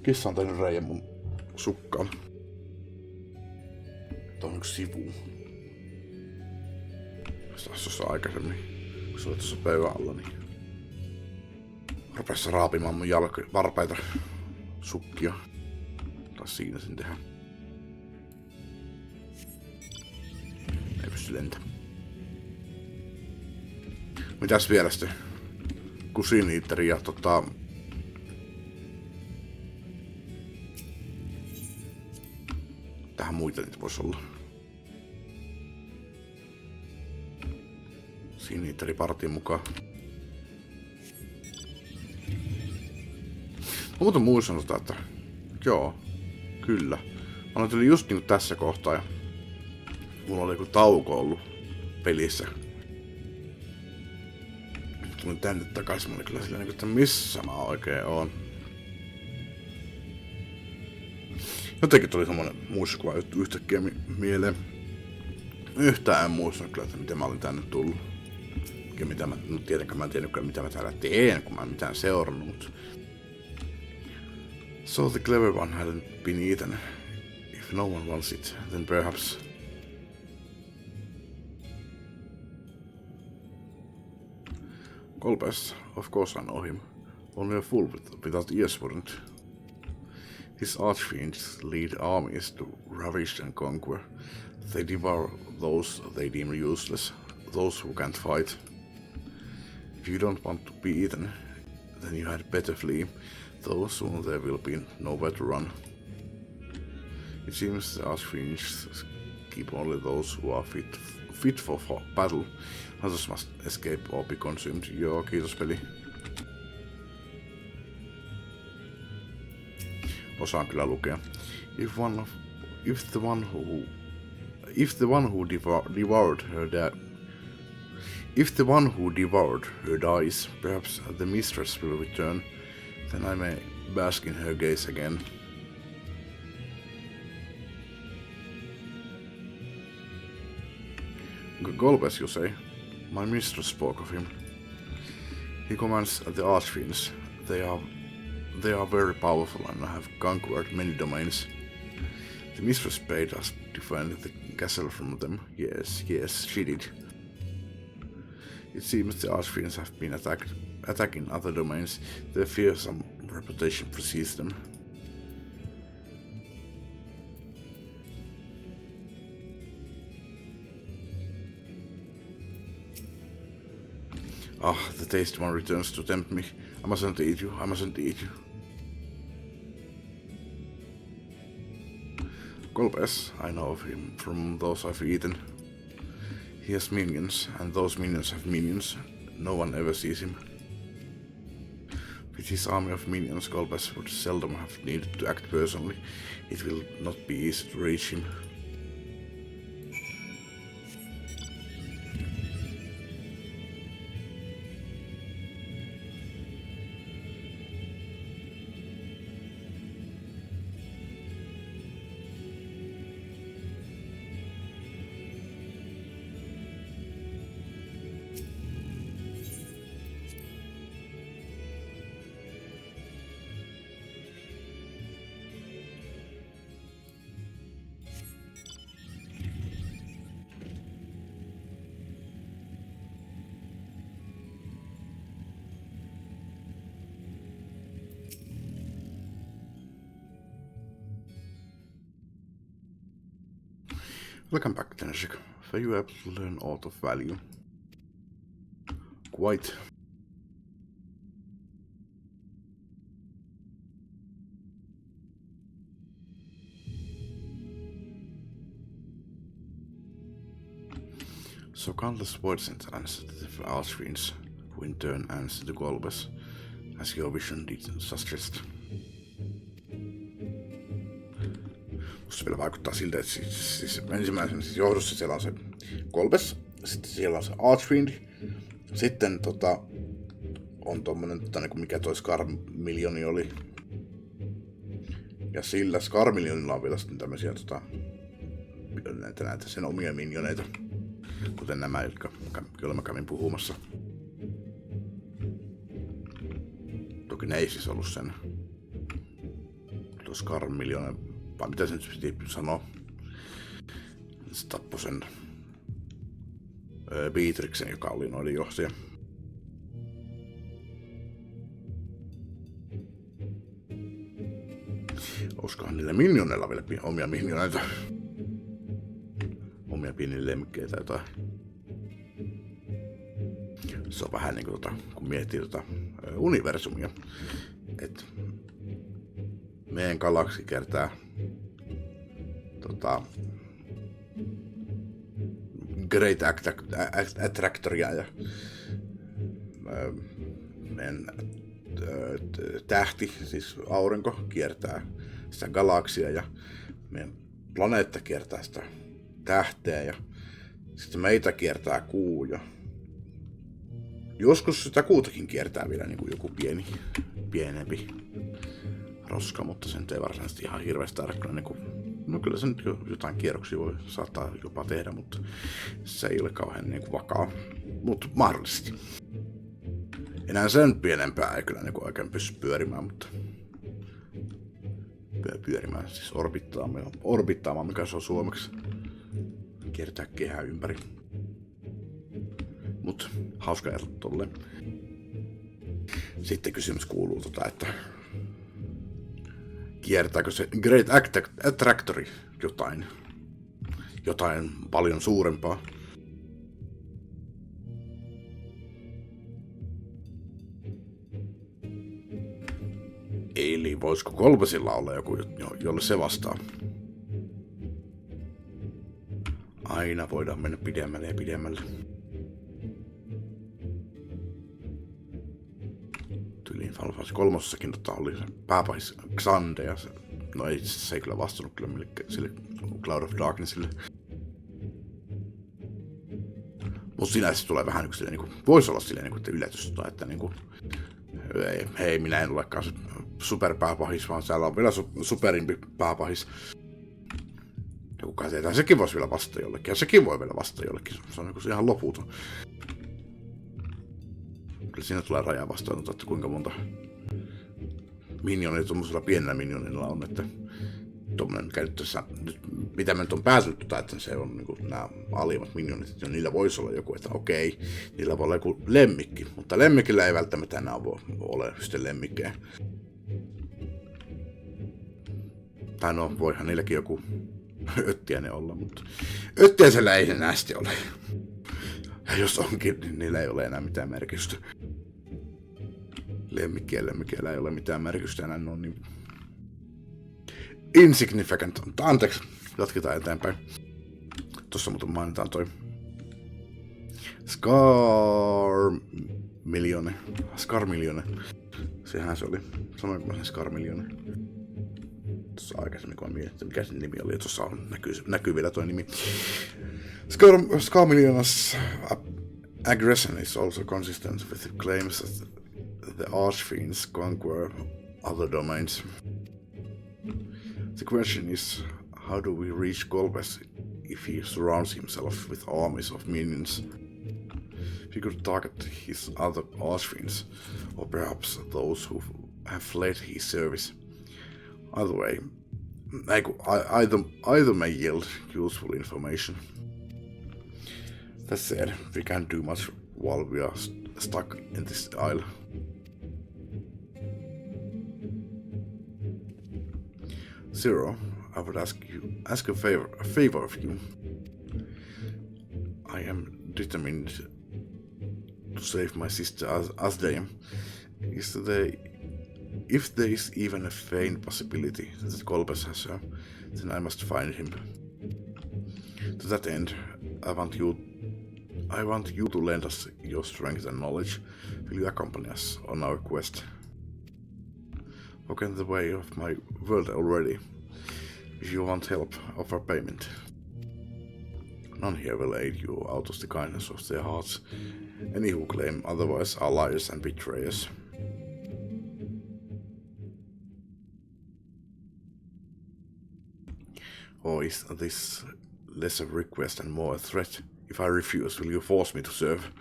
Kissa on tehnyt reijän mun sukkaan. Tuo on yksi sivu. Sitä tuossa aikaisemmin, kun se oli tuossa pöydän alla, niin rupesi raapimaan mun varpaita sukkia. Taas siinä sen tehdään. Ei pysty lentämään. Mitäs vielä sitten? Kusiniitteri ja tähän muita niitä voisi olla. Siniitteri partiin mukaan. Mä muuten muistan että joo, kyllä. Mä olin just niinku tässä kohtaa ja mulla oli joku tauko ollut pelissä. Tulin tänne takaisin, mä olin kyllä silleen, että missä mä oikein oon. Jotenkin tuli semmonen muistikuva yhtäkkiä mieleen. Yhtään en muistanut kyllä, että miten mä olin tänne tullut. Tietenkään mä en tiennyt kyllä, mitä mä täällä teen, kun mä en mitään seurannut, mutta... So the clever one hadn't been eaten. If no one wants it, then perhaps... Golbez, of course I know him. Only a fool without ears wouldn't. His archfiends lead armies to ravish and conquer. They devour those they deem useless, those who can't fight. If you don't want to be eaten, then you had better flee, though soon there will be nowhere to run. It seems the archfiends keep only those who are fit for battle. Others must escape or be consumed. Joo, kiitos peli. Osaan kyllä lukea. If the one who devoured her dies, perhaps the mistress will return. Then I may bask in her gaze again. Golbez, you say? My mistress spoke of him. He commands the archfiends. They are very powerful and have conquered many domains. The mistress bade us defend the castle from them. Yes, she did. It seems the archfiends have been attacking other domains. Their fearsome reputation precedes them. Ah, the taste one returns to tempt me. I mustn't eat you, I mustn't eat you. Golbez, I know of him from those I've eaten. He has minions, and those minions have minions. No one ever sees him. With his army of minions, Golbez would seldom have needed to act personally. It will not be easy to reach him. Welcome back, Teneshik. Were you able to learn aught of value? Quite. So countless words and answered the Archfiends, who in turn answered the Golbez, as your vision did suggest. Musta vielä vaikuttaa siltä, että siis ensimmäisen johdossa siellä on se Golbez, sitten siellä on se Archfiend, sitten on tommonen, niinku mikä toi Skarmiljoni oli. Ja sillä Skarmiljonilla on vielä sitten tämmösiä näitä sen omia minioneita, kuten nämä, joilla mä kävin puhumassa. Toki ne ei siis ollut sen Skarmiljonen, vai mitä se nyt piti sanoa? Se tappoi sen Beatrixen, joka oli noiden johtaja. Olisikohan niillä minioneilla vielä omia minioneita? Omia pieniä lemmikkejä tai jotain. Se on vähän niinku kun miettii universumia. Et meidän galaksi kertaa Great Attractoria ja meidän tähti, siis aurinko, kiertää sitä galaksia ja meidän planeetta kiertää sitä tähteä ja sitten meitä kiertää kuu ja joskus sitä kuutakin kiertää vielä niin kuin joku pienempi roska, mutta sen ei varsinaisesti ihan hirveästi tarkkaan niin kuin, no kyllä se nyt jotain kierroksia voi saattaa jopa tehdä, mutta se ei ole kauhean niin kuin vakaa, mutta mahdollisesti. Enää sen pienempää ei kyllä niin kuin oikein pysty pyörimään, mutta siis orbittaamaan, mikä se on suomeksi. Kiertää kehää ympäri. Mut hauska ero tolleen. Sitten kysymys kuuluu että kiertääkö se Great Attractory jotain paljon suurempaa? Eli voisiko Golbezilla olla joku, jolle se vastaa? Aina voidaan mennä pidemmälle ja pidemmälle. Tyliin Final Fantasy 3:ssakin oli se pääpahis Xande ja no ei, se ei kyllä vastannut kyllä sille Cloud of Darknessille. Mut sinänsä tulee vähän niinku voisi olla silleen niinku yllätys, että niinku hei, minä en olekaan se superpääpahis, vaan täällä on vielä superimpi pääpahis. Ja kukaan tietää, sekin voisi vielä vastata jollekin, ja sekin voi vielä vastata jollekin. Se on niinku ihan loputon. Kyllä siinä tulee raja vastaan, että kuinka monta minionia tuommoisella pienellä minionilla on, että tuommoinen käytössä, mitä me nyt on päätelty, että se on niinku nämä alimmat minionit, että niillä voisi olla joku, että okei, niillä voi olla joku lemmikki, mutta lemmikillä ei välttämättä enää ole sitten lemmikkejä. Tai no, voihan niilläkin joku öttiäinen olla, mutta öttiäisellä ei enää sitten ole. Ja jos onkin, niin niillä ei ole enää mitään merkitystä. Lemmikeillä ei ole mitään merkitystä enää, ne on niin insignificant. Anteeksi, jatketaan eteenpäin. Tossa muuten mainitaan toi Scar-miljone. Sehän se oli. Sanoinko mä Scar-miljone? Tuossa aikaisemmin, kun mä mietin, mikä sen nimi oli. Tuossa on näkyvillä toi nimi. Scar-miljonas aggression is also consistent with claims that the Archfiends conquer other domains. The question is, how do we reach Golbez if he surrounds himself with armies of minions? We could target his other Archfiends, or perhaps those who have fled his service. Either way, either may yield useful information. That said, we can't do much while we are stuck in this isle. Zero, I would ask a favor of you. I am determined to save my sister Asdaya. If there is even a faint possibility that Golbez has her, then I must find him. To that end, I want you to lend us your strength and knowledge. Will you accompany us on our quest? Walk in the way of my world already. If you want help, offer payment. None here will aid you out of the kindness of their hearts. Any who claim otherwise are liars and betrayers. Or is this less a request and more a threat? If I refuse, will you force me to serve?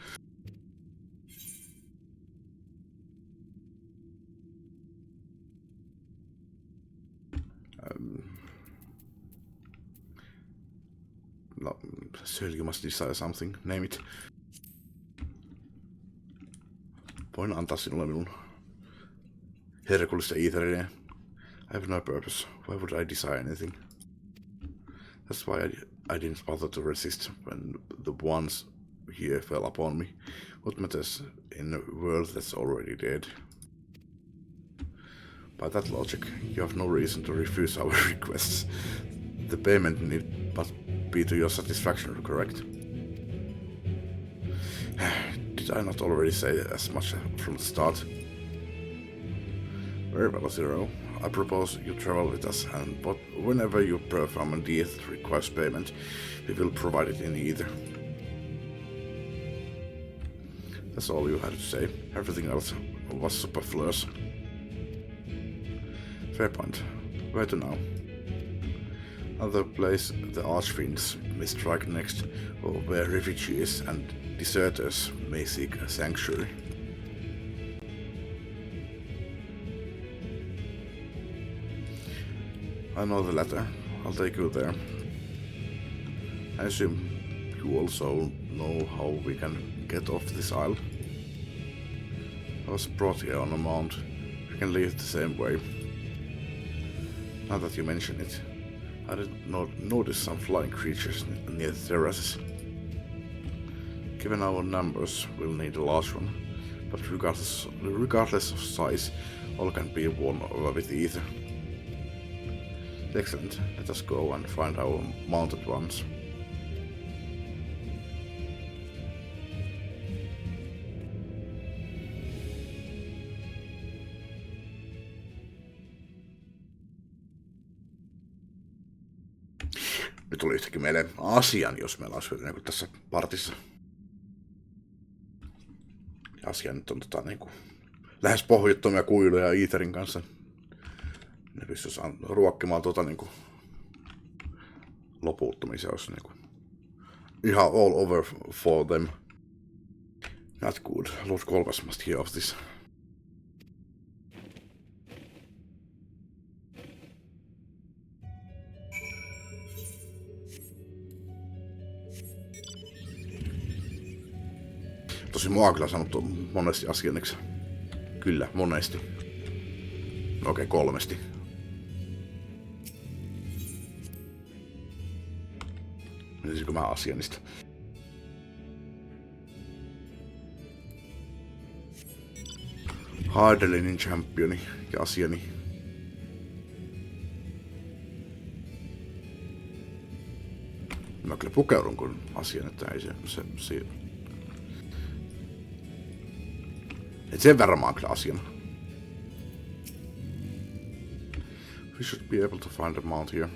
No, surely you must desire something. Name it. Voin antaa sinulle minun herkullista etheria. I have no purpose. Why would I desire anything? That's why I didn't bother to resist when the ones here fell upon me. What matters in a world that's already dead? By that logic, you have no reason to refuse our requests. The payment need but be to your satisfaction, correct? Did I not already say as much from the start? Very well, Zero. I propose you travel with us, but whenever you perform a deed that requires payment, we will provide it in either. That's all you had to say. Everything else was superfluous. Fair point. Where to now? Another place the Archfiends may strike next, or where refugees and deserters may seek a sanctuary. I know the latter. I'll take you there. I assume you also know how we can get off this isle. I was brought here on a mount. We can leave the same way. Now that you mention it, I did not notice some flying creatures near the terraces. Given our numbers, we'll need a large one, but regardless of size, all can be won over with ether. Excellent, let us go and find our mounted ones. Nyt tuli yhtäkkiä meille asian, jos meillä olisi niin tässä partissa. Asia nyt on niin kuin, lähes pohjattomia kuiluja Etherin kanssa. Ne pystyisi ruokkimaan niin kuin, loputtomiin. Se olisi niin kuin, ihan all over for them. Not good. Lord Golbez must hear of this. Tosi mua on kyllä sanottu monesti asianneksi. Kyllä, monesti. Okei, 3. Menisikö mä asianista? Hardelinin championi ja asiani. Mä kyllä pukeudun kun asian, että ei se... Et sen verran mä oon kyllä asiana. We should be able to find a mount here.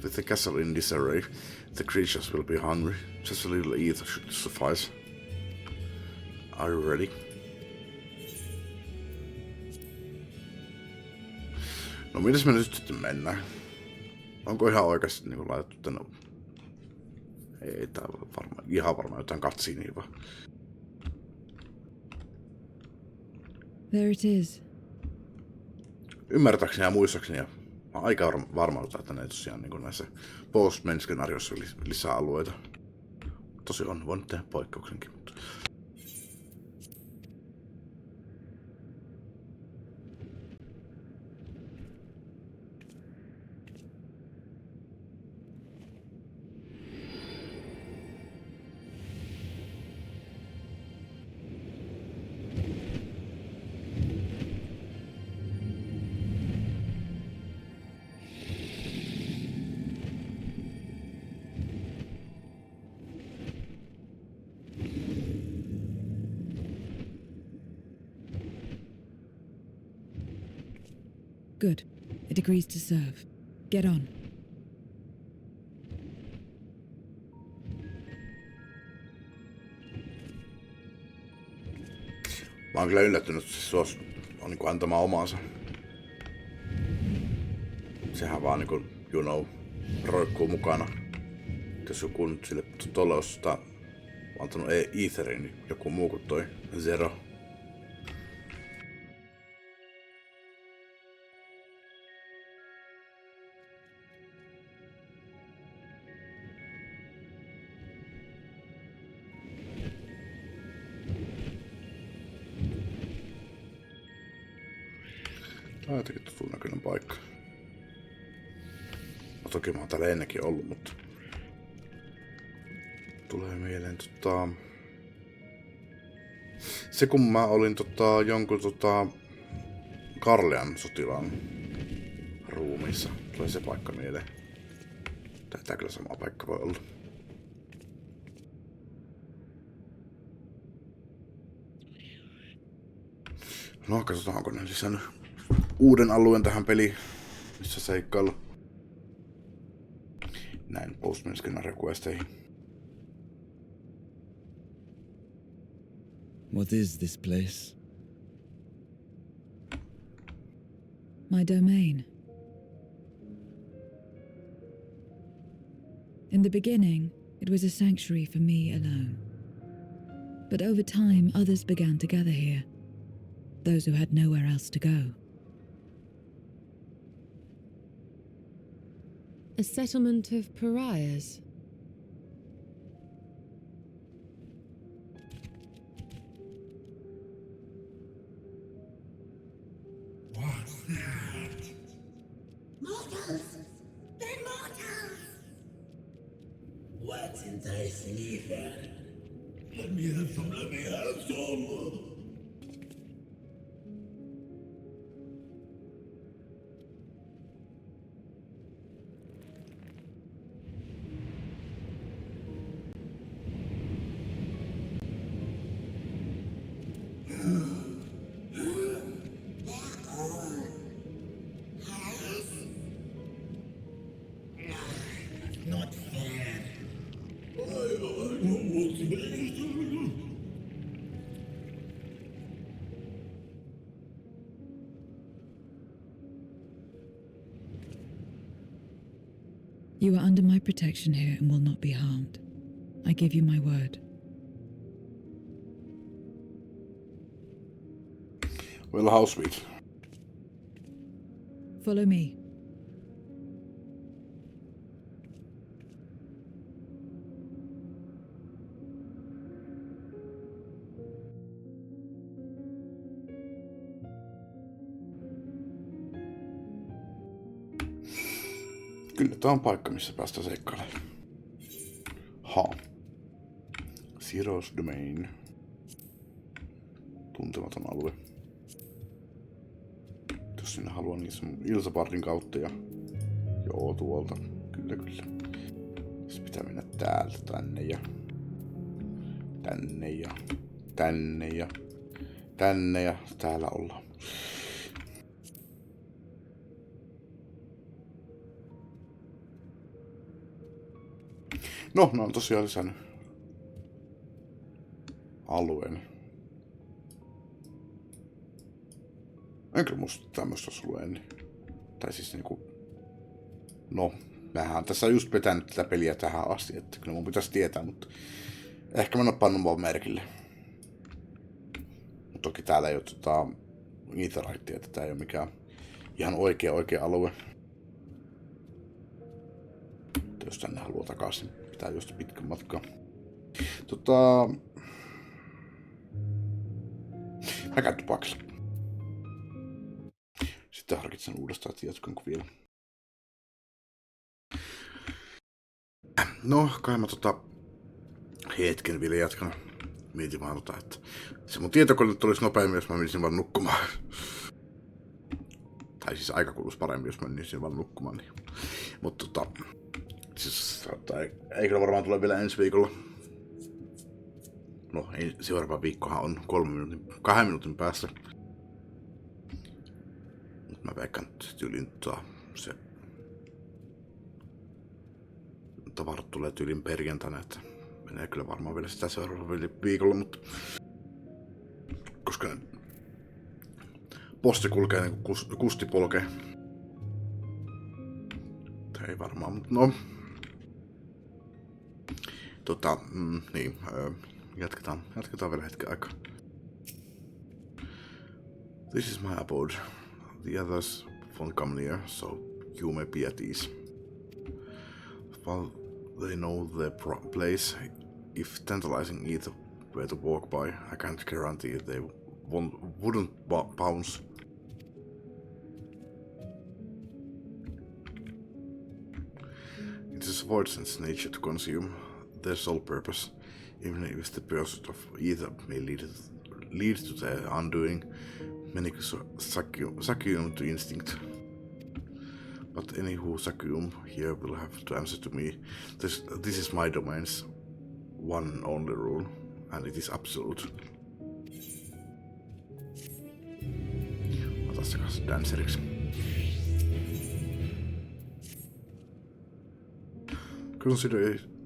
With the castle in disarray, the creatures will be hungry. Just a little ether should suffice. Are you ready? No mitäs me nyt sitten mennään? Onko ihan oikeasti niinku laitettu tänne? Ei tää ihan varmaan jotain cutscenea vaan. There it is. Ymmärtääkseni ja muistaakseni ja aika varmalta, että ne tosiaan niin näissä post-men-skenaarioissa lisää alueita. Tosi on voinut tehdä poikkeuksenkin, mutta... Good. It agrees to serve. Get on. Mä oon kyllä yllättynyt, että se suos on niin antamaan omaansa. Sehän vaan niin kuin, you know, roikkuu mukana. Jos joku nyt sille tolle olisi antanut Etherin, niin joku muu kuin toi Zero. Tää on jotenkin tutun näköinen paikka. No toki mä oon täällä ennenkin ollut, mutta... Tulee mieleen Se kun mä olin jonkun Karlean sotilaan ruumiissa. Tulee se paikka mieleen. Tää kyllä sama paikka voi olla. No katsotaan, onko ne lisännyt uuden alueen tähän peliin, missä seikkailla. Näin post-skenario-questeihin. What is this place? My domain. In the beginning, it was a sanctuary for me alone. But over time, others began to gather here. Those who had nowhere else to go. A settlement of pariahs. What's that? Mortals! They're mortals! What's in thy sleeper? Let me have some, let me have some! Not fair. I don't want to be. You are under my protection here and will not be harmed. I give you my word. Well, how sweet. Follow me. Kyllä tää on paikka, missä päästään seikkailemaan. Zero's Domain. Tuntematon alue. sinne haluan, niin se Ilsabardin kautta ja... Joo, tuolta. Kyllä. Sitten pitää mennä täältä tänne ja... Tänne ja täällä ollaan. No, on tosiaan lisännyt alueeni. En kyllä musta tämmöstä olisi ollut ennen. Tai siis niinku... No, mähän tässä just vetänyt tätä peliä tähän asti, että kyllä mun pitäisi tietää, mutta... Ehkä mä en oo pannut vaan merkille. Mut toki täällä ei oo Etheriteä, että tää ei oo mikään ihan oikea alue. Jos tänne haluaa takaisin, pitää just pitkän matkaa. Mä käyn tupakilla. Sitten harkitsen uudestaan, että jatkanko vielä. No, kai mä hetken vielä jatkan. Mietin vaan että se mun tietokone tulisi nopeammin, jos mä menisin vaan nukkumaan. Tai siis aika kuluisi paremmin, jos mä menisin vaan nukkumaan. Niin. Mutta siis ei kyllä varmaan tule vielä ensi viikolla. No, seuraava viikkohan on 2 minuutin päästä. Mut mä veikkaan tyylin se tavarat tulee tyylin perjantaina, että menee kyllä varmaan vielä sitä seuraavalla viikolla, mutta koska posti kulkee niin kuin kusti polkee. Ei varmaan, mutta no. Niin, jatketaan vielä hetken aikaa. This is my abode. The others won't come near, so you may be at ease. While they know the place, if tantalizing either were to walk by, I can't guarantee they wouldn't bounce. It is avoidance nature to consume their sole purpose, even if the pursuit of either may lead to their undoing. Many succumb to instinct. But any who succumb here will have to answer to me. This is my domain's one and only rule, and it is absolute. Ota se kanssa danceriksi.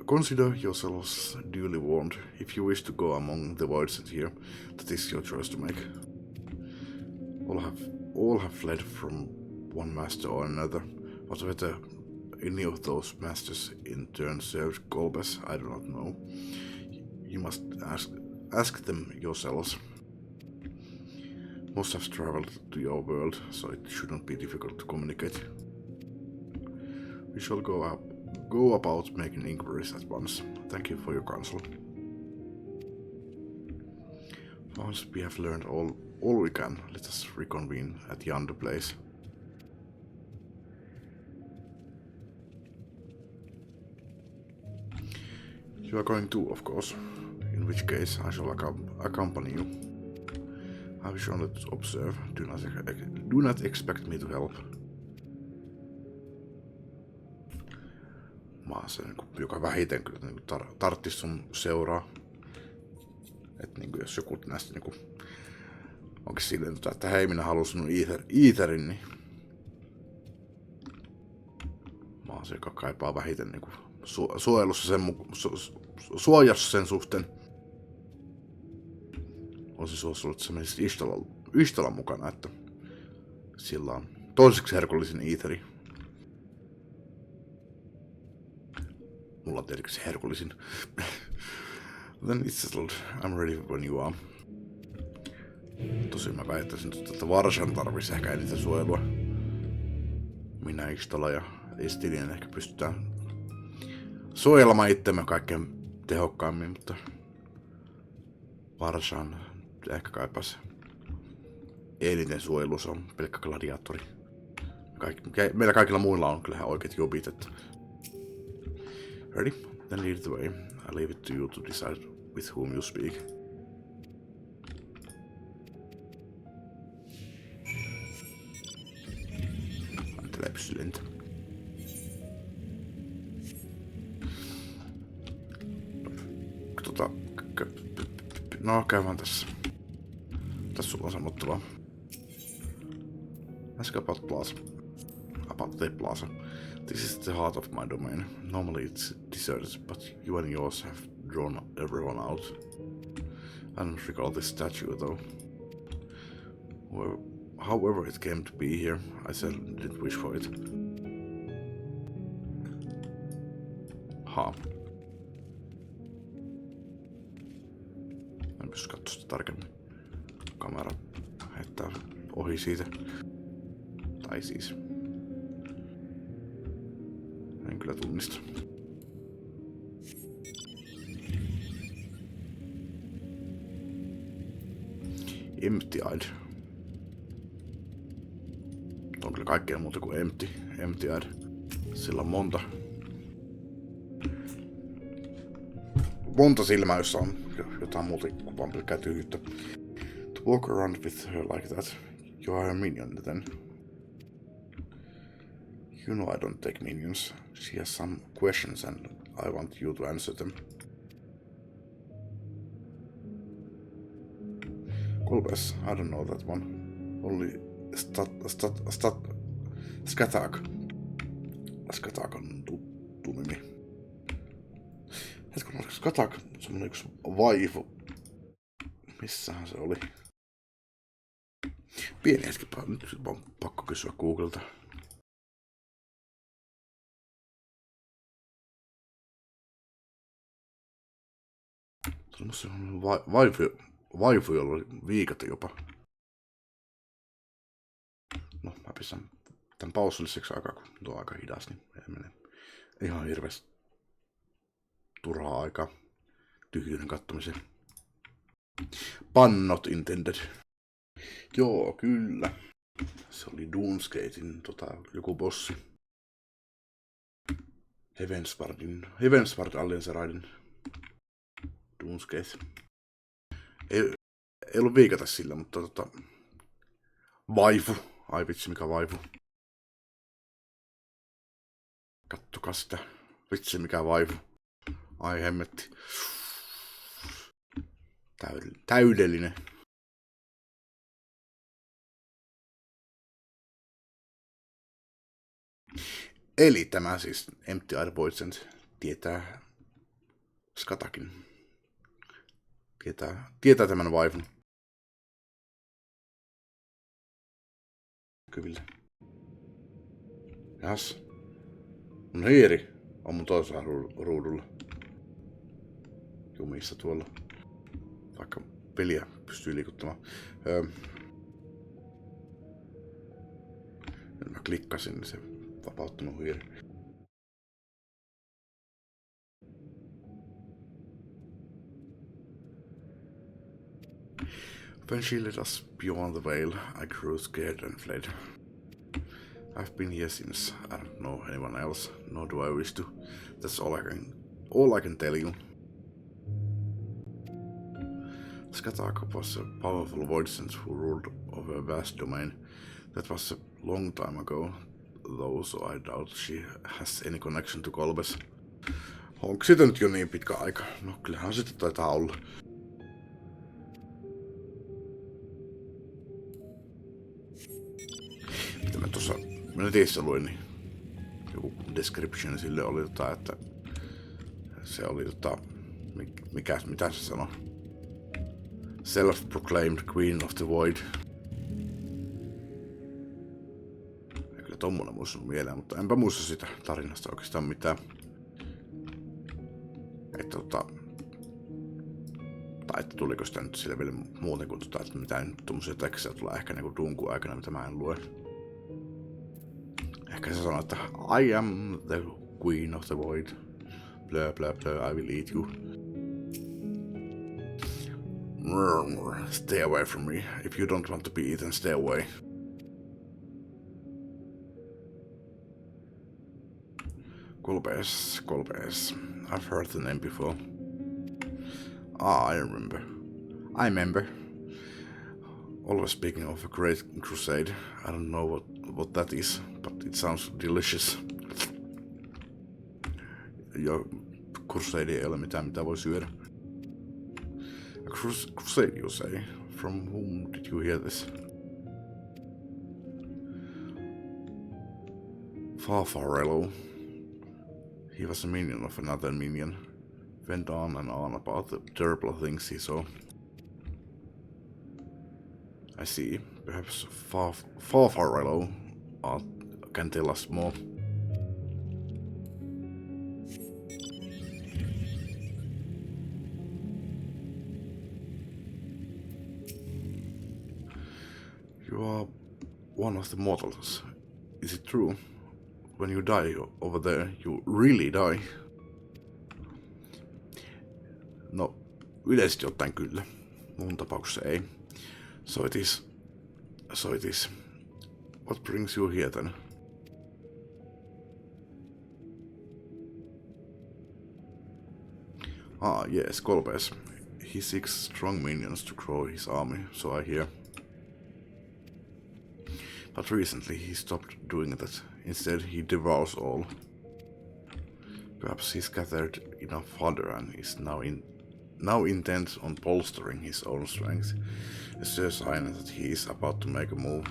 Consider yourselves duly warned. If you wish to go among the voids here, that is your choice to make. All have fled from one master or another. But whether any of those masters in turn served Golbez, I do not know. You must ask them yourselves. Most have traveled to your world, so it should not be difficult to communicate. We shall go about making inquiries at once. Thank you for your counsel. Once we have learned all we can, let us reconvene at yonder place. You are going too, of course, in which case I shall accompany you. I wish only to observe. Do not expect me to help. Mä oon se, joka vähiten kyllä tarttis sun seuraa. että niin jos joku näistä niin onkin silleen, että hei, minä haluan sinun Etherin, niin mä oon se, joka kaipaa vähiten niin suojelussa suojassa sen suhteen. Olisin suostunut, että se menisi Ishtalan mukana, että sillä on toiseksi herkullisin Etheri. Mulla on tietenkin se herkullisin. Then it's settled. I'm ready when you are. Tosin mä väittäisin, että Varshan tarvitsisi ehkä eniten suojelua. Minä, Ishtala ja Estilien ehkä pystytään suojelemaan itsemme kaikkein tehokkaammin, mutta Varshan ehkä kaipaisi eniten suojelu, se on pelkkä gladiaattori. Meillä kaikilla muilla on kyllä oikeat jobit, että ready? Then lead the way. I leave it to you to decide with whom you speak. Täällä ei pysty lentämään. No, käydään tässä. Tässä sulla on sammuttavaa. Let's go about plaza. About the plaza. This is the heart of my domain. Normally it's deserted, but you and yours have drawn everyone out. I don't recall this statue though. Well, however it came to be here, I certainly didn't wish for it. Ha. En pysty katsoa sitä tarkemmin. Kamera heittää ohi siitä. Tai siis. En kyllä tunnista. Empty-eyed. On kyllä kaikkea muuta kuin empty-eyed. Sillä on monta silmää, jossa on jotain muuta kuin vaan pelkkää tyhjyyttä. To walk around with her like that, you are a minion then. You know I don't take minions. She has some questions and I want you to answer them. Kolbes, I don't know that one. Only Skatak. Skatak on tuttu nimi. Hetkinen, oliko Skatak semmonen yksi vaivu? Missähän se oli? Pieni hetki, nyt on pakko kysyä Googlelta. Se on semmonen vaivu, jolla oli viikate jopa. No, mä pistän tän pausilliseksi aikaa, kun tuo on aika hidas, niin ei mene ihan hirveästi turhaa aikaa tyhjyyden kattomiseen. Pun not intended. Joo, kyllä. Se oli Doomsgatein joku bossi. Heavensward Alliance-raidin Doomsgate. Ei ollut viikata sillä, mutta vaivu. Ai vitsi, mikä vaivu. Kattokaa sitä. Vitsi, mikä vaivu. Ai hemmetti. Täydellinen. Eli tämä siis Empty-Eyed Voidsent tietää Skatakin. Tietää tämän vaivun. Kyllä. Jas. Mun hiiri on mun toisella ruudulla. Jumissa tuolla. Vaikka peliä pystyy liikuttamaan. Nyt mä klikkasin, niin se vapautti mun hiiri. When she led us beyond the veil, I grew scared and fled. I've been here since. I don't know anyone else, nor do I wish to. That's all I can tell you. Skatak was a powerful voidsent who ruled over a vast domain. That was a long time ago, though, so I doubt she has any connection to Kolbes. Onko sitä nyt jo niin pitkä aika? No kyllähän sitä taitaa olla. Mitä mä tuossa netissä luin, niin joku description sille oli että se oli mitä se sanoi? Self-proclaimed Queen of the Void. Ja kyllä tommonen muistunut mieleen, mutta enpä muista sitä tarinasta oikeastaan mitään. Että tai että tuliko sitä nyt sille vielä muuten kuin että mitään tommosia tekstejä tulee ehkä niinku dunkun aikana, mitä mä en lue. Ehkä se sanoo, että I am the Queen of the Void. Blah blah blah, I will eat you. Stay away from me. If you don't want to be eaten, stay away. Kolbes. I've heard the name before. I remember. Always speaking of a great crusade. I don't know what that is, but it sounds delicious. Ja Crusade ei ole mitään, mitä voi syödä. A crusade, you say? From whom did you hear this? Farfarello. He was a minion of another minion. Went on and on about the terrible things he saw. I see. Perhaps Farfarello can tell us more. You are one of the mortals. Is it true? When you die over there, you really die? No, yleisesti ottaen kyllä. Mun tapauksessa ei. So it is. So it is. What brings you here then? Ah, yes, Golbez. He seeks strong minions to grow his army, so I hear. But recently he stopped doing that. Instead, he devours all. Perhaps he's gathered enough fodder and is now intent on bolstering his own strength. A sure sign that he is about to make a move.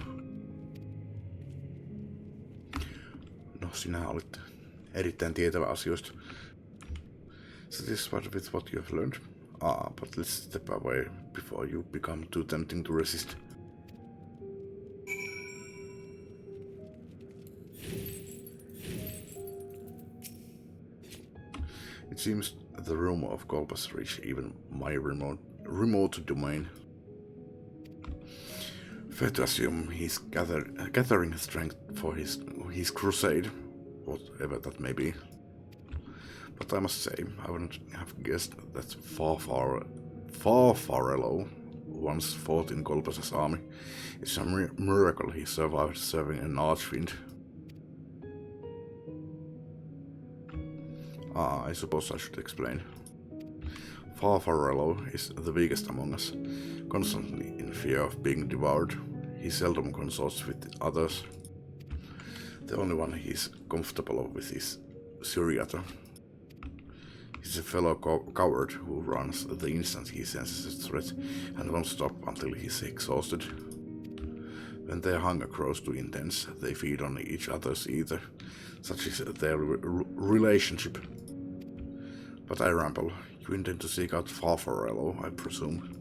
No, sinä olit erittäin tietävä asioista. Satisfied with what you have learned? Ah, but let's step away before you become too tempting to resist. It seems the rumor of Golbez reached even my remote domain. Fair to assume he's gathering strength for his crusade, whatever that may be. But I must say, I wouldn't have guessed that Farfarello once fought in Golbez's army. It's a miracle he survived serving an archfiend. Ah, I suppose I should explain. Farfarello is the weakest among us, constantly in fear of being devoured. He seldom consorts with others. The only one he's comfortable with is Suriata. He's a fellow coward who runs the instant he senses a threat and won't stop until he's exhausted. When their hunger grows too intense, they feed on each other's ether. Such is their relationship. But I ramble. You intend to seek out Farfarello, I presume.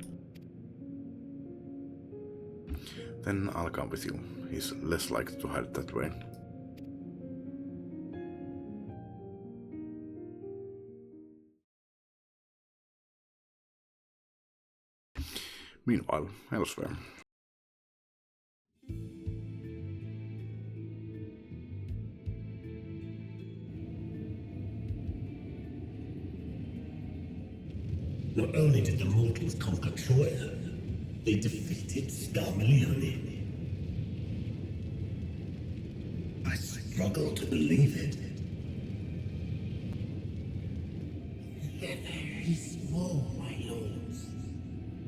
Then I'll come with you. He's less likely to hide that way. Meanwhile, elsewhere. Not only did the mortals conquer Troy, they defeated Scarmalione. I struggle to believe it. They're very small, my lords.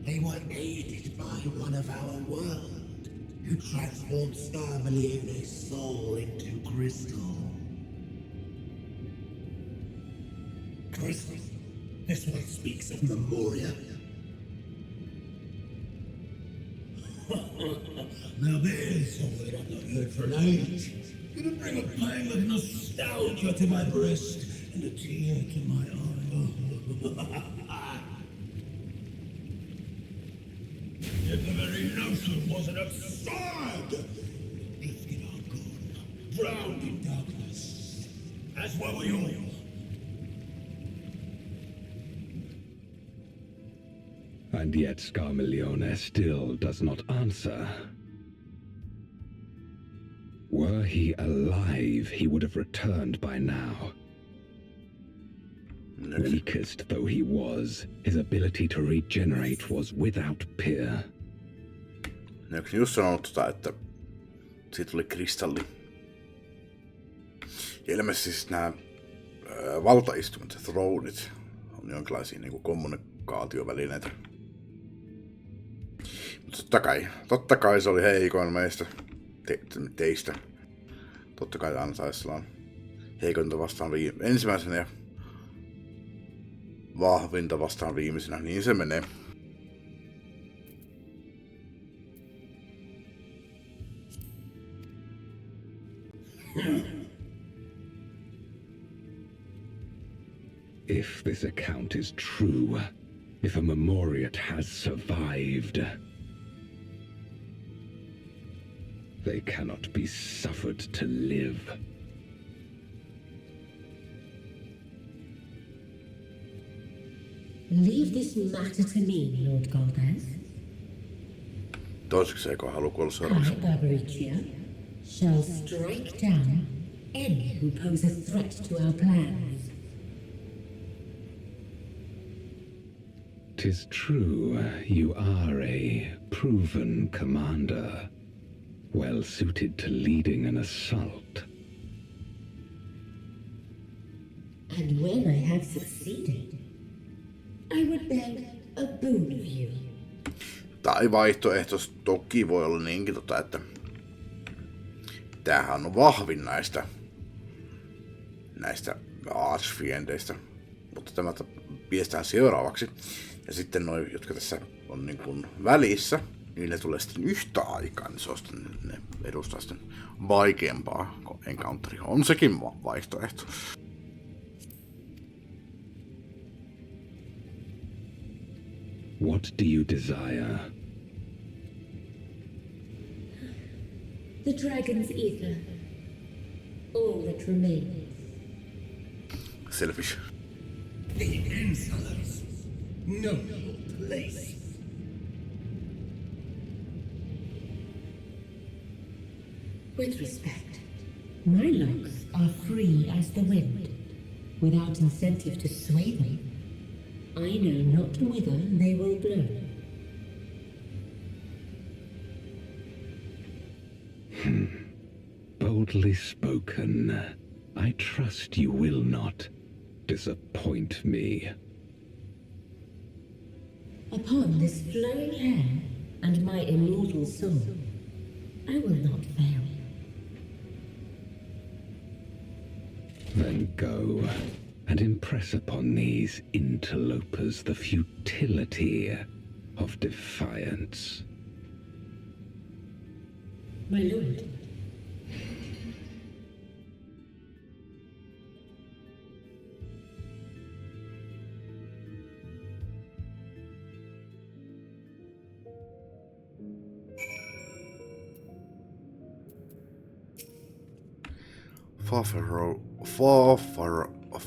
They were aided by one of our world, who transformed Scarmalione's soul into crystal. Crystal? This one speaks of Memoria. Now there's something I've not heard for an age. Gonna bring a pang of nostalgia to my breast and a tear to my eye. Yet the very notion wasn't absurd. Drifting on gone, drowned in darkness, as were we all. And yet Scarmalione still does not answer. Were he alive, he would have returned by now. Weakest though he was, his ability to regenerate was without peer. Eikö just sanonut että siitä tuli kristalli? Ja ilmeisesti siis nämä valtaistumat, throneit, on jonkinlaisia niinku kommunikaatiovälineitä. Mutta totta kai se oli heikoin meistä teistä. Totta kai aina taistellaan heikonta vastaan ensimmäisenä ja vahvinta vastaan viimeisenä, niin se menee. If this account is true, if a Memoriat has survived, they cannot be suffered to live. Leave this matter to me, Lord Golbez. Toiseksi eikö halua kuolla seuraavaksi? I, Barbaricia, shall strike down any who pose a threat to our plans. 'Tis true, you are a proven commander, well suited to leading an assault. And when I have succeeded, I would beg a boon of you. Tai vaihtoehtoisesti toki voi olla niinkin, että tämähän on vahvin näistä archfiendeistä, mutta tämä piestään seuraavaksi. Ja sitten noi, jotka tässä on niin kuin välissä, niin ne tulee sitten yhtä aikaa, niin se on sitten, ne edustaa sitten vaikeampaa encounteria. On sekin vaihtoehto. What do you desire? The dragon's ether. All that remains. Selfish. The Ancillars know your place. With respect, my locks are free as the wind, without incentive to sway them. I know not whither they will blow. Boldly spoken. I trust you will not disappoint me. Upon this flowing hair and my immortal soul, I will not fail. Then go and impress upon these interlopers the futility of defiance. My lord.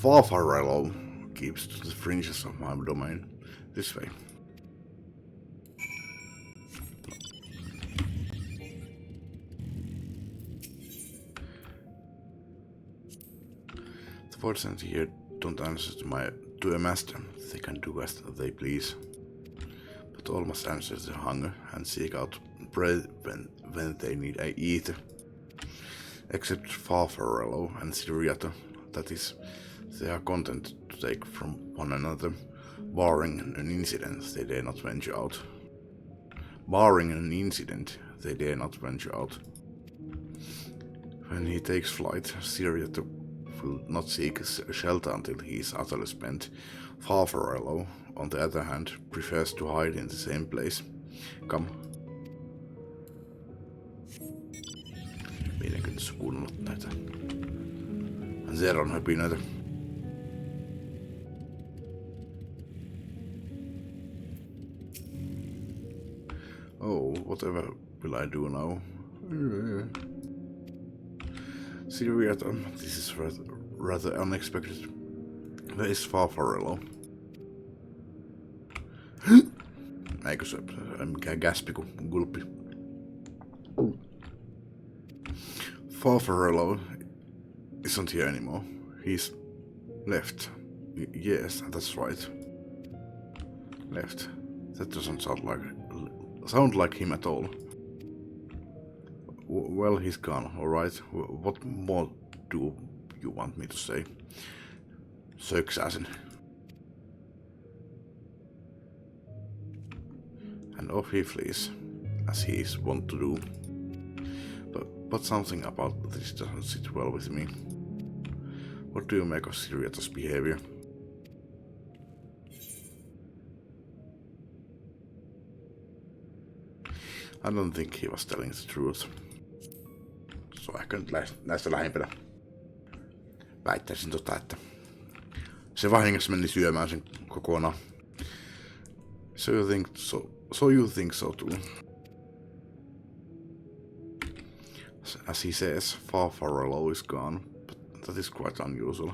Farfarello keeps to the fringes of my domain. This way. The fortune here don't answer to a master. They can do as they please. But all must answer to hunger and seek out bread when they need a eat. Except Farfarello and Siriato, that is, they are content to take from one another, barring an incident they dare not venture out. Barring an incident, they dare not venture out. When he takes flight, Siriato will not seek shelter until he is utterly spent. Farfarello, on the other hand, prefers to hide in the same place. Come. Mielenkiintoista kuunnella näitä Zeron höpinöitä. Oh, whatever will I do now? Serious, this is rather unexpected. Where is Farfarello? Eikö se mikään gaspi kuin gulppi? Farfarello isn't here anymore. He's left. Yes, that's right. Left. That doesn't sound like him at all. Well, he's gone, alright. What more do you want me to say? Söksäsin. And off he flees, as he is wont to do. But something about this doesn't sit well with me. What do you make of Siriata's behavior? I don't think he was telling the truth. Se on ehkä nyt näistä lähimpänä. Väittäisin että se vahingossa meni syömään sen kokonaan. So you think so too? As he says, Farfarello is gone, but that is quite unusual.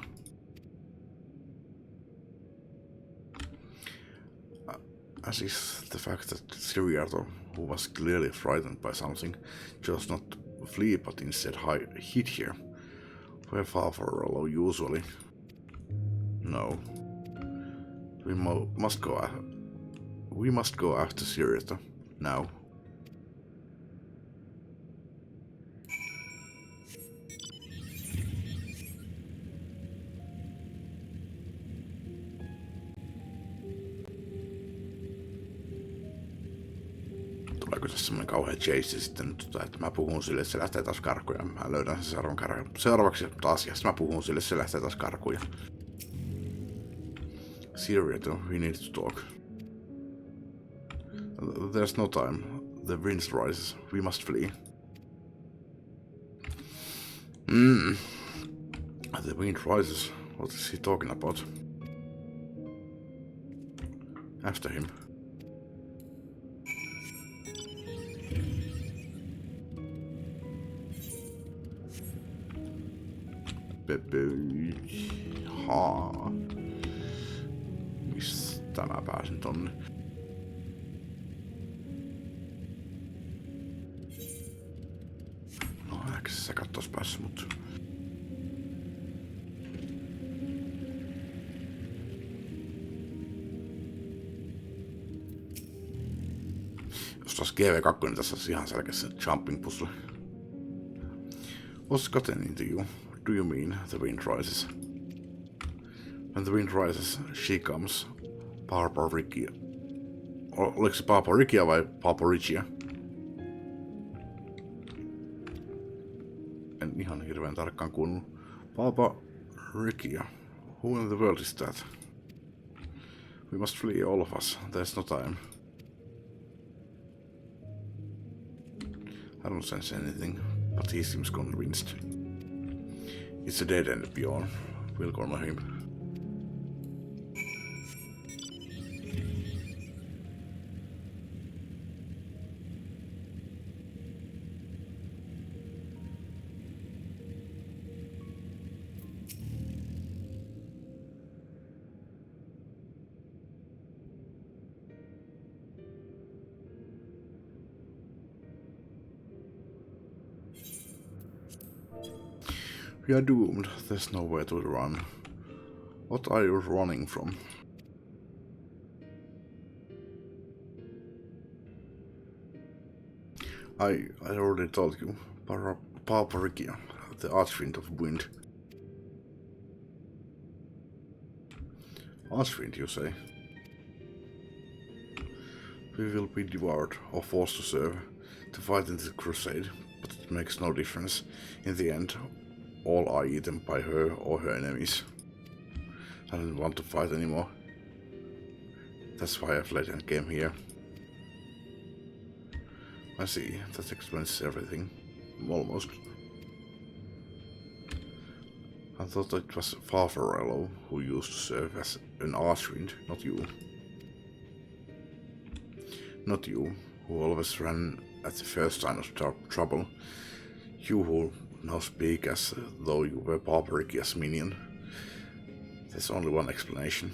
As is the fact that Siriato, who was clearly frightened by something, chose not to flee but instead hid here, where Farfarello usually. No. We must go after Siriato now. Tuleeko tässä semmonen kauhea chase sitten, että mä puhun sille, että se lähtee taas karkuun ja mä löydän sen seuraavaksi taas ja sitten mä puhun sille, että se lähtee taas karkuun ja... Siriato, we need to talk. There's no time. The wind rises. We must flee. The wind rises. What is he talking about? After him. Haa. Mistä mä pääsin tonne? No ehkä se kattois päässä, mut... Jos taas GV2, niin tässä on ihan selkeästi jumping puzzle. What's gotten into you? Do you mean the wind rises? When the wind rises, she comes. Barbaricia. Oliko se Barbaricia vai Barbaricia? En ihan hirveän tarkkaan kuunnut. Barbaricia. Who in the world is that? We must flee, all of us. There's no time. I don't sense anything, but he seems convinced. It's a dead end, Bjorn. We'll corner him. We are doomed. There's nowhere to run. What are you running from? I already told you. Barbaricia, the Archfiend of Wind. Archfiend, you say? We will be devoured or forced to serve, to fight in the crusade, but it makes no difference. In the end, all are eaten by her or her enemies. I didn't want to fight anymore. That's why I fled and came here. I see, that explains everything. Almost. I thought it was Farfarello who used to serve as an Archfiend, not you. Not you, who always ran at the first sign of trouble. You who now speak as though you were Barbaricia's minion. There's only one explanation.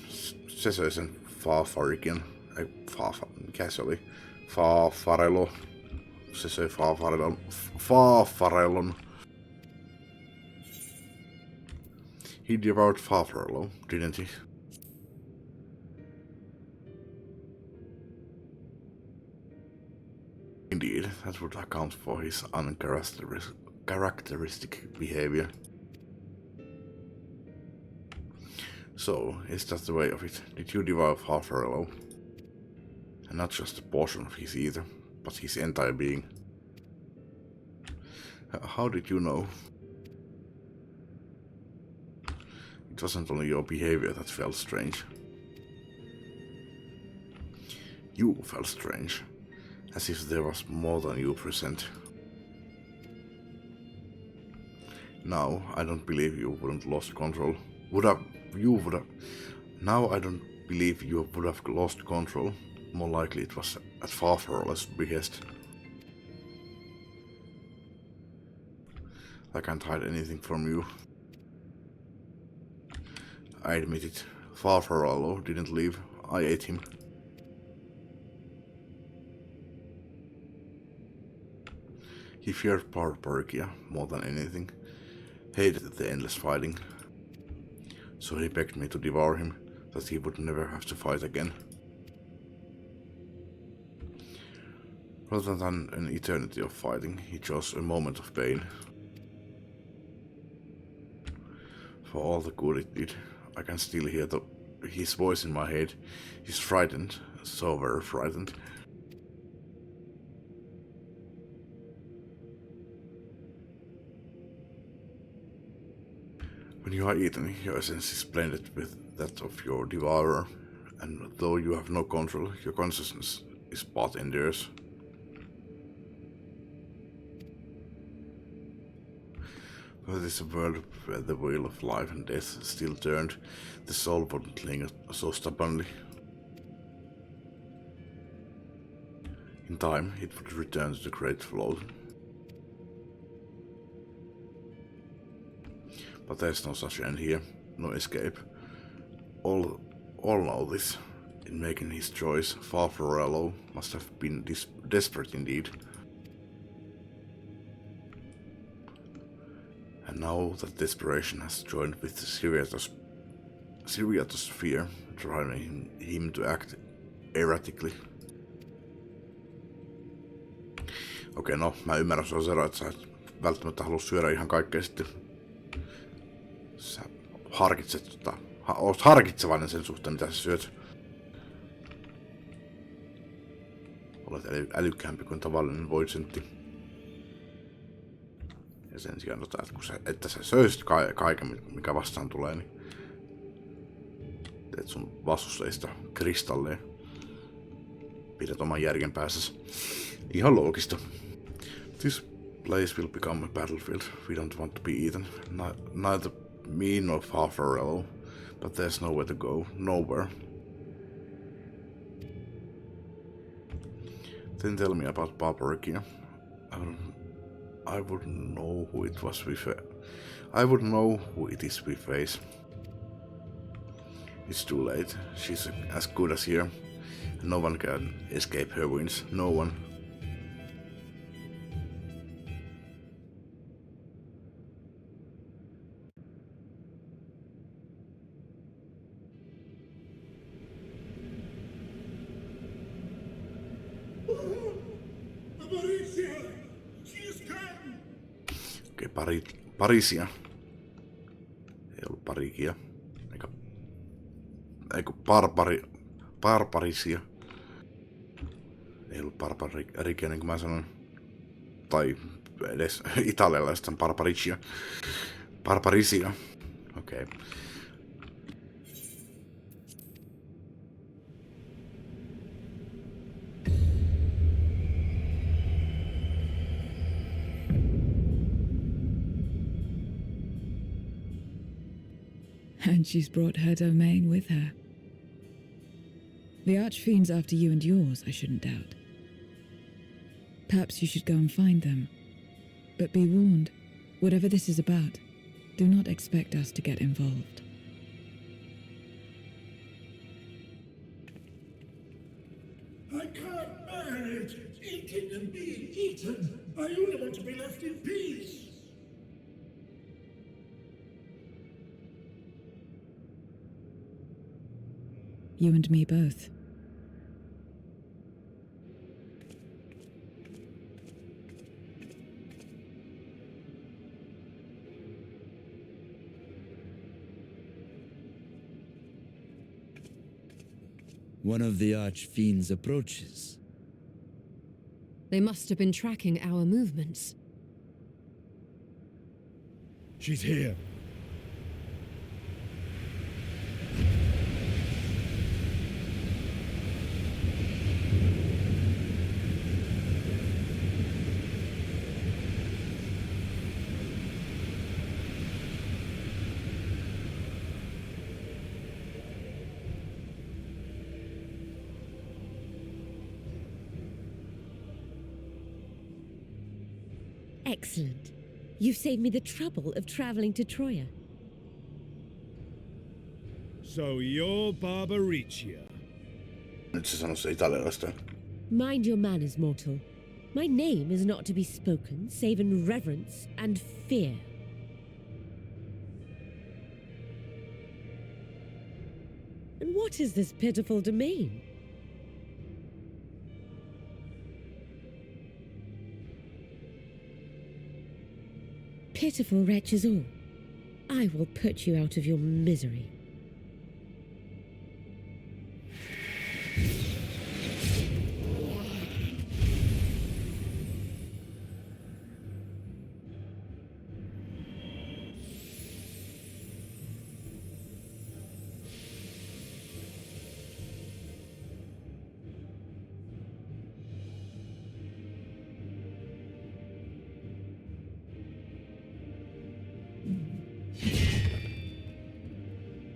Cesar isn't Farfarician. Casually. Farfarello. Cesar Farfarellon. He devoured Farfarello, didn't he? Indeed, that would account for his uncharacteristic behavior. So, is that the way of it? Did you devour Farfarello? And not just a portion of his either, but his entire being. How did you know? It wasn't only your behavior that felt strange. You felt strange, as if there was more than you present. Now, I don't believe you wouldn't lost control. Now I don't believe you would have lost control. More likely it was at Farfarol's behest. I can't hide anything from you. I admit it. Farfarolo didn't leave. I ate him. He feared Barbargia more than anything. Hated the endless fighting. So he begged me to devour him, that he would never have to fight again. Rather than an eternity of fighting, he chose a moment of pain. For all the good it did, I can still hear his voice in my head. He's frightened, so very frightened. When you are eaten, your essence is blended with that of your devourer, and though you have no control, your consciousness is part in theirs. But it is a world where the wheel of life and death still turned, the soul wouldn't linger so stubbornly. In time, it would return to the great flow. But there's no such end here, no escape. All know this. In making his choice, Farfarello must have been desperate indeed. And now that desperation has joined with Siriatos' fear, driving him to act erratically. Okei, no mä ymmärrän sua Zero, että sä et välttämättä halua syödä ihan kaikkea sitten. Sä harkitset oot harkitsevainen sen suhteen, mitä sä syöt. Olet älykkäämpi kuin tavallinen voitsentti. Ja sen sijaan, että sä söisit kaiken, mikä vastaan tulee, niin teet sun vastustajista kristalleja. Pidät oman järjen päässäsi. Ihan loogista. This place will become a battlefield. We don't want to be eaten. Neither me nor Farfarello. But there's nowhere to go. Nowhere. Then tell me about Barbargia. I wouldn't know who it was I wouldn't know who it is we face. It's too late. She's as good as here. No one can escape her wins. No one. Okei, Parisia. Ei ollut Parikia. Eiku Barbarisia. Ei ollut Barbarikia, niin kuin mä sanoin. Tai edes italialaista Barbaricia. Barbarisia. Okei. And she's brought her domain with her. The Archfiend's after you and yours, I shouldn't doubt. Perhaps you should go and find them. But be warned, whatever this is about, do not expect us to get involved. I can't bear it! Eating and being eaten! I only want to be left in peace! You and me both. One of the Archfiend's approaches. They must have been tracking our movements. She's here. Excellent. You've saved me the trouble of traveling to Troia. So you're Barbaricia. Nyt se sanoi se italialaista. Mind your manners, mortal. My name is not to be spoken save in reverence and fear. And what is this pitiful domain? Pitiful wretches all. I will put you out of your misery.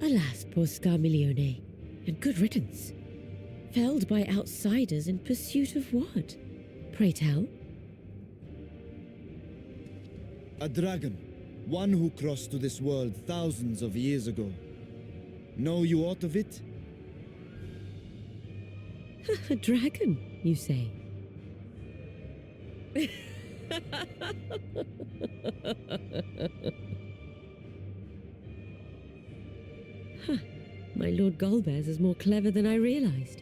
Alas, poor Scarmiglione, and good riddance. Felled by outsiders in pursuit of what? Pray tell. A dragon. One who crossed to this world thousands of years ago. Know you aught of it? A dragon, you say? My Lord Golbez is more clever than I realized.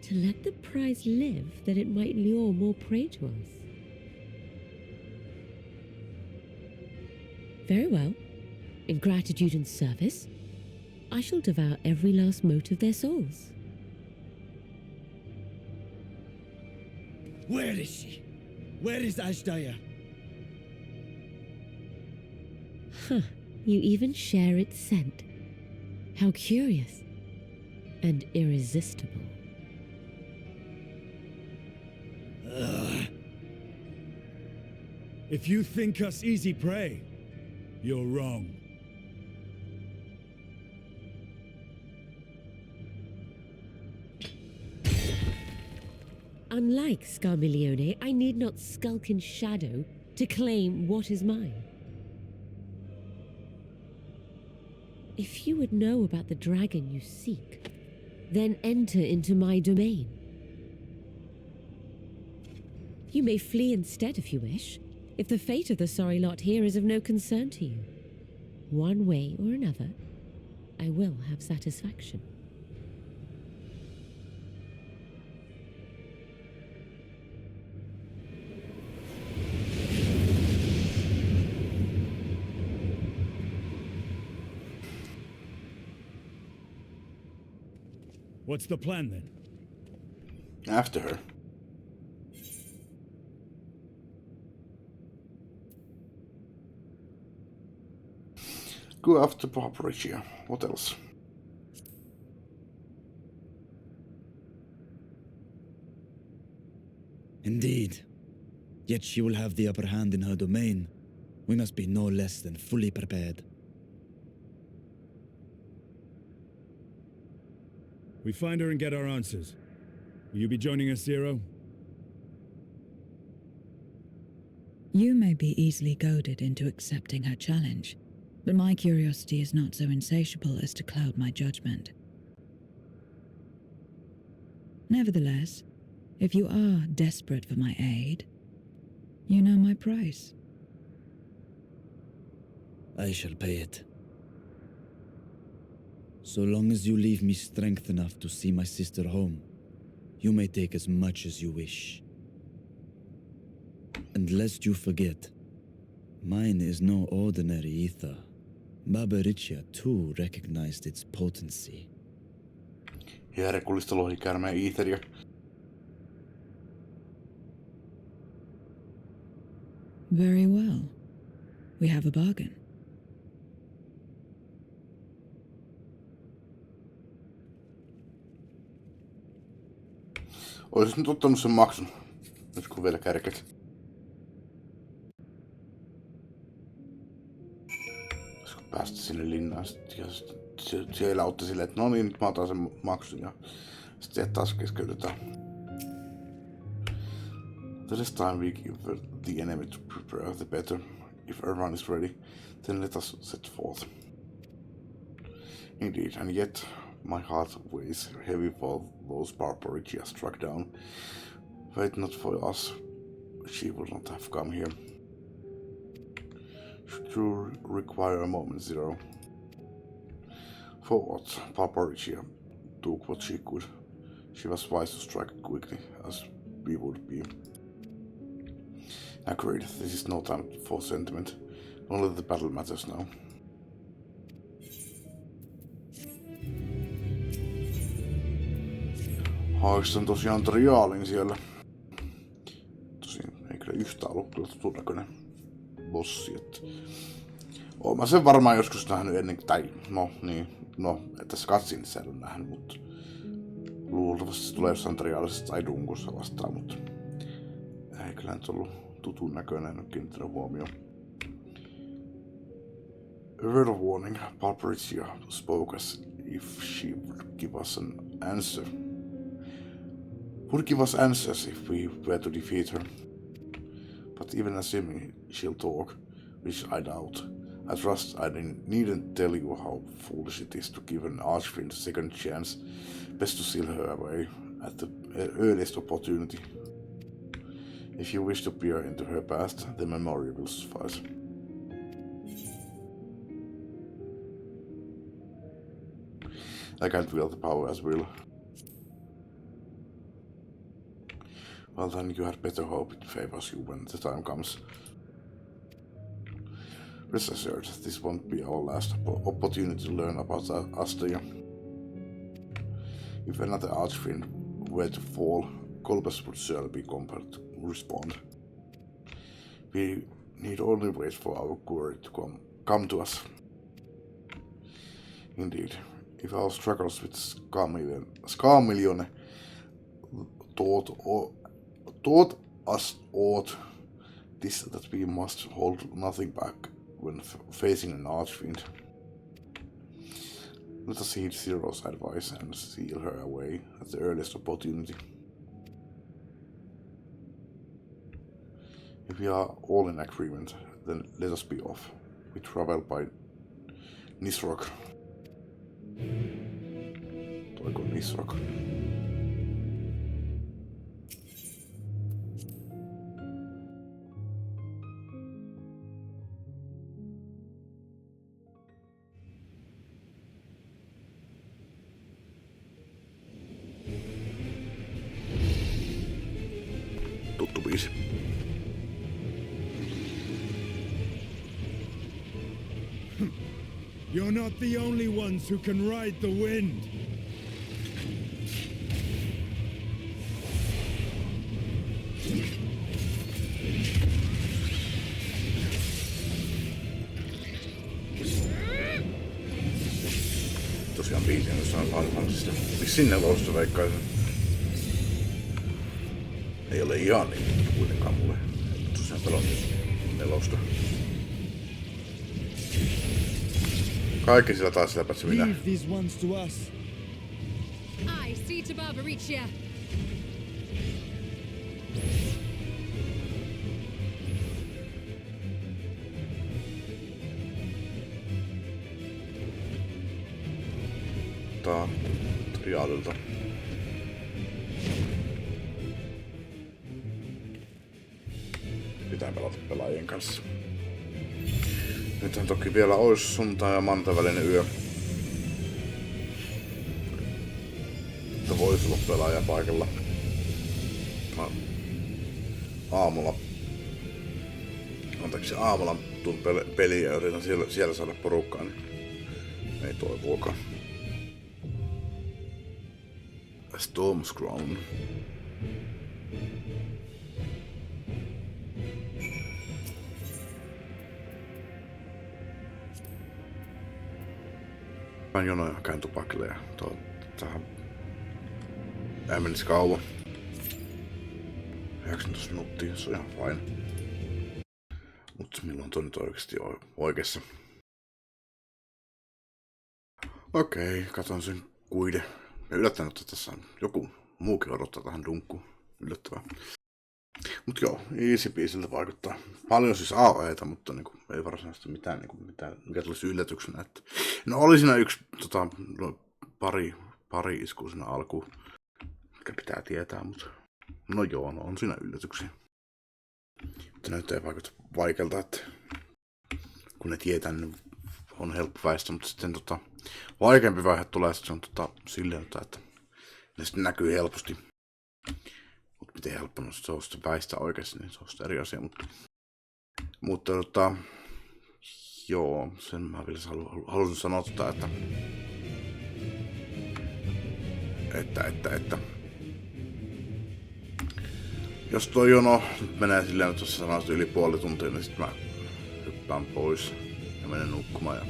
To let the prize live that it might lure more prey to us. Very well. In gratitude and service, I shall devour every last mote of their souls. Where is she? Where is Ashdaya? Huh. You even share its scent. How curious and irresistible. If you think us easy prey, you're wrong. Unlike Scarmiglione, I need not skulk in shadow to claim what is mine. If you would know about the dragon you seek, then enter into my domain. You may flee instead if you wish, if the fate of the sorry lot here is of no concern to you. One way or another, I will have satisfaction. What's the plan then? After her. Go after Barbaricia. What else? Indeed. Yet she will have the upper hand in her domain. We must be no less than fully prepared. We find her and get our answers. Will you be joining us, Zero? You may be easily goaded into accepting her challenge, but my curiosity is not so insatiable as to cloud my judgment. Nevertheless, if you are desperate for my aid, you know my price. I shall pay it. So long as you leave me strength enough to see my sister home, you may take as much as you wish. And lest you forget, mine is no ordinary ether. Barbaricia too recognized its potency. Herkullista lohikäärmeen iiteriä. Very well. We have a bargain. Oisit nyt ottanut sen maksun. Nyt kun vielä kärket. Olisiko päästä sinne linnaan ja siellä otti silleen, että no niin, nyt mä otan sen maksun ja sitten taas keskeytetään. The less time we give the enemy to prepare, the better. If everyone is ready, then let us set forth. Indeed, and yet my heart weighs heavy for those barbaric she has struck down. Were it not for us, she would not have come here. Should you require a moment, Zero? For what? Barbaricia took what she could. She was wise to strike quickly, as we would be. Agreed, this is no time for sentiment. Only the battle matters now. Haistan tosiaan triaalin siellä. Tosiaan ei kyllä yhtään ollut kyllä tutun näköinen bossi, että oon mä sen varmaan joskus nähnyt ennen, tai tässä cutscenessa en ole nähnyt, mutta luultavasti se tulee jossain triaalissa tai dunkossa vastaan, mutta ei kyllä nyt ollut tutun näköinen, en ole kiinnittänyt huomioon. A word of warning, Barbaricia spoke as if she would give us an answer. Would give us answers if we were to defeat her. But even assuming she'll talk, which I doubt, I trust I needn't tell you how foolish it is to give an archfiend a second chance. Best to seal her away at the earliest opportunity. If you wish to peer into her past, the memory will suffice. I can't wield the power as will. Well then you had better hope it favors you when the time comes. Rest assured, this won't be our last opportunity to learn about Astia. If another archfiend were to fall, Kolbas would surely be compelled to respond. We need only wait for our courage to come to us. Indeed, if our struggles with Skarmillion taught us aught, this that we must hold nothing back when facing an archfiend. Let us heed Zero's advice and seal her away at the earliest opportunity. If we are all in agreement, then let us be off. We travel by Nisroch. Toiko Nisroch? Tuttu biisi. You're not the only ones who can ride the wind. Tosiaan biisin, jos on Fantasista. Vissiin nelosta veikkaisin. Ei ole ihan niin kuitenkaan mulle. Tosiaan pelon nelosta. Kaikki sillä taas sillä paitsi minä. Leave these ones to us. I see to Barbaricia. Tää triaalilta. Pitää pelata pelaajien kanssa. Nythän toki vielä ois sunnuntai ja maanantai välinen yö. Että vois olla pelaaja paikalla. Mä aamulla tuun peliin ja yritän siellä saada porukkaa, niin ei toivuakaan. Storm's Crown. Mä jonoin hakeen tupakille ja tähän ei menisi kauan. 19 minuuttia, se on ihan fine. Mut milloin toi nyt oikeesti oikeassa? Okei, katon sen kuide. Ja yllättänyt, että tässä on joku muukin odottaa tähän dunkkuun. Yllättävää. Mut joo, easy peasiltä vaikuttaa. Paljon siis AOEita, mutta niinku, ei varsinaisesti mitään, niinku, mikä tulisi yllätyksenä. Että... No oli siinä yksi pari iskua siinä alkuun, mikä pitää tietää, mutta no joo, no on siinä yllätyksiä. Mutta näyttää ei vaikuta vaikealta, että kun ne tietää, niin on helppo väistää, mutta sitten vaikeampi vaihe tulee, että se on silleen, että ne sitten näkyy helposti. Mutta miten helppo se on sitten väistää oikeasti, niin se on sitten eri asia. Mutta joo, sen mä vielä halusin sanoa, että jos toi jono nyt menee silleen, että jos sanoisit yli puoli tuntia, niin sitten mä hyppään pois ja menen nukkumaan ja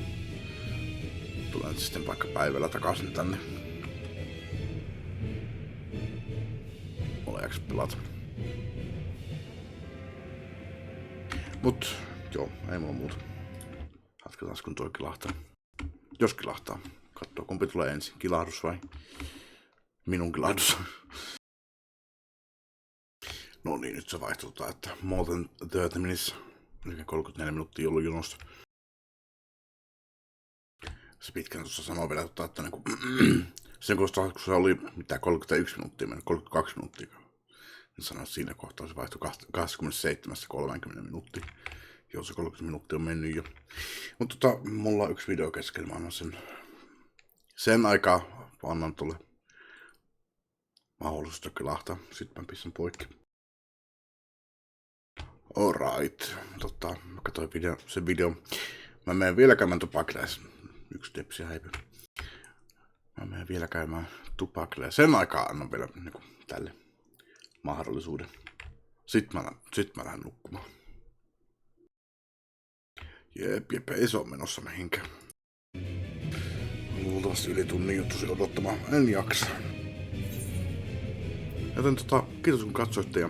tulen sitten vaikka päivällä takaisin tänne. Oleeks pelata. Mut joo, ei mulla muuta. Jatketaan kun toi kilahtaa. Jos kilahtaa. Katsoo kumpi tulee ensin, kilahdus vai minun kilahdus. No niin, nyt se vaihtuu, että more than 30 minutes, eli 34 minuuttia ollut jonosta. Se pitkään tuossa sanoo vielä, että niinku, sen kun se oli mitä 31 minuuttia mennyt, 32 minuuttia, niin sanoin, että siinä kohtaa se vaihtui 27-30 minuuttia. Joo, se 30 minuuttia on mennyt jo. Mutta mulla on yksi video keskellä, mä annan sen aikaa, annan tulle mahdollisuus kilahtaa, sitten mä pistän poikki. Alright, mä katsoin sen video. Mä menen vielä käymään Tupakleessa. Yksi tepsi häipy. Mä menen vielä käymään Tupakleessa. Sen aikaa annan vielä niinku, tälle mahdollisuuden. Sitten mä lähden nukkumaan. Jep, ei se ole menossa mihinkään. Luultavasti yli tunnin juttusi odottamaan. En jaksa. Joten kiitos kun katsoitte ja